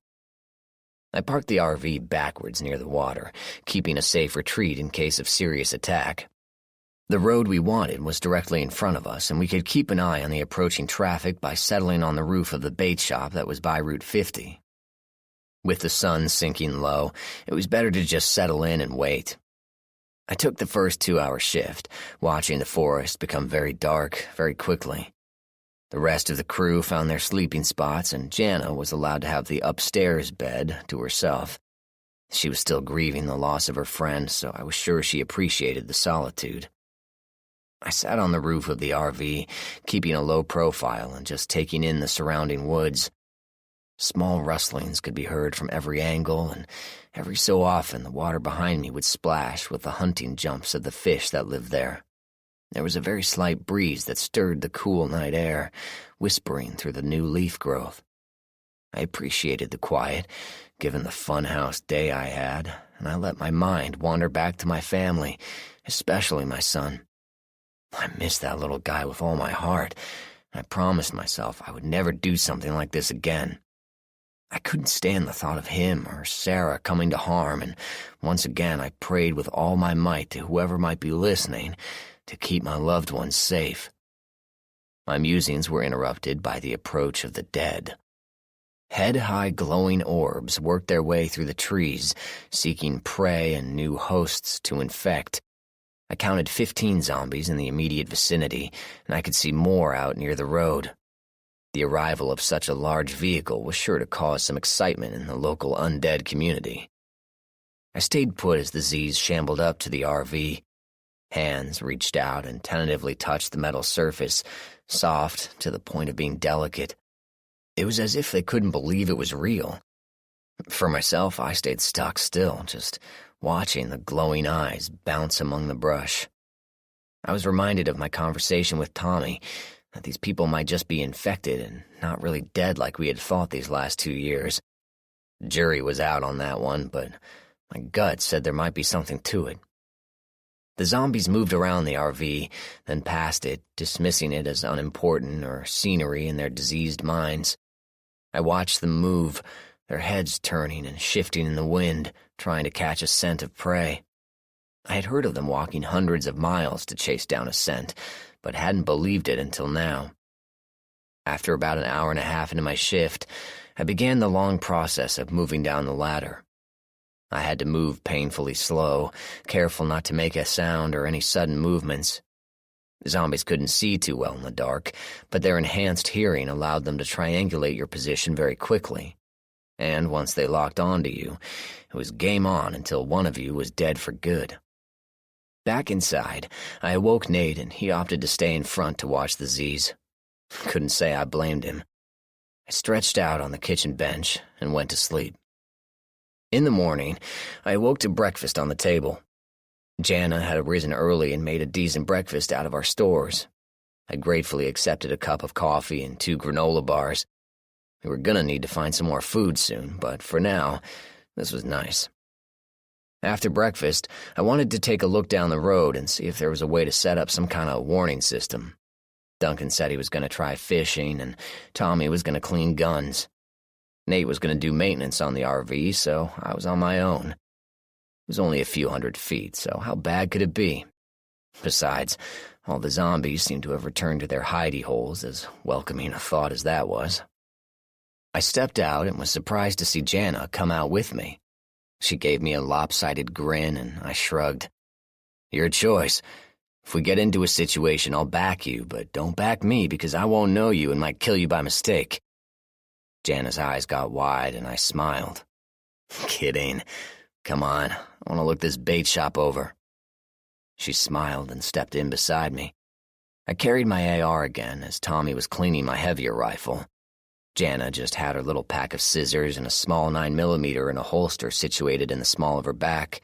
I parked the RV backwards near the water, keeping a safe retreat in case of serious attack. The road we wanted was directly in front of us, and we could keep an eye on the approaching traffic by settling on the roof of the bait shop that was by Route 50. With the sun sinking low, it was better to just settle in and wait. I took the first 2-hour shift, watching the forest become very dark very quickly. The rest of the crew found their sleeping spots, and Jana was allowed to have the upstairs bed to herself. She was still grieving the loss of her friend, so I was sure she appreciated the solitude. I sat on the roof of the RV, keeping a low profile and just taking in the surrounding woods. Small rustlings could be heard from every angle, and every so often the water behind me would splash with the hunting jumps of the fish that lived there. There was a very slight breeze that stirred the cool night air, whispering through the new leaf growth. I appreciated the quiet, given the funhouse day I had, and I let my mind wander back to my family, especially my son. I missed that little guy with all my heart, and I promised myself I would never do something like this again. I couldn't stand the thought of him or Sarah coming to harm, and once again I prayed with all my might to whoever might be listening to keep my loved ones safe. My musings were interrupted by the approach of the dead. Head-high glowing orbs worked their way through the trees, seeking prey and new hosts to infect. I counted 15 zombies in the immediate vicinity, and I could see more out near the road. The arrival of such a large vehicle was sure to cause some excitement in the local undead community. I stayed put as the Z's shambled up to the RV. Hands reached out and tentatively touched the metal surface, soft to the point of being delicate. It was as if they couldn't believe it was real. For myself, I stayed stock still, just watching the glowing eyes bounce among the brush. I was reminded of my conversation with Tommy. that these people might just be infected and not really dead like we had thought these last 2 years. The jury was out on that one, but my gut said there might be something to it. The zombies moved around the RV, then past it, dismissing it as unimportant or scenery in their diseased minds. I watched them move, their heads turning and shifting in the wind, trying to catch a scent of prey. I had heard of them walking hundreds of miles to chase down a scent, but hadn't believed it until now. After about an hour and a half into my shift, I began the long process of moving down the ladder. I had to move painfully slow, careful not to make a sound or any sudden movements. The zombies couldn't see too well in the dark, but their enhanced hearing allowed them to triangulate your position very quickly. And once they locked onto you, it was game on until one of you was dead for good. Back inside, I awoke Nate and he opted to stay in front to watch the Z's. Couldn't say I blamed him. I stretched out on the kitchen bench and went to sleep. In the morning, I awoke to breakfast on the table. Jana had arisen early and made a decent breakfast out of our stores. I gratefully accepted a cup of coffee and 2 granola bars. We were gonna need to find some more food soon, but for now, this was nice. After breakfast, I wanted to take a look down the road and see if there was a way to set up some kind of warning system. Duncan said he was going to try fishing, and Tommy was going to clean guns. Nate was going to do maintenance on the RV, so I was on my own. It was only a few 100 feet, so how bad could it be? Besides, all the zombies seemed to have returned to their hidey holes, as welcoming a thought as that was. I stepped out and was surprised to see Jana come out with me. She gave me a lopsided grin, and I shrugged. Your choice. If we get into a situation, I'll back you, but don't back me because I won't know you and might kill you by mistake. Jana's eyes got wide, and I smiled. Kidding. Come on, I want to look this bait shop over. She smiled and stepped in beside me. I carried my AR again as Tommy was cleaning my heavier rifle. Jana just had her little pack of scissors and a small 9mm in a holster situated in the small of her back.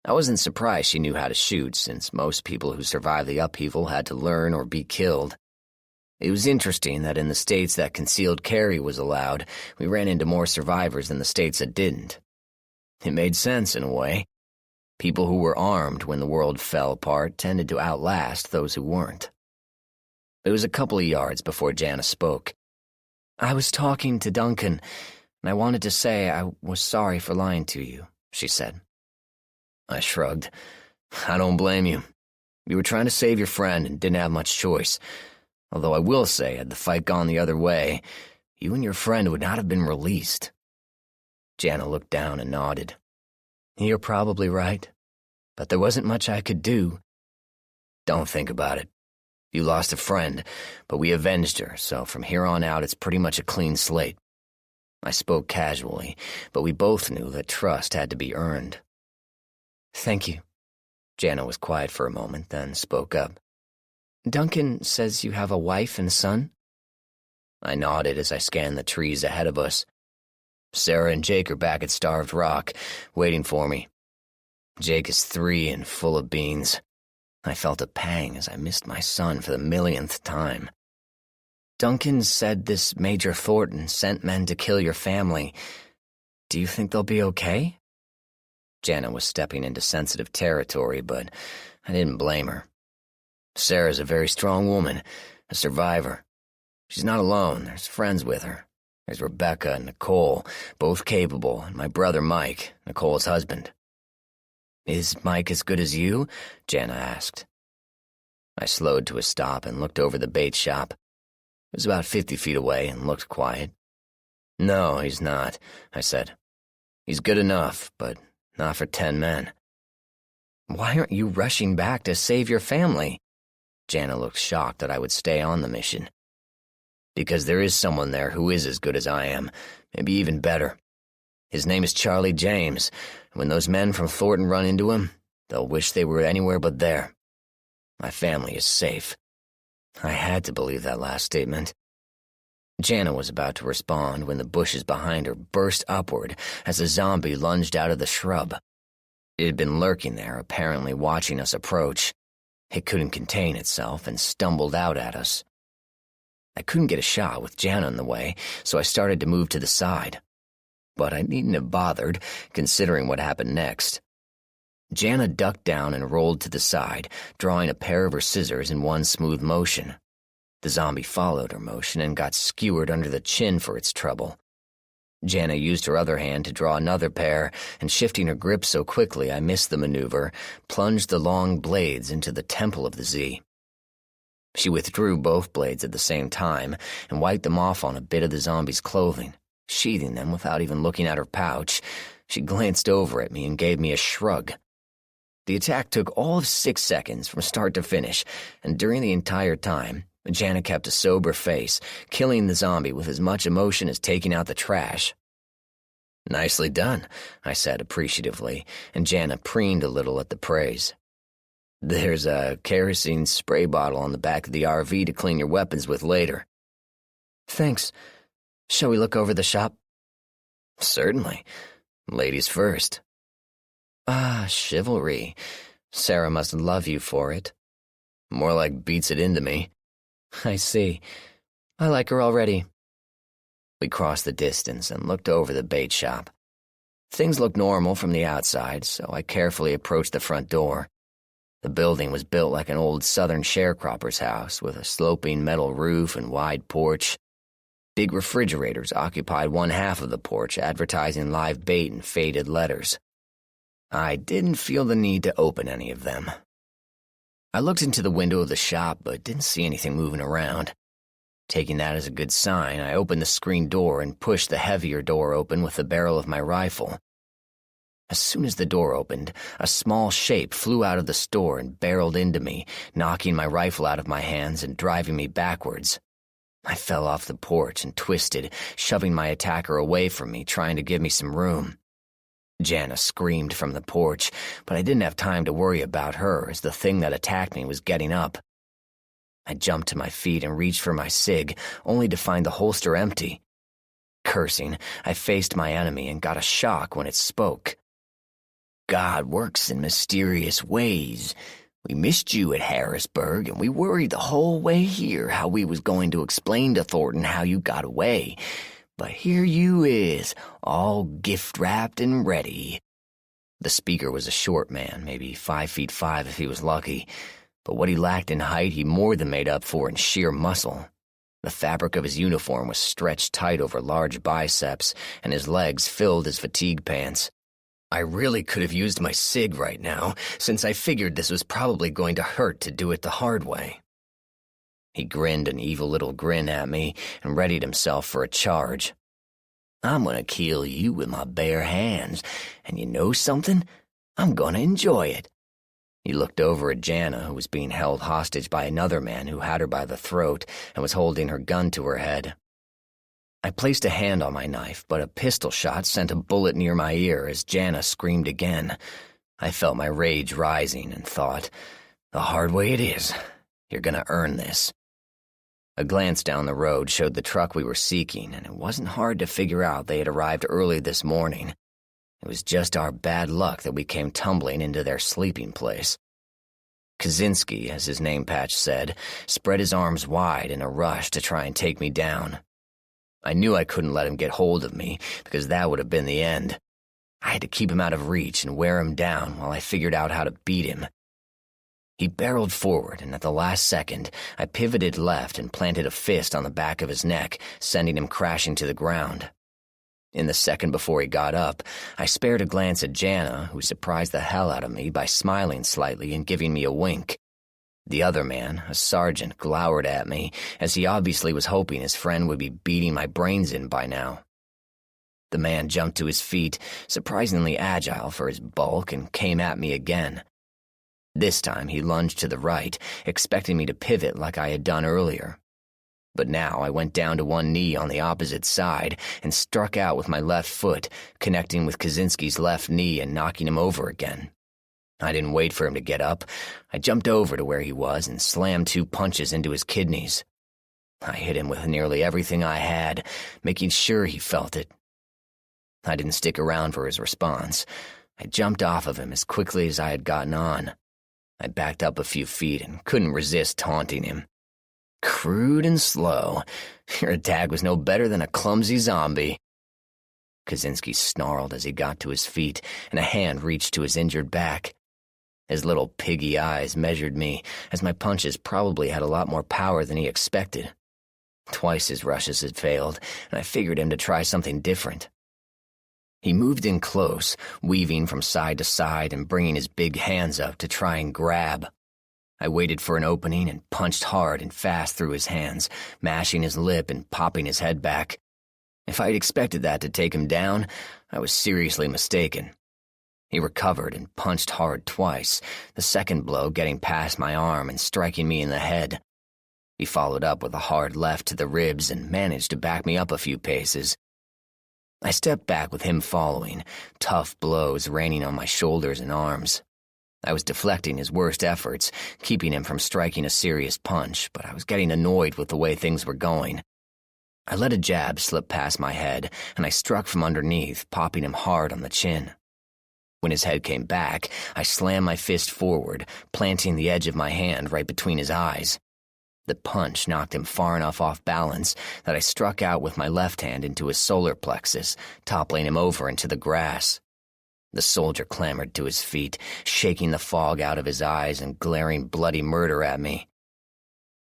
I wasn't surprised she knew how to shoot, since most people who survived the upheaval had to learn or be killed. It was interesting that in the states that concealed carry was allowed, we ran into more survivors than the states that didn't. It made sense in a way. People who were armed when the world fell apart tended to outlast those who weren't. It was a couple of yards before Jana spoke. I was talking to Duncan, and I wanted to say I was sorry for lying to you, she said. I shrugged. I don't blame you. You were trying to save your friend and didn't have much choice. Although I will say, had the fight gone the other way, you and your friend would not have been released. Jana looked down and nodded. You're probably right, but there wasn't much I could do. Don't think about it. You lost a friend, but we avenged her, so from here on out it's pretty much a clean slate. I spoke casually, but we both knew that trust had to be earned. Thank you. Jana was quiet for a moment, then spoke up. Duncan says you have a wife and son? I nodded as I scanned the trees ahead of us. Sarah and Jake are back at Starved Rock, waiting for me. Jake is 3 and full of beans. I felt a pang as I missed my son for the millionth time. Duncan said this Major Thornton sent men to kill your family. Do you think they'll be okay? Jana was stepping into sensitive territory, but I didn't blame her. Sarah's a very strong woman, a survivor. She's not alone, there's friends with her. There's Rebecca and Nicole, both capable, and my brother Mike, Nicole's husband. Is Mike as good as you? Jana asked. I slowed to a stop and looked over the bait shop. It was about 50 feet away and looked quiet. No, he's not, I said. He's good enough, but not for 10 men. Why aren't you rushing back to save your family? Jana looked shocked that I would stay on the mission. Because there is someone there who is as good as I am, maybe even better. His name is Charlie James, and when those men from Thornton run into him, they'll wish they were anywhere but there. My family is safe. I had to believe that last statement. Jana was about to respond when the bushes behind her burst upward as a zombie lunged out of the shrub. It had been lurking there, apparently watching us approach. It couldn't contain itself and stumbled out at us. I couldn't get a shot with Jana in the way, so I started to move to the side. But I needn't have bothered, considering what happened next. Jana ducked down and rolled to the side, drawing a pair of her scissors in one smooth motion. The zombie followed her motion and got skewered under the chin for its trouble. Jana used her other hand to draw another pair, and shifting her grip so quickly I missed the maneuver, plunged the long blades into the temple of the Z. She withdrew both blades at the same time and wiped them off on a bit of the zombie's clothing, sheathing them without even looking at her pouch. She glanced over at me and gave me a shrug. The attack took all of 6 seconds from start to finish, and during the entire time, Jana kept a sober face, killing the zombie with as much emotion as taking out the trash. "Nicely done," I said appreciatively, and Jana preened a little at the praise. "There's a kerosene spray bottle on the back of the RV to clean your weapons with later." "Thanks. Shall we look over the shop?" "Certainly. Ladies first." "Ah, chivalry. Sarah must love you for it." "More like beats it into me." "I see. I like her already." We crossed the distance and looked over the bait shop. Things looked normal from the outside, so I carefully approached the front door. The building was built like an old southern sharecropper's house, with a sloping metal roof and wide porch. Big refrigerators occupied one half of the porch, advertising live bait in faded letters. I didn't feel the need to open any of them. I looked into the window of the shop, but didn't see anything moving around. Taking that as a good sign, I opened the screen door and pushed the heavier door open with the barrel of my rifle. As soon as the door opened, a small shape flew out of the store and barreled into me, knocking my rifle out of my hands and driving me backwards. I fell off the porch and twisted, shoving my attacker away from me, trying to give me some room. Jana screamed from the porch, but I didn't have time to worry about her as the thing that attacked me was getting up. I jumped to my feet and reached for my cig, only to find the holster empty. Cursing, I faced my enemy and got a shock when it spoke. "God works in mysterious ways. We missed you at Harrisburg, and we worried the whole way here how we was going to explain to Thornton how you got away. But here you is, all gift-wrapped and ready." The speaker was a short man, maybe 5'5" if he was lucky, but what he lacked in height he more than made up for in sheer muscle. The fabric of his uniform was stretched tight over large biceps, and his legs filled his fatigue pants. I really could have used my cig right now, since I figured this was probably going to hurt to do it the hard way. He grinned an evil little grin at me and readied himself for a charge. "I'm gonna kill you with my bare hands, and you know something? I'm gonna enjoy it." He looked over at Jana, who was being held hostage by another man who had her by the throat and was holding her gun to her head. I placed a hand on my knife, but a pistol shot sent a bullet near my ear as Jana screamed again. I felt my rage rising and thought, the hard way it is. You're gonna earn this. A glance down the road showed the truck we were seeking, and it wasn't hard to figure out they had arrived early this morning. It was just our bad luck that we came tumbling into their sleeping place. Kaczynski, as his name patch said, spread his arms wide in a rush to try and take me down. I knew I couldn't let him get hold of me, because that would have been the end. I had to keep him out of reach and wear him down while I figured out how to beat him. He barreled forward, and at the last second, I pivoted left and planted a fist on the back of his neck, sending him crashing to the ground. In the second before he got up, I spared a glance at Jana, who surprised the hell out of me by smiling slightly and giving me a wink. The other man, a sergeant, glowered at me, as he obviously was hoping his friend would be beating my brains in by now. The man jumped to his feet, surprisingly agile for his bulk, and came at me again. This time he lunged to the right, expecting me to pivot like I had done earlier. But now I went down to one knee on the opposite side and struck out with my left foot, connecting with Kaczynski's left knee and knocking him over again. I didn't wait for him to get up. I jumped over to where he was and slammed 2 punches into his kidneys. I hit him with nearly everything I had, making sure he felt it. I didn't stick around for his response. I jumped off of him as quickly as I had gotten on. I backed up a few feet and couldn't resist taunting him. Crude and slow. Your attack was no better than a clumsy zombie. Kaczynski snarled as he got to his feet, and a hand reached to his injured back. His little piggy eyes measured me, as my punches probably had a lot more power than he expected. Twice his rushes had failed, and I figured him to try something different. He moved in close, weaving from side to side and bringing his big hands up to try and grab. I waited for an opening and punched hard and fast through his hands, mashing his lip and popping his head back. If I'd expected that to take him down, I was seriously mistaken. He recovered and punched hard twice, the second blow getting past my arm and striking me in the head. He followed up with a hard left to the ribs and managed to back me up a few paces. I stepped back with him following, tough blows raining on my shoulders and arms. I was deflecting his worst efforts, keeping him from striking a serious punch, but I was getting annoyed with the way things were going. I let a jab slip past my head, and I struck from underneath, popping him hard on the chin. When his head came back, I slammed my fist forward, planting the edge of my hand right between his eyes. The punch knocked him far enough off balance that I struck out with my left hand into his solar plexus, toppling him over into the grass. The soldier clambered to his feet, shaking the fog out of his eyes and glaring bloody murder at me.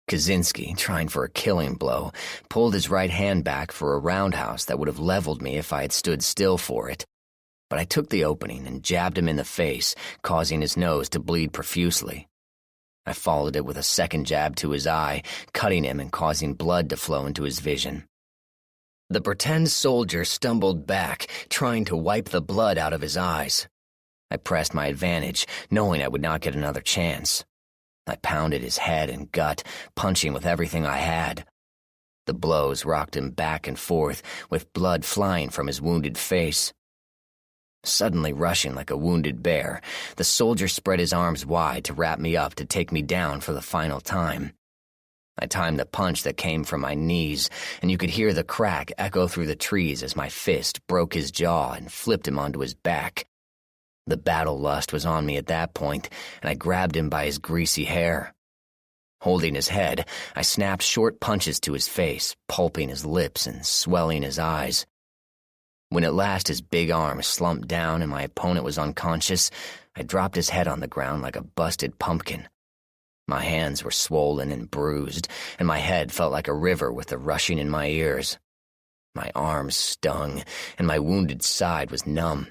Kaczynski, trying for a killing blow, pulled his right hand back for a roundhouse that would have leveled me if I had stood still for it. But I took the opening and jabbed him in the face, causing his nose to bleed profusely. I followed it with a second jab to his eye, cutting him and causing blood to flow into his vision. The pretend soldier stumbled back, trying to wipe the blood out of his eyes. I pressed my advantage, knowing I would not get another chance. I pounded his head and gut, punching with everything I had. The blows rocked him back and forth, with blood flying from his wounded face. Suddenly rushing like a wounded bear, the soldier spread his arms wide to wrap me up to take me down for the final time. I timed the punch that came from my knees, and you could hear the crack echo through the trees as my fist broke his jaw and flipped him onto his back. The battle lust was on me at that point, and I grabbed him by his greasy hair. Holding his head, I snapped short punches to his face, pulping his lips and swelling his eyes. When at last his big arm slumped down and my opponent was unconscious, I dropped his head on the ground like a busted pumpkin. My hands were swollen and bruised, and my head felt like a river with the rushing in my ears. My arms stung, and my wounded side was numb.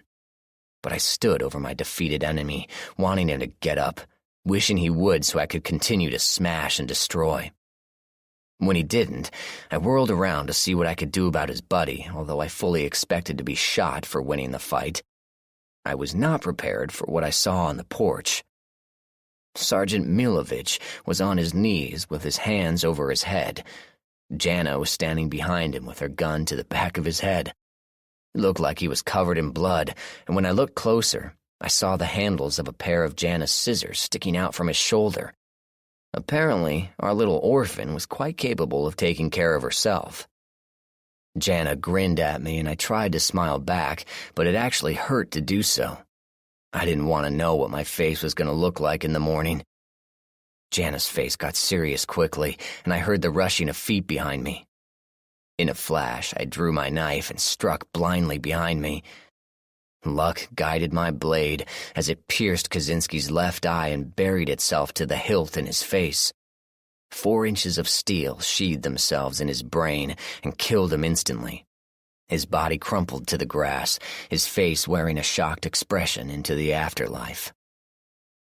But I stood over my defeated enemy, wanting him to get up, wishing he would so I could continue to smash and destroy. When he didn't, I whirled around to see what I could do about his buddy, although I fully expected to be shot for winning the fight. I was not prepared for what I saw on the porch. Sergeant Milovich was on his knees with his hands over his head. Jana was standing behind him with her gun to the back of his head. It looked like he was covered in blood, and when I looked closer, I saw the handles of a pair of Jana's scissors sticking out from his shoulder. Apparently, our little orphan was quite capable of taking care of herself. Jana grinned at me, and I tried to smile back, but it actually hurt to do so. I didn't want to know what my face was going to look like in the morning. Jana's face got serious quickly, and I heard the rushing of feet behind me. In a flash, I drew my knife and struck blindly behind me. Luck guided my blade as it pierced Kaczynski's left eye and buried itself to the hilt in his face. 4 inches of steel sheathed themselves in his brain and killed him instantly. His body crumpled to the grass, his face wearing a shocked expression into the afterlife.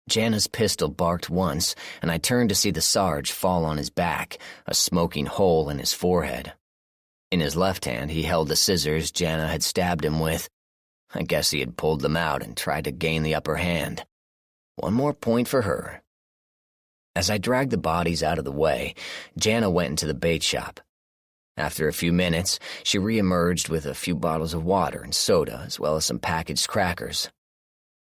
Jana's pistol barked once, and I turned to see the Sarge fall on his back, a smoking hole in his forehead. In his left hand, he held the scissors Jana had stabbed him with. I guess he had pulled them out and tried to gain the upper hand. 1 more point for her. As I dragged the bodies out of the way, Jana went into the bait shop. After a few minutes, she reemerged with a few bottles of water and soda, as well as some packaged crackers.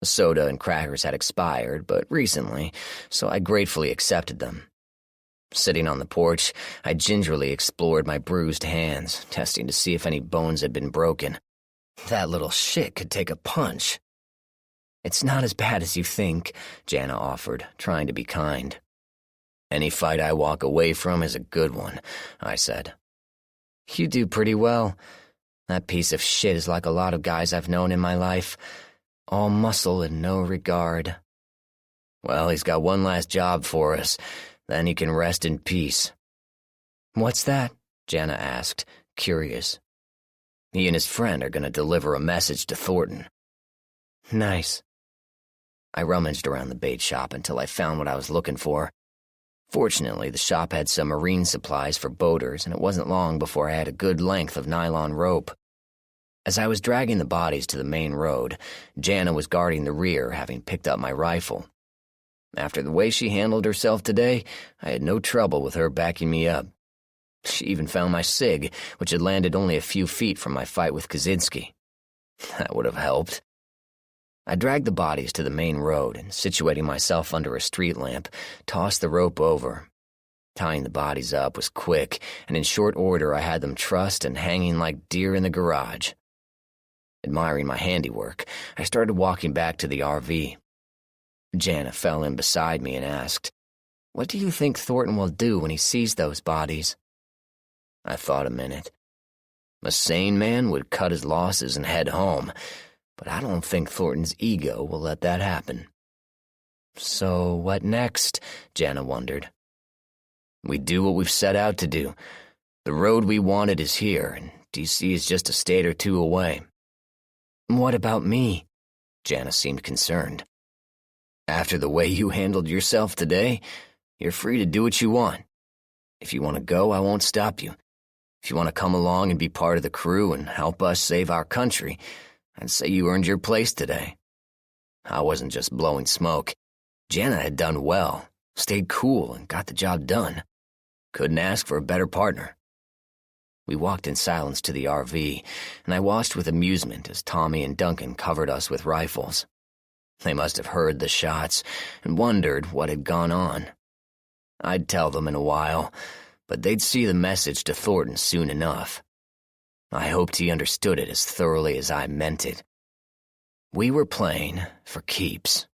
The soda and crackers had expired, but recently, so I gratefully accepted them. Sitting on the porch, I gingerly explored my bruised hands, testing to see if any bones had been broken. That little shit could take a punch. "It's not as bad as you think," Jana offered, trying to be kind. Any fight I walk away from is a good one, I said. You do pretty well. That piece of shit is like a lot of guys I've known in my life. All muscle and no regard. Well, he's got one last job for us. Then he can rest in peace. What's that? Jana asked, curious. He and his friend are going to deliver a message to Thornton. Nice. I rummaged around the bait shop until I found what I was looking for. Fortunately, the shop had some marine supplies for boaters, and it wasn't long before I had a good length of nylon rope. As I was dragging the bodies to the main road, Jana was guarding the rear, having picked up my rifle. After the way she handled herself today, I had no trouble with her backing me up. She even found my SIG, which had landed only a few feet from my fight with Kaczynski. That would have helped. I dragged the bodies to the main road and, situating myself under a street lamp, tossed the rope over. Tying the bodies up was quick, and in short order I had them trussed and hanging like deer in the garage. Admiring my handiwork, I started walking back to the RV. Jana fell in beside me and asked, "What do you think Thornton will do when he sees those bodies?" I thought a minute. A sane man would cut his losses and head home, but I don't think Thornton's ego will let that happen. So what next? Jana wondered. We do what we've set out to do. The road we wanted is here, and DC is just a state or two away. What about me? Jana seemed concerned. After the way you handled yourself today, you're free to do what you want. If you want to go, I won't stop you. If you want to come along and be part of the crew and help us save our country, I'd say you earned your place today. I wasn't just blowing smoke. Jana had done well, stayed cool, and got the job done. Couldn't ask for a better partner. We walked in silence to the RV, and I watched with amusement as Tommy and Duncan covered us with rifles. They must have heard the shots and wondered what had gone on. I'd tell them in a while, but they'd see the message to Thornton soon enough. I hoped he understood it as thoroughly as I meant it. We were playing for keeps.